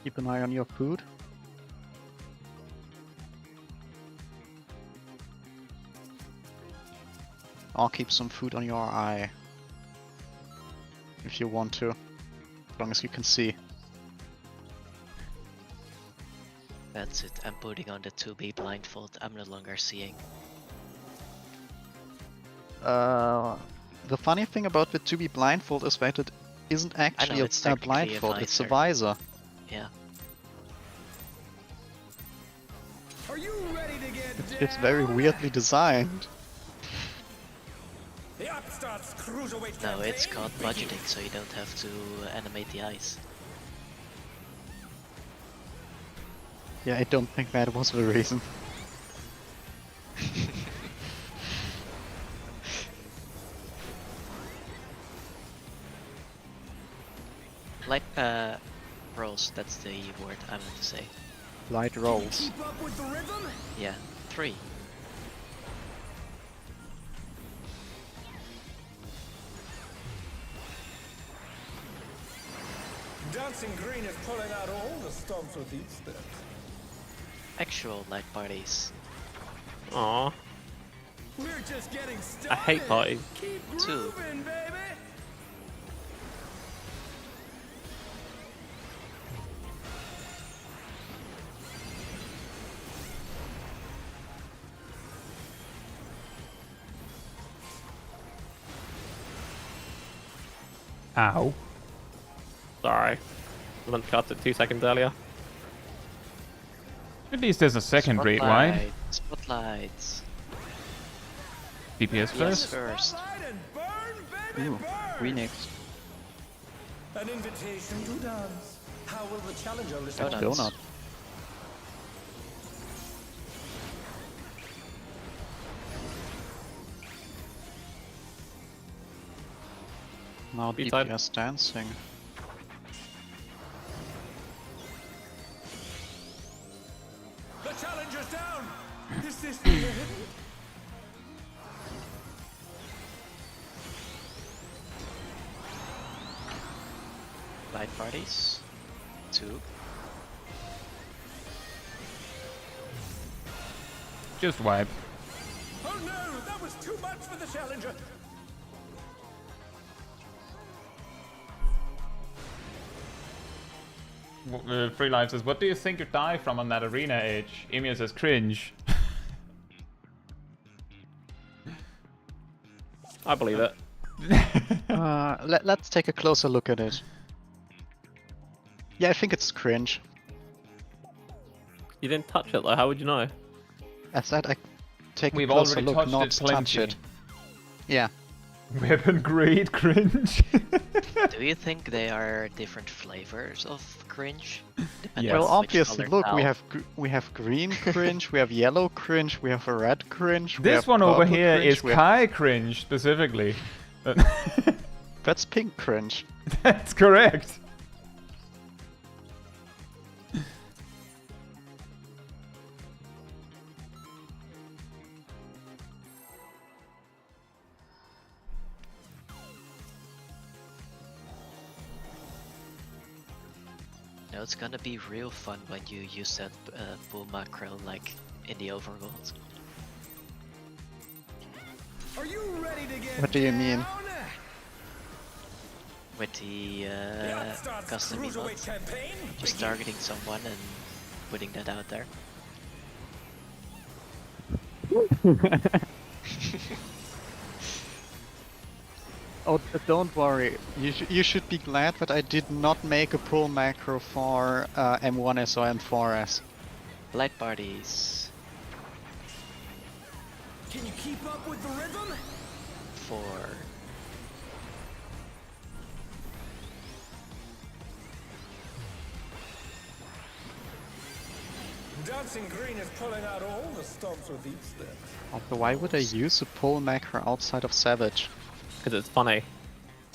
Speaker 3: Keep an eye on your food. I'll keep some food on your eye. If you want to. As long as you can see.
Speaker 2: That's it. I'm putting on the 2B blindfold. I'm no longer seeing.
Speaker 3: The funny thing about the 2B blindfold is that it isn't actually
Speaker 2: it's
Speaker 3: a
Speaker 2: technically a
Speaker 3: blindfold, it's a
Speaker 2: visor.
Speaker 3: visor.
Speaker 2: Yeah.
Speaker 6: Are you ready to get down?
Speaker 3: It's very weirdly designed.
Speaker 6: The Upstarts Cruiserweight
Speaker 2: No, it's
Speaker 6: campaign
Speaker 2: called
Speaker 6: begins.
Speaker 2: budgeting, so you don't have to animate the eyes.
Speaker 3: Yeah, I don't think that was the reason.
Speaker 2: Light, rolls, that's the word I meant to say.
Speaker 3: Light rolls.
Speaker 6: Keep up with the rhythm?
Speaker 2: Yeah. 3.
Speaker 6: Dancing Green is pulling out all the stops with each step.
Speaker 2: Actual light parties.
Speaker 4: Aww.
Speaker 6: We're just getting started.
Speaker 4: I hate parties.
Speaker 6: Keep
Speaker 2: 2.
Speaker 6: grooving, baby.
Speaker 1: Ow.
Speaker 4: Sorry. I meant to cast it 2 seconds earlier.
Speaker 1: At least there's a second raid wide.
Speaker 2: Spotlights.
Speaker 1: DPS
Speaker 2: Yes,
Speaker 1: first.
Speaker 2: first.
Speaker 6: Spotlight and burn, baby,
Speaker 3: Ooh,
Speaker 6: burn.
Speaker 3: we next.
Speaker 6: An invitation to dance. How will the challenger respond?
Speaker 2: Donuts.
Speaker 3: Donut. Now
Speaker 4: B-side.
Speaker 3: DPS dancing.
Speaker 6: The challenger's down. Is this the end?
Speaker 2: Light parties. 2.
Speaker 1: Just wipe.
Speaker 6: Oh no, that was too much for the challenger.
Speaker 1: Free Life says, what do you think you die from on that arena edge? Emil says, cringe.
Speaker 4: I believe it.
Speaker 3: Let's take a closer look at it. Yeah, I think it's cringe.
Speaker 4: You didn't touch it though, how would you know?
Speaker 3: I said I take
Speaker 1: We've
Speaker 3: a closer
Speaker 1: already
Speaker 3: look,
Speaker 1: touched
Speaker 3: not
Speaker 1: it
Speaker 3: touch
Speaker 1: plenty.
Speaker 3: it. Yeah.
Speaker 1: Weapon grade cringe.
Speaker 2: Do you think they are different flavors of cringe? Depending
Speaker 1: Yes.
Speaker 3: Well,
Speaker 2: on which
Speaker 3: obviously,
Speaker 2: color
Speaker 3: look, we
Speaker 2: towel?
Speaker 3: have we have green cringe, we have yellow cringe, we have a red cringe. we
Speaker 1: This
Speaker 3: have
Speaker 1: one over
Speaker 3: purple
Speaker 1: here
Speaker 3: cringe,
Speaker 1: is
Speaker 3: we have-
Speaker 1: Kai cringe, specifically.
Speaker 3: That's pink cringe.
Speaker 1: That's correct.
Speaker 2: No, it's gonna be real fun when you use that bull macro like in the overworld.
Speaker 6: Are you ready to get
Speaker 3: What do you mean?
Speaker 6: down?
Speaker 2: With the
Speaker 6: The Upstart's
Speaker 2: custom
Speaker 6: Cruiserweight
Speaker 2: emotes.
Speaker 6: campaign
Speaker 2: Just targeting someone and putting that out there.
Speaker 3: Oh, don't worry. You should be glad that I did not make a pull macro for M1S or M4S.
Speaker 2: Light parties.
Speaker 6: Can you keep up with the rhythm?
Speaker 2: 4.
Speaker 6: Dancing Green is pulling out all the stops with each step.
Speaker 3: Also, why would I use a pull macro outside of Savage?
Speaker 4: Because it's funny.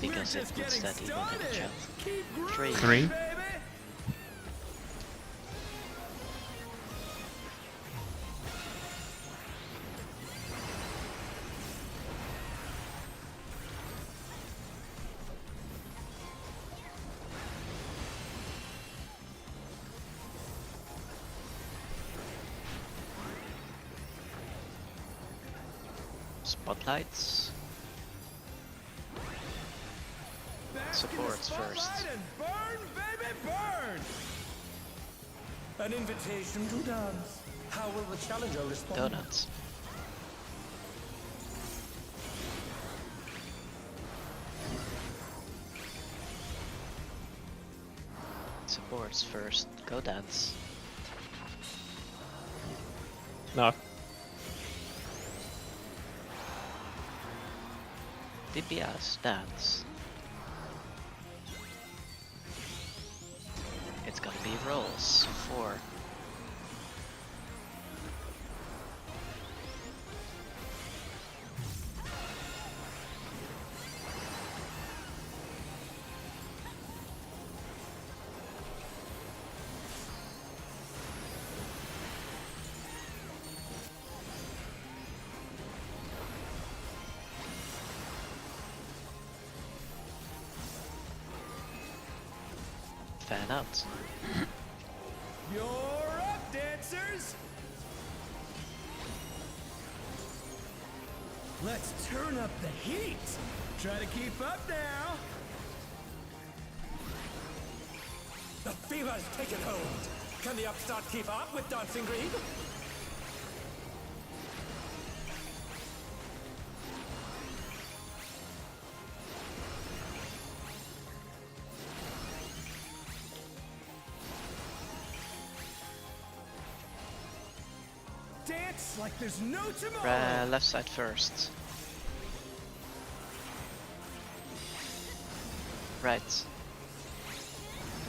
Speaker 2: Because it puts that evil in the chat.
Speaker 6: Keep grooving,
Speaker 2: 3.
Speaker 1: 3.
Speaker 6: baby.
Speaker 2: Spotlights. Supports first.
Speaker 6: Spotlight and burn, baby, burn. An invitation to dance. How will the challenger respond?
Speaker 2: Donuts. Supports first. Go dance.
Speaker 4: No.
Speaker 2: DPS dance. It's gonna be rolls. 4. Fan out.
Speaker 6: You're up, dancers. Let's turn up the heat. Try to keep up now. The fever's taken hold. Can the upstart keep up with Dancing Green? Dance like there's no tomorrow.
Speaker 2: Left side first. Right.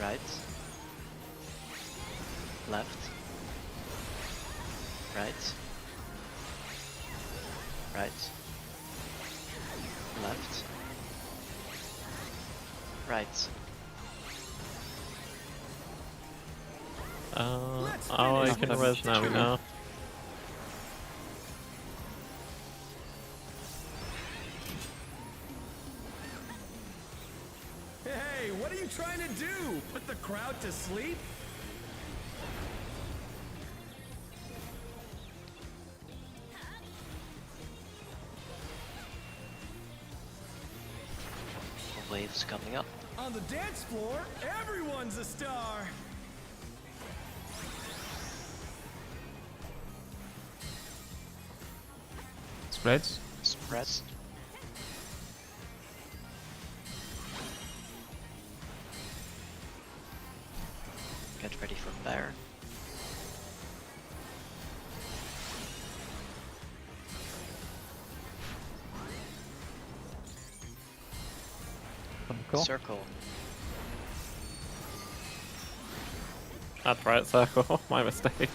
Speaker 2: Right. Left. Right. Right. Left. Right.
Speaker 4: Oh, I can res now, now.
Speaker 6: Hey, what are you trying to do? Put the crowd to sleep?
Speaker 2: Waves coming up.
Speaker 6: On the dance floor, everyone's a star.
Speaker 1: Spreads.
Speaker 2: Spreads. Get ready for bear.
Speaker 3: Cool.
Speaker 2: Circle.
Speaker 4: That's right, circle. My mistake.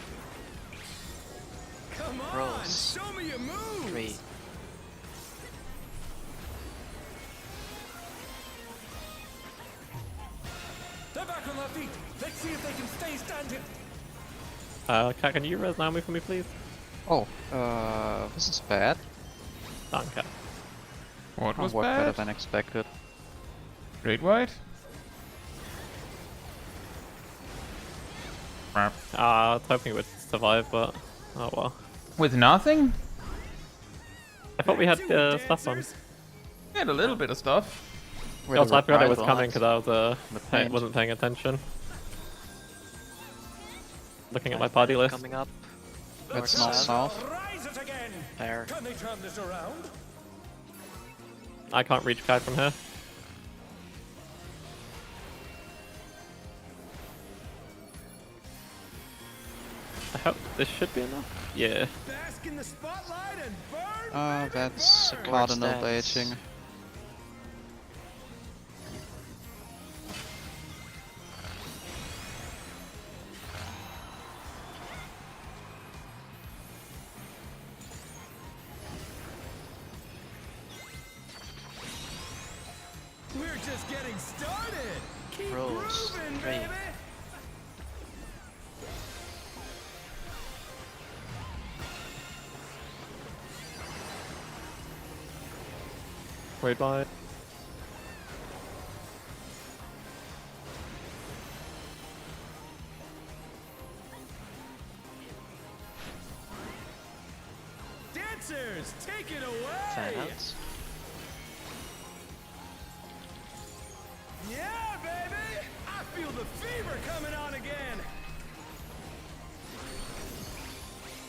Speaker 6: Come on,
Speaker 2: Rolls.
Speaker 6: show me your moves.
Speaker 2: 3.
Speaker 6: They're back on their feet. Let's see if they can stay standing.
Speaker 4: Cat, can you res now me for me, please?
Speaker 3: Oh, this is bad.
Speaker 4: Danke.
Speaker 1: What was
Speaker 3: Worked better
Speaker 1: bad?
Speaker 3: than expected.
Speaker 1: Great White? Crap.
Speaker 4: I was hoping it would survive, but oh well.
Speaker 1: With nothing?
Speaker 4: I thought we had
Speaker 6: Do it,
Speaker 4: stuff on.
Speaker 6: dancers.
Speaker 1: We had a little bit of stuff.
Speaker 3: With
Speaker 4: Also,
Speaker 3: the
Speaker 4: I forgot it was
Speaker 3: reprisal.
Speaker 4: coming because I was
Speaker 3: The paint.
Speaker 4: wasn't paying attention. Looking at my party list.
Speaker 2: Coming up.
Speaker 3: That's
Speaker 2: North
Speaker 3: not
Speaker 2: south.
Speaker 3: south.
Speaker 6: Rise it again.
Speaker 2: Bear.
Speaker 6: Can they turn this around?
Speaker 4: I can't reach Kai from here. I hope this should be enough. Yeah.
Speaker 6: Bask in the spotlight and burn.
Speaker 3: That's
Speaker 2: Support
Speaker 3: cardinal
Speaker 2: stance.
Speaker 3: baiting.
Speaker 6: We're just getting started. Keep
Speaker 2: Rolls.
Speaker 6: grooving,
Speaker 2: 3.
Speaker 6: baby.
Speaker 4: Wait, bye.
Speaker 6: Dancers, take it
Speaker 2: Fan
Speaker 6: away.
Speaker 2: out.
Speaker 6: Yeah, baby. I feel the fever coming on again.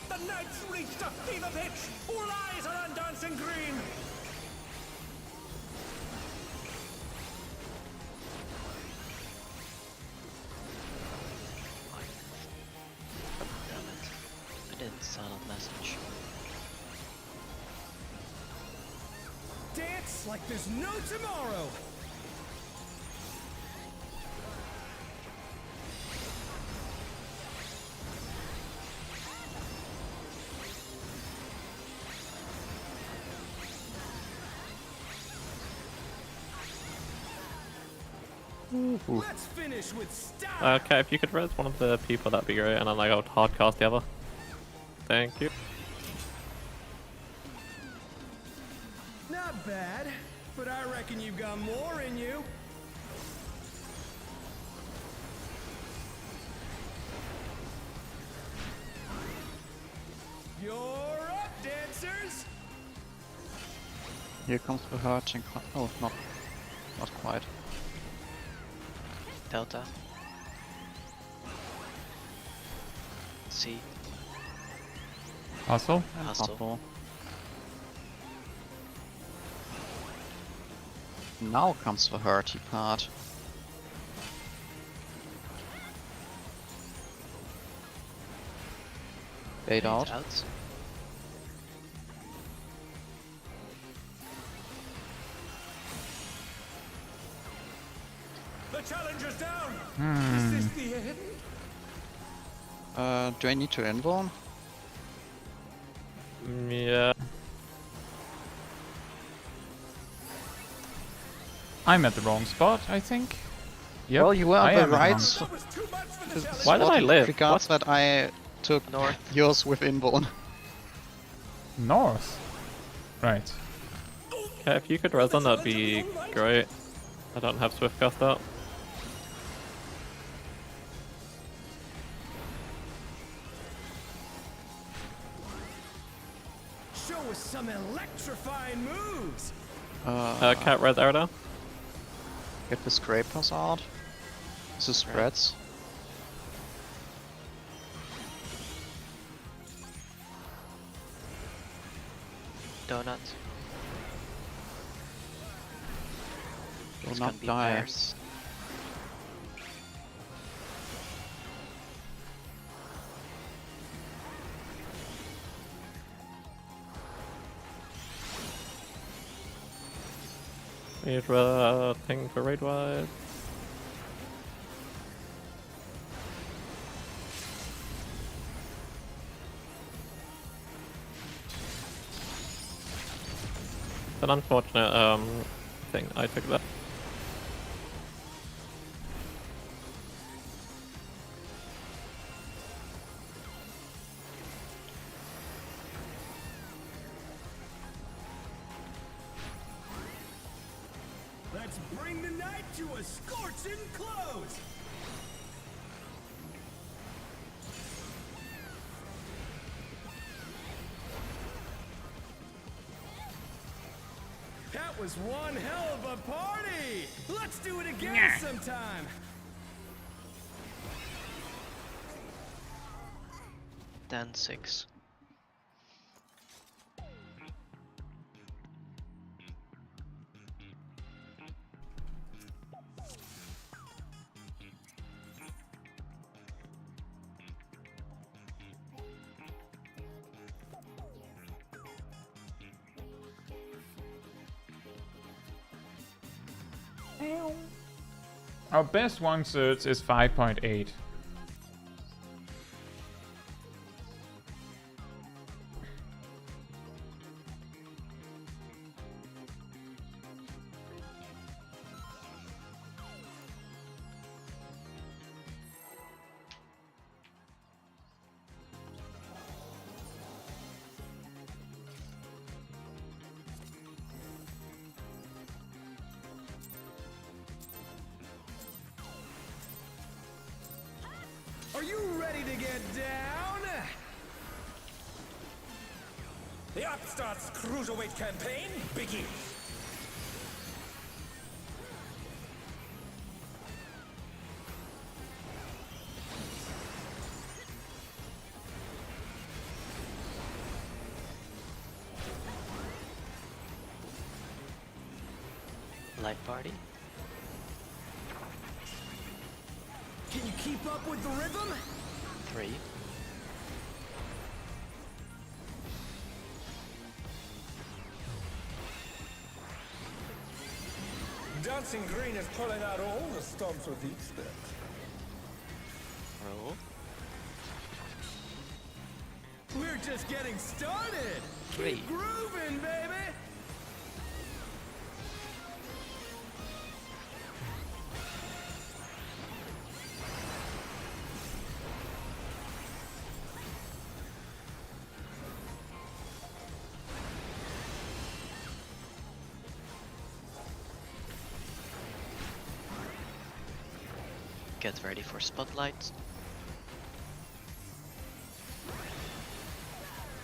Speaker 6: The night's reached a fever pitch. All eyes are on Dancing Green.
Speaker 2: Damn it. I didn't silent message.
Speaker 6: Dance like there's no tomorrow. Let's finish with style.
Speaker 4: Okay, if you could res one of the people, that'd be great, and then I would hardcast the other. Thank you.
Speaker 6: Not bad, but I reckon you've got more in you. You're up, dancers.
Speaker 3: Here comes the hurting. Oh, not quite.
Speaker 2: Delta. C.
Speaker 1: Hustle?
Speaker 3: And
Speaker 2: Hustle.
Speaker 3: hustle. Now comes the hurty part. Bait out.
Speaker 2: Out.
Speaker 6: Challenger's down. Is this the end?
Speaker 3: Do I need to invuln?
Speaker 4: Yeah.
Speaker 1: I'm at the wrong spot, I think. Yep,
Speaker 3: Well, you were
Speaker 1: I
Speaker 3: at the
Speaker 1: am at
Speaker 3: right
Speaker 1: wrong
Speaker 3: spot.
Speaker 6: That was too much for the challenger.
Speaker 4: Why did I live?
Speaker 3: Regards that I took
Speaker 2: North.
Speaker 3: yours with invuln.
Speaker 1: North. Right.
Speaker 4: Okay, if you could res on, that'd be great. I don't have Swiftcast up.
Speaker 6: Show us some electrifying moves.
Speaker 4: Cat res Erda.
Speaker 3: Get the scrapers out. This is spreads.
Speaker 2: Donut.
Speaker 3: Will
Speaker 2: It's
Speaker 3: not
Speaker 2: gonna be
Speaker 3: die.
Speaker 2: bears.
Speaker 4: Need a thing for raid wide. It's an unfortunate thing. I took that.
Speaker 6: Let's bring the night to a scorching close. That was one hell of a party. Let's do it again sometime.
Speaker 2: Then 6.
Speaker 1: Our best one search is 5.8.
Speaker 6: Are you ready to get down? The Upstart's Cruiserweight campaign begins.
Speaker 2: Light party.
Speaker 6: Can you keep up with the rhythm?
Speaker 2: 3.
Speaker 6: Dancing Green is pulling out all the stops with each step.
Speaker 2: Roll.
Speaker 6: We're just getting started.
Speaker 2: 3.
Speaker 6: Keep grooving, baby.
Speaker 2: Get ready for spotlight.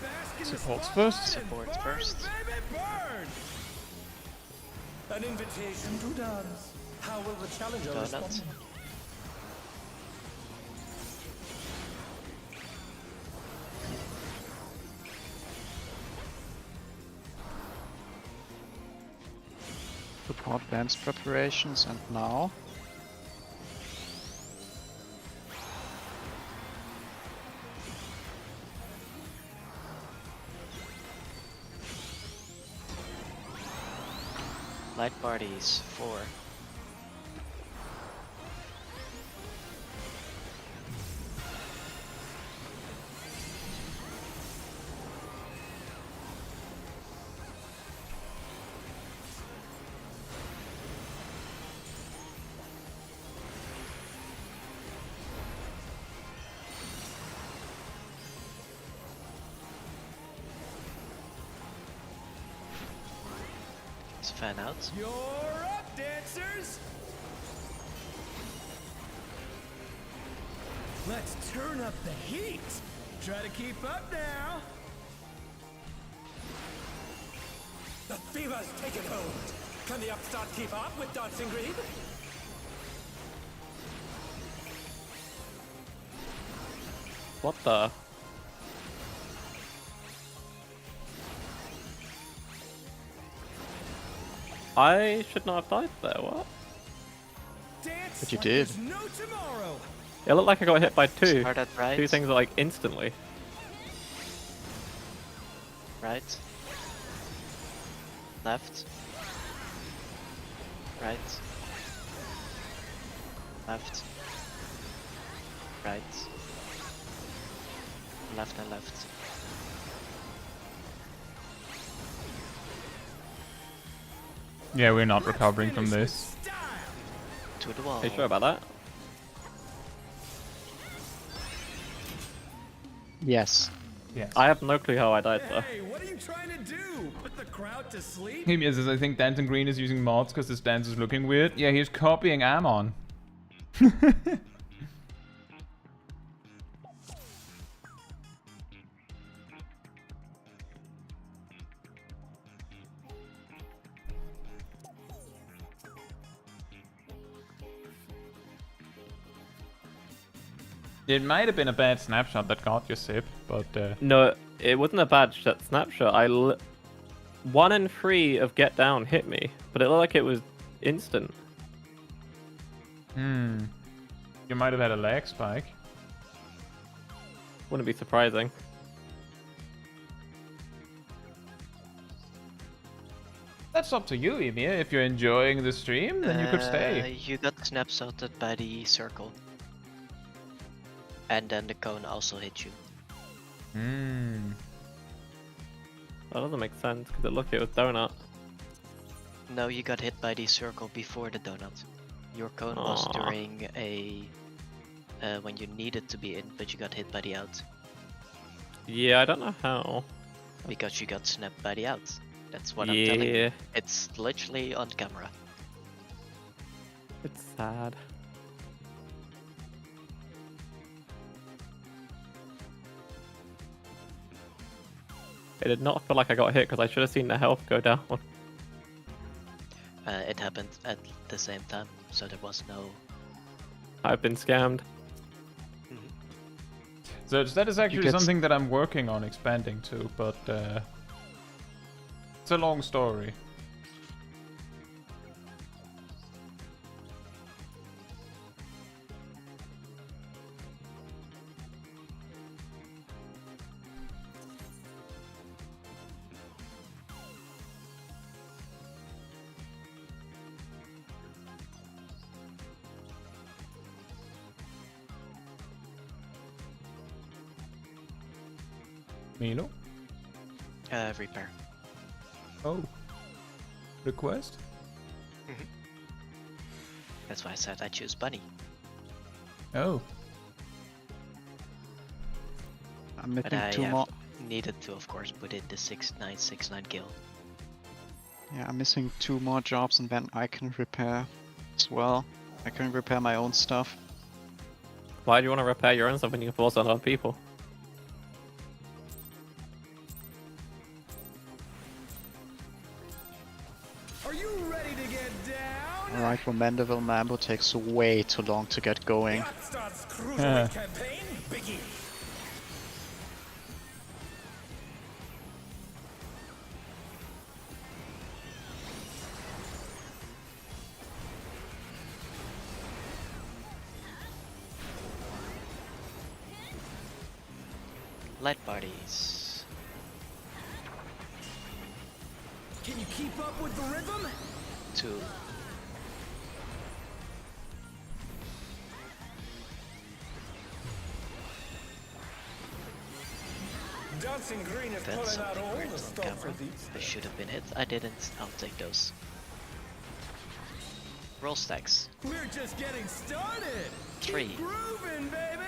Speaker 6: Bask in the
Speaker 1: Supports
Speaker 6: spotlight
Speaker 1: first.
Speaker 6: and
Speaker 2: Supports
Speaker 6: burn,
Speaker 2: first.
Speaker 6: Baby, burn. An invitation to dance. How will the challenger
Speaker 2: Donut.
Speaker 6: respond?
Speaker 3: Support dance preparations and now.
Speaker 2: Light parties 4. Let's fan out.
Speaker 6: You're up, dancers! Let's turn up the heat! Try to keep up now! The fever's taken hold! Can the upstart keep up with Dancing Green?
Speaker 4: What the? I should not have died there, what?
Speaker 6: Dance
Speaker 3: But you
Speaker 6: like
Speaker 3: did.
Speaker 6: there's no tomorrow!
Speaker 4: It looked like I got hit by two.
Speaker 2: Start at right.
Speaker 4: Two things like instantly.
Speaker 2: Right. Left. Right. Left. Right. Left and left.
Speaker 1: Yeah, we're not
Speaker 6: Let's
Speaker 1: recovering from
Speaker 6: finish
Speaker 1: this.
Speaker 6: with style.
Speaker 2: To the wall.
Speaker 4: Are you sure about that?
Speaker 3: Yes.
Speaker 1: Yes.
Speaker 4: I have no clue how I died though.
Speaker 6: Hey, what are you trying to do? Put the crowd to sleep?
Speaker 1: He says, I think Dancing Green is using mods because this dance is looking weird. Yeah, he's copying Amon. It might have been a bad snapshot that got you, Sip, but
Speaker 4: No, it wasn't a bad snapshot. 1 in 3 of get down hit me, but it looked like it was instant.
Speaker 1: you might have had a lag spike.
Speaker 4: Wouldn't be surprising.
Speaker 1: That's up to you, Emir. If you're enjoying the stream, then you could stay.
Speaker 2: You got snapshotted by the circle. And then the cone also hit you.
Speaker 4: That doesn't make sense because it looked like it was donut.
Speaker 2: No, you got hit by the circle before the donut. Your cone was
Speaker 4: Aw.
Speaker 2: during a when you needed to be in, but you got hit by the out
Speaker 4: Yeah, I don't know how.
Speaker 2: because you got snapped by the out. That's what I'm telling you.
Speaker 4: Yeah,
Speaker 2: It's literally on camera.
Speaker 4: it's sad. It did not feel like I got hit because I should have seen the health go down.
Speaker 2: It happened at the same time, so there was no.
Speaker 4: I've been scammed.
Speaker 1: So that is actually
Speaker 3: get
Speaker 1: something that I'm working on expanding to, but it's a long story. Milo?
Speaker 2: Repair.
Speaker 1: Oh. Request?
Speaker 2: That's why I said I choose bunny.
Speaker 1: Oh.
Speaker 3: I'm
Speaker 2: But
Speaker 3: missing
Speaker 2: I
Speaker 3: 2 more.
Speaker 2: needed to, of course, put in the 6969 kill.
Speaker 3: Yeah, I'm missing 2 more jobs and then I can repair as well. I can repair my own stuff.
Speaker 4: Why do you want to repair your own stuff when you can force on other people?
Speaker 6: Are you ready to get down?
Speaker 3: Alright, well, Mandeville Mambo takes way too long to get going.
Speaker 6: The Upstart's Cruiserweight campaign begins.
Speaker 2: Light parties.
Speaker 6: Can you keep up with the rhythm?
Speaker 2: 2.
Speaker 6: Dancing Green is
Speaker 2: That's
Speaker 6: pulling out
Speaker 2: something
Speaker 6: all
Speaker 2: weird
Speaker 6: the
Speaker 2: on
Speaker 6: stuff
Speaker 2: camera.
Speaker 6: for these.
Speaker 2: They should have been hit. I didn't. I'll take those. Roll stacks.
Speaker 6: We're just getting started.
Speaker 2: 3.
Speaker 6: Keep grooving, baby.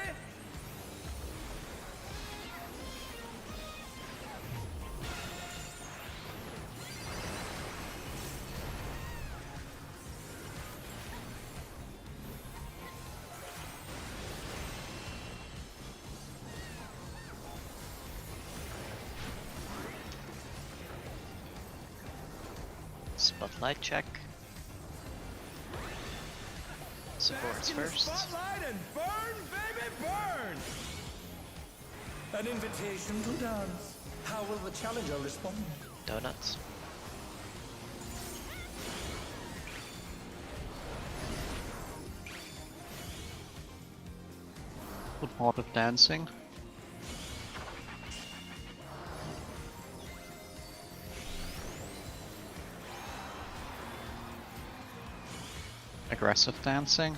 Speaker 2: spotlight check. Supports
Speaker 6: Bask in the
Speaker 2: first.
Speaker 6: spotlight and burn, baby, burn! An invitation to dance. How will the challenger respond?
Speaker 2: Donuts.
Speaker 3: Supported dancing. Aggressive dancing.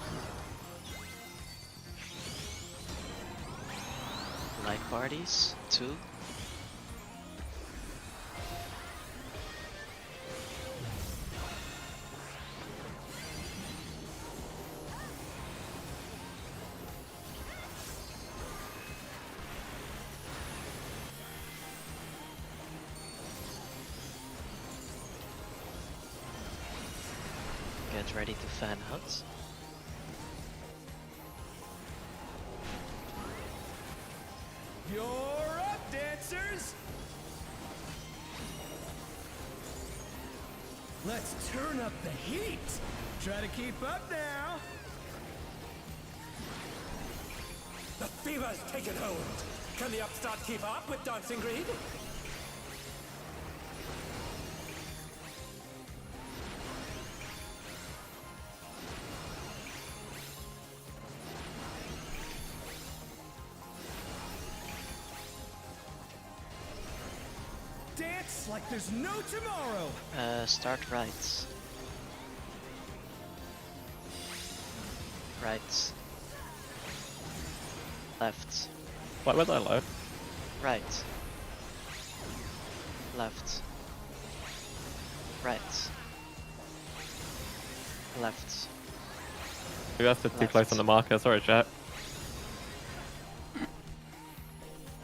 Speaker 2: Light parties. 2. Get ready to fan out.
Speaker 6: You're up, dancers! Let's turn up the heat! Try to keep up now! The fever's taken hold! Can the upstart keep up with Dancing Greed? Dance like there's no tomorrow!
Speaker 2: Start right. Right. Left.
Speaker 4: Why was I low?
Speaker 2: Right. Left. Right. Left.
Speaker 4: You guys did too close on the marker. Sorry, chat.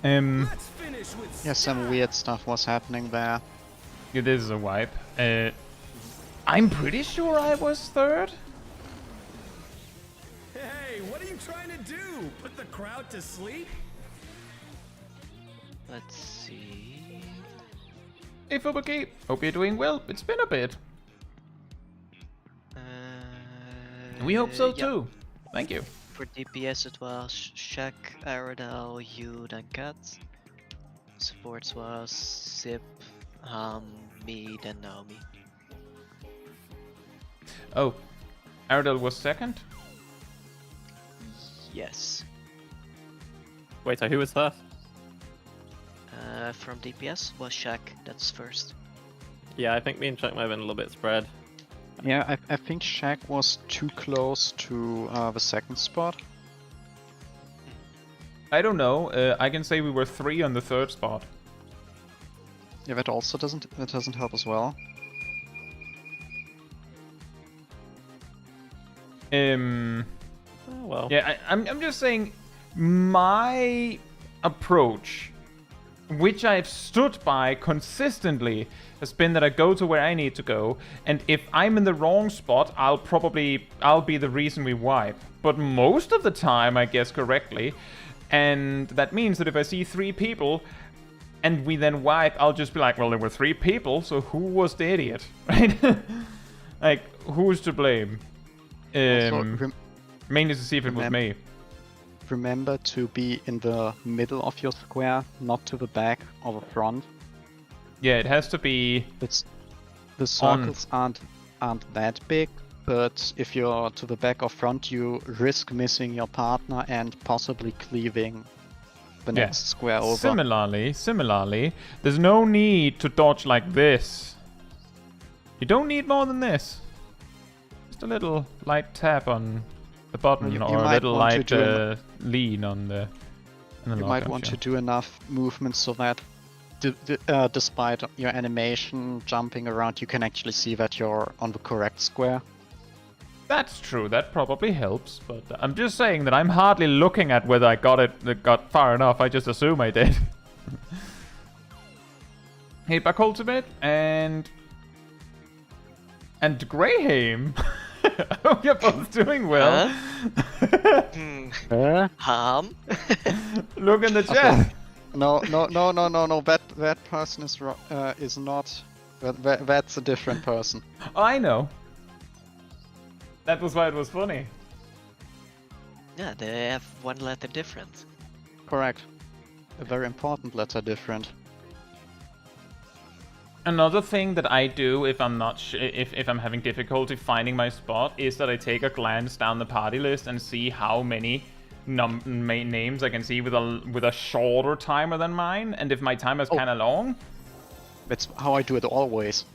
Speaker 6: Let's finish with
Speaker 3: Yeah, some weird stuff was happening there.
Speaker 1: Yeah, this is a wipe. I'm pretty sure I was third.
Speaker 6: Hey, what are you trying to do? Put the crowd to sleep?
Speaker 2: Let's see.
Speaker 1: Hey, Fubuki. Hope you're doing well. It's been a bit. We hope so
Speaker 2: yeah.
Speaker 1: too. Thank you.
Speaker 2: For DPS it was Shaq, Aradel, you, then Kat. Supports was Zip, me, then Naomi.
Speaker 1: Oh, Aradel was second?
Speaker 2: Yes.
Speaker 4: Wait, so who was first?
Speaker 2: From DPS was Shaq, that's first.
Speaker 4: Yeah, I think me and Chuck might have been a little bit spread.
Speaker 3: Yeah, I think Shaq was too close to the second spot.
Speaker 1: I don't know. I can say we were 3 on the third spot.
Speaker 3: Yeah, that also doesn't help as well.
Speaker 4: Oh well.
Speaker 1: Yeah, I'm just saying my approach, which I've stood by consistently, has been that I go to where I need to go, and if I'm in the wrong spot, I'll be the reason we wipe. But most of the time, I guess correctly, and that means that if I see 3 people and we then wipe, I'll just be like, well, there were 3 people, so who was the idiot, right? Like, who's to blame?
Speaker 3: Also,
Speaker 1: Mainly to see if it was me.
Speaker 3: remember to be in the middle of your square, not to the back or the front.
Speaker 1: Yeah, it has to be.
Speaker 3: The circles aren't that big, but if you're to the back or front, you risk missing your partner and possibly cleaving the next square over.
Speaker 1: Similarly, there's no need to dodge like this. You don't need more than this. Just a little light tap on the button,
Speaker 3: You
Speaker 1: or a
Speaker 3: might
Speaker 1: little
Speaker 3: want to
Speaker 1: light lean on the.
Speaker 3: You might want to do enough movement so that despite your animation jumping around, you can actually see that you're on the correct square.
Speaker 1: That's true. That probably helps. But I'm just saying that I'm hardly looking at whether I got far enough. I just assume I did. Hey, back ultimate and Graham. I hope you're both doing well. Look in the chat.
Speaker 3: No. That person is not That's a different person.
Speaker 1: I know. That was why it was funny.
Speaker 2: Yeah, they have one letter different.
Speaker 3: Correct. A very important letter different.
Speaker 1: Another thing that I do if I'm not if I'm having difficulty finding my spot is that I take a glance down the party list and see how many names I can see with a shorter timer than mine, and if my timer's kind of long,
Speaker 3: That's how I do it always.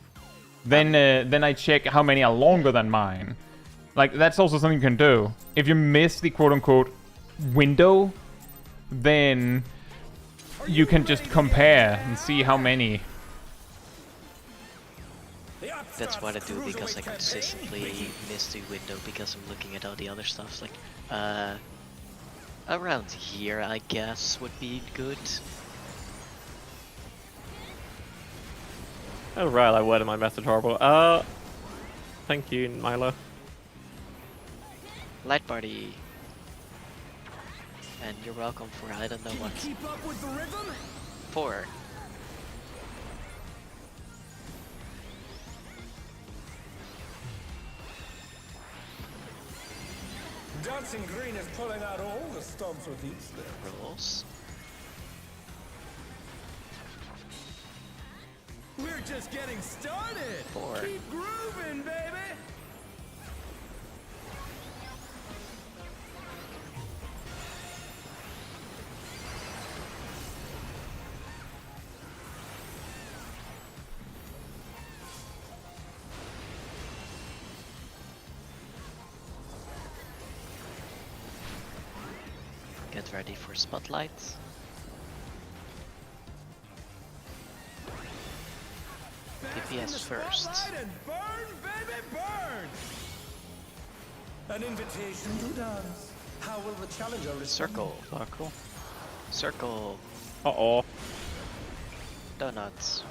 Speaker 1: then I check how many are longer than mine. Like, that's also something you can do. If you miss the quote-unquote window, then you can just compare and see how many.
Speaker 2: That's what I do because I consistently miss the window because I'm looking at all the other stuff. Like, around here, I guess, would be good.
Speaker 4: Oh right, I worded my message horrible. Thank you, Milo.
Speaker 2: Light party. And you're welcome for I don't know what.
Speaker 6: Keep up with the rhythm?
Speaker 2: 4.
Speaker 6: Dancing Green is pulling out all the stops with each step.
Speaker 2: Rolls.
Speaker 6: We're just getting started.
Speaker 2: 4.
Speaker 6: Keep grooving, baby.
Speaker 2: Get ready for spotlight. DPS first.
Speaker 6: Spotlight and burn, baby, burn. An invitation to dance. How will the challenger respond?
Speaker 2: Circle.
Speaker 3: Circle.
Speaker 2: Circle.
Speaker 4: Uh-oh.
Speaker 2: Donuts.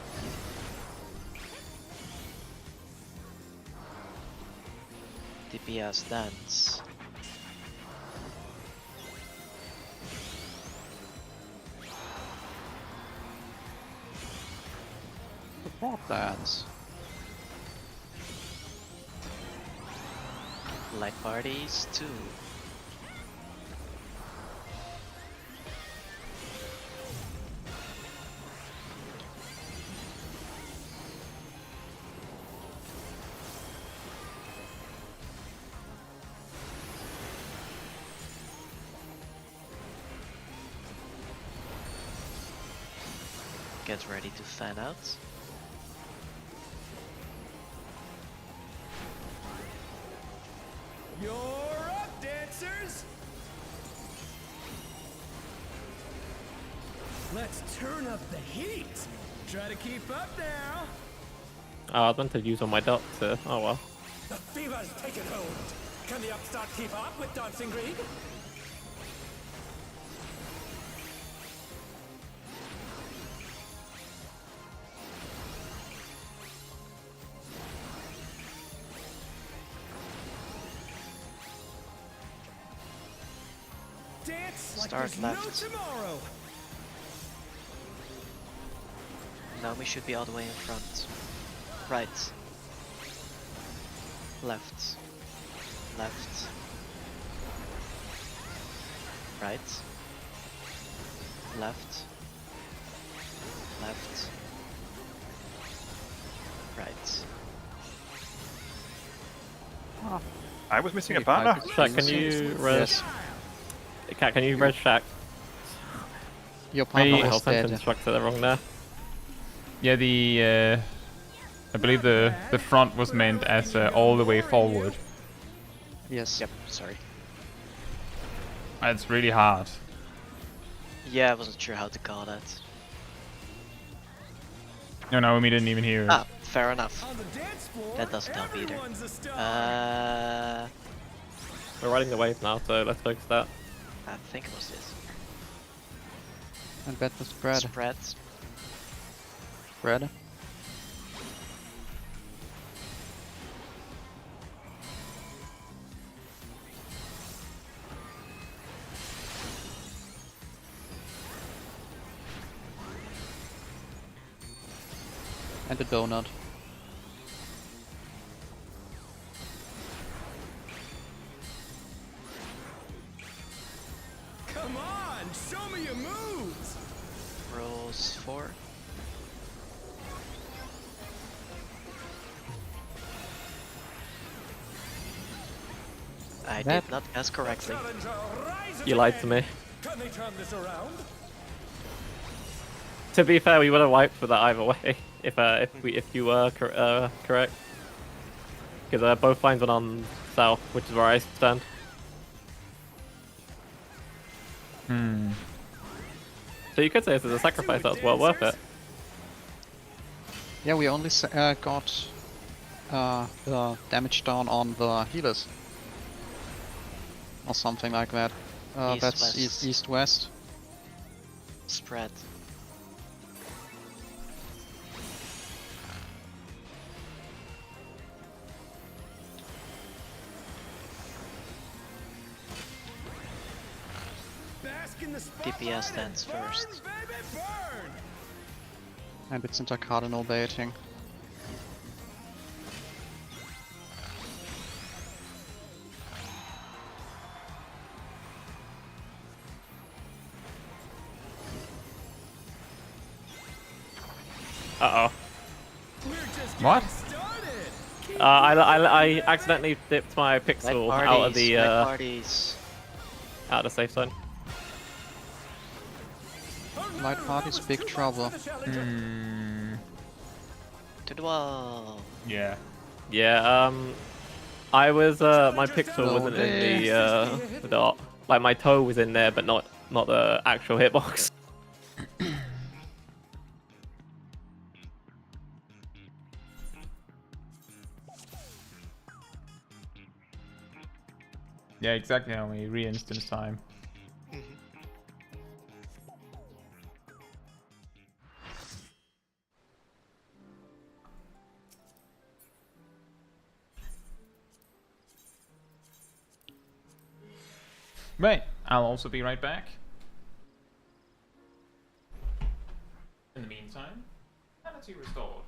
Speaker 2: DPS dance.
Speaker 3: Support dance.
Speaker 2: Light parties 2. Get ready to fan out.
Speaker 6: You're up, dancers. Let's turn up the heat. Try to keep up now.
Speaker 4: Oh, I was meant to use on my doctor. Oh well.
Speaker 6: The fever's taken hold. Can the upstart keep up with Dancing Green? Dance like
Speaker 2: Start
Speaker 6: there's
Speaker 2: left.
Speaker 6: no tomorrow.
Speaker 2: Now we should be all the way in front. Right. Left. Left. Right. Left. Left. Right.
Speaker 5: I was missing a
Speaker 3: 25
Speaker 5: banner.
Speaker 3: is
Speaker 4: Shaq, can
Speaker 3: using-
Speaker 4: you res?
Speaker 3: Yes.
Speaker 4: Cat, can you res Shaq?
Speaker 3: Your
Speaker 1: Hey,
Speaker 3: partner
Speaker 4: My whole
Speaker 3: is dead.
Speaker 4: sentence structured it wrong there.
Speaker 1: Yeah, I believe the front was meant as all the way forward.
Speaker 3: Yes.
Speaker 2: Yep, sorry.
Speaker 1: It's really hard.
Speaker 2: Yeah, I wasn't sure how to call that.
Speaker 1: No, Naomi didn't even hear it.
Speaker 2: Ah, fair enough.
Speaker 6: On the dance floor,
Speaker 2: That doesn't help either.
Speaker 6: everyone's a star.
Speaker 4: We're riding the wave now, so let's focus that.
Speaker 2: I think it was this.
Speaker 3: And bet the spread.
Speaker 2: Spreads.
Speaker 3: Spread. And a donut.
Speaker 6: on, show me your moves.
Speaker 2: Rolls 4. I
Speaker 3: That-
Speaker 2: did not guess correctly.
Speaker 6: Challenger rises
Speaker 4: You lied to
Speaker 6: again.
Speaker 4: me.
Speaker 6: Can they turn this around?
Speaker 4: To be fair, we would have wiped for that either way if you were correct. Because both lines went on south, which is where I stand.
Speaker 1: Hmm.
Speaker 4: So you could say this is a sacrifice that was well worth it.
Speaker 3: Yeah, we only got the damage down on the healers. Or something like that. That's
Speaker 2: East-west.
Speaker 3: east-west.
Speaker 2: Spread.
Speaker 6: Bask in the
Speaker 2: DPS
Speaker 6: spotlight
Speaker 2: stands
Speaker 6: and burn,
Speaker 2: first.
Speaker 6: baby, burn.
Speaker 3: And it's intercardinal baiting.
Speaker 4: Uh-oh.
Speaker 6: We're just
Speaker 1: What?
Speaker 6: getting started.
Speaker 4: I accidentally dipped my
Speaker 2: Light
Speaker 4: pixel
Speaker 2: parties.
Speaker 4: out of the
Speaker 2: Light parties.
Speaker 4: out of the safe zone.
Speaker 3: Light party's big trouble.
Speaker 1: Hmm.
Speaker 2: To the wall.
Speaker 1: Yeah.
Speaker 4: Yeah, I was my pixel wasn't in the dot. Like my toe was in there, but not the actual hitbox.
Speaker 1: Yeah, exactly how we re-instance time. Right, I'll also be right back. In the meantime, sanity restored.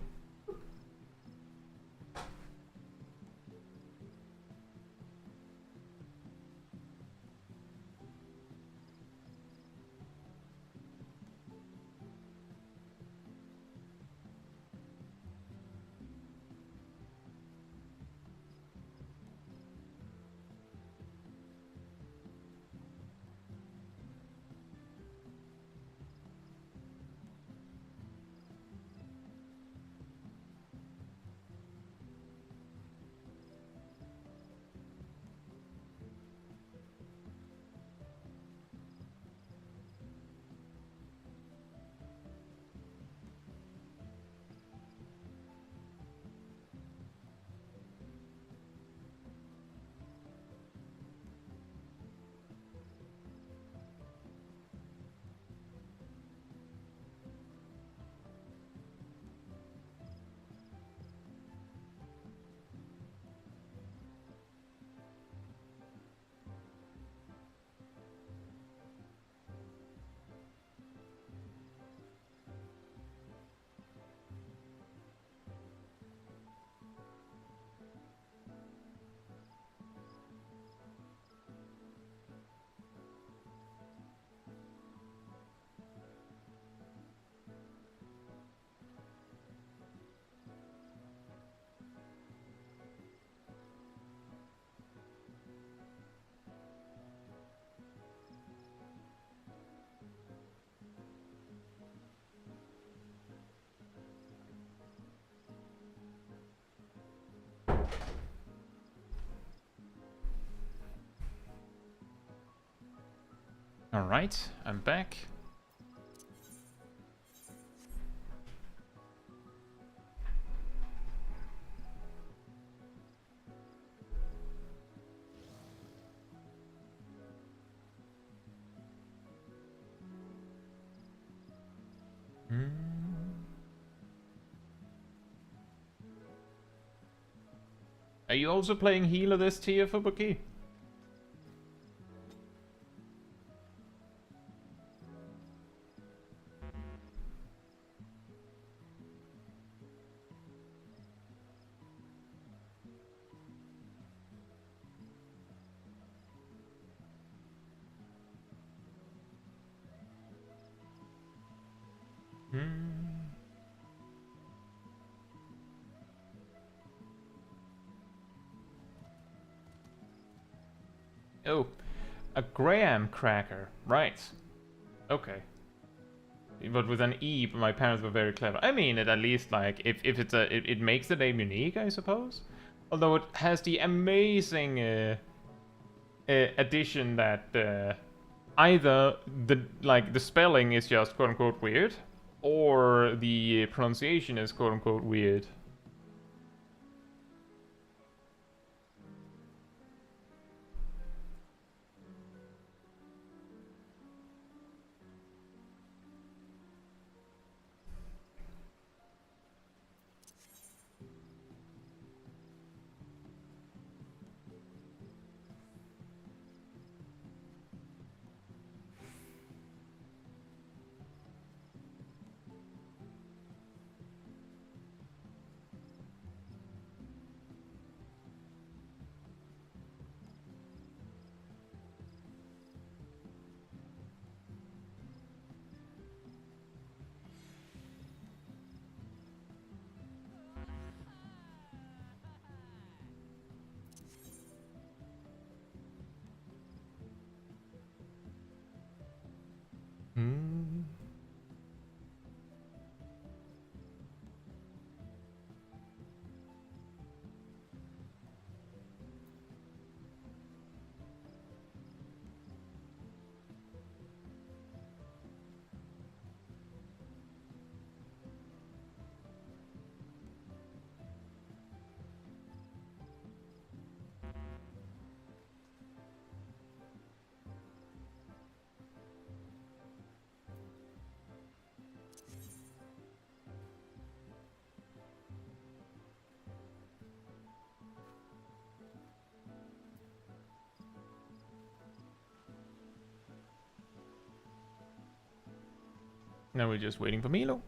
Speaker 1: Alright, I'm back. Are you also playing healer this tier for Buki? Oh, a graham cracker. Right. Okay. But with an E, my parents were very clever. I mean, it at least, like, if it's it makes the name unique, I suppose. Although it has the amazing addition that either the spelling is just quote unquote weird, or the pronunciation is quote unquote weird. Now we're just waiting for Milo.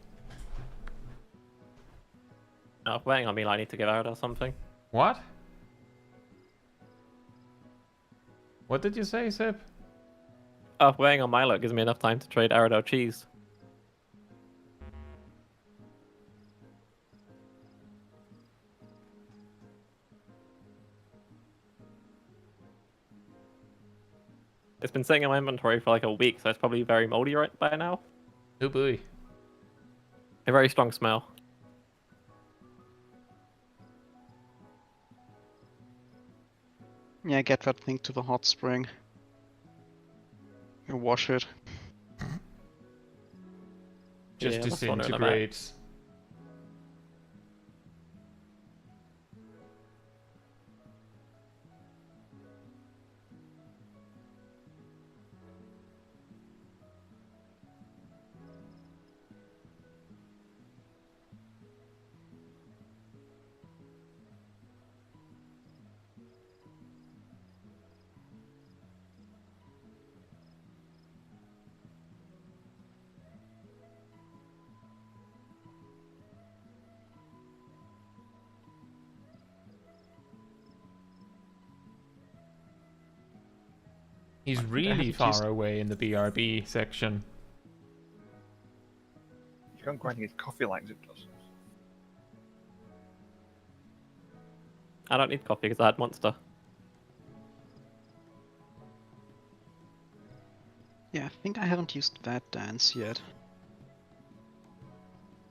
Speaker 4: Oh, waiting on me, I need to get out or something.
Speaker 1: What? What did you say, Sip?
Speaker 4: Oh, waiting on Milo gives me enough time to trade Arado cheese. It's been sitting in my inventory for like a week, so it's probably very moldy right by now.
Speaker 1: Oh boy.
Speaker 4: A very strong smell.
Speaker 3: Yeah, get that thing to the hot spring. You wash it.
Speaker 1: Just
Speaker 4: Yeah, that's what I'm wondering about.
Speaker 1: disintegrates. He's really
Speaker 3: haven't
Speaker 1: far
Speaker 3: used-
Speaker 1: away in the BRB section.
Speaker 5: You can't grinding his coffee like it does.
Speaker 4: I don't need coffee because I had Monster.
Speaker 3: Yeah, I think I haven't used that dance yet.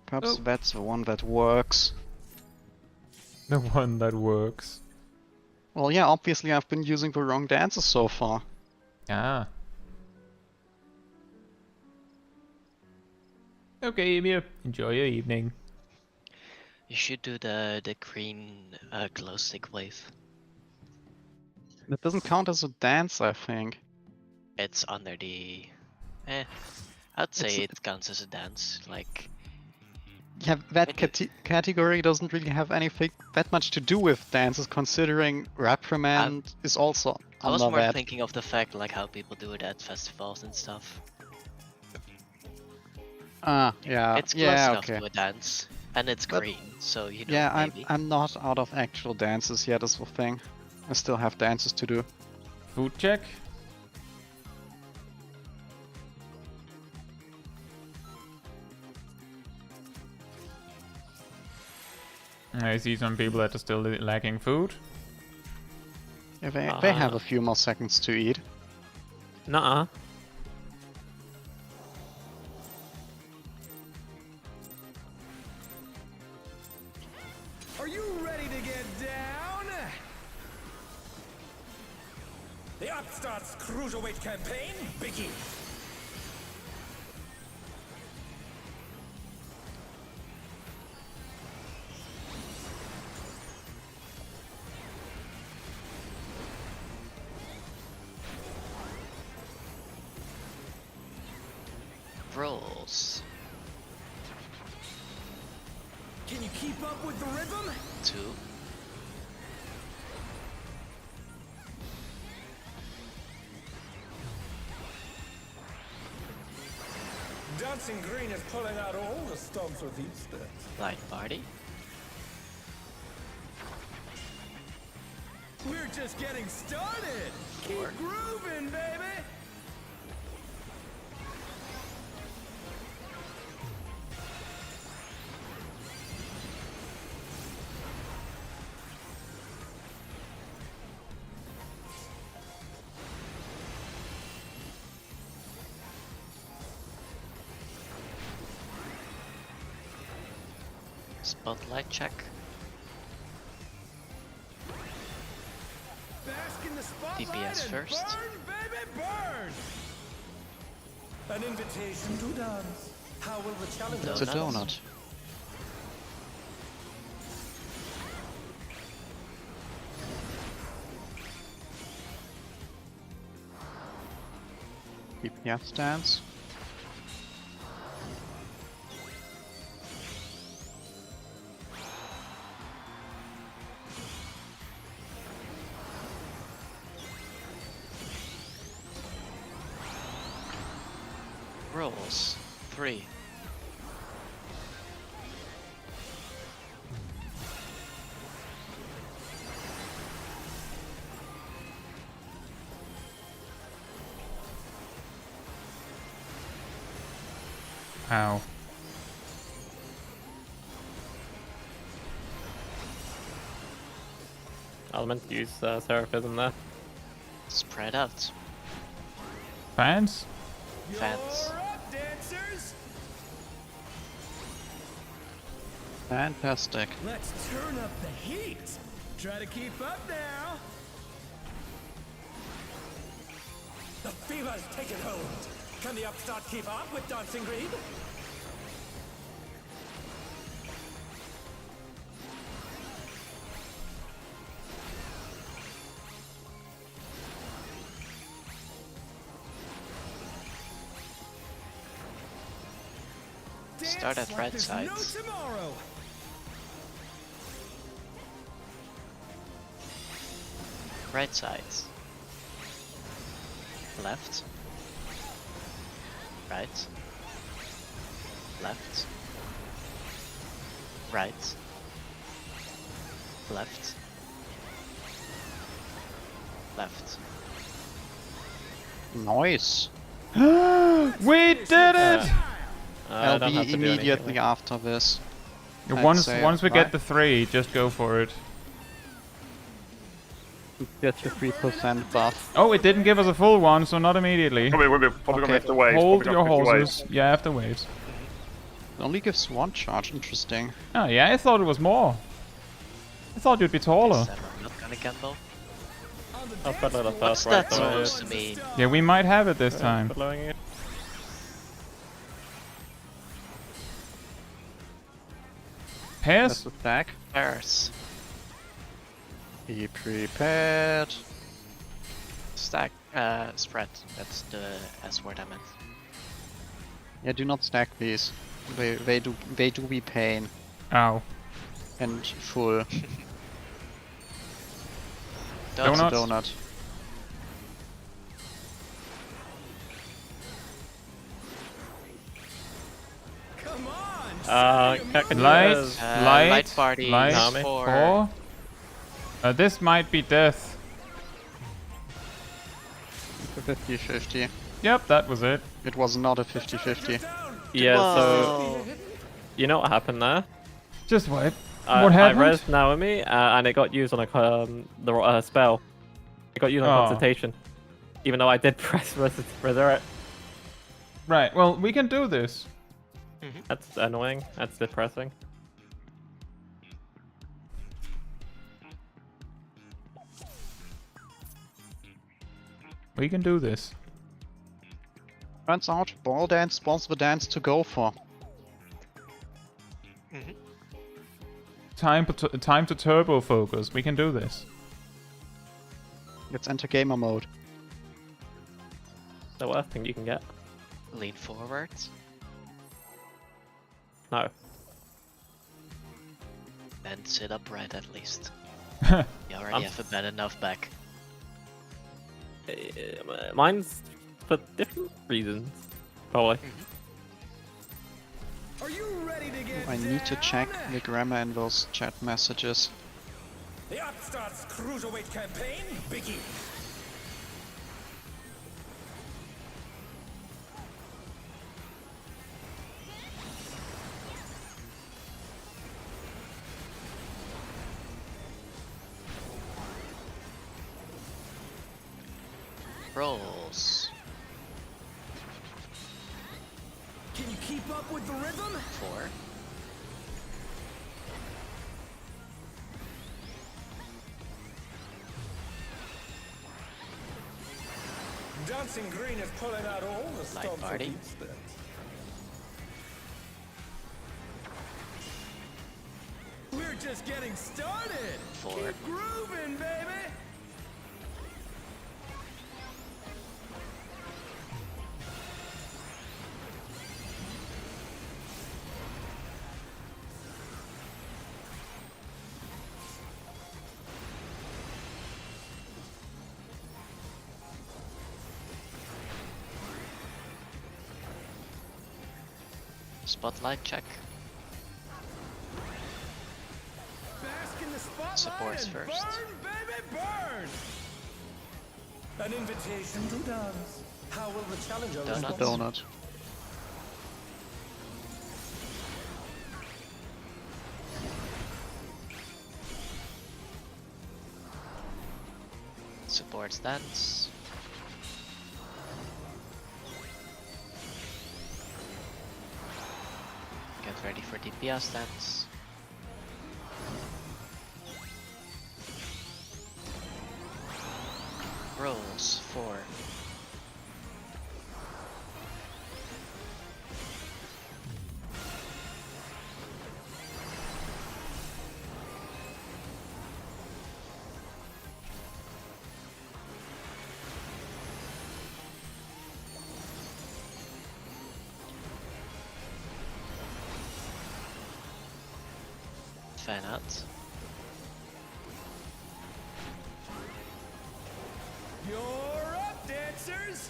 Speaker 3: Perhaps
Speaker 1: Oh.
Speaker 3: that's the one that works.
Speaker 1: The one that works.
Speaker 3: Well, yeah, obviously I've been using the wrong dances so far.
Speaker 1: Ah. Okay, Emir. Enjoy your evening.
Speaker 2: You should do the green glow stick wave.
Speaker 3: That doesn't count as a dance, I think.
Speaker 2: It's under the... I'd say
Speaker 3: It's-
Speaker 2: it counts as a dance. Like,
Speaker 3: Yeah, that
Speaker 2: Maybe.
Speaker 3: category doesn't really have anything that much to do with dances, considering Reprimand is also
Speaker 2: I was
Speaker 3: under
Speaker 2: more
Speaker 3: that.
Speaker 2: thinking of the fact like how people do it at festivals and stuff.
Speaker 3: Ah, yeah,
Speaker 2: It's close
Speaker 3: yeah,
Speaker 2: enough
Speaker 3: okay.
Speaker 2: to a dance, and it's
Speaker 3: But-
Speaker 2: green, so you know
Speaker 3: Yeah,
Speaker 2: maybe.
Speaker 3: I'm not out of actual dances yet, is the thing. I still have dances to do.
Speaker 1: Food check. I see some people that are still lacking food.
Speaker 3: Yeah, they have a few more seconds to eat.
Speaker 4: Nuh-uh.
Speaker 6: Are you ready to get down? The Upstart's Cruiserweight campaign begins.
Speaker 2: Rolls.
Speaker 6: Can you keep up with the rhythm?
Speaker 2: 2.
Speaker 6: Dancing Green is pulling out all the stops with these stats.
Speaker 2: Light party.
Speaker 6: We're just getting started.
Speaker 2: 4.
Speaker 6: Keep grooving, baby.
Speaker 2: Spotlight check.
Speaker 6: Bask in the spotlight
Speaker 2: DPS
Speaker 6: and
Speaker 2: first.
Speaker 6: burn, baby, burn. An invitation to dance. How will the challenge?
Speaker 3: It's a
Speaker 2: Donuts.
Speaker 3: donut. DPS stance.
Speaker 2: Rolls. 3.
Speaker 1: Ow.
Speaker 4: I meant to use Seraphism there.
Speaker 2: Spread out.
Speaker 1: Fans?
Speaker 2: Fans.
Speaker 6: You're up, dancers.
Speaker 3: Fantastic.
Speaker 6: Let's turn up the heat. Try to keep up now. The fever's taken hold. Can the Upstart keep up with Dancing Green?
Speaker 2: Start at
Speaker 6: Dance like
Speaker 2: right
Speaker 6: there's
Speaker 2: sides.
Speaker 6: No tomorrow.
Speaker 2: Right sides. Left. Right. Left. Right. Left. Left.
Speaker 3: Nice.
Speaker 1: We did it!
Speaker 4: I don't have
Speaker 3: LB
Speaker 4: to do
Speaker 3: immediately
Speaker 4: anything.
Speaker 3: after this. I'd
Speaker 1: Once
Speaker 3: say,
Speaker 1: once we
Speaker 3: right?
Speaker 1: get the 3, just go for it.
Speaker 3: Get your 3% buff.
Speaker 1: Oh, it didn't give us a full one, so not immediately.
Speaker 5: Probably gonna have to wait.
Speaker 1: Hold
Speaker 5: Probably
Speaker 1: your
Speaker 5: gonna have to wait.
Speaker 1: horses. Yeah, I have to wait.
Speaker 3: It only gives 1 charge. Interesting.
Speaker 1: Oh, yeah, I thought it was more. I thought you'd be taller.
Speaker 2: Said I'm not gonna gamble.
Speaker 4: I'll put a
Speaker 2: What's
Speaker 4: first
Speaker 2: that
Speaker 4: right below
Speaker 2: supposed to mean?
Speaker 1: Yeah, we might have it this time.
Speaker 4: Blowing it.
Speaker 1: Pairs?
Speaker 3: Let's attack.
Speaker 2: Pairs.
Speaker 3: Be prepared.
Speaker 2: Stack. Spread. That's the S word I meant.
Speaker 3: Yeah, do not stack these. They do be pain
Speaker 1: Ow.
Speaker 3: and full.
Speaker 2: Donuts.
Speaker 1: Donuts.
Speaker 3: Donut.
Speaker 6: Come on.
Speaker 4: Can you
Speaker 1: Light,
Speaker 4: guys-
Speaker 1: light,
Speaker 2: light party
Speaker 1: light,
Speaker 4: Nami.
Speaker 2: 4.
Speaker 1: 4. This might be death.
Speaker 3: 50-50.
Speaker 1: Yep, that was it.
Speaker 3: It was not a 50-50.
Speaker 4: Yeah, so
Speaker 2: Whoa.
Speaker 4: you know what happened there?
Speaker 1: Just what? What
Speaker 4: I
Speaker 1: happened?
Speaker 4: rezzed Naomi, and it got used on the spell. It got used on
Speaker 1: Oh.
Speaker 4: Consultation. Even though I did press Resurrect.
Speaker 1: Right, well, we can do this.
Speaker 4: That's annoying. That's depressing.
Speaker 1: We can do this.
Speaker 3: Turns out, Ball Dance was the dance to go for.
Speaker 1: Time to turbo focus. We can do this.
Speaker 3: Let's enter gamer mode.
Speaker 4: The worst thing you can get.
Speaker 2: Lean forwards.
Speaker 4: No.
Speaker 2: And sit upright at least.
Speaker 1: Oh,
Speaker 2: You already have a bad enough back.
Speaker 4: Mine's for different reasons. Probably.
Speaker 6: Are you ready to get
Speaker 3: I need to
Speaker 6: down?
Speaker 3: check the grammar in those chat messages.
Speaker 6: The Upstart's Cruiserweight campaign begins.
Speaker 2: Rolls.
Speaker 6: Can you keep up with the rhythm?
Speaker 2: 4.
Speaker 6: Dancing Green is pulling out all the
Speaker 2: Light
Speaker 6: stops
Speaker 2: party.
Speaker 6: of each step. We're just getting started.
Speaker 2: 4.
Speaker 6: Keep grooving, baby.
Speaker 2: Spotlight check.
Speaker 6: Bask in the spotlight
Speaker 2: Supports
Speaker 6: and
Speaker 2: first.
Speaker 6: burn, baby, burn. An invitation to dance. How will the challenger
Speaker 2: Donuts.
Speaker 6: respond?
Speaker 3: Donut.
Speaker 2: Support stance. Get ready for DPS stance. Rolls 4. Fan out.
Speaker 6: You're up, dancers.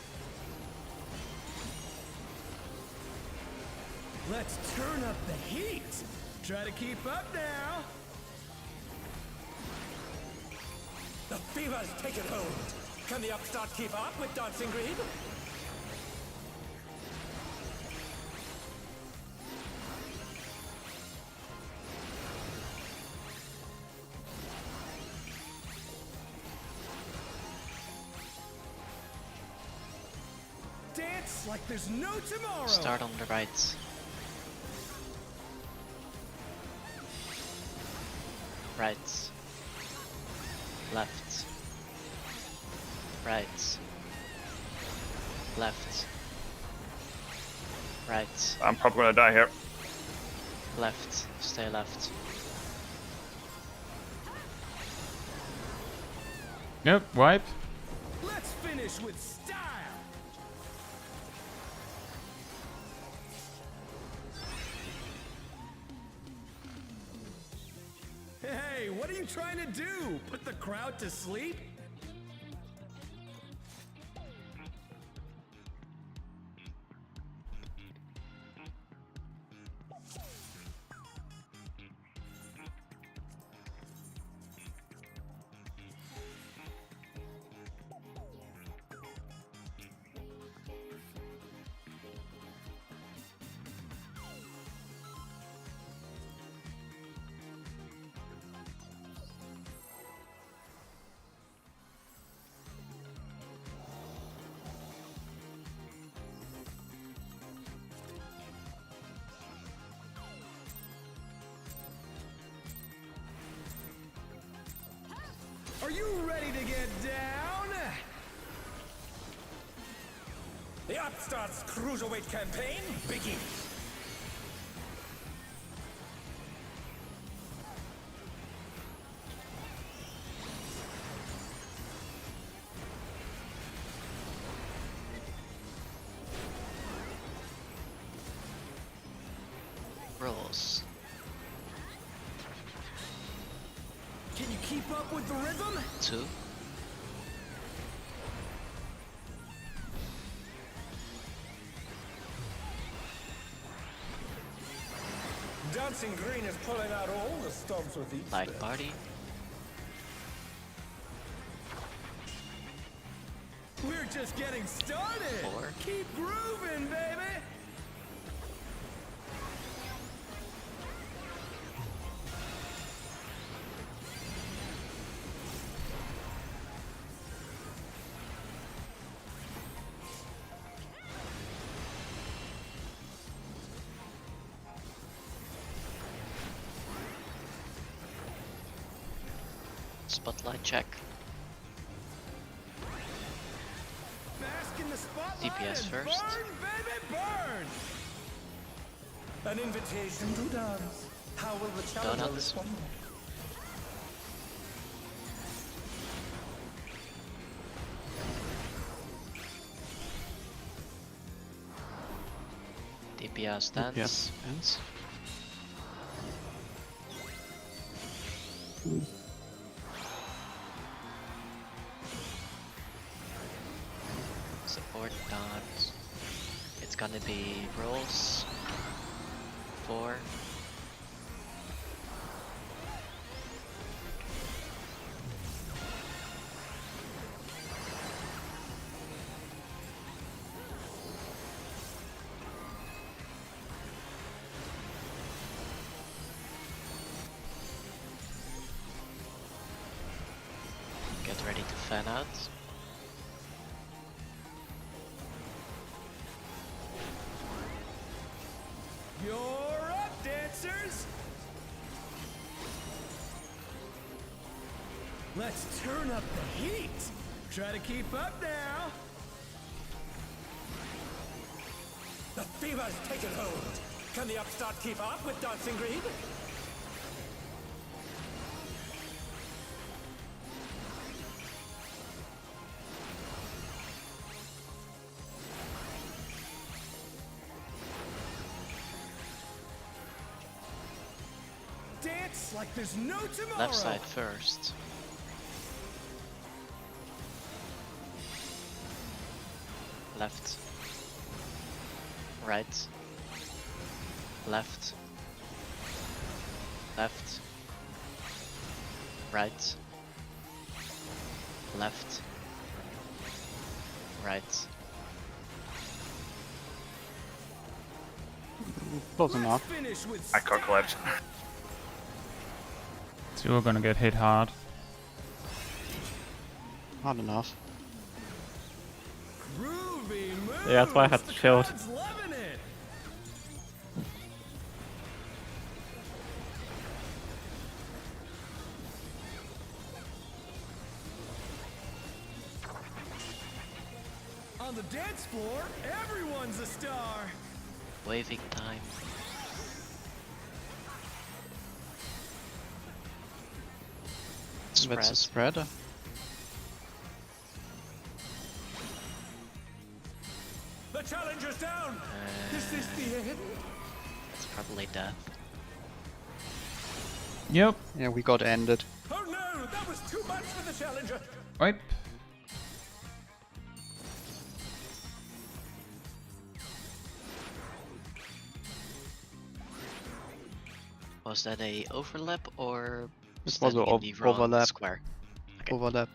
Speaker 6: Let's turn up the heat. Try to keep up now. The fever's taken hold. Can the upstart keep up with Dancing Green? Dance like there's no tomorrow.
Speaker 2: Start on the right. Right. Left. Right. Left. Right.
Speaker 5: I'm probably gonna die here.
Speaker 2: Left. Stay left.
Speaker 1: Nope, wipe.
Speaker 6: Let's finish with style. Hey, what are you trying to do? Put the crowd to sleep? you ready to get down? The Upstart's Cruiserweight campaign begins.
Speaker 2: Rules.
Speaker 6: Can you keep up with the rhythm?
Speaker 2: 2.
Speaker 6: Dancing Green is pulling out all the stops with each
Speaker 2: Light
Speaker 6: step.
Speaker 2: party.
Speaker 6: We're just getting started.
Speaker 2: 4.
Speaker 6: Keep grooving, baby.
Speaker 2: Spotlight check.
Speaker 6: Bask in the spotlight
Speaker 2: DPS
Speaker 6: and
Speaker 2: first.
Speaker 6: burn, baby, burn. An invitation to dance. How will the challenger
Speaker 2: Donuts.
Speaker 6: respond?
Speaker 2: DPS dance.
Speaker 3: Yes, dance.
Speaker 2: Support dance. It's gonna be rolls. 4. Get ready to fan out.
Speaker 6: You're up, dancers. Let's turn up the heat. Try to keep up now. The fever's taken hold. Can the Upstart keep up with Dancing Green? Dance like there's no tomorrow.
Speaker 2: Left side first. Left. Right. Left. Left. Right. Left. Right.
Speaker 3: Close enough.
Speaker 6: Finish with
Speaker 5: I can't collapse.
Speaker 1: So you're gonna get hit hard.
Speaker 3: Hard enough.
Speaker 6: groovy moves.
Speaker 4: Yeah, that's why I had to
Speaker 6: The
Speaker 4: shield.
Speaker 6: crowd's loving it. On the dance floor, everyone's a star.
Speaker 2: Waving time.
Speaker 3: That's a
Speaker 2: Spread.
Speaker 3: spread.
Speaker 6: The challenger's down. Is this the end?
Speaker 2: It's probably death.
Speaker 1: Yep.
Speaker 3: Yeah, we got ended.
Speaker 6: Oh no, that was too much for the challenger.
Speaker 1: Wipe.
Speaker 2: Was that a overlap or
Speaker 3: This was
Speaker 2: standing
Speaker 3: a
Speaker 2: in the wrong
Speaker 3: overlap.
Speaker 2: square? Okay.
Speaker 3: Overlap.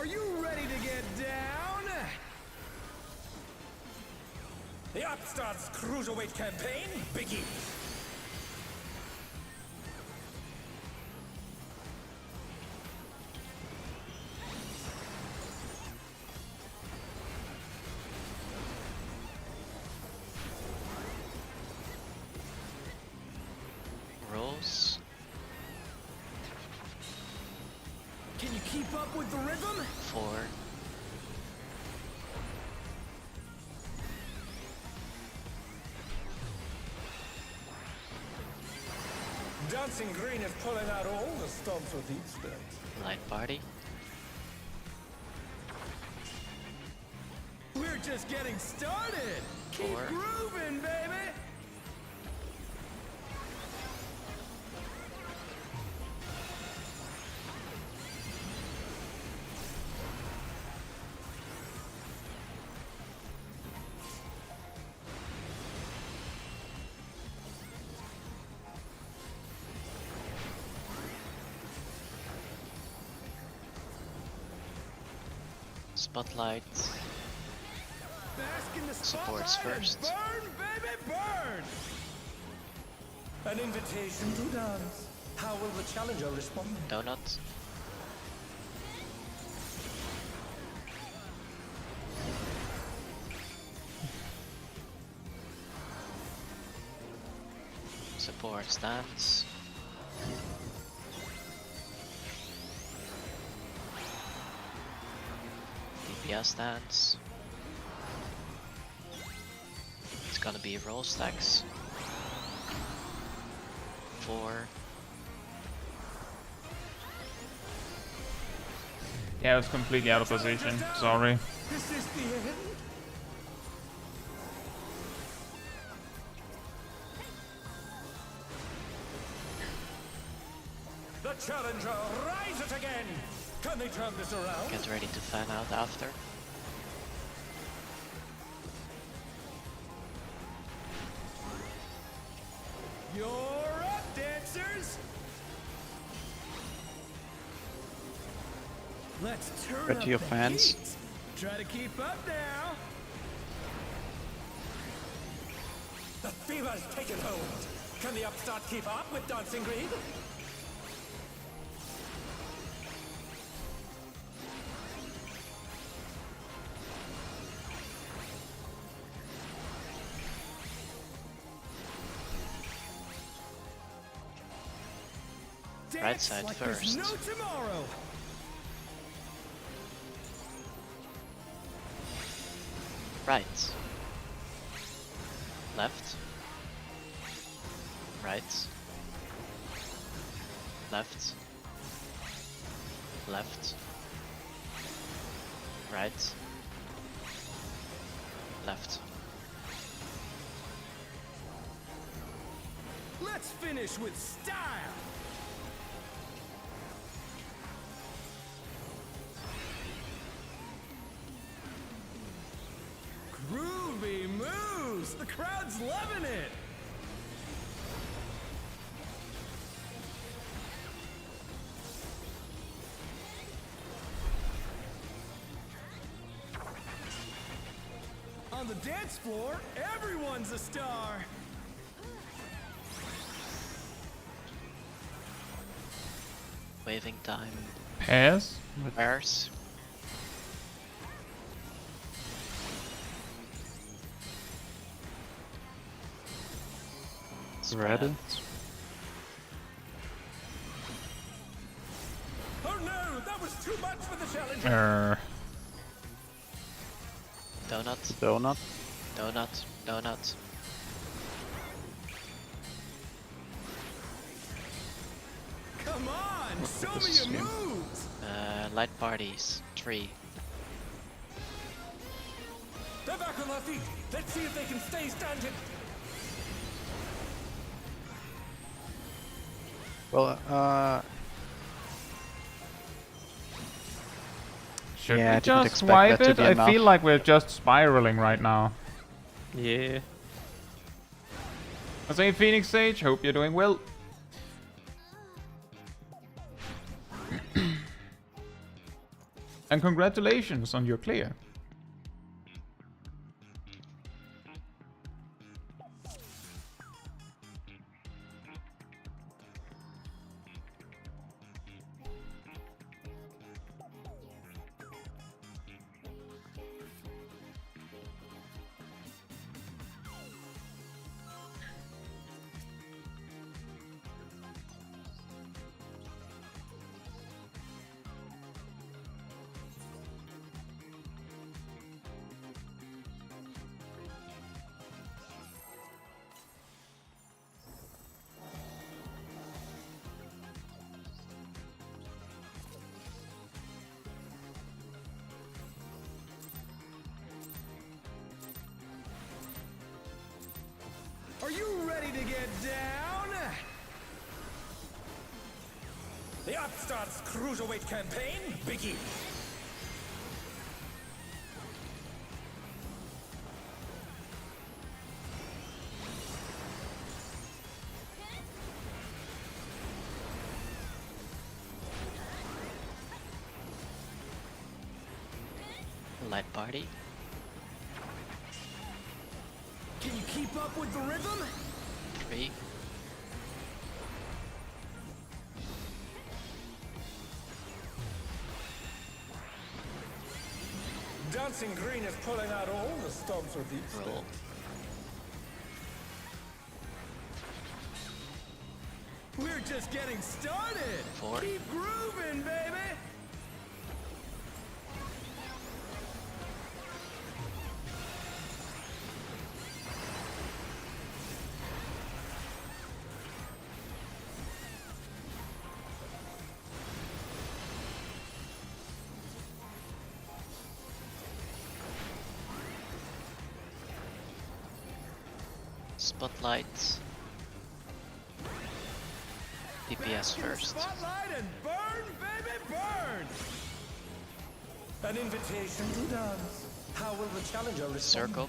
Speaker 6: Are you ready to get down? The Upstart's Cruiserweight campaign begins.
Speaker 2: Rolls.
Speaker 6: Can you keep up with the rhythm?
Speaker 2: 4.
Speaker 6: Dancing Green is pulling out all the stops with each stance.
Speaker 2: Light party.
Speaker 6: We're just getting started. Keep
Speaker 2: 4.
Speaker 6: grooving, baby.
Speaker 2: Spotlight.
Speaker 6: Bask in the
Speaker 2: Supports
Speaker 6: spotlight and
Speaker 2: first.
Speaker 6: Burn, baby, burn. An invitation to dance. How will the challenger respond?
Speaker 2: Donut. Support stance. DPS stance. It's gonna be roll stacks. 4.
Speaker 1: Yeah, I was completely out of position. Sorry.
Speaker 6: This is the end. The challenger rises again. Can they turn this around?
Speaker 2: Get ready to fan out after.
Speaker 6: You're up, dancers. Let's turn
Speaker 3: Get
Speaker 6: up
Speaker 3: to your
Speaker 6: the
Speaker 3: fans.
Speaker 6: heat. Try to keep up now. The fever's taken hold. Can the upstart keep up with Dancing Green?
Speaker 2: Right side
Speaker 6: like there's
Speaker 2: first.
Speaker 6: no tomorrow.
Speaker 2: Right. Left. Right. Left. Left. Right. Left.
Speaker 6: Let's finish with style. Groovy moves! The crowd's loving it! On the dance floor, everyone's a star!
Speaker 2: Waving time.
Speaker 1: Pass.
Speaker 2: Pairs.
Speaker 3: Ready?
Speaker 6: Oh no, that was too much for the challenger!
Speaker 2: Donut.
Speaker 3: Donut.
Speaker 2: Donut. Donut.
Speaker 6: Come on, show me
Speaker 3: this
Speaker 6: your
Speaker 3: game.
Speaker 6: moves!
Speaker 2: Light parties. 3.
Speaker 6: They're back on their feet. Let's see if they can stay standing.
Speaker 3: Well,
Speaker 1: Should
Speaker 3: Yeah, I
Speaker 1: we
Speaker 3: didn't
Speaker 1: just
Speaker 3: expect
Speaker 1: swipe
Speaker 3: that to
Speaker 1: it?
Speaker 3: be
Speaker 1: I
Speaker 3: enough.
Speaker 1: feel like we're just spiraling right now.
Speaker 4: Yeah.
Speaker 1: I say Phoenix Sage, hope you're doing well. And congratulations on your clear.
Speaker 6: Are you ready to get down? The Upstart's Cruiserweight campaign begins.
Speaker 2: Light party.
Speaker 6: Can you keep up with the rhythm?
Speaker 2: 3.
Speaker 6: Dancing Green is pulling out all the stops with each
Speaker 2: Roll.
Speaker 6: We're just getting started.
Speaker 2: 4.
Speaker 6: Keep grooving, baby.
Speaker 2: Spotlight. DPS first.
Speaker 6: Spotlight and burn, baby, burn. An invitation to dance. How will the challenger respond?
Speaker 2: Circle.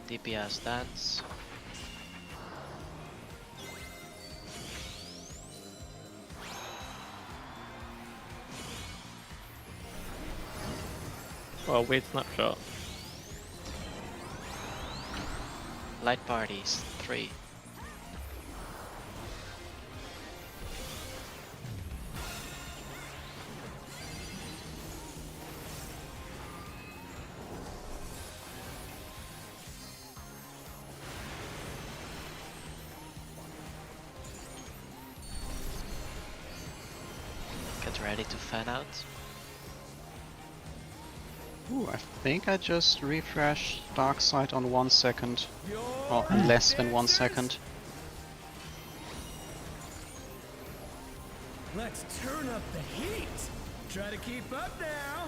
Speaker 2: DPS dance.
Speaker 4: Well, weird snapshot.
Speaker 2: Light parties. 3. Get ready to fan out.
Speaker 3: Ooh, I think I just refreshed Dark Side on 1 second. Or less than 1 second.
Speaker 6: Let's turn up the heat. Try to keep up now.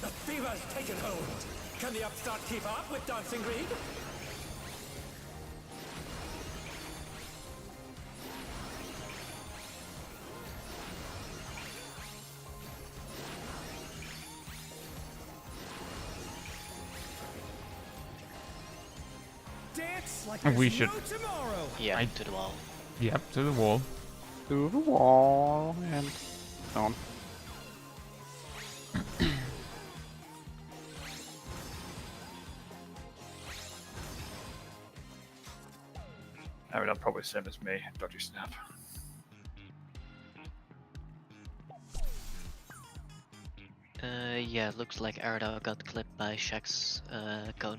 Speaker 6: The fever's taken hold. Can the Upstart keep up with Dancing Green? Dance like
Speaker 1: We
Speaker 6: there's
Speaker 1: should-
Speaker 6: no tomorrow.
Speaker 2: Yeah, to the wall.
Speaker 1: Yep, to the wall.
Speaker 3: To the wall and down.
Speaker 5: I mean, I'm probably the same as me. Dodgy snap.
Speaker 2: Yeah, looks like Arda got clipped by Shaq's cone.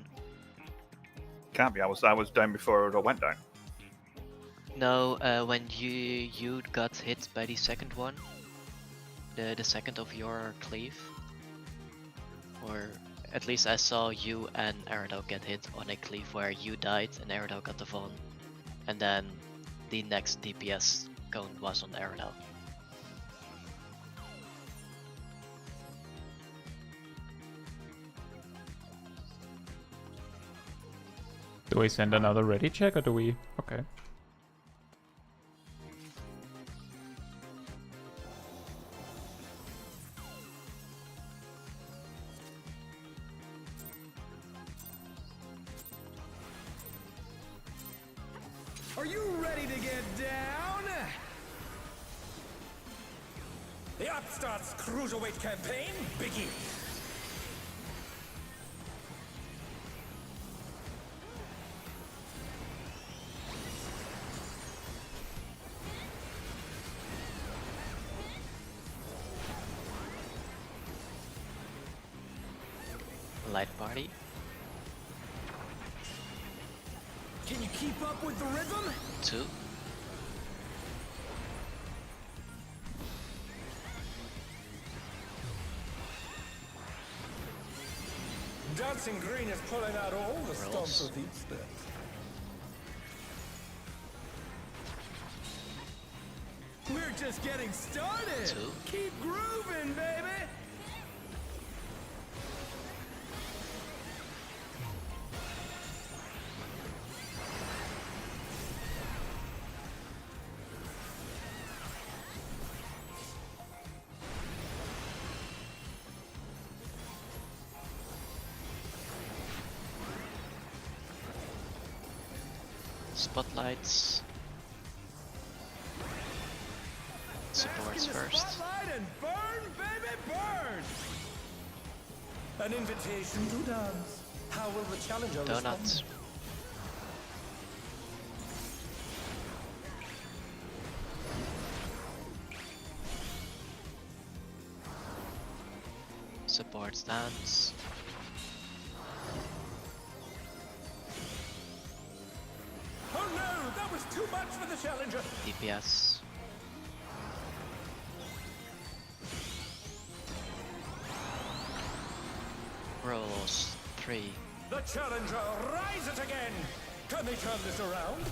Speaker 5: Can't be. I was down before it all went down.
Speaker 2: No, when you got hit by the second one, the second of your cleave, or at least I saw you and Arda get hit on a cleave where you died and Arda got the phone, and then the next DPS cone was on Arda.
Speaker 1: Do we send another ready check or do we? Okay.
Speaker 6: Are you ready to get down? The Upstart's Cruiserweight campaign begins.
Speaker 2: Light party.
Speaker 6: Can you keep up with the rhythm?
Speaker 2: 2.
Speaker 6: Dancing Green is pulling out all the stops
Speaker 2: Rolls.
Speaker 6: of these steps. We're just getting started.
Speaker 2: 2.
Speaker 6: Keep grooving, baby.
Speaker 2: Spotlights. Supports
Speaker 6: Bask in the
Speaker 2: first.
Speaker 6: spotlight and burn, baby, burn. An invitation to dance. How will the challenger respond?
Speaker 2: Donuts. Supports dance.
Speaker 6: Oh no, that was too much for the challenger.
Speaker 2: DPS. Rolls 3.
Speaker 6: The challenger rises again. Can they turn this around?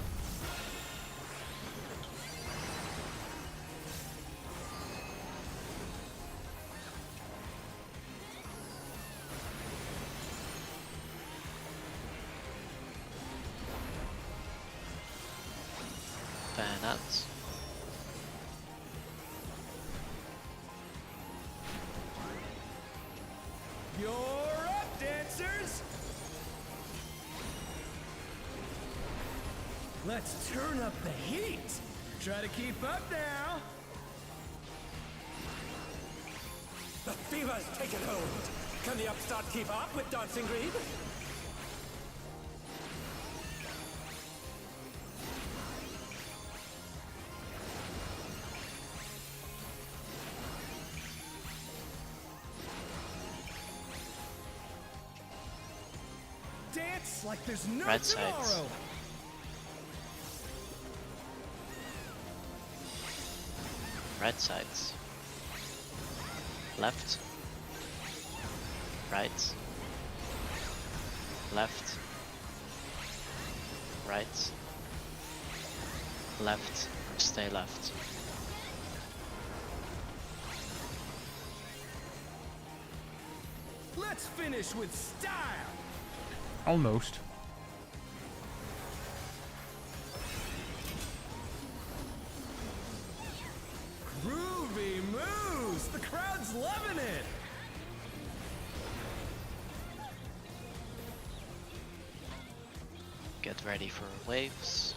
Speaker 2: Banners.
Speaker 6: You're up, dancers. Let's turn up the heat. Try to keep up now. The fever's taken hold. Can the upstart keep up with Dancing Green? Dance like there's no
Speaker 2: Red
Speaker 6: tomorrow.
Speaker 2: sides. Right sides. Left. Right. Left. Right. Left. Stay left.
Speaker 6: Let's finish with style.
Speaker 1: Almost.
Speaker 6: Groovy moves. The crowd's loving it.
Speaker 2: Get ready for waves.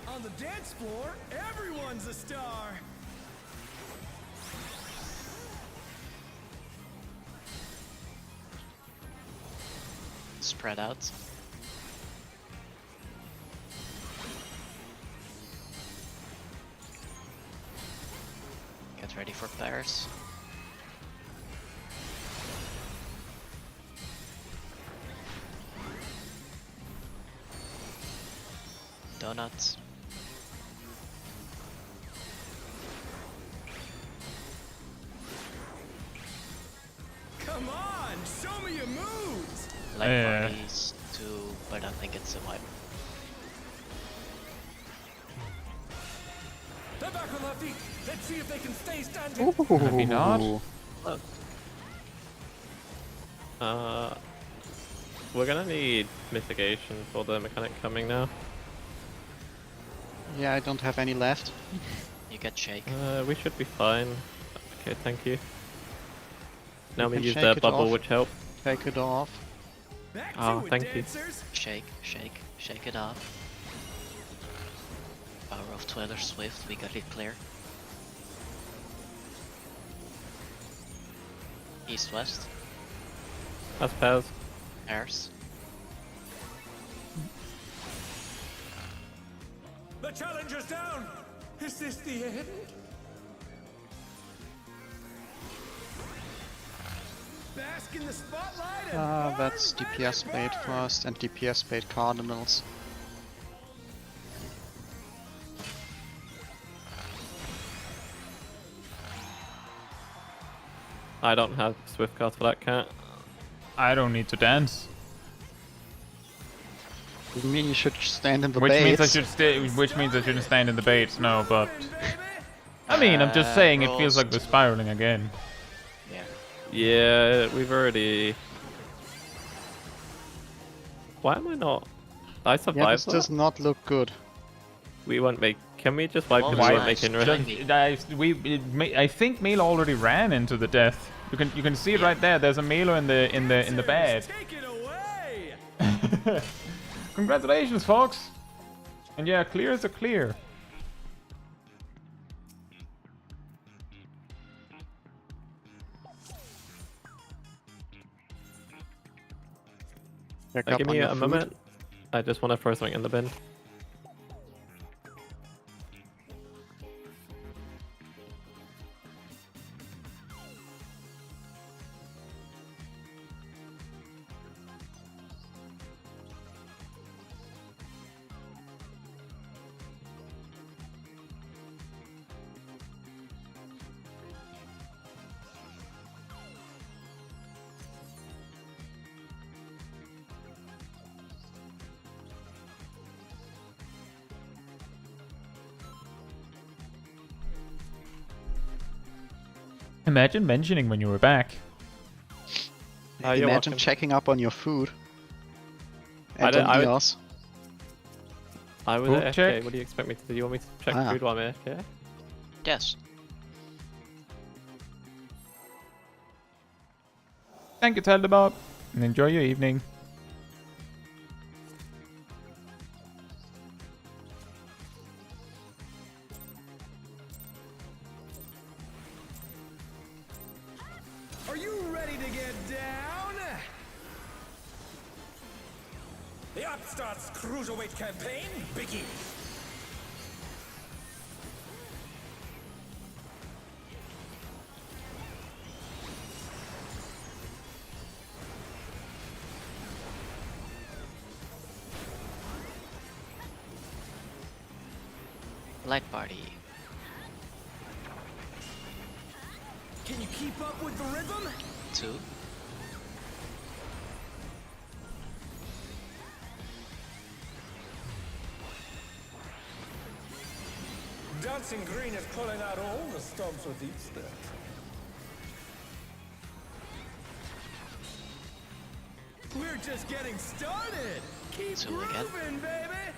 Speaker 6: On the dance floor, everyone's a star.
Speaker 2: Spread out. Get ready for pairs. Donuts.
Speaker 6: Come on, show me your moves.
Speaker 2: Light
Speaker 1: Yeah.
Speaker 2: parties too, but I think it's a wipe.
Speaker 6: They're back on their feet. Let's see if they can stay standing.
Speaker 1: Maybe not.
Speaker 2: Look,
Speaker 4: We're gonna need mitigation for the mechanic coming now.
Speaker 3: Yeah, I don't have any left.
Speaker 2: you get shake.
Speaker 4: We should be fine. Okay, thank you. Now we
Speaker 3: can
Speaker 4: use
Speaker 3: shake
Speaker 4: their
Speaker 3: it
Speaker 4: bubble,
Speaker 3: off.
Speaker 4: which helped.
Speaker 3: Take it off.
Speaker 6: Back
Speaker 4: Oh,
Speaker 6: to it,
Speaker 4: thank you.
Speaker 6: dancers.
Speaker 2: Shake, shake, shake it off. Power of Taylor Swift, we got it clear. East west,
Speaker 4: That's pairs.
Speaker 2: airs.
Speaker 6: The challenger's down. Is this the end? Bask in the spotlight and
Speaker 3: That's
Speaker 6: burn,
Speaker 3: DPS
Speaker 6: baby,
Speaker 3: bait
Speaker 6: burn.
Speaker 3: first and DPS bait Cardinals.
Speaker 4: I don't have Swift cards for that cat.
Speaker 1: I don't need to dance.
Speaker 3: You mean you should stand in the
Speaker 1: Which means I
Speaker 3: baits?
Speaker 1: should stay. Which means I shouldn't stand in the baits. No, but I mean, I'm just saying it feels
Speaker 2: rolls
Speaker 1: like we're
Speaker 2: to-
Speaker 1: spiraling again.
Speaker 2: Yeah.
Speaker 4: Yeah, we've already... Why am I not... I
Speaker 3: Yeah,
Speaker 4: survived
Speaker 3: this does not look good.
Speaker 4: We won't make... Can we just wipe
Speaker 2: Well,
Speaker 4: because we
Speaker 2: why?
Speaker 4: won't make inroads?
Speaker 1: I think Mele already ran into the death. You can see it right there. There's a Mele in the bed.
Speaker 6: Take it away.
Speaker 1: Congratulations, folks. And yeah, clear is a clear.
Speaker 3: Pick up
Speaker 4: Give
Speaker 3: on
Speaker 4: me
Speaker 3: your
Speaker 4: a
Speaker 3: food.
Speaker 4: moment. I just want to throw something in the bin.
Speaker 1: Imagine mentioning when you were back.
Speaker 4: You're
Speaker 3: Imagine
Speaker 4: welcome.
Speaker 3: checking up on your food.
Speaker 4: I
Speaker 3: And
Speaker 4: don't-
Speaker 3: on
Speaker 4: I would-
Speaker 3: yours.
Speaker 4: I was
Speaker 1: Food
Speaker 4: AFK.
Speaker 1: check.
Speaker 4: What do you expect me to do? You want me to check
Speaker 3: Ah.
Speaker 4: food while I'm AFK?
Speaker 2: Yes.
Speaker 1: Thank you, Telderbob, and enjoy your evening.
Speaker 6: Are you ready to get down? The Upstarts Cruiserweight campaign begins.
Speaker 2: Light party.
Speaker 6: Can you keep up with the rhythm?
Speaker 2: 2.
Speaker 6: Dancing Green is pulling out all the stops with each step. We're just getting started. Keep
Speaker 2: 2 again.
Speaker 6: grooving, baby.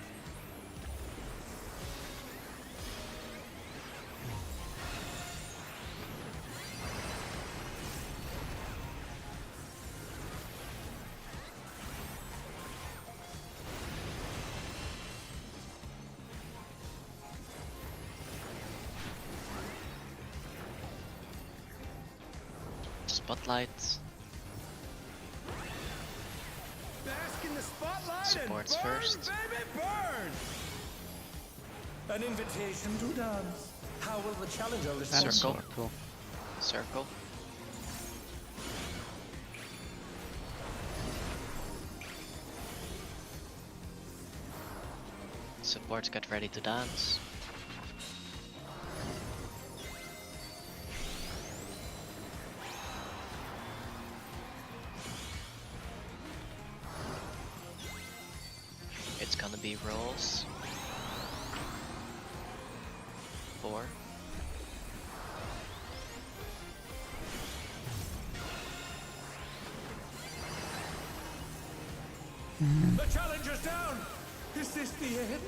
Speaker 2: Spotlight.
Speaker 6: Bask in the spotlight
Speaker 2: Supports
Speaker 6: and burn,
Speaker 2: first.
Speaker 6: baby, burn. An invitation to dance. How will the challenger
Speaker 3: And
Speaker 6: respond?
Speaker 2: Circle.
Speaker 3: circle.
Speaker 2: Circle. Support, get ready to dance. It's gonna be rolls. 4.
Speaker 6: The challenger's down. Is this the end?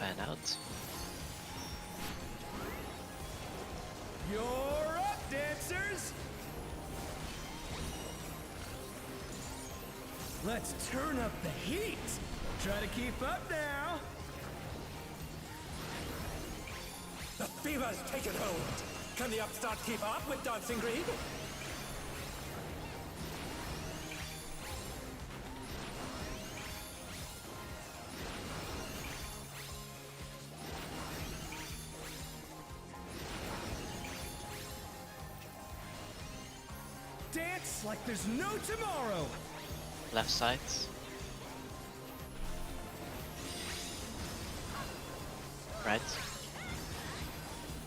Speaker 2: Fan out.
Speaker 6: You're up, dancers! Let's turn up the heat! Try to keep up now! The fever's taken hold! Can the upstart keep up with Dancing Green? Dance like there's no tomorrow!
Speaker 2: Left side. Right.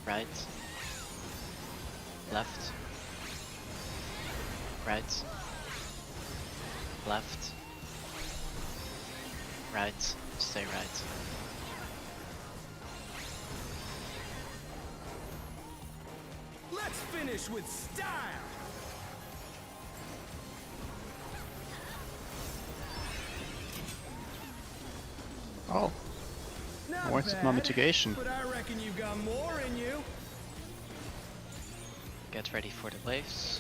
Speaker 2: Right. Left. Right. Left. Right. Stay right.
Speaker 6: Let's finish with style!
Speaker 3: Oh,
Speaker 6: Not
Speaker 3: wasted
Speaker 6: bad,
Speaker 3: my mitigation.
Speaker 6: but I reckon you got more in you.
Speaker 2: Get ready for the waves.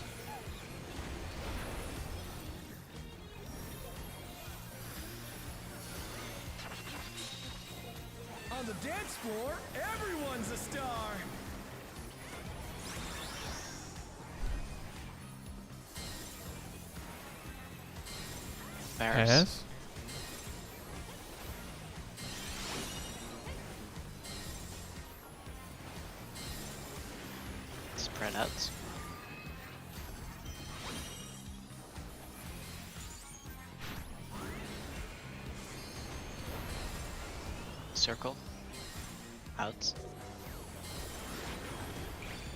Speaker 6: On the dance floor, everyone's a star.
Speaker 2: Bears.
Speaker 1: Yes.
Speaker 2: Spread out. Circle. Out.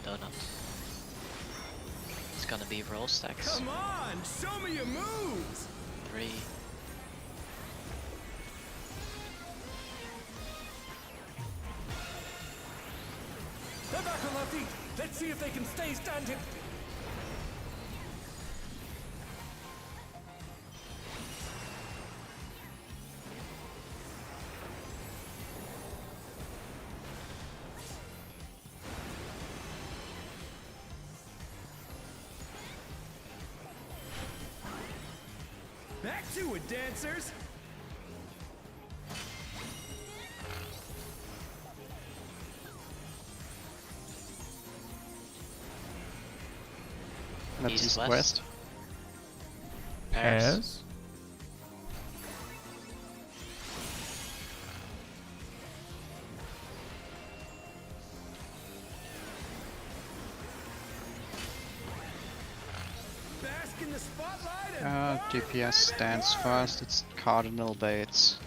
Speaker 2: Donut. It's gonna be roll stacks.
Speaker 6: Come on, show me your moves.
Speaker 2: 3.
Speaker 6: They're back on their feet. Let's see if they can stay standing. Back to it, dancers.
Speaker 3: That's
Speaker 2: East,
Speaker 3: east
Speaker 2: west.
Speaker 3: west.
Speaker 2: Bears.
Speaker 1: Yes.
Speaker 6: Bask in the spotlight and burn,
Speaker 3: DPS
Speaker 6: baby,
Speaker 3: stands
Speaker 6: burn.
Speaker 3: first. It's cardinal baits.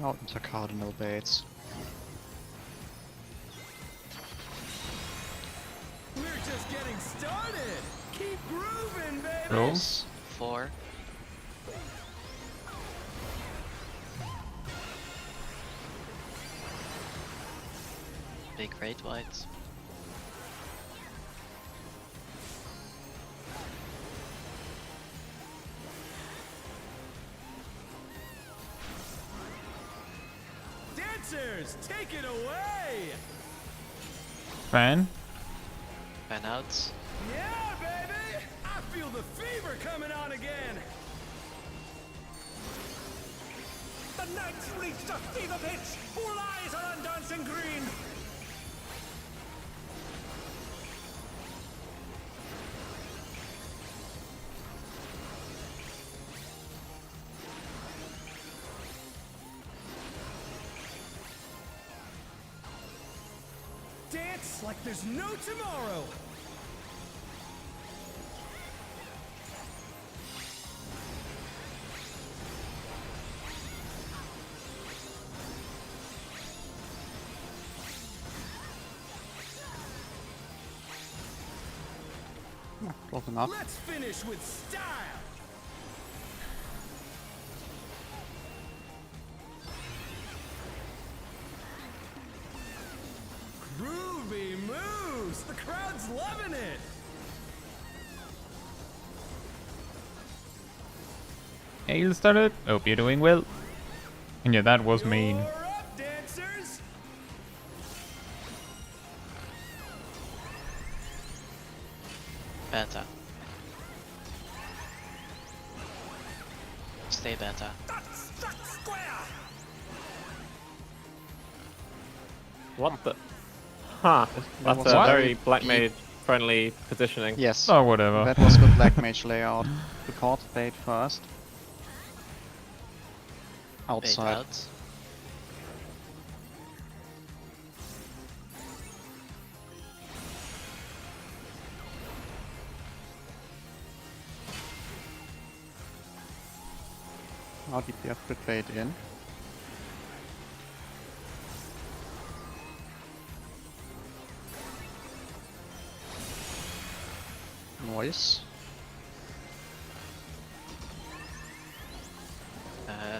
Speaker 3: Out into cardinal baits.
Speaker 6: We're just getting started. Keep grooving, baby.
Speaker 1: Rolls.
Speaker 2: 4. Big raid white.
Speaker 6: Dancers, take it away.
Speaker 1: Fan.
Speaker 2: Fan out.
Speaker 6: Yeah, baby. I feel the fever coming on again. The Knights reached a fever pitch. All eyes are on Dancing Green. Dance like there's no tomorrow.
Speaker 3: Close enough.
Speaker 6: Let's finish with style. Groovy moves. The crowd's loving it.
Speaker 1: Ale started. Hope you're doing well. And yeah, that was mean.
Speaker 6: You're up, dancers!
Speaker 2: Beta. Stay beta.
Speaker 6: Square!
Speaker 4: What the? Huh. That's
Speaker 3: was
Speaker 4: a
Speaker 1: what?
Speaker 4: very black mage friendly positioning.
Speaker 3: Yes.
Speaker 1: Oh, whatever.
Speaker 3: That was good black mage layout. Record bait first.
Speaker 2: Bait
Speaker 3: Outside.
Speaker 2: out.
Speaker 3: Now DPF crit bait in. Noise.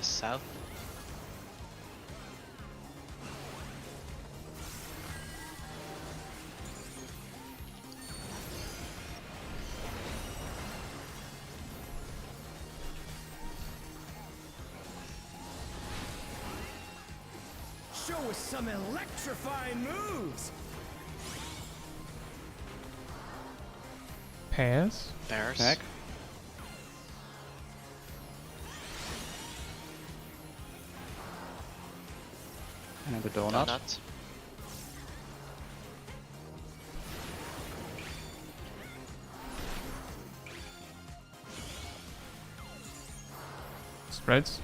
Speaker 2: South.
Speaker 6: Show us some electrifying moves!
Speaker 1: Pairs.
Speaker 2: Bears.
Speaker 3: Back. And a donut.
Speaker 2: Donut.
Speaker 1: Spreads.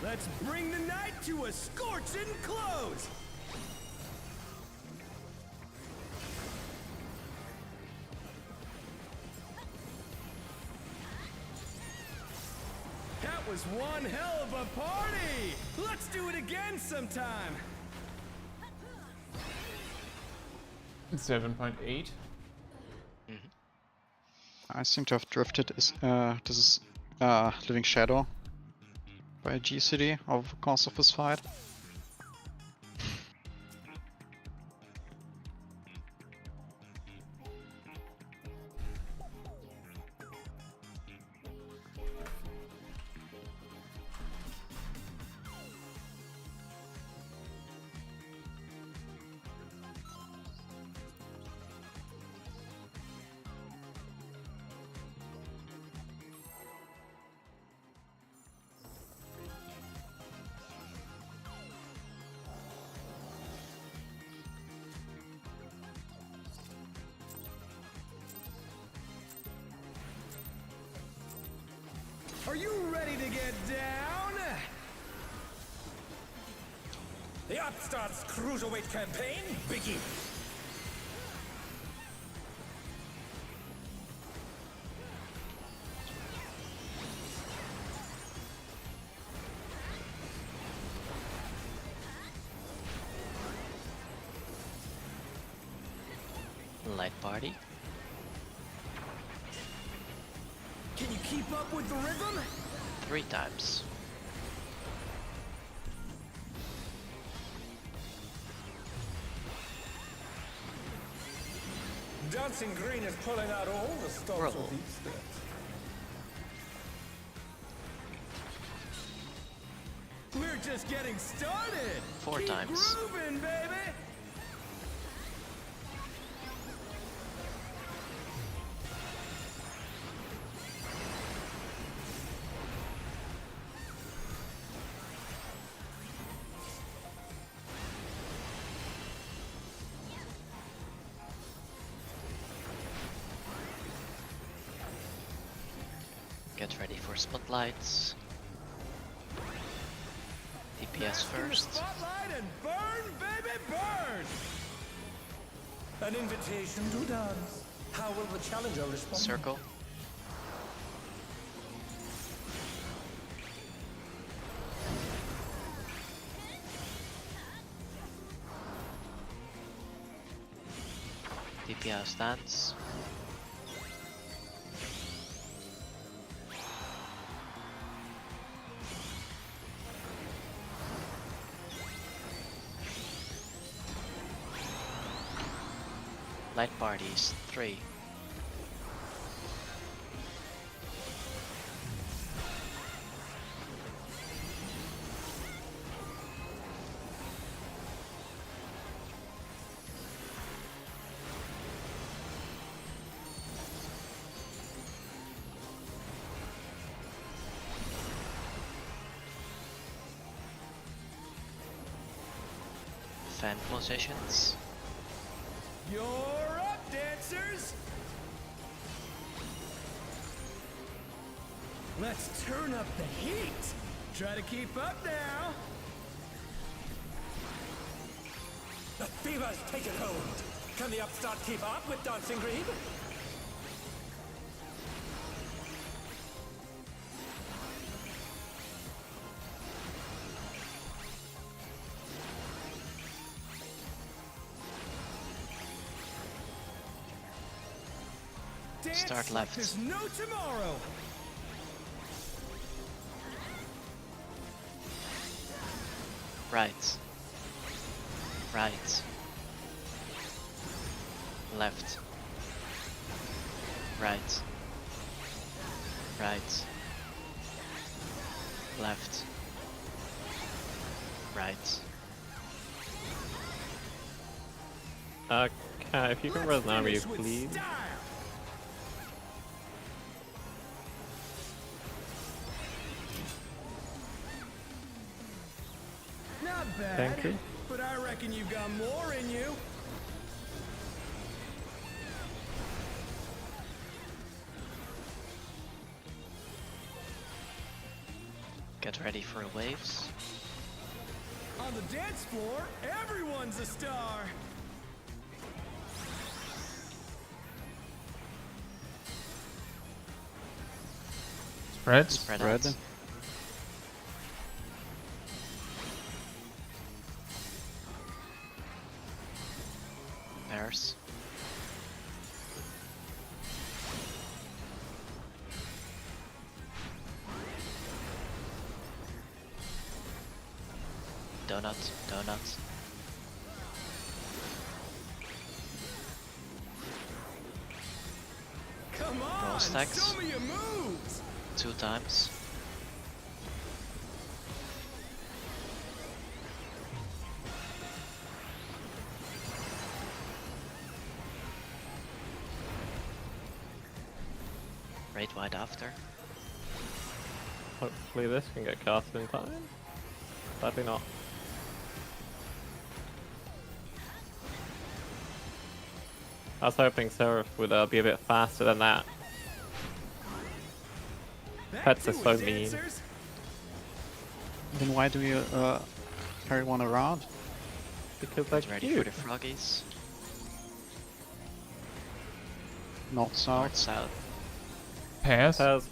Speaker 6: Let's bring the night to a scorching close! That was one hell of a party! Let's do it again sometime!
Speaker 1: 7.8.
Speaker 3: I seem to have drifted. This is Living Shadow by GCD over the course of this fight.
Speaker 6: Are you ready to get down? The Upstart's Cruiserweight campaign begins!
Speaker 2: Light party.
Speaker 6: Can you keep up with the rhythm?
Speaker 2: 3 times.
Speaker 6: Dancing Green is pulling out all the stops
Speaker 2: Roll.
Speaker 6: with each step. We're just getting started!
Speaker 2: 4
Speaker 6: Keep
Speaker 2: times.
Speaker 6: grooving, baby!
Speaker 2: Get ready for spotlights. DPS first.
Speaker 6: Spotlight and burn, baby, burn! An invitation to dance. How will the challenger respond?
Speaker 2: Circle. DPI stance. Light parties, 3. Fan positions.
Speaker 6: You're up, dancers! Let's turn up the heat! Try to keep up now! The fever's taken hold! Can the upstart keep up with Dancing Green?
Speaker 2: Start left.
Speaker 6: There's no tomorrow!
Speaker 2: Right. Right. Left. Right. Right. Left. Right.
Speaker 4: If you can res now, please.
Speaker 6: Not bad,
Speaker 4: Thank you.
Speaker 6: but I reckon you've got more in you.
Speaker 2: Get ready for waves.
Speaker 6: On the dance floor, everyone's a star.
Speaker 1: Spread.
Speaker 2: Spread
Speaker 3: Spread.
Speaker 2: out. Pairs. Donut, donut.
Speaker 6: Come on,
Speaker 2: Roll stacks.
Speaker 6: show me your moves.
Speaker 2: 2 times. Raid wide after.
Speaker 4: Hopefully this can get cast in time. Sadly not. I was hoping Seraph would be a bit faster than that.
Speaker 6: Back
Speaker 4: Pets
Speaker 6: to
Speaker 4: are so
Speaker 6: it,
Speaker 4: mean.
Speaker 6: dancers.
Speaker 3: Then why do you carry one around?
Speaker 4: Because they're
Speaker 2: Get ready
Speaker 4: cute.
Speaker 2: for the froggies.
Speaker 3: North south.
Speaker 2: North south.
Speaker 1: Pass.
Speaker 4: Pairs.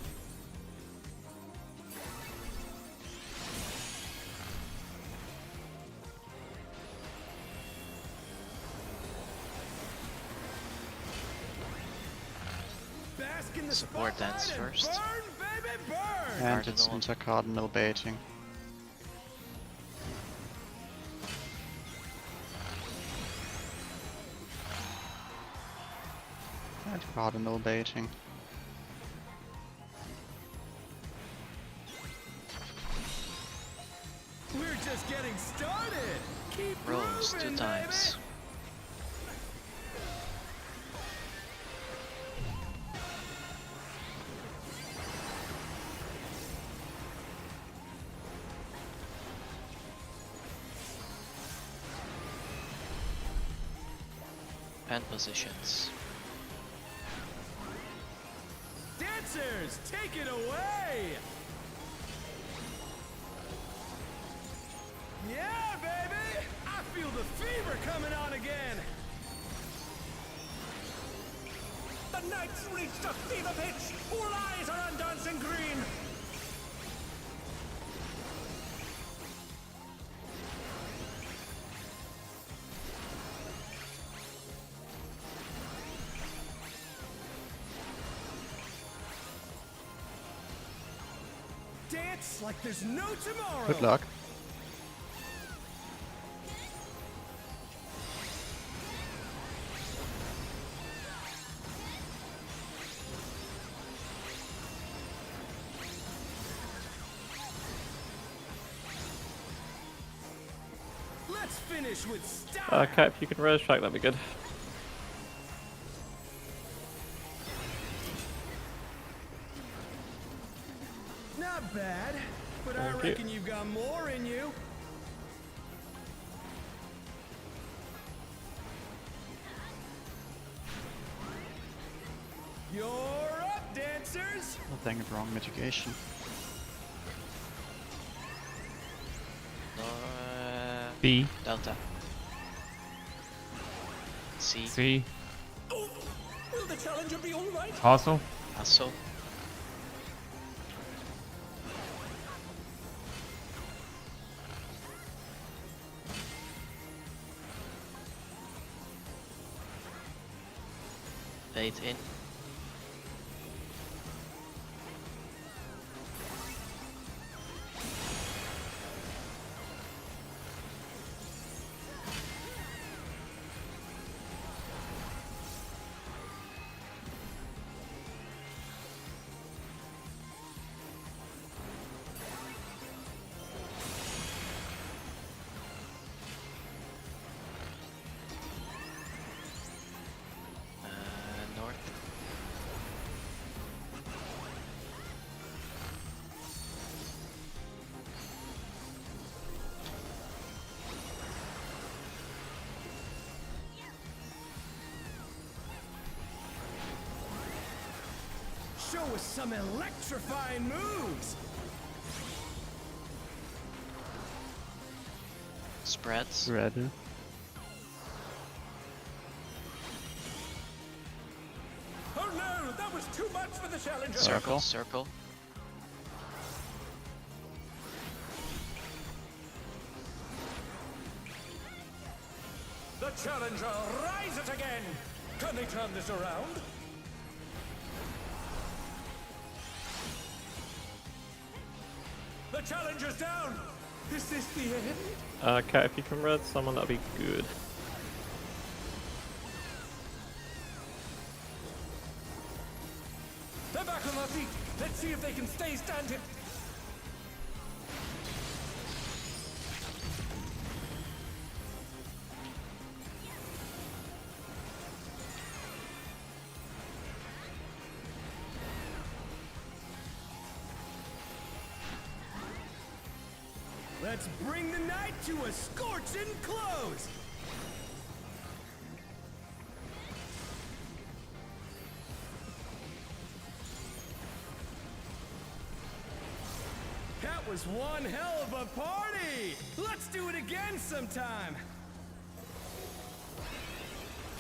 Speaker 6: Bask in the
Speaker 2: Support dance
Speaker 6: spotlight and
Speaker 2: first.
Speaker 6: Burn, baby, burn.
Speaker 3: And it's
Speaker 2: Cardinal.
Speaker 3: intercardinal baiting. And cardinal baiting.
Speaker 6: We're just getting started. Keep
Speaker 2: Rolls 2
Speaker 6: moving,
Speaker 2: times.
Speaker 6: baby.
Speaker 2: Pen positions.
Speaker 6: Dancers, take it away. Yeah, baby. I feel the fever coming on again. The night's reached a fever pitch. All eyes are on dancing green. Dance like there's no tomorrow.
Speaker 3: Good luck.
Speaker 6: Let's finish with style.
Speaker 4: Okay, if you can res track, that'd be good.
Speaker 6: Not bad, but I
Speaker 4: Thank you.
Speaker 6: reckon you've got more in you. You're up, dancers.
Speaker 3: Oh, dang it, wrong mitigation.
Speaker 1: B,
Speaker 2: Delta. C.
Speaker 1: C,
Speaker 6: Oh, will the challenger be all right?
Speaker 1: hustle.
Speaker 2: Also. Fade in. North.
Speaker 6: Show us some electrifying moves.
Speaker 2: Spreads.
Speaker 3: Ready.
Speaker 6: Oh no, that was too much for the challenger.
Speaker 2: Circle. Circle.
Speaker 6: The challenger rises again. Can they turn this around? The challenger's down. Is this the end?
Speaker 4: Okay, if you can res someone, that'd be good.
Speaker 6: They're back on their feet. Let's see if they can stay standing. Let's bring the night to a scorching close. That was one hell of a party! Let's do it again sometime!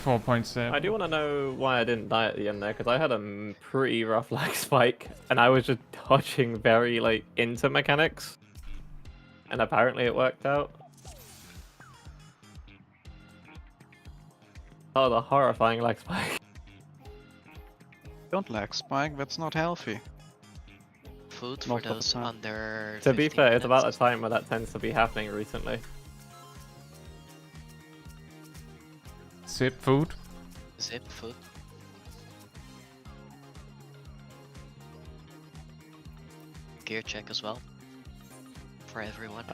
Speaker 1: 4.7.
Speaker 4: I do want to know why I didn't die at the end there, because I had a pretty rough lag spike, and I was just dodging very, like, into mechanics. And apparently it worked out. Oh, the horrifying lag spike.
Speaker 3: Don't lag spike, that's not healthy.
Speaker 2: Food for
Speaker 3: Most of the
Speaker 2: those
Speaker 3: time.
Speaker 2: under.
Speaker 4: To be
Speaker 2: 15
Speaker 4: fair, it's about
Speaker 2: minutes.
Speaker 4: the time where that tends to be happening recently.
Speaker 1: Sip food.
Speaker 2: Zip food. Gear check as well. For everyone.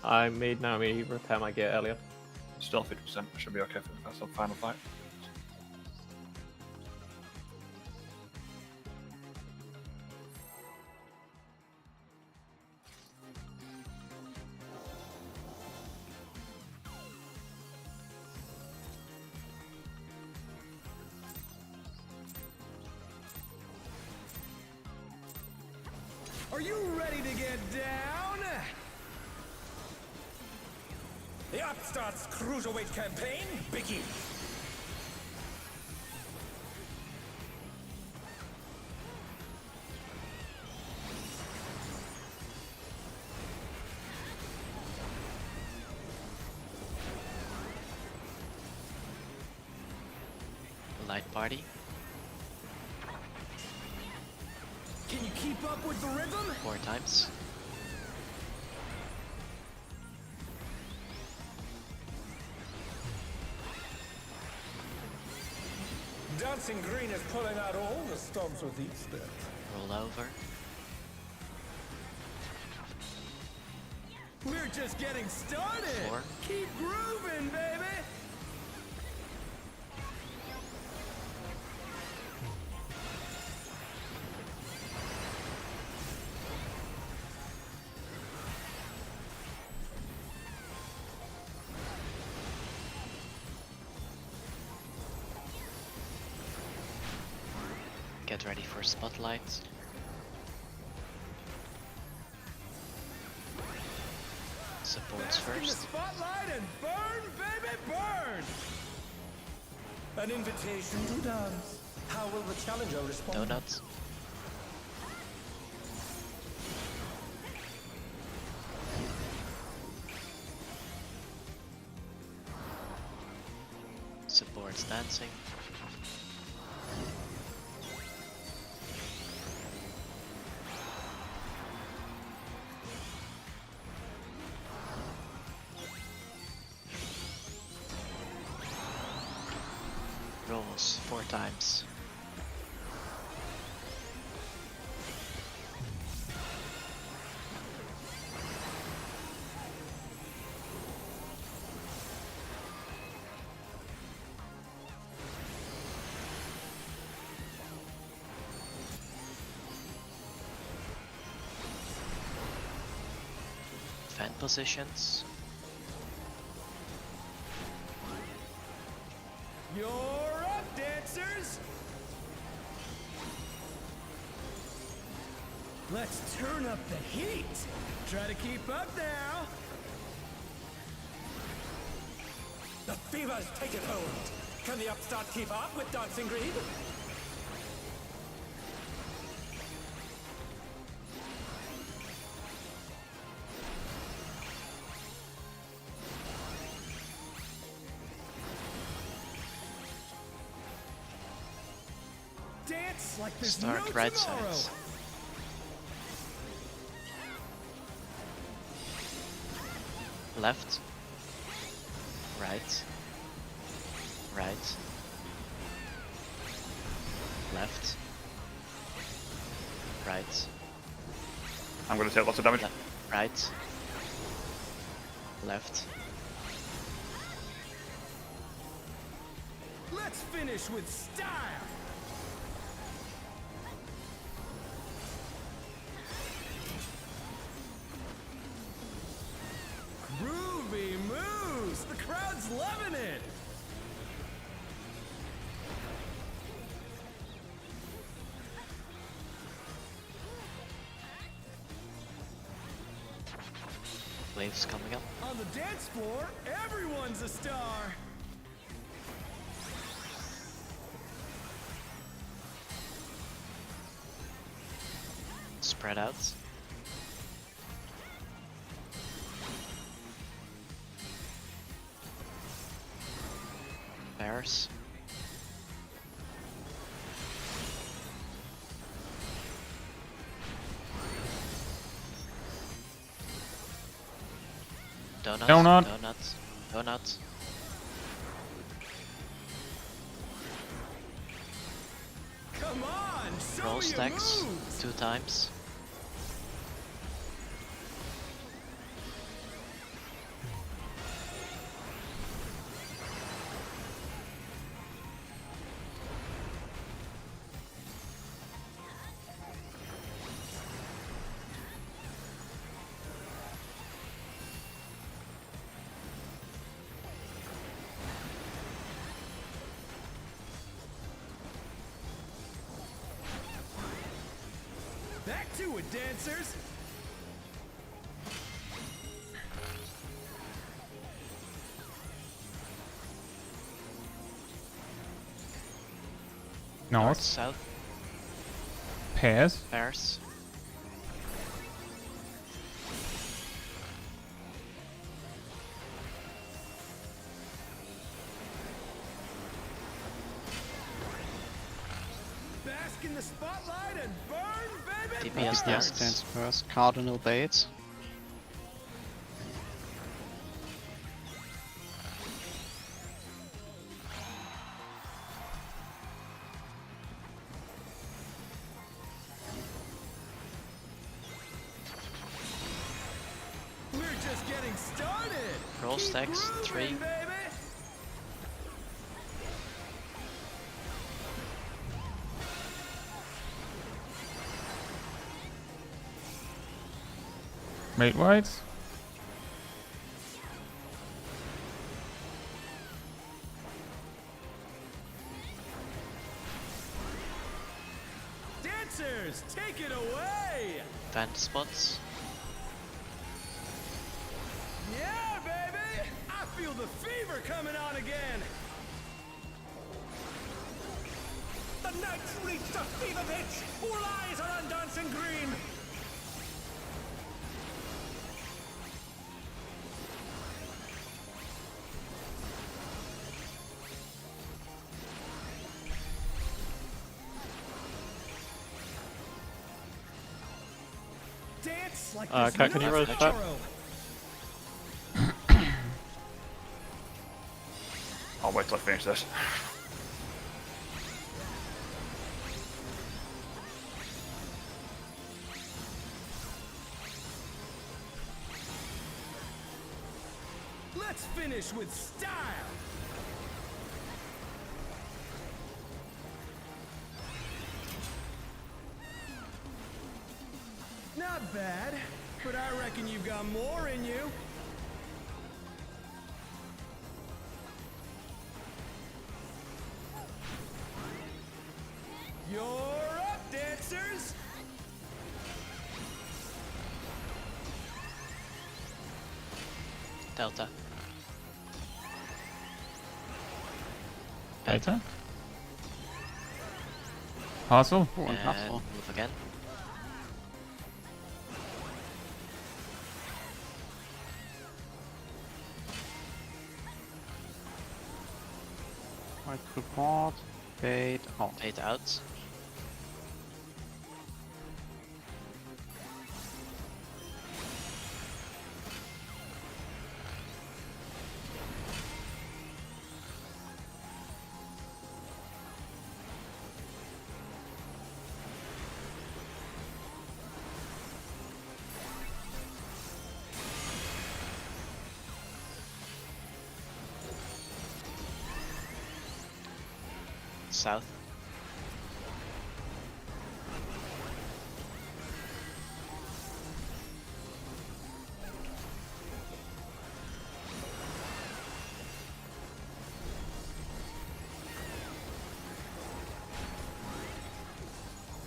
Speaker 4: I made Naomi repair my gear earlier.
Speaker 5: Still 50%. I should be okay for the first final fight.
Speaker 6: Are you ready to get down? The Upstart's Cruiserweight campaign begins.
Speaker 2: party.
Speaker 6: Can you keep up with the rhythm?
Speaker 2: 4 times.
Speaker 6: Dancing Green is pulling out all the stops with each step.
Speaker 2: Roll over.
Speaker 6: We're just getting started.
Speaker 2: 4.
Speaker 6: Keep grooving, baby.
Speaker 2: Get ready for spotlight. Supports
Speaker 6: Bask in the
Speaker 2: first.
Speaker 6: spotlight and burn, baby, burn. An invitation to dance. How will the challenger respond?
Speaker 2: Donuts. Supports dancing. Rolls 4 times. Fan positions.
Speaker 6: You're up, dancers! Let's turn up the heat! Try to keep up now! The fever's taken hold! Can the upstart keep up with Dancing Green? Dance like there's
Speaker 2: Start
Speaker 6: no
Speaker 2: right
Speaker 6: tomorrow!
Speaker 2: sides. Left. Right. Right. Left. Right.
Speaker 5: I'm going to take lots of damage.
Speaker 2: Right. Left.
Speaker 6: Let's finish with style! Groovy moves! The crowd's loving it!
Speaker 2: Waves coming up.
Speaker 6: On the dance floor, everyone's a star!
Speaker 2: Spread out. Bears. Donuts.
Speaker 1: Donut.
Speaker 2: Donuts. Donuts.
Speaker 6: Come on, show
Speaker 2: Roll
Speaker 6: me your
Speaker 2: stacks.
Speaker 6: moves!
Speaker 2: 2 times.
Speaker 6: Back to it, dancers!
Speaker 2: North,
Speaker 1: North.
Speaker 2: south.
Speaker 1: Pairs.
Speaker 2: Bears.
Speaker 6: Bask in the spotlight and burn, baby,
Speaker 2: DPS
Speaker 6: burn.
Speaker 3: DPS stands first. Cardinal Bates.
Speaker 6: We're just getting started.
Speaker 2: Roll
Speaker 6: Keep
Speaker 2: stacks,
Speaker 6: grooving,
Speaker 2: 3.
Speaker 6: baby.
Speaker 1: Mate whites.
Speaker 6: Dancers, take it away.
Speaker 2: Vent spots.
Speaker 6: Yeah, baby. I feel the fever coming on again. The night's reached a fever pitch. All eyes are on dancing green. Dance like there's
Speaker 4: Cat, can you
Speaker 6: no
Speaker 4: roll that?
Speaker 6: tomorrow.
Speaker 5: I'll wait till I finish this.
Speaker 6: Let's finish with style. Not bad, but I reckon you've got more in you. You're up, dancers!
Speaker 2: Delta.
Speaker 1: Beta. Hustle.
Speaker 3: Oh, and
Speaker 2: And
Speaker 3: hustle.
Speaker 2: move again.
Speaker 3: Right support. Bait out.
Speaker 2: 8 out. South.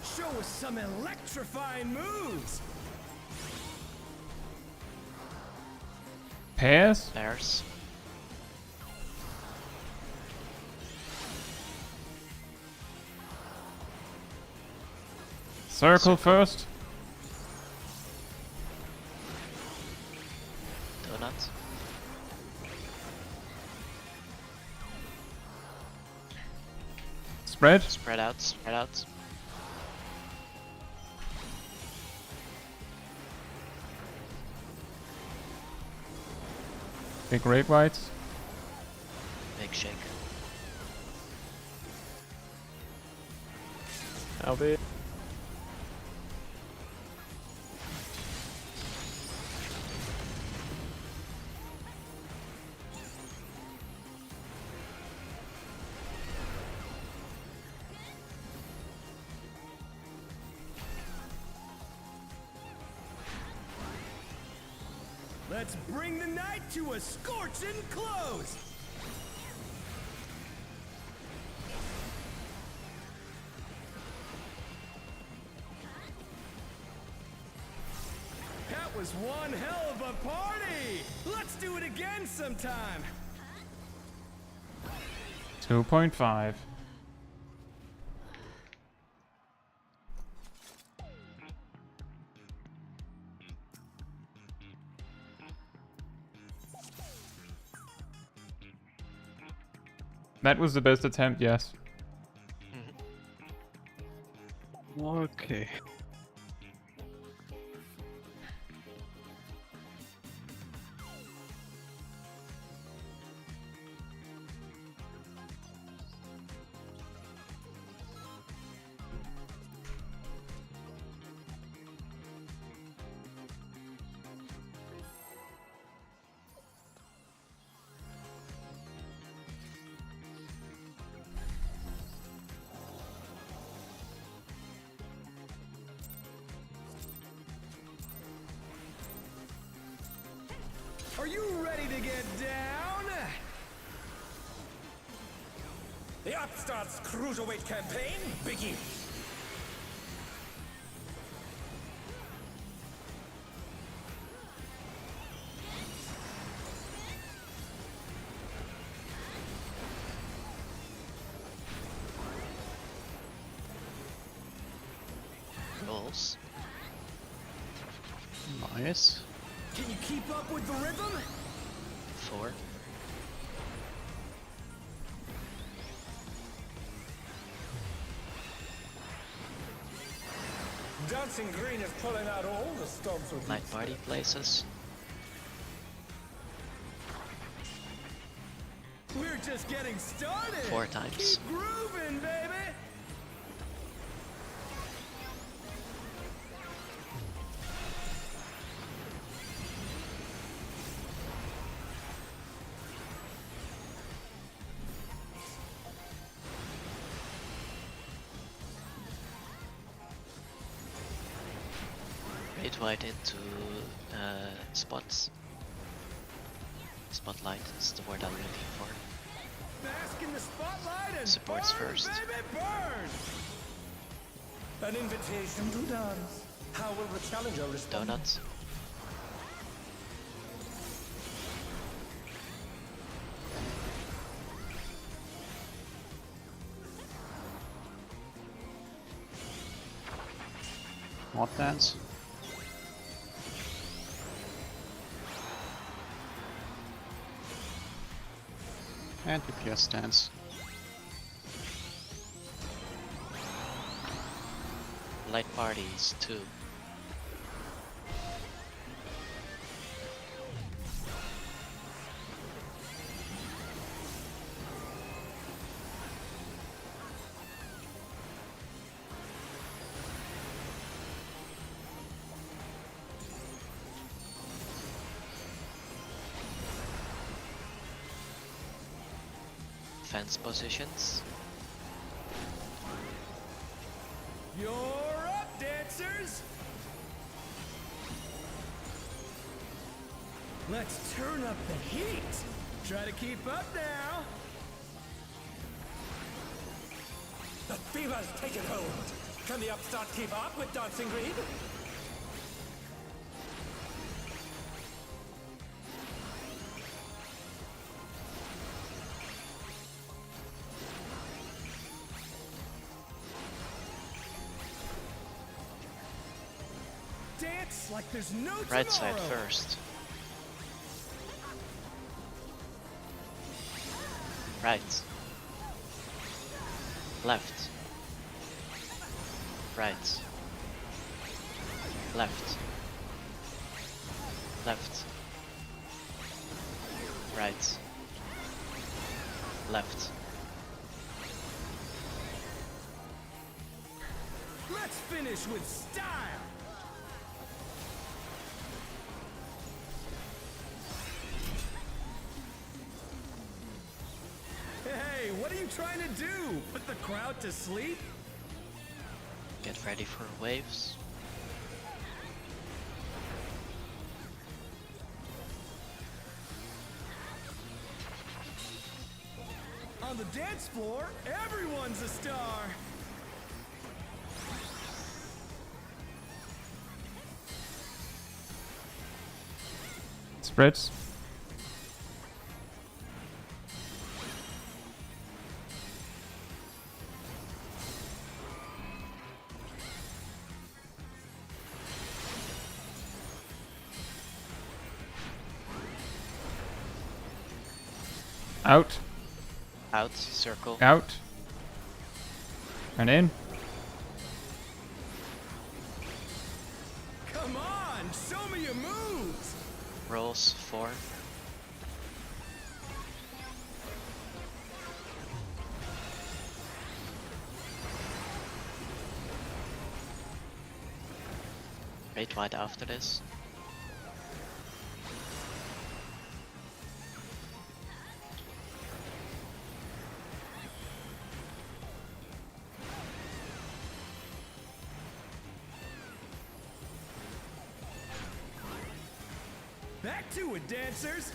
Speaker 6: Show us some electrifying moves!
Speaker 1: Pairs.
Speaker 2: Bears.
Speaker 1: Circle first.
Speaker 2: Donut.
Speaker 1: Spread.
Speaker 2: Spread out, spread out.
Speaker 1: Big red whites.
Speaker 2: Big shake.
Speaker 4: LB.
Speaker 6: Let's bring the night to a scorching close! That was one hell of a party! Let's do it again sometime!
Speaker 1: 2.5. That was the best attempt, yes.
Speaker 3: Okay.
Speaker 6: Are you ready to get down? The Upstart's Cruiserweight campaign begins.
Speaker 2: Rolls.
Speaker 3: Nice.
Speaker 6: Can you keep up with the rhythm?
Speaker 2: 4.
Speaker 6: Dancing Green is pulling out all the stops with
Speaker 2: Night party places.
Speaker 6: We're just getting started.
Speaker 2: 4 times.
Speaker 6: Keep grooving, baby.
Speaker 2: Red white into spots. Spotlight is the word I'm looking for.
Speaker 6: Bask in the spotlight and
Speaker 2: Supports
Speaker 6: burn,
Speaker 2: first.
Speaker 6: baby, burn. An invitation to dance. How will the challenger respond?
Speaker 2: Donuts.
Speaker 3: Mod dance. And DPS dance.
Speaker 2: Light parties 2. Fence positions.
Speaker 6: You're up, dancers. Let's turn up the heat. Try to keep up now. The fever's taken hold. Can the Upstart keep up with Dancing Green? Dance like there's no tomorrow.
Speaker 2: Right side first. Right. Left. Right. Left. Left. Right. Left.
Speaker 6: Let's finish with style. Hey, what are you trying to do? Put the crowd to sleep?
Speaker 2: Get ready for waves.
Speaker 6: On the dance floor, everyone's a star.
Speaker 1: Spreads. Out.
Speaker 2: Out, circle.
Speaker 1: Out. And in.
Speaker 2: rolls 4. Red white after this.
Speaker 6: Back to it, dancers!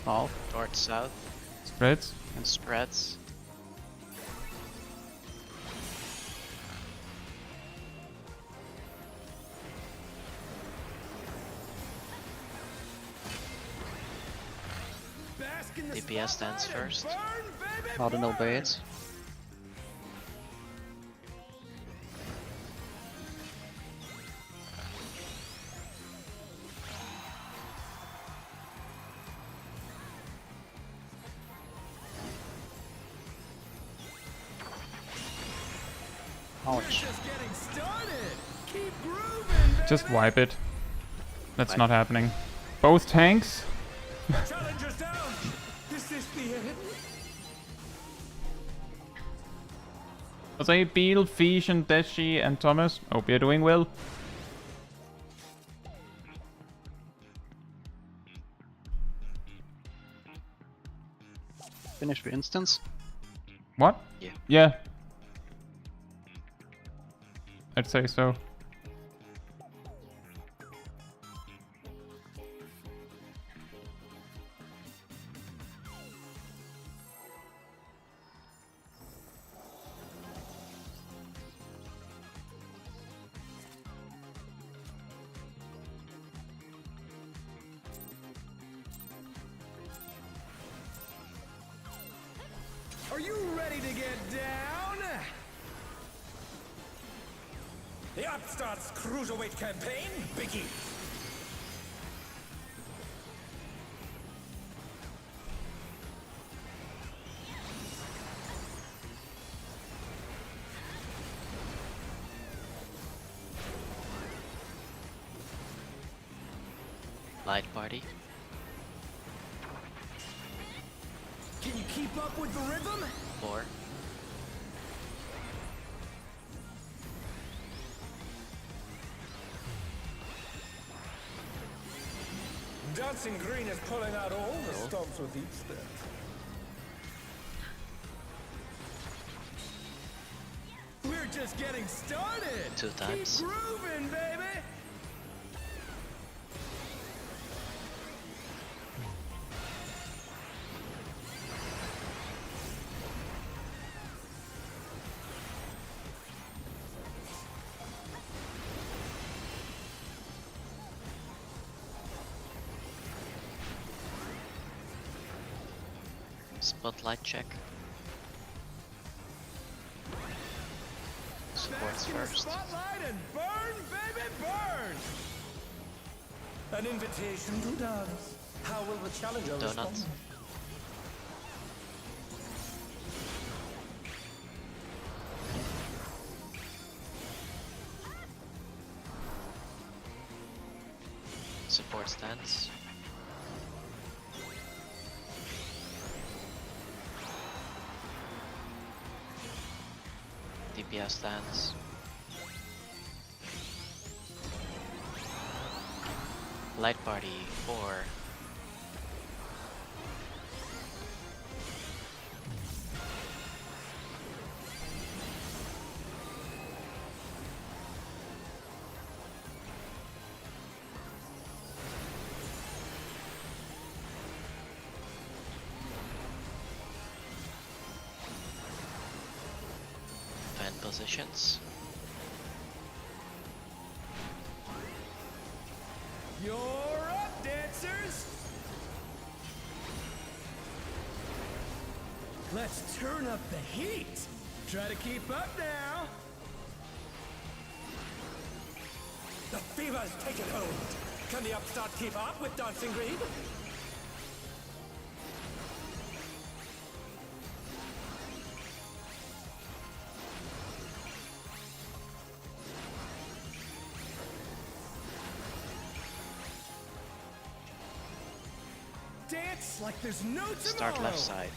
Speaker 3: North
Speaker 2: North south
Speaker 1: Spreads.
Speaker 2: and spreads.
Speaker 6: Bask in the
Speaker 2: DPS stands
Speaker 6: spotlight and
Speaker 2: first.
Speaker 6: burn, baby,
Speaker 3: Cardinal
Speaker 6: burn!
Speaker 3: bait.
Speaker 6: We're
Speaker 3: Ouch.
Speaker 6: just getting started! Keep grooving, baby!
Speaker 1: Just wipe it. That's not happening. Both tanks.
Speaker 6: Challengers down! Is this the end?
Speaker 1: Jose, Beal, Fish, and Deshi, and Thomas. Hope you're doing well.
Speaker 3: Finish the instance.
Speaker 1: What?
Speaker 2: Yeah.
Speaker 1: Yeah. I'd say so.
Speaker 6: Are you ready to get down? The Upstart's Cruiserweight campaign begins!
Speaker 2: Light party.
Speaker 6: Can you keep up with the rhythm?
Speaker 2: 4.
Speaker 6: Dancing Green is pulling out all the stops with each step. We're just getting started!
Speaker 2: 2 times.
Speaker 6: Keep grooving, baby!
Speaker 2: Spotlight check. Supports
Speaker 6: Bask in the
Speaker 2: first.
Speaker 6: spotlight and burn, baby, burn! An invitation to dance. How will the challenger
Speaker 2: Donut.
Speaker 6: respond?
Speaker 2: Support stance. DPS stance. Light party 4. Fan positions.
Speaker 6: You're up, dancers! Let's turn up the heat! Try to keep up now! The fever's taken hold! Can the Upstart keep up with Dancing Green? Dance like there's no tomorrow.
Speaker 2: Start left side.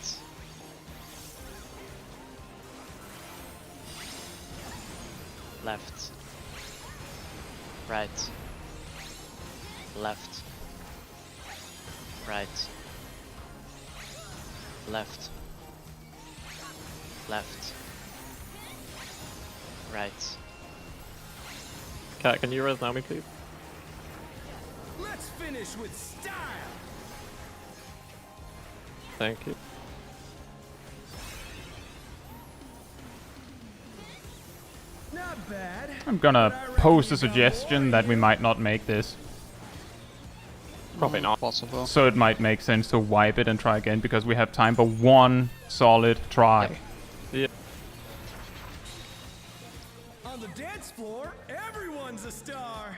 Speaker 2: Left. Right. Left. Right. Left. Left. Right.
Speaker 4: Cat, can you res now me, please?
Speaker 6: Let's finish with style.
Speaker 4: Thank you.
Speaker 6: Not bad.
Speaker 1: I'm gonna
Speaker 6: but I reckon
Speaker 1: post a
Speaker 6: you got
Speaker 1: suggestion
Speaker 6: more
Speaker 1: that we
Speaker 6: here.
Speaker 1: might not make this.
Speaker 4: Probably not.
Speaker 3: Possible.
Speaker 1: So it might make sense to wipe it and try again because we have time for one solid try.
Speaker 4: Yeah.
Speaker 6: On the dance floor, everyone's a star.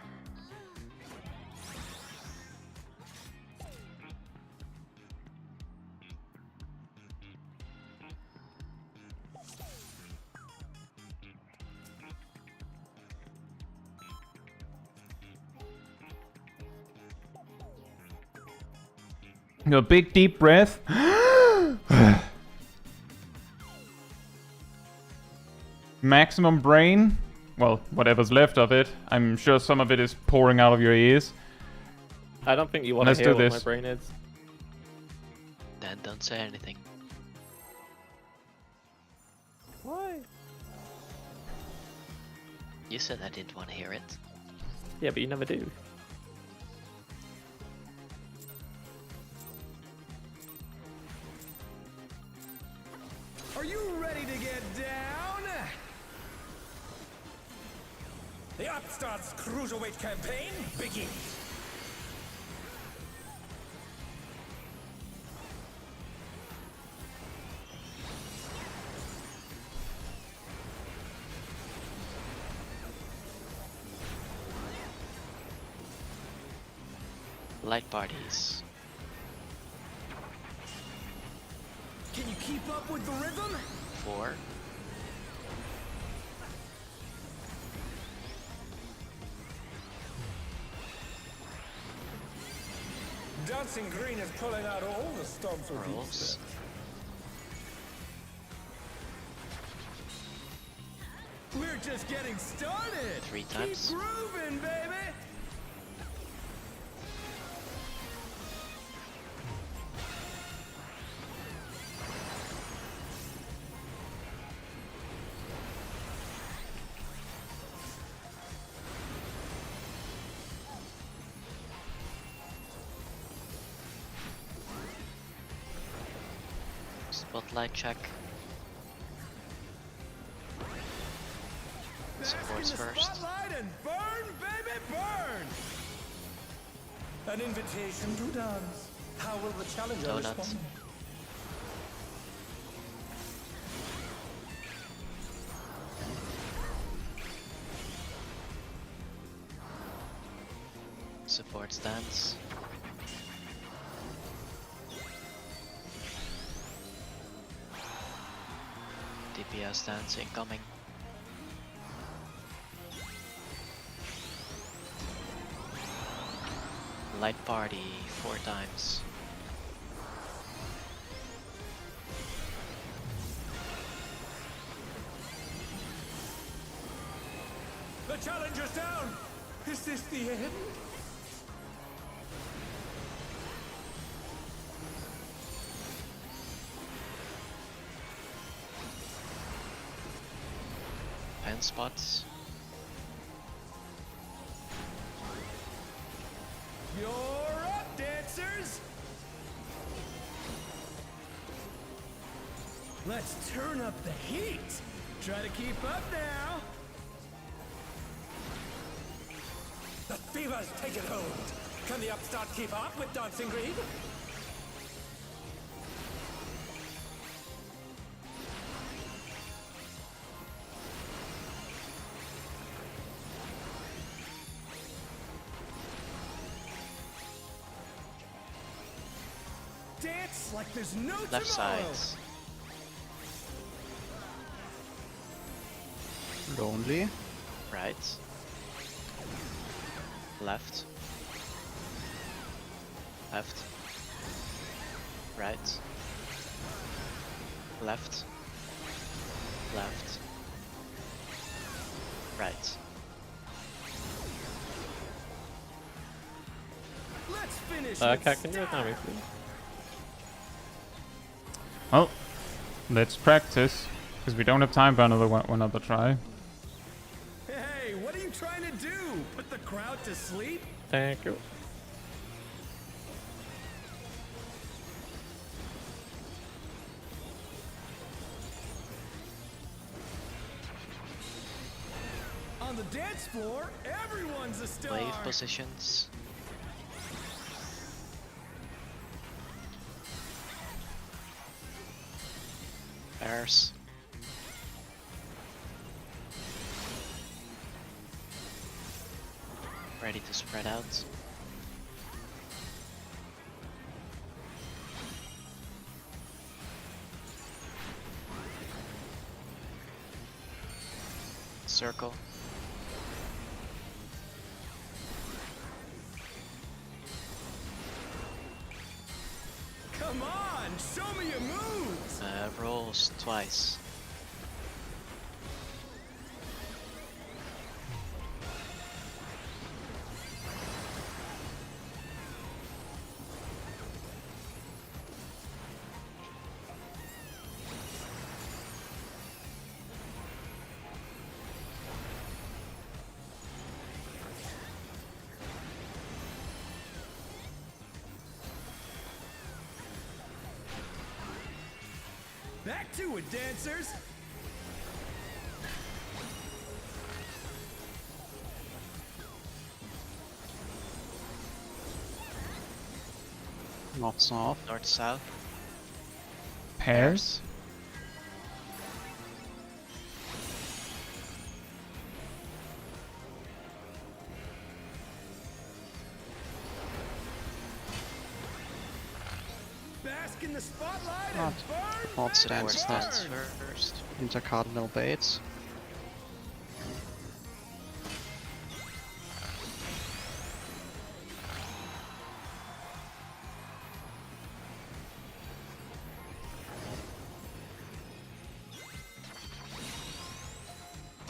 Speaker 1: A big deep breath. Maximum brain. Well, whatever's left of it. I'm sure some of it is pouring out of your ears.
Speaker 4: I don't think you want
Speaker 1: Let's
Speaker 4: to hear
Speaker 1: do
Speaker 4: what
Speaker 1: this.
Speaker 4: my brain is.
Speaker 2: Then don't say anything.
Speaker 4: Why?
Speaker 2: You said I didn't want to hear it.
Speaker 4: Yeah, but you never do.
Speaker 6: Are you ready to get down? The Upstart's Cruiserweight campaign begins.
Speaker 2: Light parties.
Speaker 6: Can you keep up with the rhythm?
Speaker 2: 4.
Speaker 6: Dancing Green is pulling out all the stops with each
Speaker 2: Rolls.
Speaker 6: step. We're just getting started.
Speaker 2: 3 times.
Speaker 6: Keep grooving, baby.
Speaker 2: Spotlight check. Supports
Speaker 6: Bask in the
Speaker 2: first.
Speaker 6: spotlight and burn, baby, burn. An invitation to dance. How will the challenger
Speaker 2: Donut.
Speaker 6: respond?
Speaker 2: Support stance. DPS stance incoming. Light party 4 times.
Speaker 6: The challenger's down. Is this the end?
Speaker 2: Pen spots.
Speaker 6: You're up, dancers. Let's turn up the heat. Try to keep up now. The fever's taken hold. Can the upstart keep up with Dancing Green? Dance like there's no
Speaker 2: Left
Speaker 6: tomorrow.
Speaker 2: side.
Speaker 3: Lonely.
Speaker 2: Right. Left. Left. Right. Left. Left. Right.
Speaker 6: Let's finish
Speaker 4: Cat, can you return me, please?
Speaker 1: Well, let's practice, because we don't have time for another try.
Speaker 6: Hey, what are you trying to do? Put the crowd to sleep?
Speaker 4: Thank you.
Speaker 6: On the dance floor, everyone's a star.
Speaker 2: Wave positions. Bears. Ready to spread out. Circle.
Speaker 6: Come on, show me your moves.
Speaker 2: Rolls twice.
Speaker 6: Back to it, dancers.
Speaker 3: North south.
Speaker 2: North south.
Speaker 1: Pairs?
Speaker 6: Bask in the spotlight
Speaker 3: Not.
Speaker 6: and burn.
Speaker 3: Not
Speaker 2: Support
Speaker 3: stance
Speaker 2: stands
Speaker 3: stance.
Speaker 2: first.
Speaker 3: Intercardinal baits.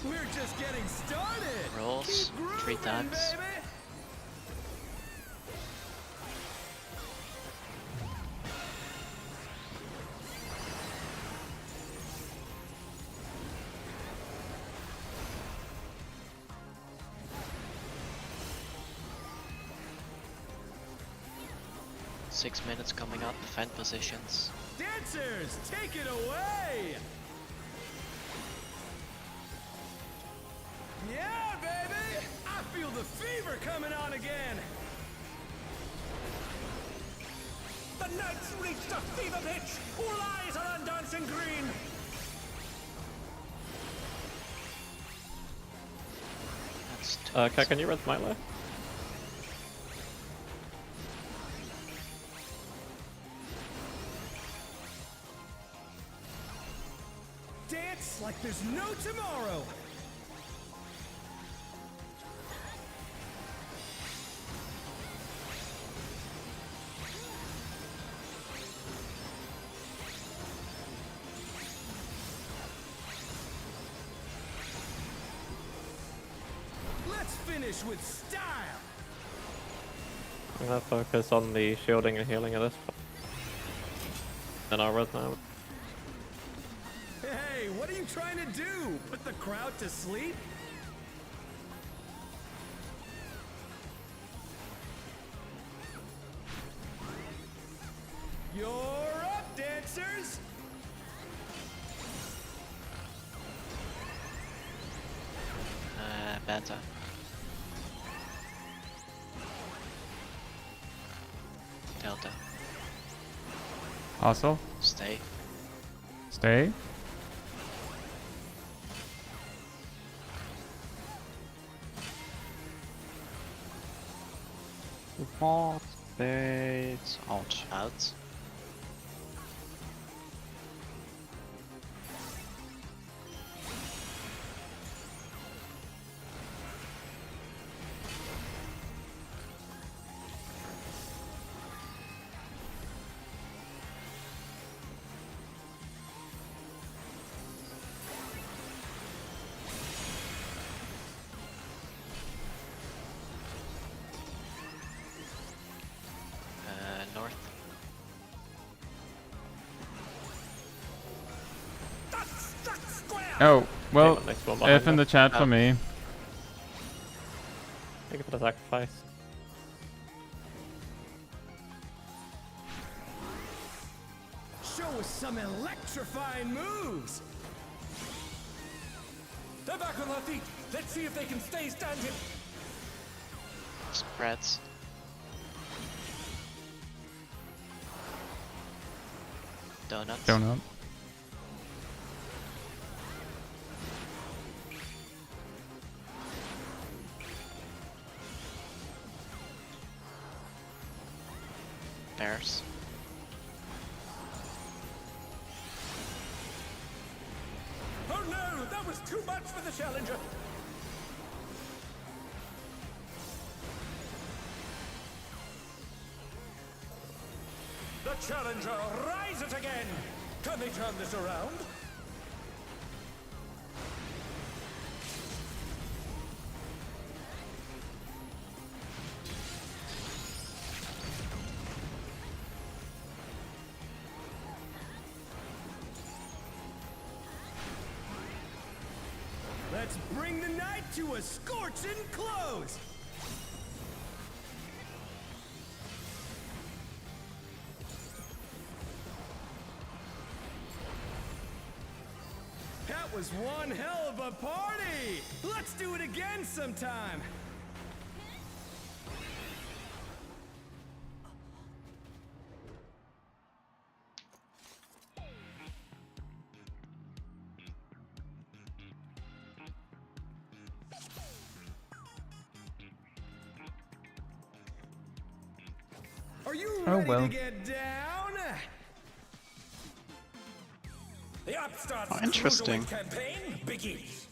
Speaker 6: We're just getting started.
Speaker 2: Rolls
Speaker 6: Keep grooving,
Speaker 2: 3 times.
Speaker 6: baby.
Speaker 2: Six minutes coming up. Defend positions.
Speaker 6: Dancers, take it away. Yeah, baby. I feel the fever coming on again. The night's reached a fever pitch. All eyes are on dancing green.
Speaker 2: That's two.
Speaker 4: Cat, can you run to my left?
Speaker 6: Dance like there's no tomorrow. Let's finish with style.
Speaker 4: I'm gonna focus on the shielding and healing of this. And I'll run now.
Speaker 6: Hey, what are you trying to do? Put the crowd to sleep? You're up, dancers!
Speaker 2: Banta. Delta.
Speaker 1: Also,
Speaker 2: Stay.
Speaker 1: stay.
Speaker 3: Support baits out.
Speaker 2: Out.
Speaker 1: Oh, well,
Speaker 4: Next one behind
Speaker 1: F in
Speaker 4: you.
Speaker 1: the chat for me.
Speaker 4: Thank you for the sacrifice.
Speaker 6: Show us some electrifying moves. They're back on their feet. Let's see if they can stay standing.
Speaker 2: Spreads. Donuts.
Speaker 1: Donut.
Speaker 2: Bears.
Speaker 6: Oh no, that was too much for the challenger. The challenger rises again. Can they turn this around? Let's bring the night to a scorching close! That was one hell of a party! Let's do it again sometime! Are you ready
Speaker 1: well.
Speaker 6: to get down? The Upstart's
Speaker 3: Oh, interesting.
Speaker 6: Cruiserweight campaign begins.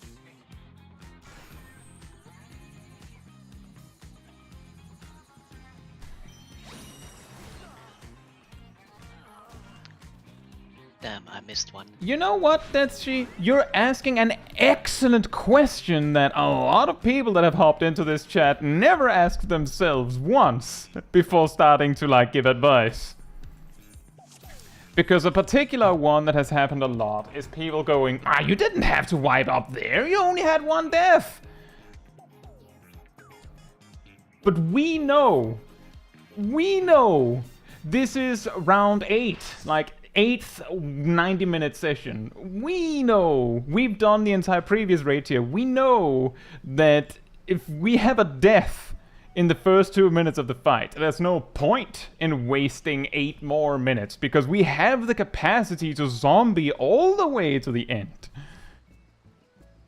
Speaker 2: Damn, I missed one.
Speaker 1: You know what, Tetsuji? You're asking an excellent question that a lot of people that have hopped into this chat never asked themselves once before starting to, like, give advice. Because a particular one that has happened a lot is people going, you didn't have to wipe up there, you only had one death. But we know, this is round 8, like 8th 90-minute session. We know, we've done the entire previous raid here. We know that if we have a death in the first 2 minutes of the fight, there's no point in wasting 8 more minutes because we have the capacity to zombie all the way to the end.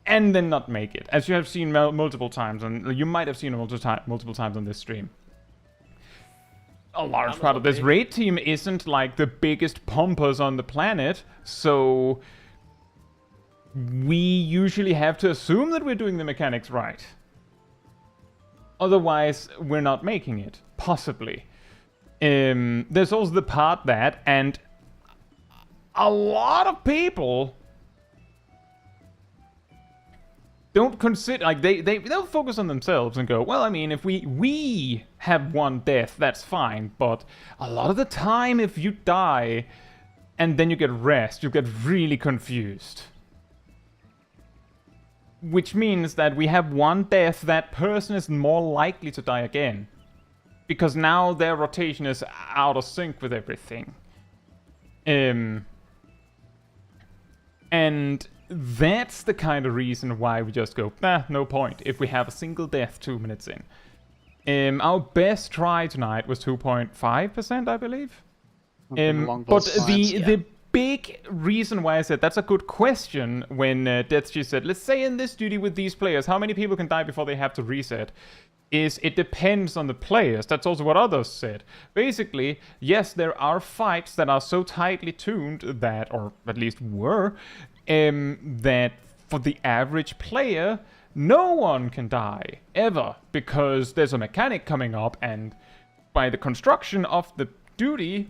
Speaker 1: And then not make it, as you have seen multiple times, and you might have seen multiple times on this stream. A large part of this raid team isn't like the biggest pumpers on the planet, so we usually have to assume that we're doing the mechanics right. Otherwise, we're not making it, possibly. There's also the part that, and a lot of people don't consider, like, they'll focus on themselves and go, well, I mean, if we have one death, that's fine, but a lot of the time, if you die and then you get rest, you get really confused. Which means that we have one death, that person is more likely to die again. Because now their rotation is out of sync with everything. And that's the kind of reason why we just go, no point, if we have a single death 2 minutes in. Our best try tonight was 2.5%, I believe.
Speaker 3: Along
Speaker 1: But
Speaker 3: those lines,
Speaker 1: the big reason why I said that's a good question when Deathshy said, let's say in this duty with these players, how many people can die before they have to reset? Is it depends on the players. That's also what others said. Basically, yes, there are fights that are so tightly tuned that, or at least were, that for the average player, no one can die, ever, because there's a mechanic coming up, and by the construction of the duty,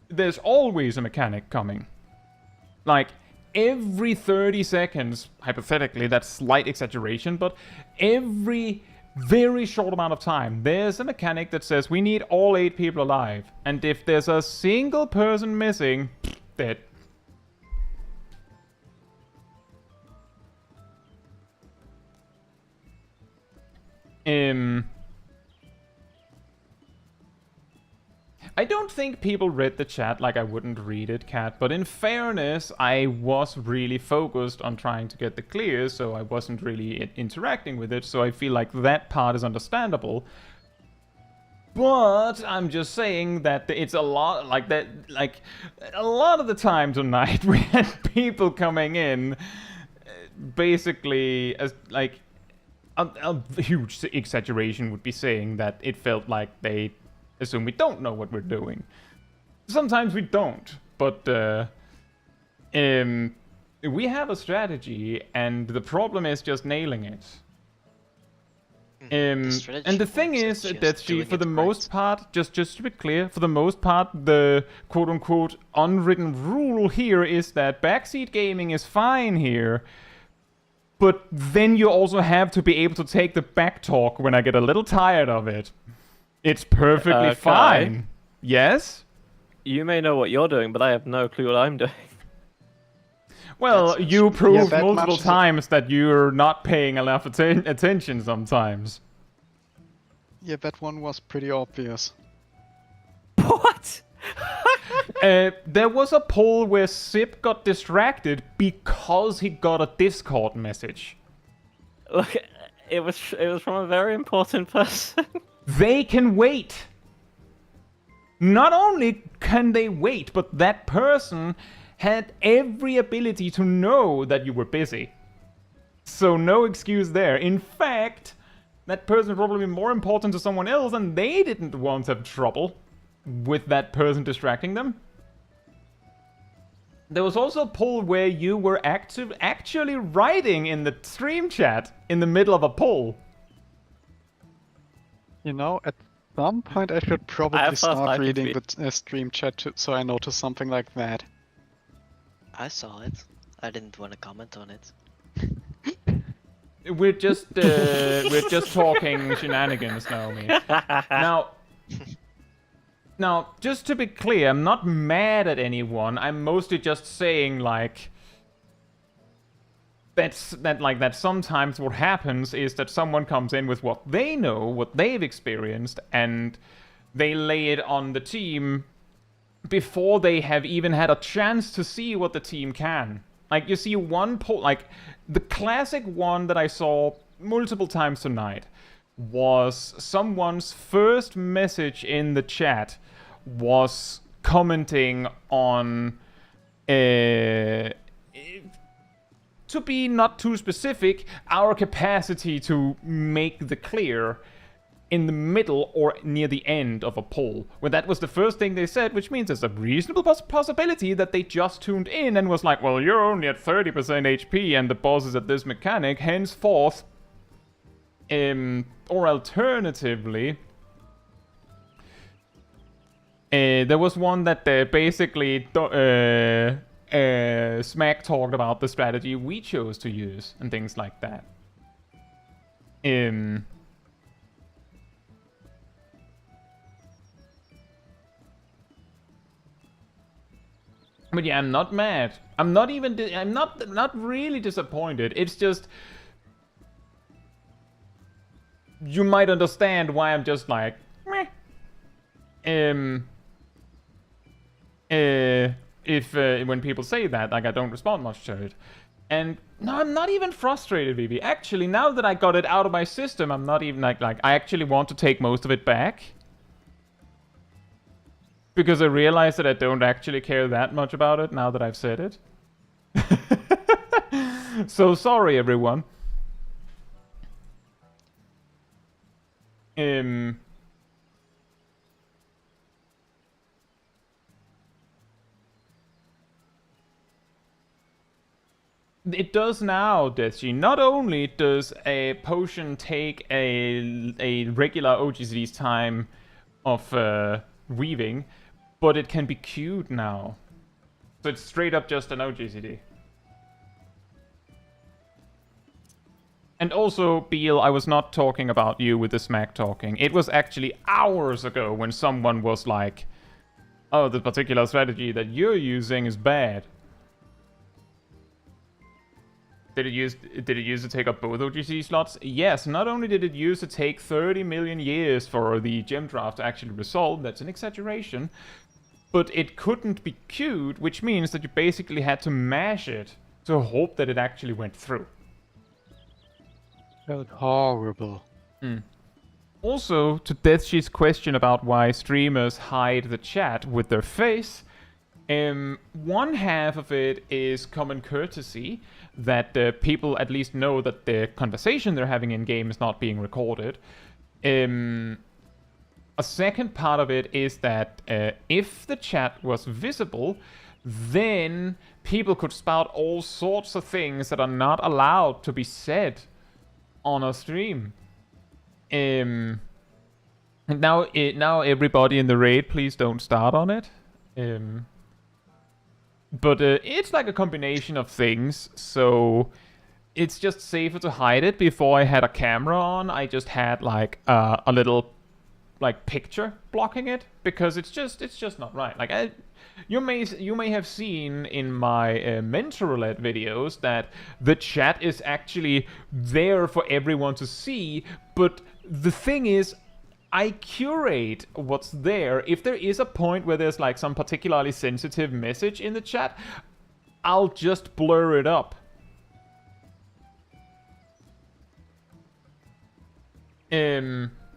Speaker 1: there's always a mechanic coming. Like, every 30 seconds, hypothetically, that's slight exaggeration, but every very short amount of time, there's a mechanic that says we need all 8 people alive, and if there's a single person missing, dead. I don't think people read the chat like I wouldn't read it, Kat, but in fairness, I was really focused on trying to get the clear, so I wasn't really interacting with it, so I feel like that part is understandable. But I'm just saying that it's a lot like that, like a lot of the time tonight we had people coming in basically as like a huge exaggeration would be saying that it felt like they assume we don't know what we're doing. Sometimes we don't, but we have a strategy, and the problem is just nailing it. And the thing is that for the most part, just to be clear, for the most part, the quote-unquote unwritten rule here is that backseat gaming is fine here, but then you also have to be able to take the back talk when I get a little tired of it. It's perfectly fine. Yes?
Speaker 4: You may know what you're doing, but I have no clue what I'm doing.
Speaker 1: Well, you proved multiple times that you're not paying enough attention sometimes.
Speaker 3: Yeah, that one was pretty obvious.
Speaker 4: What?
Speaker 1: There was a poll where Sip got distracted because he got a Discord message.
Speaker 4: Look, it was from a very important person.
Speaker 1: They can wait. Not only can they wait, but that person had every ability to know that you were busy. So no excuse there. In fact, that person probably more important to someone else, and they didn't want to have trouble with that person distracting them. There was also a poll where you were actually writing in the stream chat in the middle of a poll.
Speaker 3: You know, at some point I should probably start reading the stream chat so I notice something like that.
Speaker 2: I saw it. I didn't want to comment on it.
Speaker 1: We're just talking shenanigans, Naomi. Now, just to be clear, I'm not mad at anyone. I'm mostly just saying like that sometimes what happens is that someone comes in with what they know, what they've experienced, and they lay it on the team before they have even had a chance to see what the team can. Like, you see one poll, like, the classic one that I saw multiple times tonight was someone's first message in the chat was commenting on, to be not too specific, our capacity to make the clear in the middle or near the end of a poll. Well, that was the first thing they said, which means there's a reasonable possibility that they just tuned in and was like, well, you're only at 30% HP and the boss is at this mechanic, henceforth. Or alternatively, there was one that basically smack talked about the strategy we chose to use and things like that. But yeah, I'm not mad. I'm not even. I'm not really disappointed. It's just you might understand why I'm just like, meh. If when people say that, like, I don't respond much to it. And no, I'm not even frustrated, Vivi. Actually, now that I got it out of my system, I'm not even like I actually want to take most of it back. Because I realize that I don't actually care that much about it now that I've said it. So sorry, everyone. It does now, Deathshy. Not only does a potion take a regular OGCD's time of weaving, but it can be queued now. So it's straight up just an OGCD. And also, Beal, I was not talking about you with the smack talking. It was actually hours ago when someone was like, oh, the particular strategy that you're using is bad. Did it use to take up both OGC slots? Yes, not only did it use to take 30 million years for the gem draft to actually resolve, that's an exaggeration, but it couldn't be queued, which means that you basically had to mash it to hope that it actually went through.
Speaker 3: Felt horrible.
Speaker 1: Also, to Deathshe's question about why streamers hide the chat with their face, one half of it is common courtesy, that people at least know that the conversation they're having in-game is not being recorded. A second part of it is that if the chat was visible, then people could spout all sorts of things that are not allowed to be said on a stream. Now everybody in the raid, please don't start on it. But it's like a combination of things, so it's just safer to hide it. Before I had a camera on, I just had like a little like picture blocking it, because it's just not right. Like you may have seen in my mentor roulette videos that the chat is actually there for everyone to see, but the thing is, I curate what's there. If there is a point where there's like some particularly sensitive message in the chat, I'll just blur it up.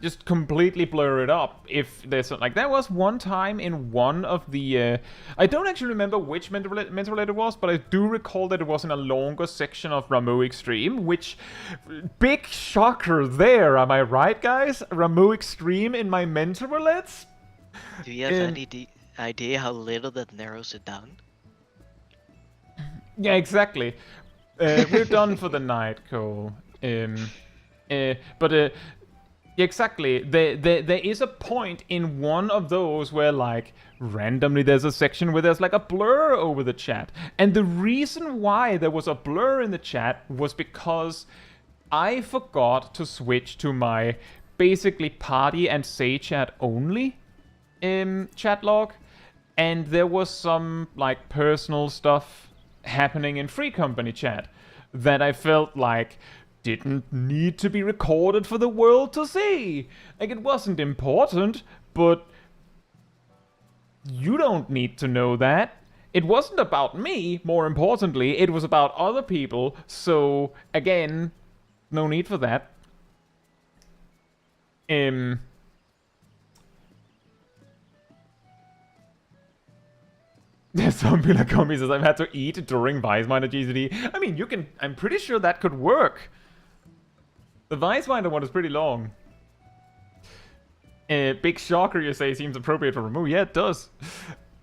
Speaker 1: Just completely blur it up. If there's like, there was one time in one of the I don't actually remember which mental roulette it was, but I do recall that it was in a longer section of Ramu Extreme, which big shocker there, am I right, guys? Ramu Extreme in my mental roulettes.
Speaker 2: Do you have any idea how little that narrows it down?
Speaker 1: Yeah, exactly. We're done for the night, Cole. Exactly. There is a point in one of those where, like, randomly there's a section where there's, like, a blur over the chat. And the reason why there was a blur in the chat was because I forgot to switch to my basically party and say chat only chat log. And there was some, like, personal stuff happening in Free Company chat that I felt like didn't need to be recorded for the world to see. Like, it wasn't important, but you don't need to know that. It wasn't about me, more importantly, it was about other people, so, again, no need for that. Zombie Lakumi says, I've had to eat during Viceminder GCD. I mean, I'm pretty sure that could work. The Viceminder one is pretty long. Big shocker, you say, seems appropriate for remove. Yeah, it does.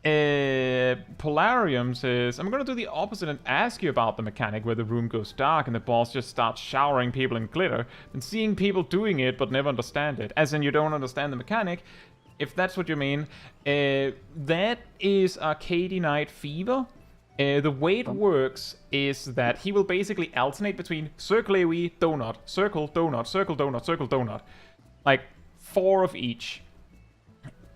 Speaker 1: Polarium says, I'm gonna do the opposite and ask you about the mechanic where the room goes dark and the boss just starts showering people in glitter, and seeing people doing it but never understand it. As in, you don't understand the mechanic. If that's what you mean, that is Arcadion Night Fever. The way it works is that he will basically alternate between circle AoE, donut, circle, donut, circle, donut, circle, donut. Like 4 of each.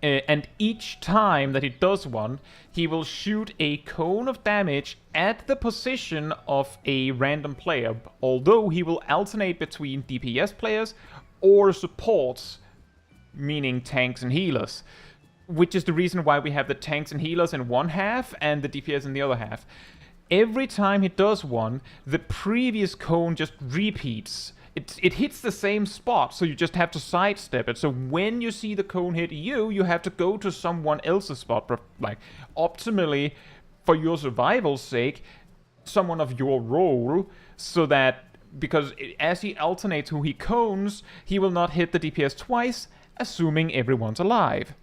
Speaker 1: And each time that he does one, he will shoot a cone of damage at the position of a random player, although he will alternate between DPS players or supports, meaning tanks and healers. Which is the reason why we have the tanks and healers in one half and the DPS in the other half. Every time he does one, the previous cone just repeats. It hits the same spot, so you just have to sidestep it. So when you see the cone hit you, you have to go to someone else's spot. Like, optimally, for your survival's sake, someone of your role, so that, because as he alternates who he cones, he will not hit the DPS twice, assuming everyone's alive.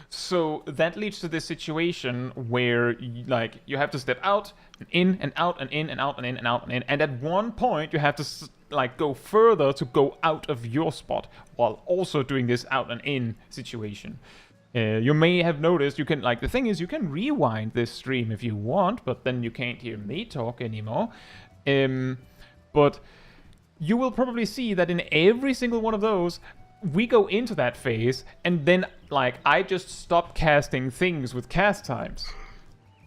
Speaker 1: So that leads to this situation where you have to step out and in and out and in and out and in and out and in, and at one point you have to go further to go out of your spot while also doing this out and in situation. You may have noticed you can, the thing is, you can rewind this stream if you want, but then you can't hear me talk anymore. But you will probably see that in every single one of those, we go into that phase, and then, I just stop casting things with cast times.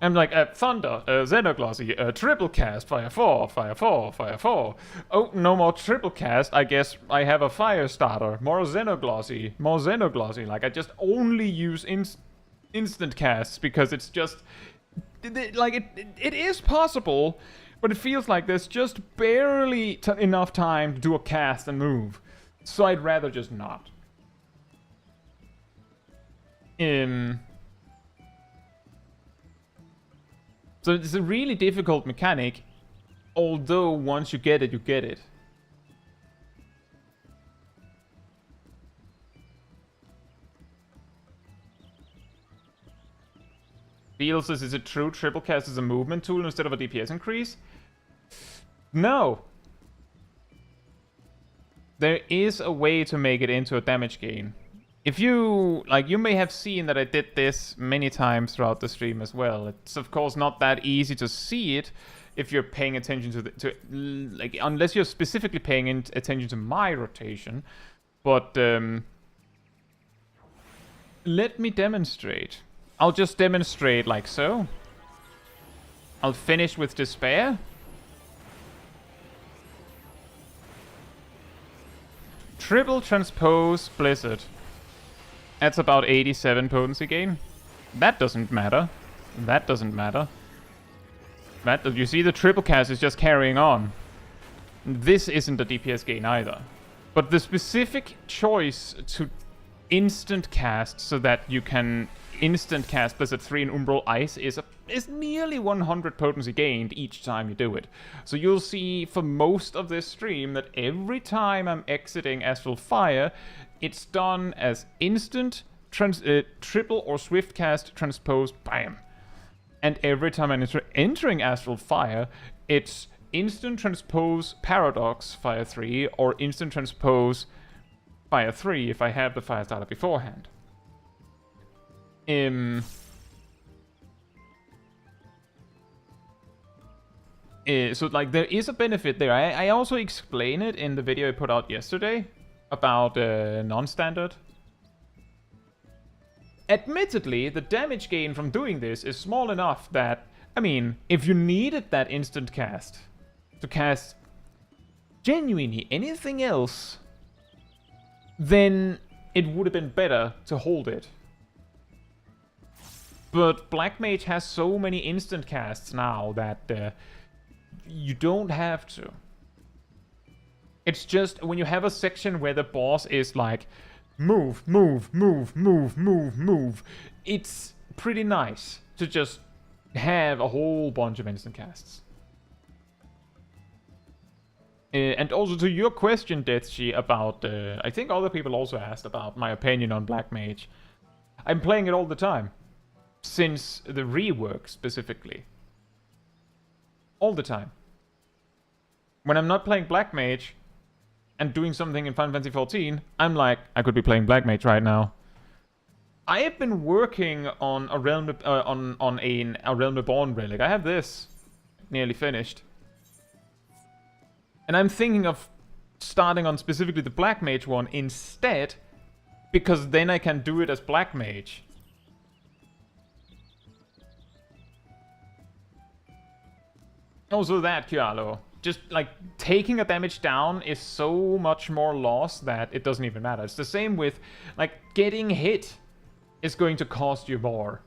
Speaker 1: I'm like, Thunder, Xenoglossy, triple cast, fire 4, fire 4, fire 4. Oh, no more triple cast. I guess I have a fire starter. More Xenoglossy, more Xenoglossy. Like, I just only use instant casts because it's just... it is possible, but it feels like there's just barely enough time to do a cast and move. So I'd rather just not. So it's a really difficult mechanic, although once you get it, you get it. Feels as is it true triple cast is a movement tool instead of a DPS increase? No. There is a way to make it into a damage gain. If you, like, you may have seen that I did this many times throughout the stream as well. It's of course not that easy to see it if you're paying attention to like, unless you're specifically paying attention to my rotation. But let me demonstrate. I'll just demonstrate like so. I'll finish with Despair. Triple Transpose Blizzard. That's about 87 potency gain. That doesn't matter. That doesn't matter. You see, the triple cast is just carrying on. This isn't a DPS gain either. But the specific choice to instant cast so that you can instant cast Blizzard 3 in Umbral Ice is nearly 100 potency gained each time you do it. So you'll see for most of this stream that every time I'm exiting Astral Fire, it's done as instant, triple or swift cast, transpose, bam. And every time I'm entering Astral Fire, it's instant transpose Paradox Fire 3 or instant transpose Fire 3 if I have the fire starter beforehand. So like there is a benefit there. I also explain it in the video I put out yesterday about non-standard. Admittedly, the damage gain from doing this is small enough that, I mean, if you needed that instant cast to cast genuinely anything else, then it would have been better to hold it. But Black Mage has so many instant casts now that you don't have to. It's just when you have a section where the boss is like, move, move, move, move, move, move. It's pretty nice to just have a whole bunch of instant casts. And also to your question, Deathshy, about, I think other people also asked about my opinion on Black Mage. I'm playing it all the time. Since the rework, specifically. All the time. When I'm not playing Black Mage and doing something in Final Fantasy XIV, I'm like, I could be playing Black Mage right now. I have been working on a Realm a Realm Reborn relic. I have this nearly finished. And I'm thinking of starting on specifically the Black Mage one instead, because then I can do it as Black Mage. Also that, Kialo. Just, like, taking a damage down is so much more loss that it doesn't even matter. It's the same with, like, getting hit is going to cost you more.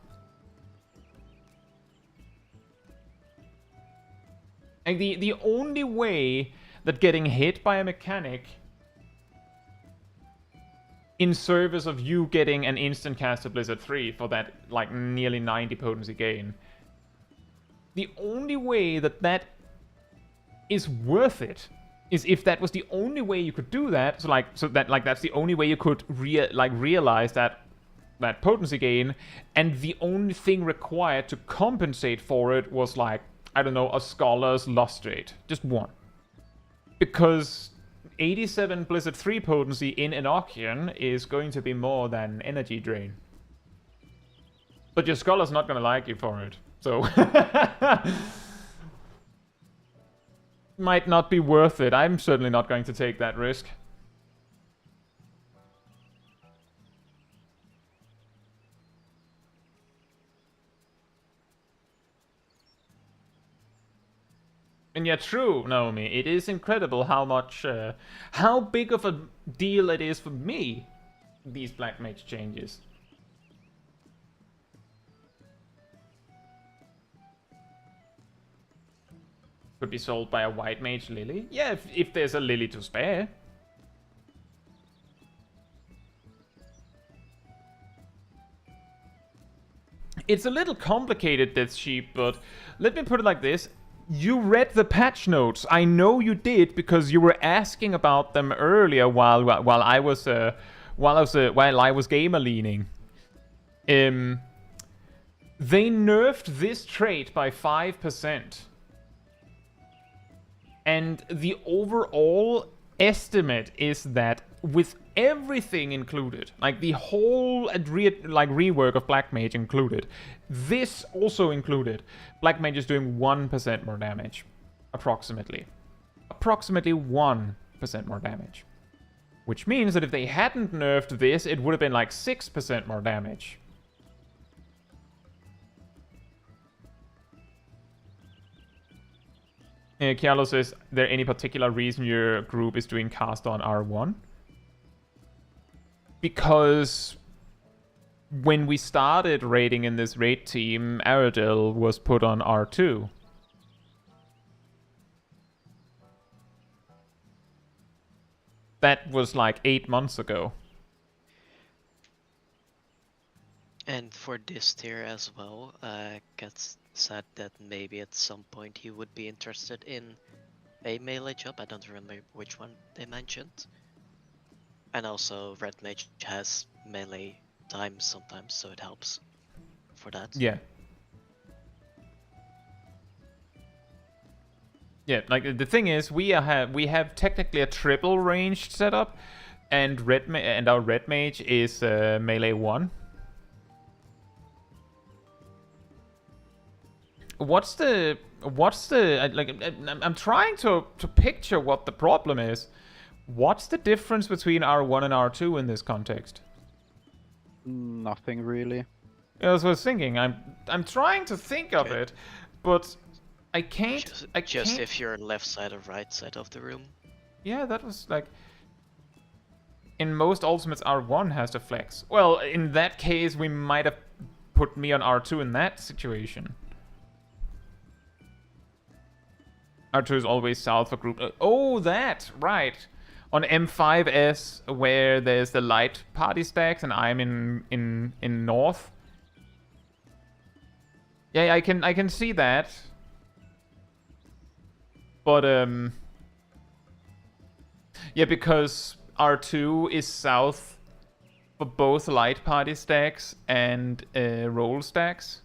Speaker 1: And the only way that getting hit by a mechanic in service of you getting an instant cast of Blizzard 3 for that, like, nearly 90 potency gain, the only way that that is worth it is if that was the only way you could do that. So that's the only way you could realize that potency gain, and the only thing required to compensate for it was, like, I don't know, a Scholar's Lustrate, just one. Because 87 Blizzard 3 potency in Arcadion is going to be more than energy drain. But your Scholar's not gonna like you for it. So might not be worth it. I'm certainly not going to take that risk. And yeah, true, Naomi. It is incredible how much, how big of a deal it is for me, these Black Mage changes. Could be sold by a White Mage Lily. Yeah, if there's a Lily to spare. It's a little complicated, Death Sheep, but let me put it like this. You read the patch notes. I know you did because you were asking about them earlier while I was gamer leaning. They nerfed this trait by 5%. And the overall estimate is that with everything included, like the whole rework of Black Mage included, this also included, Black Mage is doing 1% more damage, approximately. Approximately 1% more damage. Which means that if they hadn't nerfed this, it would have been like 6% more damage. Kialo says, there any particular reason your group is doing cast on R1? Because when we started raiding in this raid team, Aradil was put on R2. That was like 8 months ago.
Speaker 2: And for this tier as well, Gets said that maybe at some point he would be interested in a melee job. I don't remember which one they mentioned. And also Red Mage has melee time sometimes, so it helps for that.
Speaker 1: Yeah. Yeah, like the thing is, we have technically a triple ranged setup, and our Red Mage is melee 1. What's the like? I'm trying to picture what the problem is. What's the difference between R1 and R2 in this context?
Speaker 3: Nothing really.
Speaker 1: Yeah, that's what I was thinking. I'm trying to think of it, but I can't.
Speaker 2: Just if you're left side or right side of the room.
Speaker 1: Yeah, that was like. In most ultimates, R1 has the flex. Well, in that case, we might have put me on R2 in that situation. R2 is always south for group. Oh, that! Right. On M5S, where there's the light party stacks, and I'm in north. Yeah, I can see that. But yeah, because R2 is south for both light party stacks and roll stacks.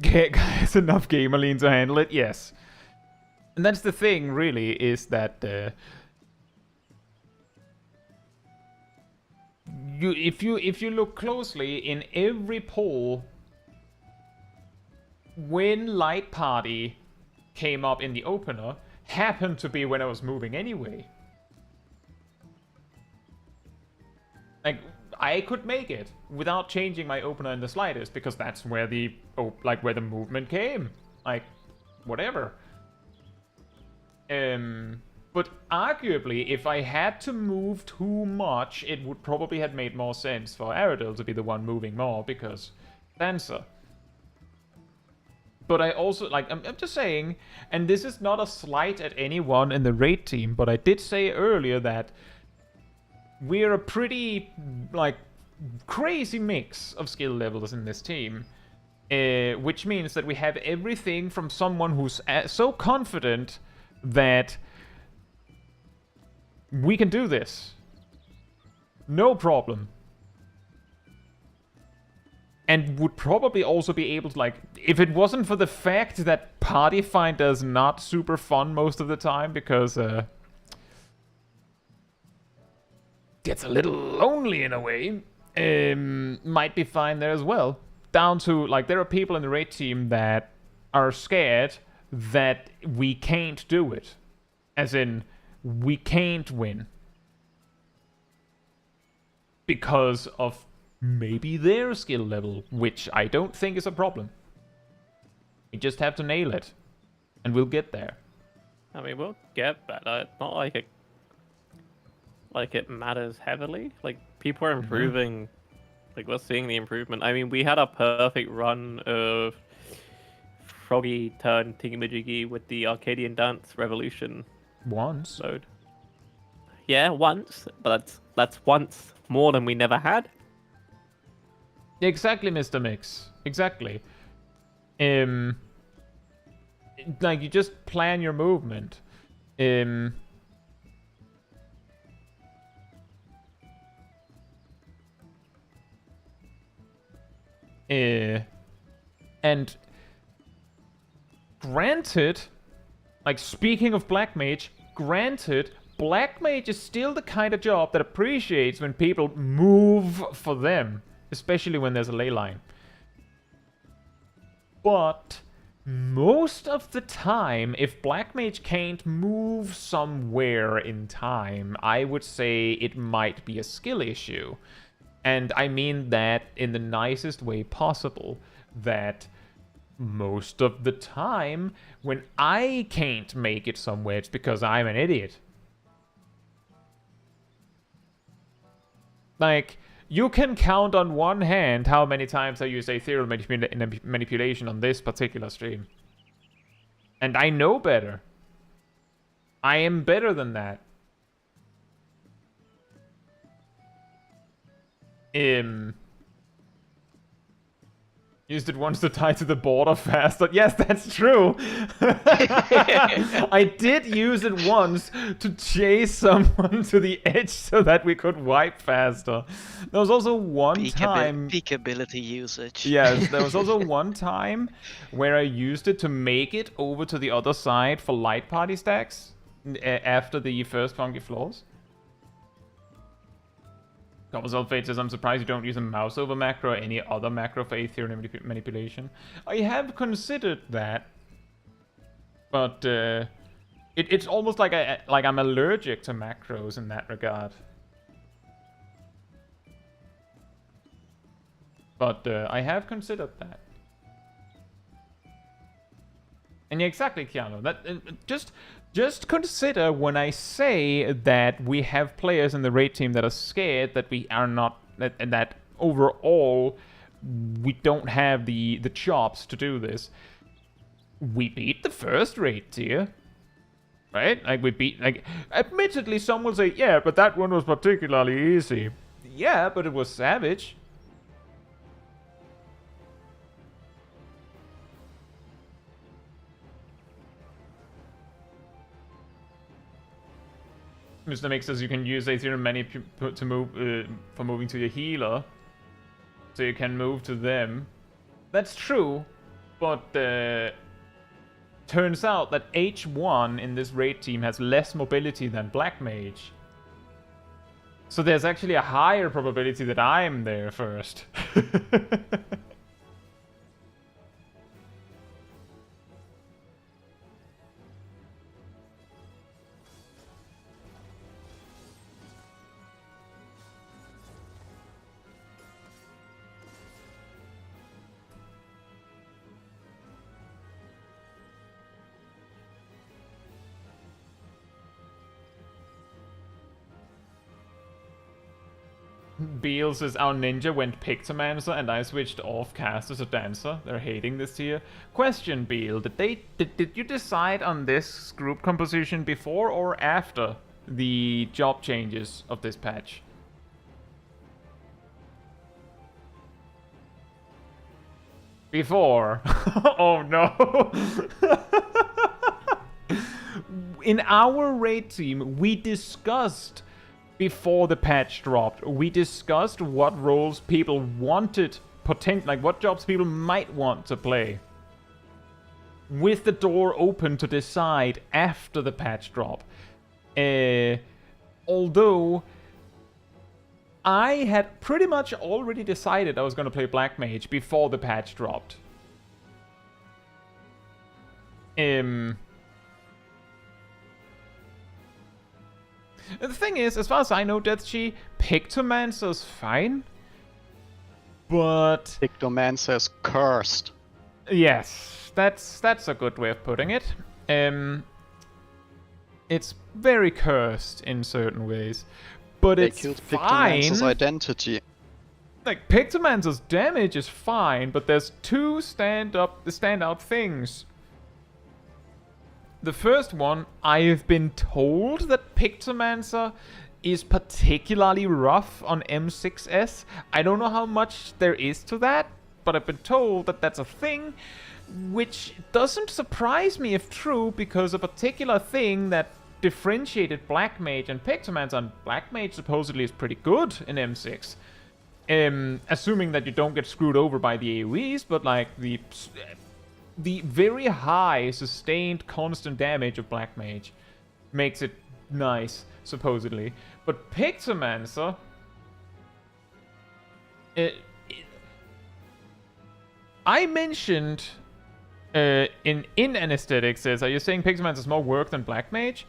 Speaker 1: Has enough gamer lean to handle it, yes. And that's the thing, really, is that if you look closely in every poll, when Light Party came up in the opener, happened to be when I was moving anyway. Like, I could make it without changing my opener in the slightest, because that's where the where the movement came. Like, whatever. But arguably, if I had to move too much, it would probably have made more sense for Aradil to be the one moving more, because Dancer. But I also, like, I'm just saying, and this is not a slight at anyone in the raid team, but I did say earlier that we're a pretty, like, crazy mix of skill levels in this team. Which means that we have everything from someone who's so confident that we can do this. No problem. And would probably also be able to, like, if it wasn't for the fact that Party Finder is not super fun most of the time, because gets a little lonely in a way, might be fine there as well. Down to, like, there are people in the raid team that are scared that we can't do it. As in, we can't win. Because of maybe their skill level, which I don't think is a problem. We just have to nail it. And we'll get there.
Speaker 4: I mean, we'll get better. It's not like it matters heavily. Like, people are improving. Like, we're seeing the improvement. I mean, we had a perfect run of Froggy turned Tingamajiggy with the Arcadian Dance Revolution
Speaker 1: Once.
Speaker 4: mode. Yeah, once, but that's once more than we never had.
Speaker 1: Exactly, Mr. Mix. Exactly. Like, you just plan your movement. And granted, like, speaking of Black Mage, granted, Black Mage is still the kind of job that appreciates when people move for them, especially when there's a ley line. But most of the time, if Black Mage can't move somewhere in time, I would say it might be a skill issue. And I mean that in the nicest way possible. That most of the time, when I can't make it somewhere, it's because I'm an idiot. Like, you can count on one hand how many times I use ethereal manipulation on this particular stream. And I know better. I am better than that. Used it once to tie to the border faster. Yes, that's true. I did use it once to chase someone to the edge so that we could wipe faster. There was also one time...
Speaker 2: Peak ability usage.
Speaker 1: Yes, there was also one time where I used it to make it over to the other side for light party stacks after the first funky floors. Cobblestone Fate says, I'm surprised you don't use a mouse over macro or any other macro for ethereal manipulation. I have considered that, but it's almost like I'm allergic to macros in that regard. But I have considered that. And yeah, exactly, Keanu. That just consider when I say that we have players in the raid team that are scared that we are not, that overall we don't have the chops to do this. We beat the first raid tier, right? Like, we beat, like, admittedly some will say, yeah, but that one was particularly easy. Yeah, but it was savage. Mr. Mix says you can use Ethereum Manip to move for moving to your healer, so you can move to them. That's true, but turns out that H1 in this raid team has less mobility than Black Mage. So there's actually a higher probability that I'm there first. Beal says, our ninja went Pictomancer and I switched off caster to dancer. They're hating this tier. Question, Beal, did you decide on this group composition before or after the job changes of this patch? Before. Oh no. In our raid team, we discussed before the patch dropped. We discussed what roles people wanted, like what jobs people might want to play, with the door open to decide after the patch drop. Although I had pretty much already decided I was going to play Black Mage before the patch dropped. The thing is, as far as I know, Deathchi, Pictomancer's fine. But
Speaker 3: Pictomancer is cursed.
Speaker 1: yes, that's a good way of putting it. It's very cursed in certain ways, but
Speaker 3: They
Speaker 1: it's
Speaker 3: killed
Speaker 1: fine.
Speaker 3: Pictomancer's identity.
Speaker 1: Like, Pictomancer's damage is fine, but there's two standout things. The first one, I have been told that Pictomancer is particularly rough on M6S. I don't know how much there is to that, but I've been told that that's a thing, which doesn't surprise me if true, because a particular thing that differentiated Black Mage and Pictomancer, and Black Mage supposedly is pretty good in M6. Assuming that you don't get screwed over by the AoEs, but like the very high sustained constant damage of Black Mage makes it nice, supposedly. But Pictomancer, I mentioned in anesthetics says, are you saying Pictomancer is more work than Black Mage?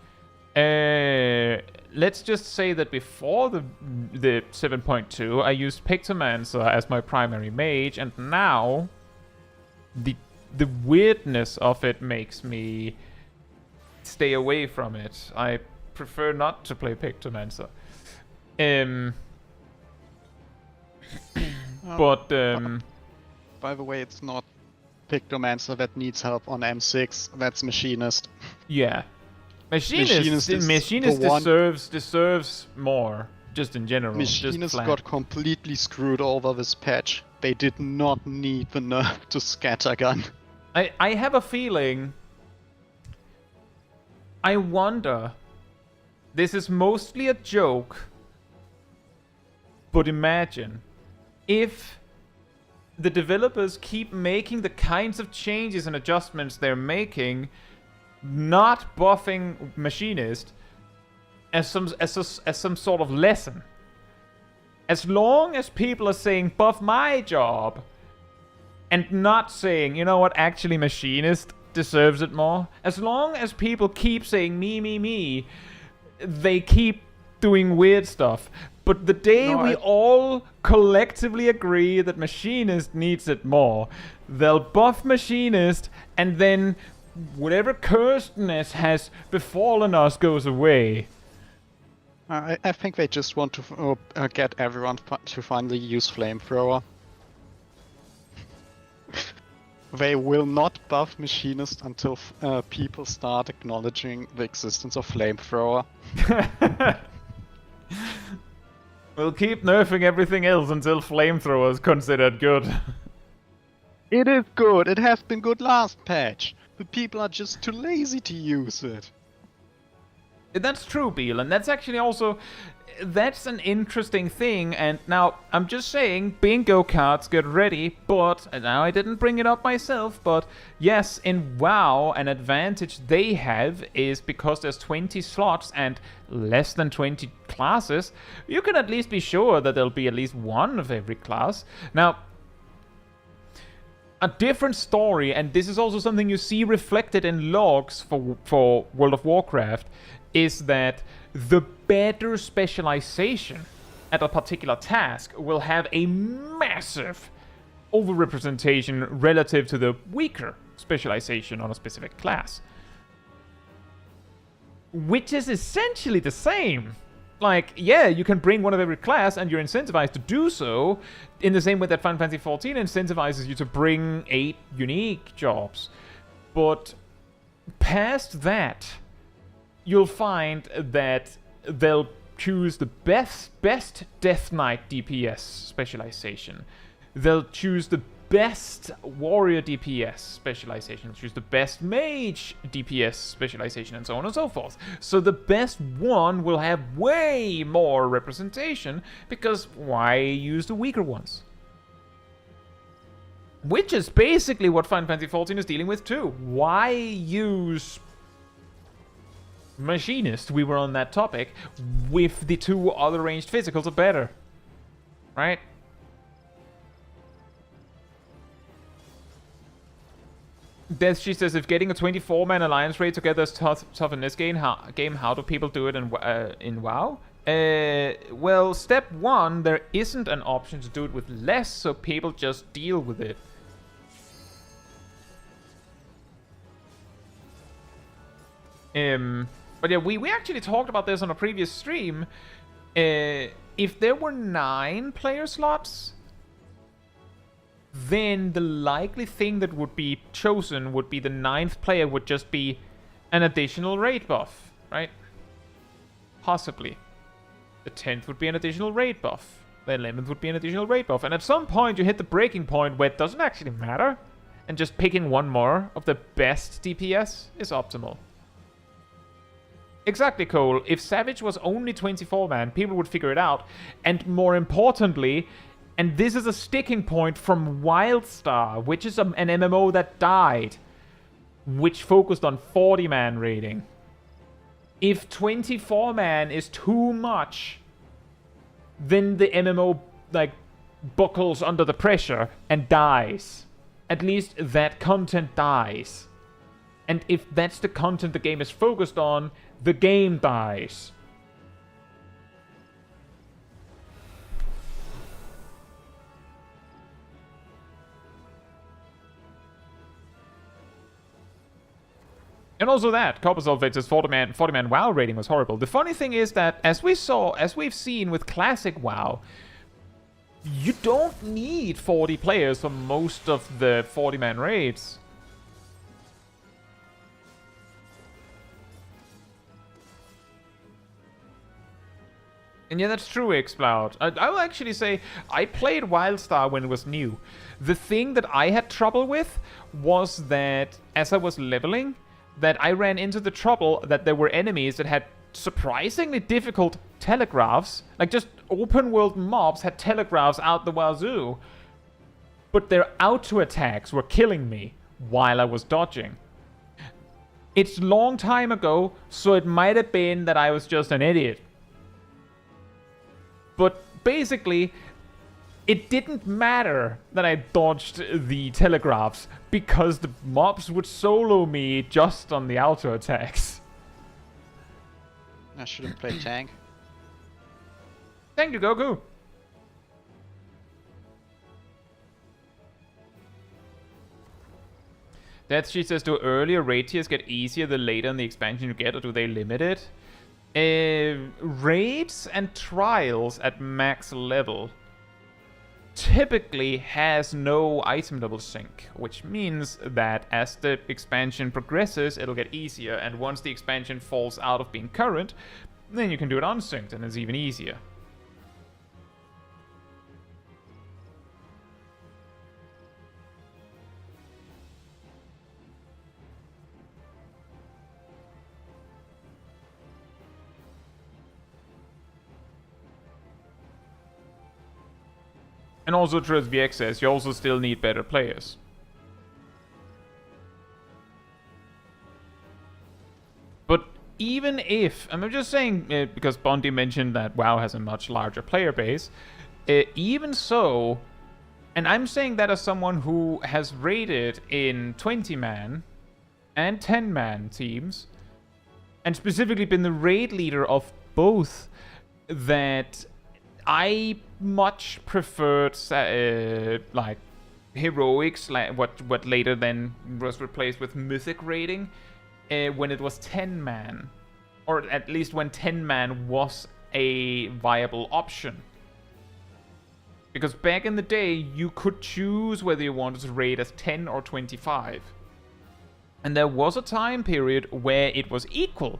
Speaker 1: Let's just say that before the 7.2, I used Pictomancer as my primary mage, and now the weirdness of it makes me stay away from it. I prefer not to play Pictomancer. But
Speaker 3: By the way, it's not Pictomancer that needs help on M6. That's Machinist.
Speaker 1: yeah. Machinist deserves more, just in general.
Speaker 3: Machinist
Speaker 1: just
Speaker 3: got completely screwed over this patch. They did not need the nerf to scattergun.
Speaker 1: I have a feeling. I wonder. This is mostly a joke. But imagine if the developers keep making the kinds of changes and adjustments they're making, not buffing Machinist as some sort of lesson. As long as people are saying buff my job and not saying, you know what, actually Machinist deserves it more. As long as people keep saying me, they keep doing weird stuff. But the day we all collectively agree that Machinist needs it more, they'll buff Machinist, and then whatever cursedness has befallen us goes away.
Speaker 3: I think they just want to get everyone to finally use Flamethrower. They will not buff Machinist until people start acknowledging the existence of Flamethrower.
Speaker 1: We'll keep nerfing everything else until Flamethrower is considered good.
Speaker 3: It is good. It has been good last patch. The people are just too lazy to use it.
Speaker 1: That's true, Beal, and that's actually also... That's an interesting thing, and now, I'm just saying, bingo cards, get ready, but, and now I didn't bring it up myself, but yes, in WoW, an advantage they have is because there's 20 slots and less than 20 classes, you can at least be sure that there'll be at least one of every class. Now, a different story, and this is also something you see reflected in logs for World of Warcraft, is that the better specialization at a particular task will have a massive overrepresentation relative to the weaker specialization on a specific class. Which is essentially the same. Like, yeah, you can bring one of every class and you're incentivized to do so in the same way that Final Fantasy XIV incentivizes you to bring 8 unique jobs. But past that, you'll find that they'll choose the best Death Knight DPS specialization. They'll choose the best Warrior DPS specialization, choose the best Mage DPS specialization, and so on and so forth. So the best one will have way more representation, because why use the weaker ones? Which is basically what Final Fantasy XIV is dealing with too. Why use Machinist, we were on that topic, with the 2 other ranged physicals are better. Right? Death, she says, if getting a 24-man alliance raid together is tough in this game, how do people do it in WoW? Well, step 1, there isn't an option to do it with less, so people just deal with it. But yeah, we actually talked about this on a previous stream. If there were 9 player slots, then the likely thing that would be chosen would be the 9th player would just be an additional raid buff, right? Possibly. The 10th would be an additional raid buff. The 11th would be an additional raid buff. And at some point you hit the breaking point where it doesn't actually matter. And just picking one more of the best DPS is optimal. Exactly, Cole. If Savage was only 24-man, people would figure it out. And more importantly, and this is a sticking point from Wildstar, which is an MMO that died, which focused on 40-man raiding. If 24-man is too much, then the MMO, like, buckles under the pressure and dies. At least that content dies. And if that's the content the game is focused on, the game dies. And also that, Copper Sulfate's 40-man WoW rating was horrible. The funny thing is that, as we've seen with classic WoW, you don't need 40 players for most of the 40-man raids. And yeah, that's true, Xploud. I will actually say, I played Wildstar when it was new. The thing that I had trouble with was that, as I was leveling, that I ran into the trouble that there were enemies that had surprisingly difficult telegraphs. Like, just open-world mobs had telegraphs out the wazoo. But their auto-attacks were killing me while I was dodging. It's a long time ago, so it might have been that I was just an idiot. But basically, it didn't matter that I dodged the telegraphs because the mobs would solo me just on the auto attacks.
Speaker 3: I shouldn't play tank.
Speaker 1: Thank you, Goku. Death, she says, do earlier raid tiers get easier the later in the expansion you get, or do they limit it? Raids and trials at max level typically has no item double sync, which means that as the expansion progresses, it'll get easier, and once the expansion falls out of being current, then you can do it unsynced, and it's even easier. And also, TrustVX says you also still need better players. But even if, I'm just saying, because Bondi mentioned that WoW has a much larger player base, even so, and I'm saying that as someone who has raided in 20-man and 10-man teams, and specifically been the raid leader of both, that I much preferred like heroics, like what later then was replaced with mythic raiding, when it was 10-man, or at least when 10-man was a viable option. Because back in the day, you could choose whether you wanted to raid as 10 or 25. And there was a time period where it was equal.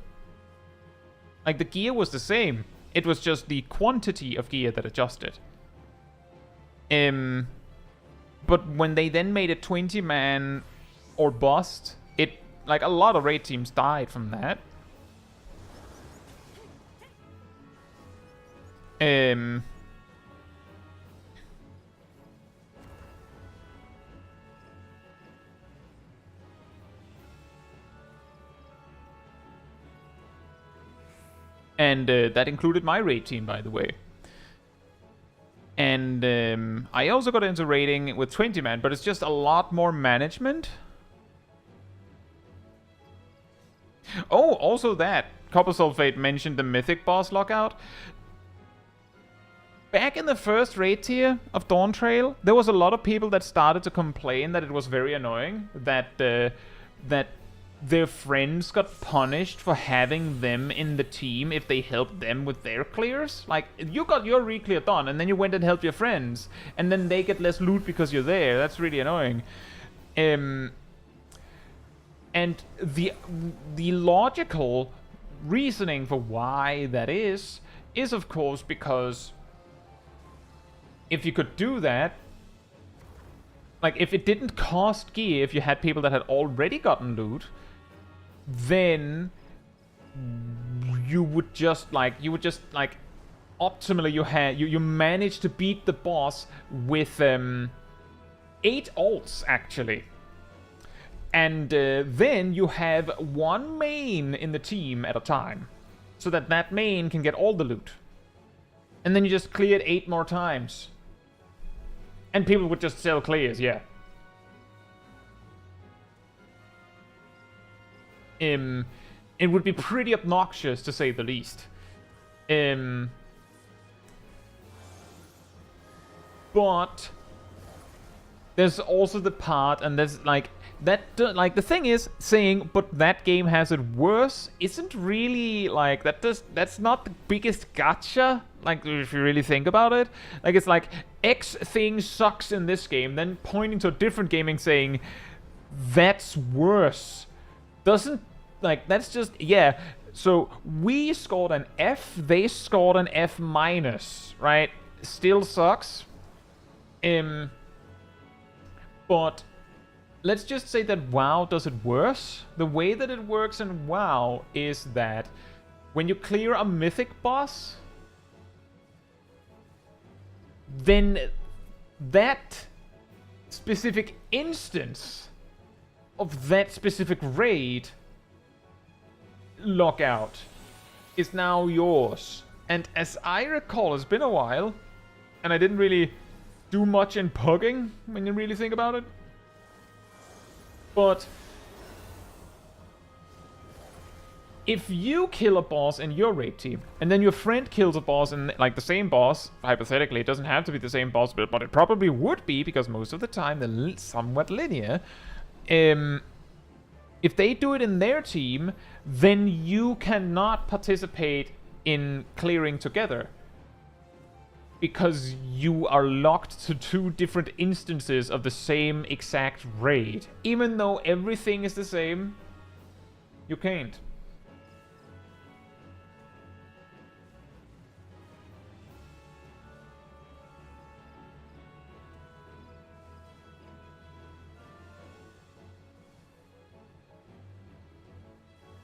Speaker 1: Like, the gear was the same. It was just the quantity of gear that adjusted. But when they then made it 20-man or bust, it, like, a lot of raid teams died from that. And that included my raid team, by the way. And I also got into raiding with 20-man, but it's just a lot more management. Oh, also that. Copper Sulfate mentioned the Mythic boss lockout. Back in the first raid tier of Dawntrail, there was a lot of people that started to complain that it was very annoying that that their friends got punished for having them in the team if they helped them with their clears. Like, you got your re-clear done, and then you went and helped your friends, and then they get less loot because you're there. That's really annoying. And the logical reasoning for why that is of course because if you could do that, like if it didn't cost gear, if you had people that had already gotten loot, then you would just optimally you managed to beat the boss with 8 ults actually. And then you have one main in the team at a time, so that main can get all the loot. And then you just clear it 8 more times. And people would just sell clears, yeah. It would be pretty obnoxious, to say the least. But there's also the part, and there's like that. Like the thing is, saying, but that game has it worse, isn't really like that. That's not the biggest gotcha. Like if you really think about it, like it's like X thing sucks in this game, then pointing to a different game and saying that's worse. Doesn't like that's just yeah. So we scored an F, they scored an F minus, right? Still sucks. But let's just say that WoW does it worse. The way that it works in WoW is that when you clear a mythic boss, then that specific instance of that specific raid lockout is now yours. And as I recall, it's been a while, and I didn't really do much in pugging when you really think about it. But if you kill a boss in your raid team, and then your friend kills a boss in like the same boss, hypothetically, it doesn't have to be the same boss, but it probably would be because most of the time they're somewhat linear. If they do it in their team, then you cannot participate in clearing together, because you are locked to 2 different instances of the same exact raid. Even though everything is the same, you can't.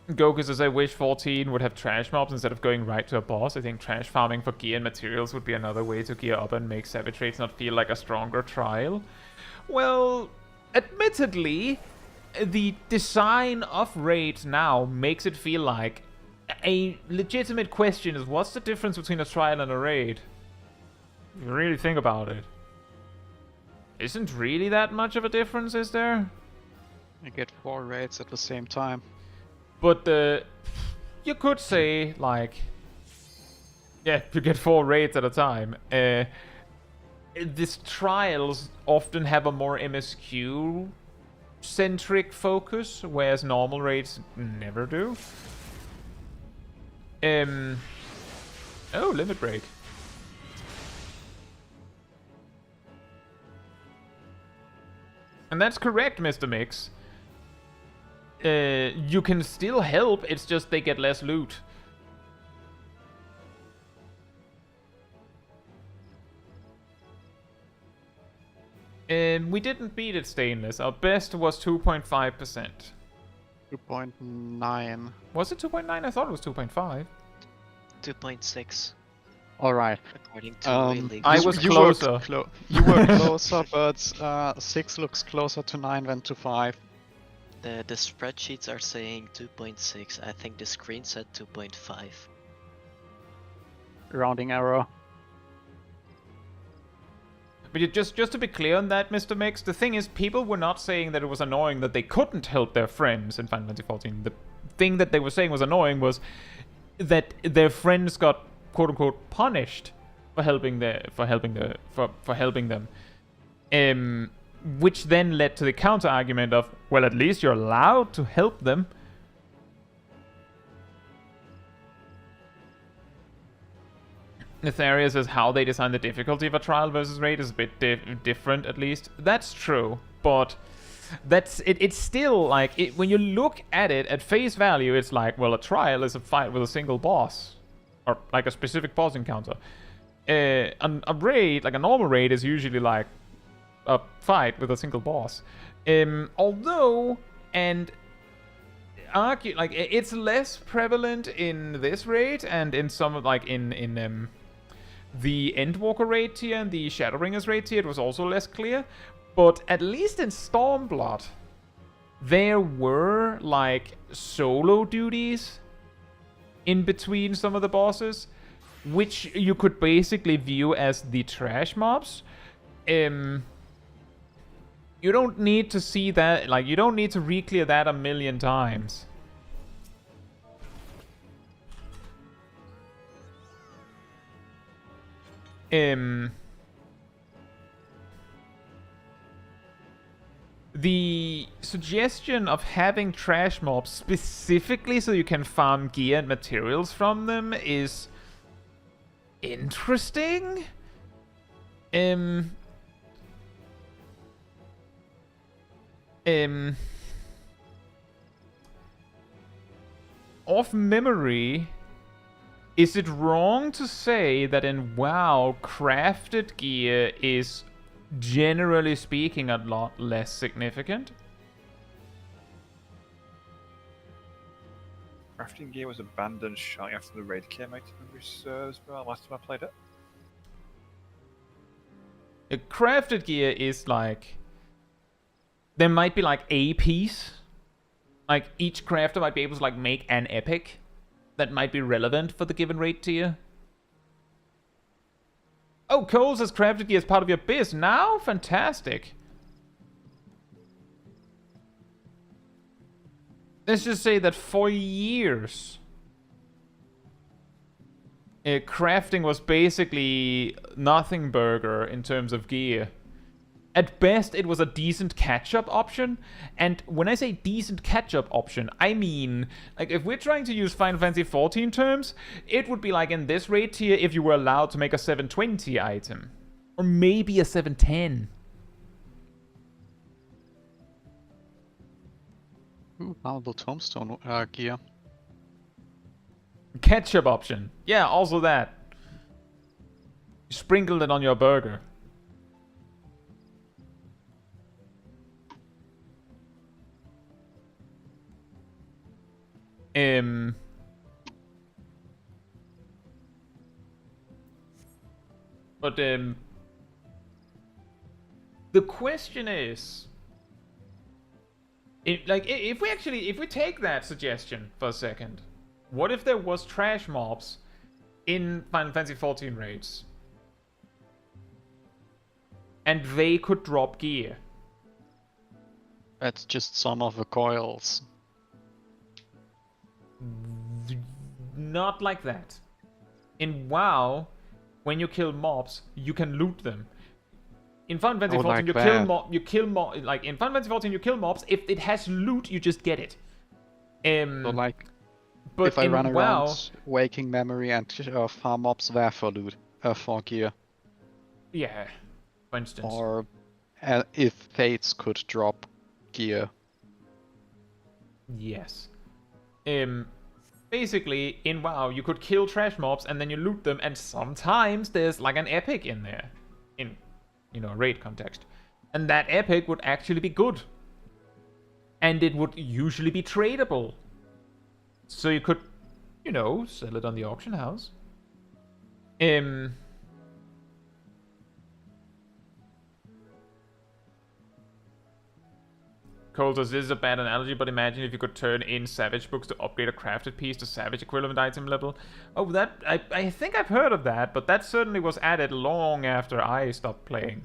Speaker 1: Goku says, I wish 14 would have trash mobs instead of going right to a boss. I think trash farming for gear and materials would be another way to gear up and make savage raids not feel like a stronger trial. Well, admittedly, the design of raids now makes it feel like a legitimate question is, what's the difference between a trial and a raid? If you really think about it. Isn't really that much of a difference, is there?
Speaker 3: You get 4 raids at the same time.
Speaker 1: But you could say, like, yeah, you get 4 raids at a time. These trials often have a more MSQ-centric focus, whereas normal raids never do. Oh, limit break. And that's correct, Mr. Mix. You can still help, it's just they get less loot. We didn't beat it stainless. Our best was 2.5%.
Speaker 3: 2.9.
Speaker 1: Was it 2.9? I thought it was 2.5.
Speaker 2: 2.6,
Speaker 3: Alright.
Speaker 2: according to illegal.
Speaker 1: I was closer.
Speaker 3: You were closer, but 6 looks closer to 9 than to 5.
Speaker 2: The spreadsheets are saying 2.6. I think the screen said 2.5.
Speaker 3: Rounding error.
Speaker 1: But just to be clear on that, Mr. Mix, the thing is, people were not saying that it was annoying that they couldn't help their friends in Final Fantasy XIV. The thing that they were saying was annoying was that their friends got quote unquote punished for helping them. Which then led to the counter argument of, well, at least you're allowed to help them. Nefarious says how they design the difficulty of a trial versus raid is a bit different, at least. That's true, but that's it. It's still like when you look at it at face value, it's like, well, a trial is a fight with a single boss, or like a specific boss encounter. A raid, like a normal raid, is usually like a fight with a single boss. Although, and like it's less prevalent in this raid and in some like in the Endwalker raid tier and the Shadowbringers raid tier, it was also less clear. But at least in Stormblood, there were like solo duties in between some of the bosses, which you could basically view as the trash mobs. You don't need to see that, like, you don't need to re-clear that a million times. The suggestion of having trash mobs specifically so you can farm gear and materials from them is interesting. Off memory, is it wrong to say that in WoW, crafted gear is, generally speaking, a lot less significant?
Speaker 5: Crafting gear was abandoned shortly after the raid came out, if memory serves well, last time I played it.
Speaker 1: Crafted gear is like, there might be like a piece, like each crafter might be able to like make an epic that might be relevant for the given raid tier. Oh, Cole says crafted gear is part of your biz now? Fantastic. Let's just say that for years, crafting was basically nothing burger in terms of gear. At best, it was a decent catch-up option. And when I say decent catch-up option, I mean, like, if we're trying to use Final Fantasy XIV terms, it would be like in this raid tier if you were allowed to make a 720 item. Or maybe a 710.
Speaker 3: Ooh, valuable tombstone gear.
Speaker 1: Ketchup option. Yeah, also that. You sprinkled it on your burger. But the question is, if we take that suggestion for a second, what if there was trash mobs in Final Fantasy XIV raids, and they could drop gear?
Speaker 3: That's just some of the coils.
Speaker 1: Not like that. In WoW, when you kill mobs, you can loot them. In Final Fantasy XIV,
Speaker 3: like
Speaker 1: you
Speaker 3: that.
Speaker 1: kill mobs. Like in Final Fantasy XIV, you kill mobs. If it has loot, you just get it.
Speaker 3: So like,
Speaker 1: but
Speaker 3: if I
Speaker 1: in
Speaker 3: run
Speaker 1: WoW,
Speaker 3: around waking memory and farm mobs there for loot, for gear,
Speaker 1: yeah, for instance,
Speaker 3: or if Fates could drop gear.
Speaker 1: yes. Basically, in WoW, you could kill trash mobs and then you loot them, and sometimes there's like an epic in there, in, you know, raid context. And that epic would actually be good. And it would usually be tradable. So you could, you know, sell it on the auction house. Cole says, this is a bad analogy, but imagine if you could turn in Savage books to upgrade a crafted piece to Savage equivalent item level. Oh, that... I think I've heard of that, but that certainly was added long after I stopped playing.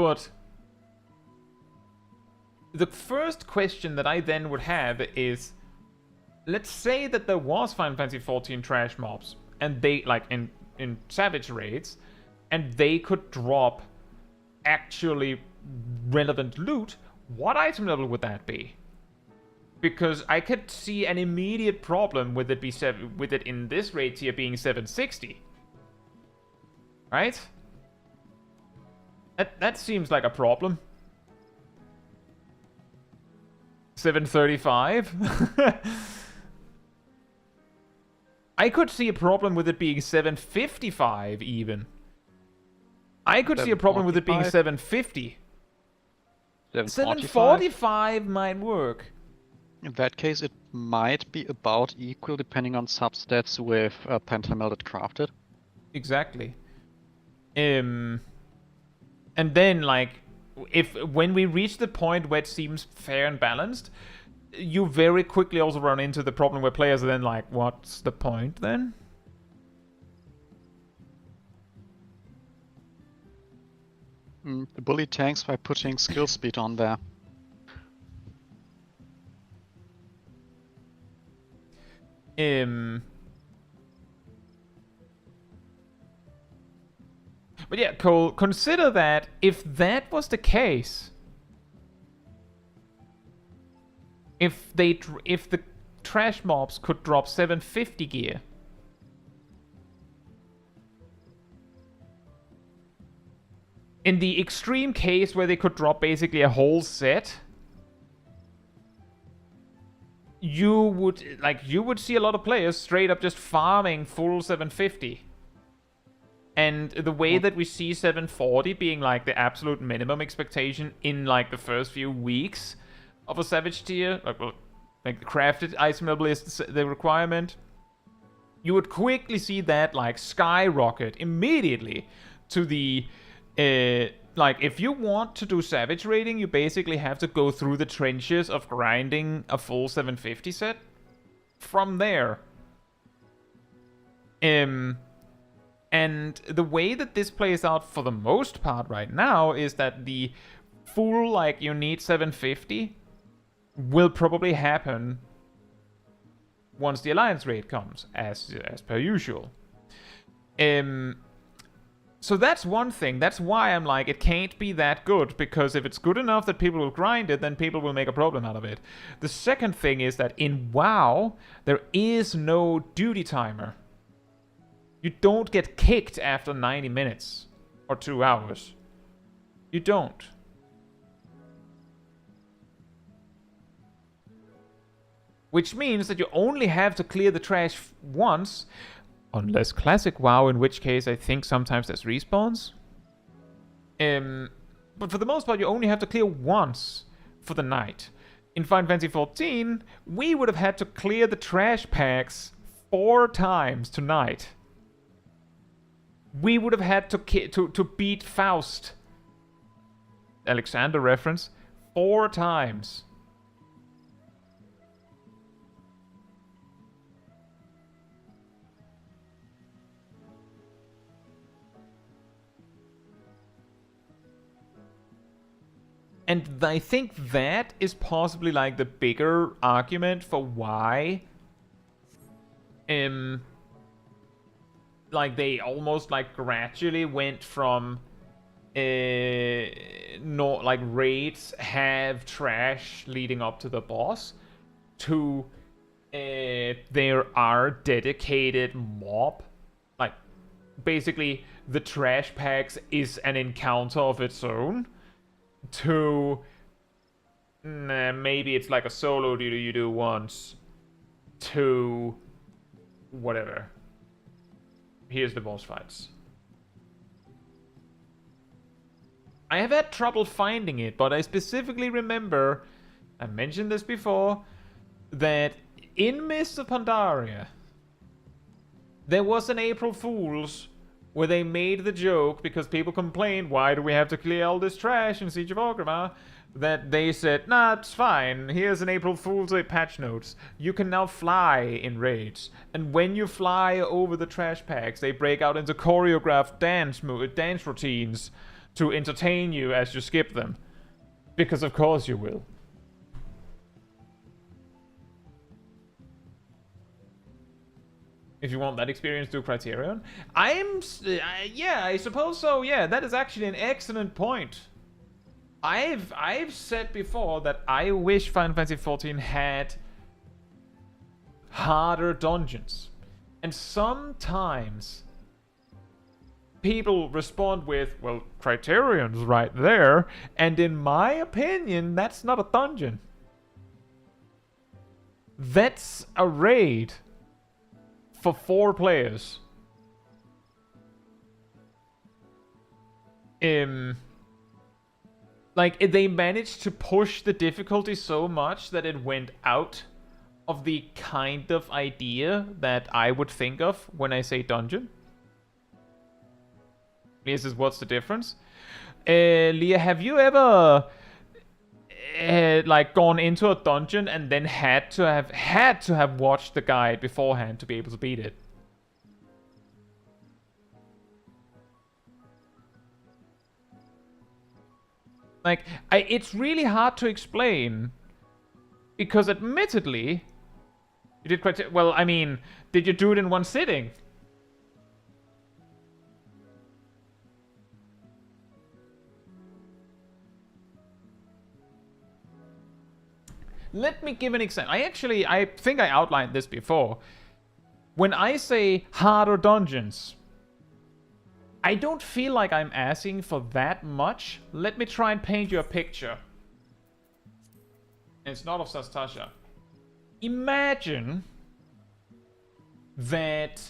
Speaker 1: But the first question that I then would have is, let's say that there was Final Fantasy XIV trash mobs, and they, like, in Savage raids, and they could drop actually relevant loot, what item level would that be? Because I could see an immediate problem with it in this raid tier being 760. Right? That seems like a problem. 735? I could see a problem with it being 755 even. I could see a problem with it being 750. 745 might work.
Speaker 3: In that case, it might be about equal depending on substats with Pentamelted Crafted.
Speaker 1: Exactly. And then, like, when we reach the point where it seems fair and balanced, you very quickly also run into the problem where players are then like, what's the point then?
Speaker 3: The bully tanks by putting skill speed on there.
Speaker 1: But yeah, Cole, consider that if that was the case, if the trash mobs could drop 750 gear, in the extreme case where they could drop basically a whole set, you would see a lot of players straight up just farming full 750. And the way that we see 740 being like the absolute minimum expectation in like the first few weeks of a Savage tier, like the crafted item level is the requirement, you would quickly see that like skyrocket immediately to the like, if you want to do Savage raiding, you basically have to go through the trenches of grinding a full 750 set. From there. And the way that this plays out for the most part right now is that the full, like, you need 750 will probably happen once the Alliance raid comes, as per usual. So that's one thing. That's why I'm like, it can't be that good, because if it's good enough that people will grind it, then people will make a problem out of it. The second thing is that in WoW, there is no duty timer. You don't get kicked after 90 minutes or 2 hours. You don't. Which means that you only have to clear the trash once. Unless Classic WoW, in which case I think sometimes there's respawns. But for the most part, you only have to clear once for the night. In Final Fantasy XIV, we would have had to clear the trash packs 4 times tonight. We would have had to beat Faust, Alexander reference, 4 times. And I think that is possibly like the bigger argument for why like they almost like gradually went from not like raids have trash leading up to the boss to there are dedicated mob, like basically the trash packs is an encounter of its own, to maybe it's like a solo duty you do once, to whatever. Here's the boss fights. I have had trouble finding it, but I specifically remember, I mentioned this before, that in Mists of Pandaria, there was an April Fool's where they made the joke, because people complained, why do we have to clear all this trash in Siege of Orgrimmar? That they said, nah, it's fine. Here's an April Fool's Day patch notes. You can now fly in raids. And when you fly over the trash packs, they break out into choreographed dance routines to entertain you as you skip them. Because of course you will. If you want that experience, do Criterion. Yeah, I suppose so. Yeah, that is actually an excellent point. I've said before that I wish Final Fantasy XIV had harder dungeons. And sometimes people respond with, well, Criterion's right there, and in my opinion, that's not a dungeon. That's a raid for 4 players. Like, they managed to push the difficulty so much that it went out of the kind of idea that I would think of when I say dungeon. Leah says, what's the difference? Leah, have you ever like gone into a dungeon and then had to have watched the guide beforehand to be able to beat it? Like, it's really hard to explain, because admittedly, you did quite well. I mean, did you do it in one sitting? Let me give an example. I think I outlined this before. When I say harder dungeons, I don't feel like I'm asking for that much. Let me try and paint you a picture. And it's not of Sastasha. Imagine that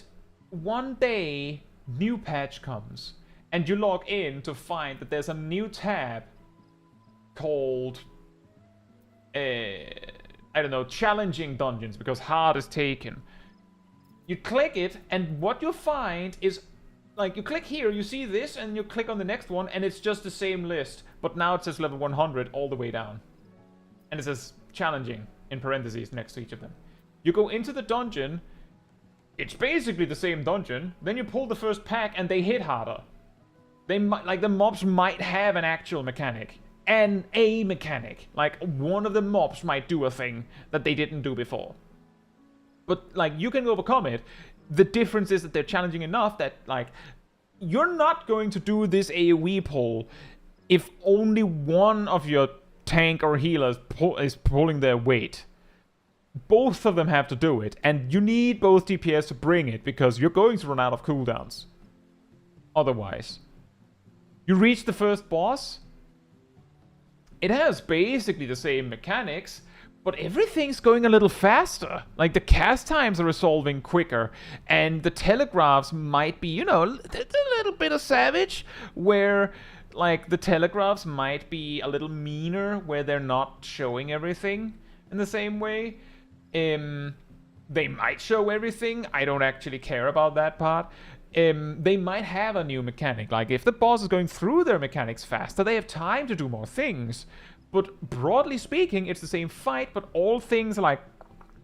Speaker 1: one day new patch comes and you log in to find that there's a new tab called I don't know, challenging dungeons, because hard is taken. You click it, and what you find is, like, you click here, you see this, and you click on the next one, and it's just the same list, but now it says level 100 all the way down. And it says challenging in parentheses next to each of them. You go into the dungeon, it's basically the same dungeon, then you pull the first pack, and they hit harder. They might, like, the mobs might have an actual mechanic. And a mechanic. Like, one of the mobs might do a thing that they didn't do before. But, like, you can overcome it. The difference is that they're challenging enough that, like, you're not going to do this AoE pull if only one of your tank or healers is pulling their weight. Both of them have to do it. And you need both DPS to bring it, because you're going to run out of cooldowns. Otherwise. You reach the first boss. It has basically the same mechanics, but everything's going a little faster. Like, the cast times are resolving quicker, and the telegraphs might be, you know, a little bit of savage, where, like, the telegraphs might be a little meaner, where they're not showing everything in the same way. They might show everything. I don't actually care about that part. They might have a new mechanic. Like, if the boss is going through their mechanics faster, they have time to do more things. But broadly speaking, it's the same fight, but all things are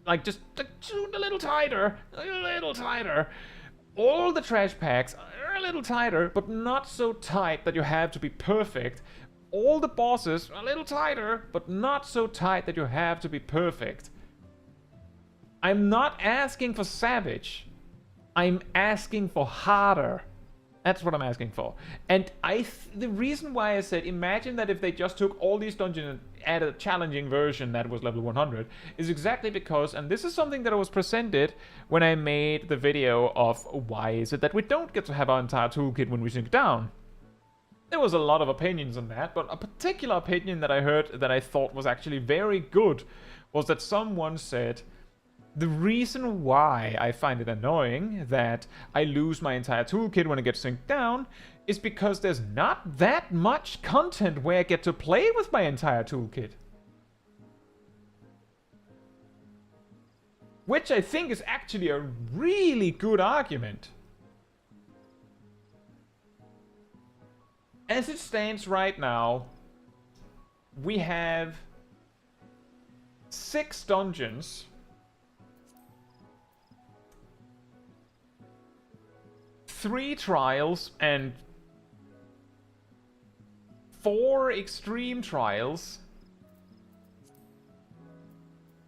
Speaker 1: like just a little tighter, a little tighter. All the trash packs are a little tighter, but not so tight that you have to be perfect. All the bosses are a little tighter, but not so tight that you have to be perfect. I'm not asking for savage. I'm asking for harder. That's what I'm asking for. And the reason why I said, imagine that if they just took all these dungeons and added a challenging version that was level 100, is exactly because, and this is something that was presented when I made the video of why is it that we don't get to have our entire toolkit when we sink down. There was a lot of opinions on that, but a particular opinion that I heard that I thought was actually very good was that someone said, the reason why I find it annoying that I lose my entire toolkit when I get synced down is because there's not that much content where I get to play with my entire toolkit. Which I think is actually a really good argument. As it stands right now, we have 6 dungeons. 3 trials and 4 extreme trials,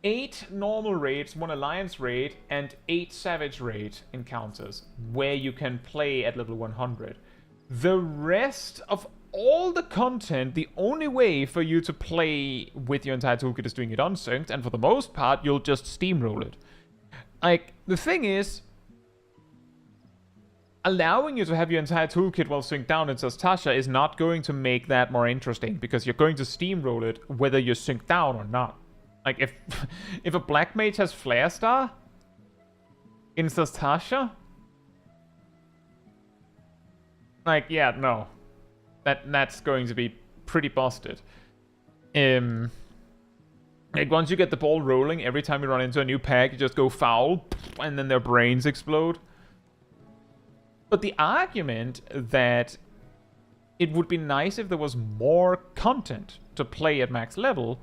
Speaker 1: 8 normal raids, 1 alliance raid, and 8 savage raid encounters where you can play at level 100. The rest of all the content, the only way for you to play with your entire toolkit is doing it unsynced, and for the most part, you'll just steamroll it. Like, the thing is, allowing you to have your entire toolkit while synced down in Tastasha is not going to make that more interesting, because you're going to steamroll it whether you're synced down or not. Like, if a Black Mage has Flare Star in Tastasha, like, yeah, no. That's going to be pretty busted. Like, once you get the ball rolling, every time you run into a new pack, you just go foul, and then their brains explode. But the argument that it would be nice if there was more content to play at max level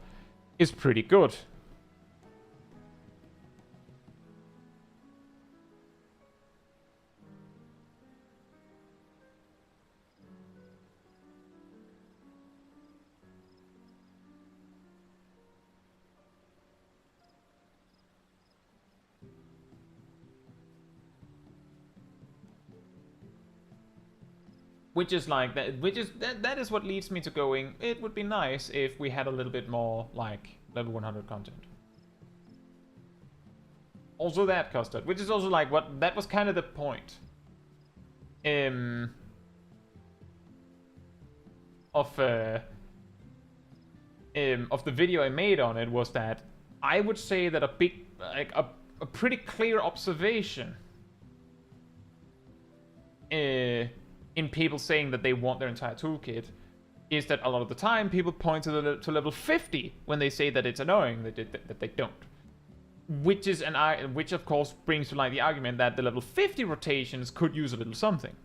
Speaker 1: is pretty good. Which is like that is what leads me to going, it would be nice if we had a little bit more like level 100 content. Also that, Custard, which is also like what that was kind of the point of the video I made on it, was that I would say that a pretty clear observation in people saying that they want their entire toolkit is that a lot of the time people point to level 50 when they say that it's annoying that they don't. Which of course brings to light the argument that the level 50 rotations could use a little something.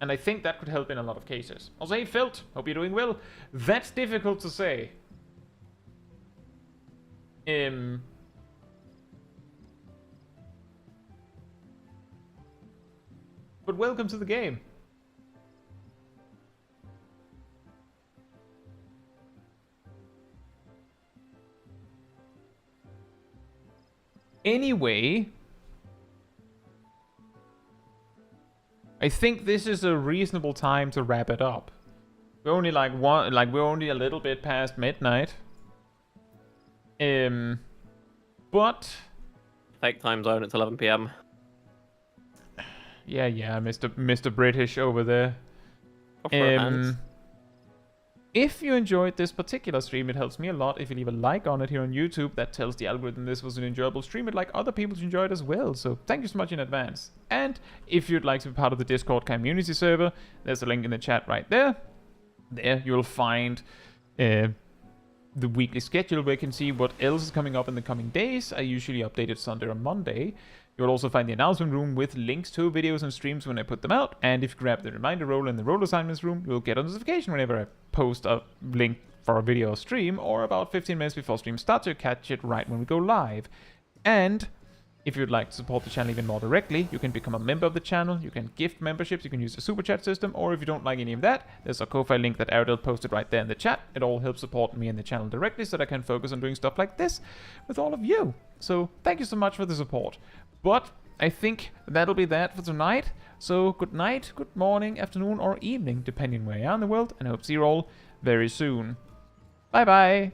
Speaker 1: And I think that could help in a lot of cases. Also, hey Filt, hope you're doing well. That's difficult to say. But welcome to the game. Anyway, I think this is a reasonable time to wrap it up. We're only we're only a little bit past midnight. But
Speaker 4: Fake time zone, it's 11 PM.
Speaker 1: Yeah, Mr. British over there. If you enjoyed this particular stream, it helps me a lot if you leave a like on it here on YouTube. That tells the algorithm this was an enjoyable stream. It'd like other people to enjoy it as well. So thank you so much in advance. And if you'd like to be part of the Discord community server, there's a link in the chat right there. There you'll find the weekly schedule where you can see what else is coming up in the coming days. I usually update it Sunday or Monday. You'll also find the announcement room with links to videos and streams when I put them out. And if you grab the reminder roll in the role assignments room, you'll get a notification whenever I post a link for a video or stream, or about 15 minutes before stream starts, you catch it right when we go live. And if you'd like to support the channel even more directly, you can become a member of the channel, you can gift memberships, you can use the super chat system, or if you don't like any of that, there's a Ko-Fi link that Ariel posted right there in the chat. It all helps support me and the channel directly so that I can focus on doing stuff like this with all of you. So thank you so much for the support. But I think that'll be that for tonight. So good night, good morning, afternoon, or evening, depending where you are in the world, and I hope to see you all very soon. Bye bye!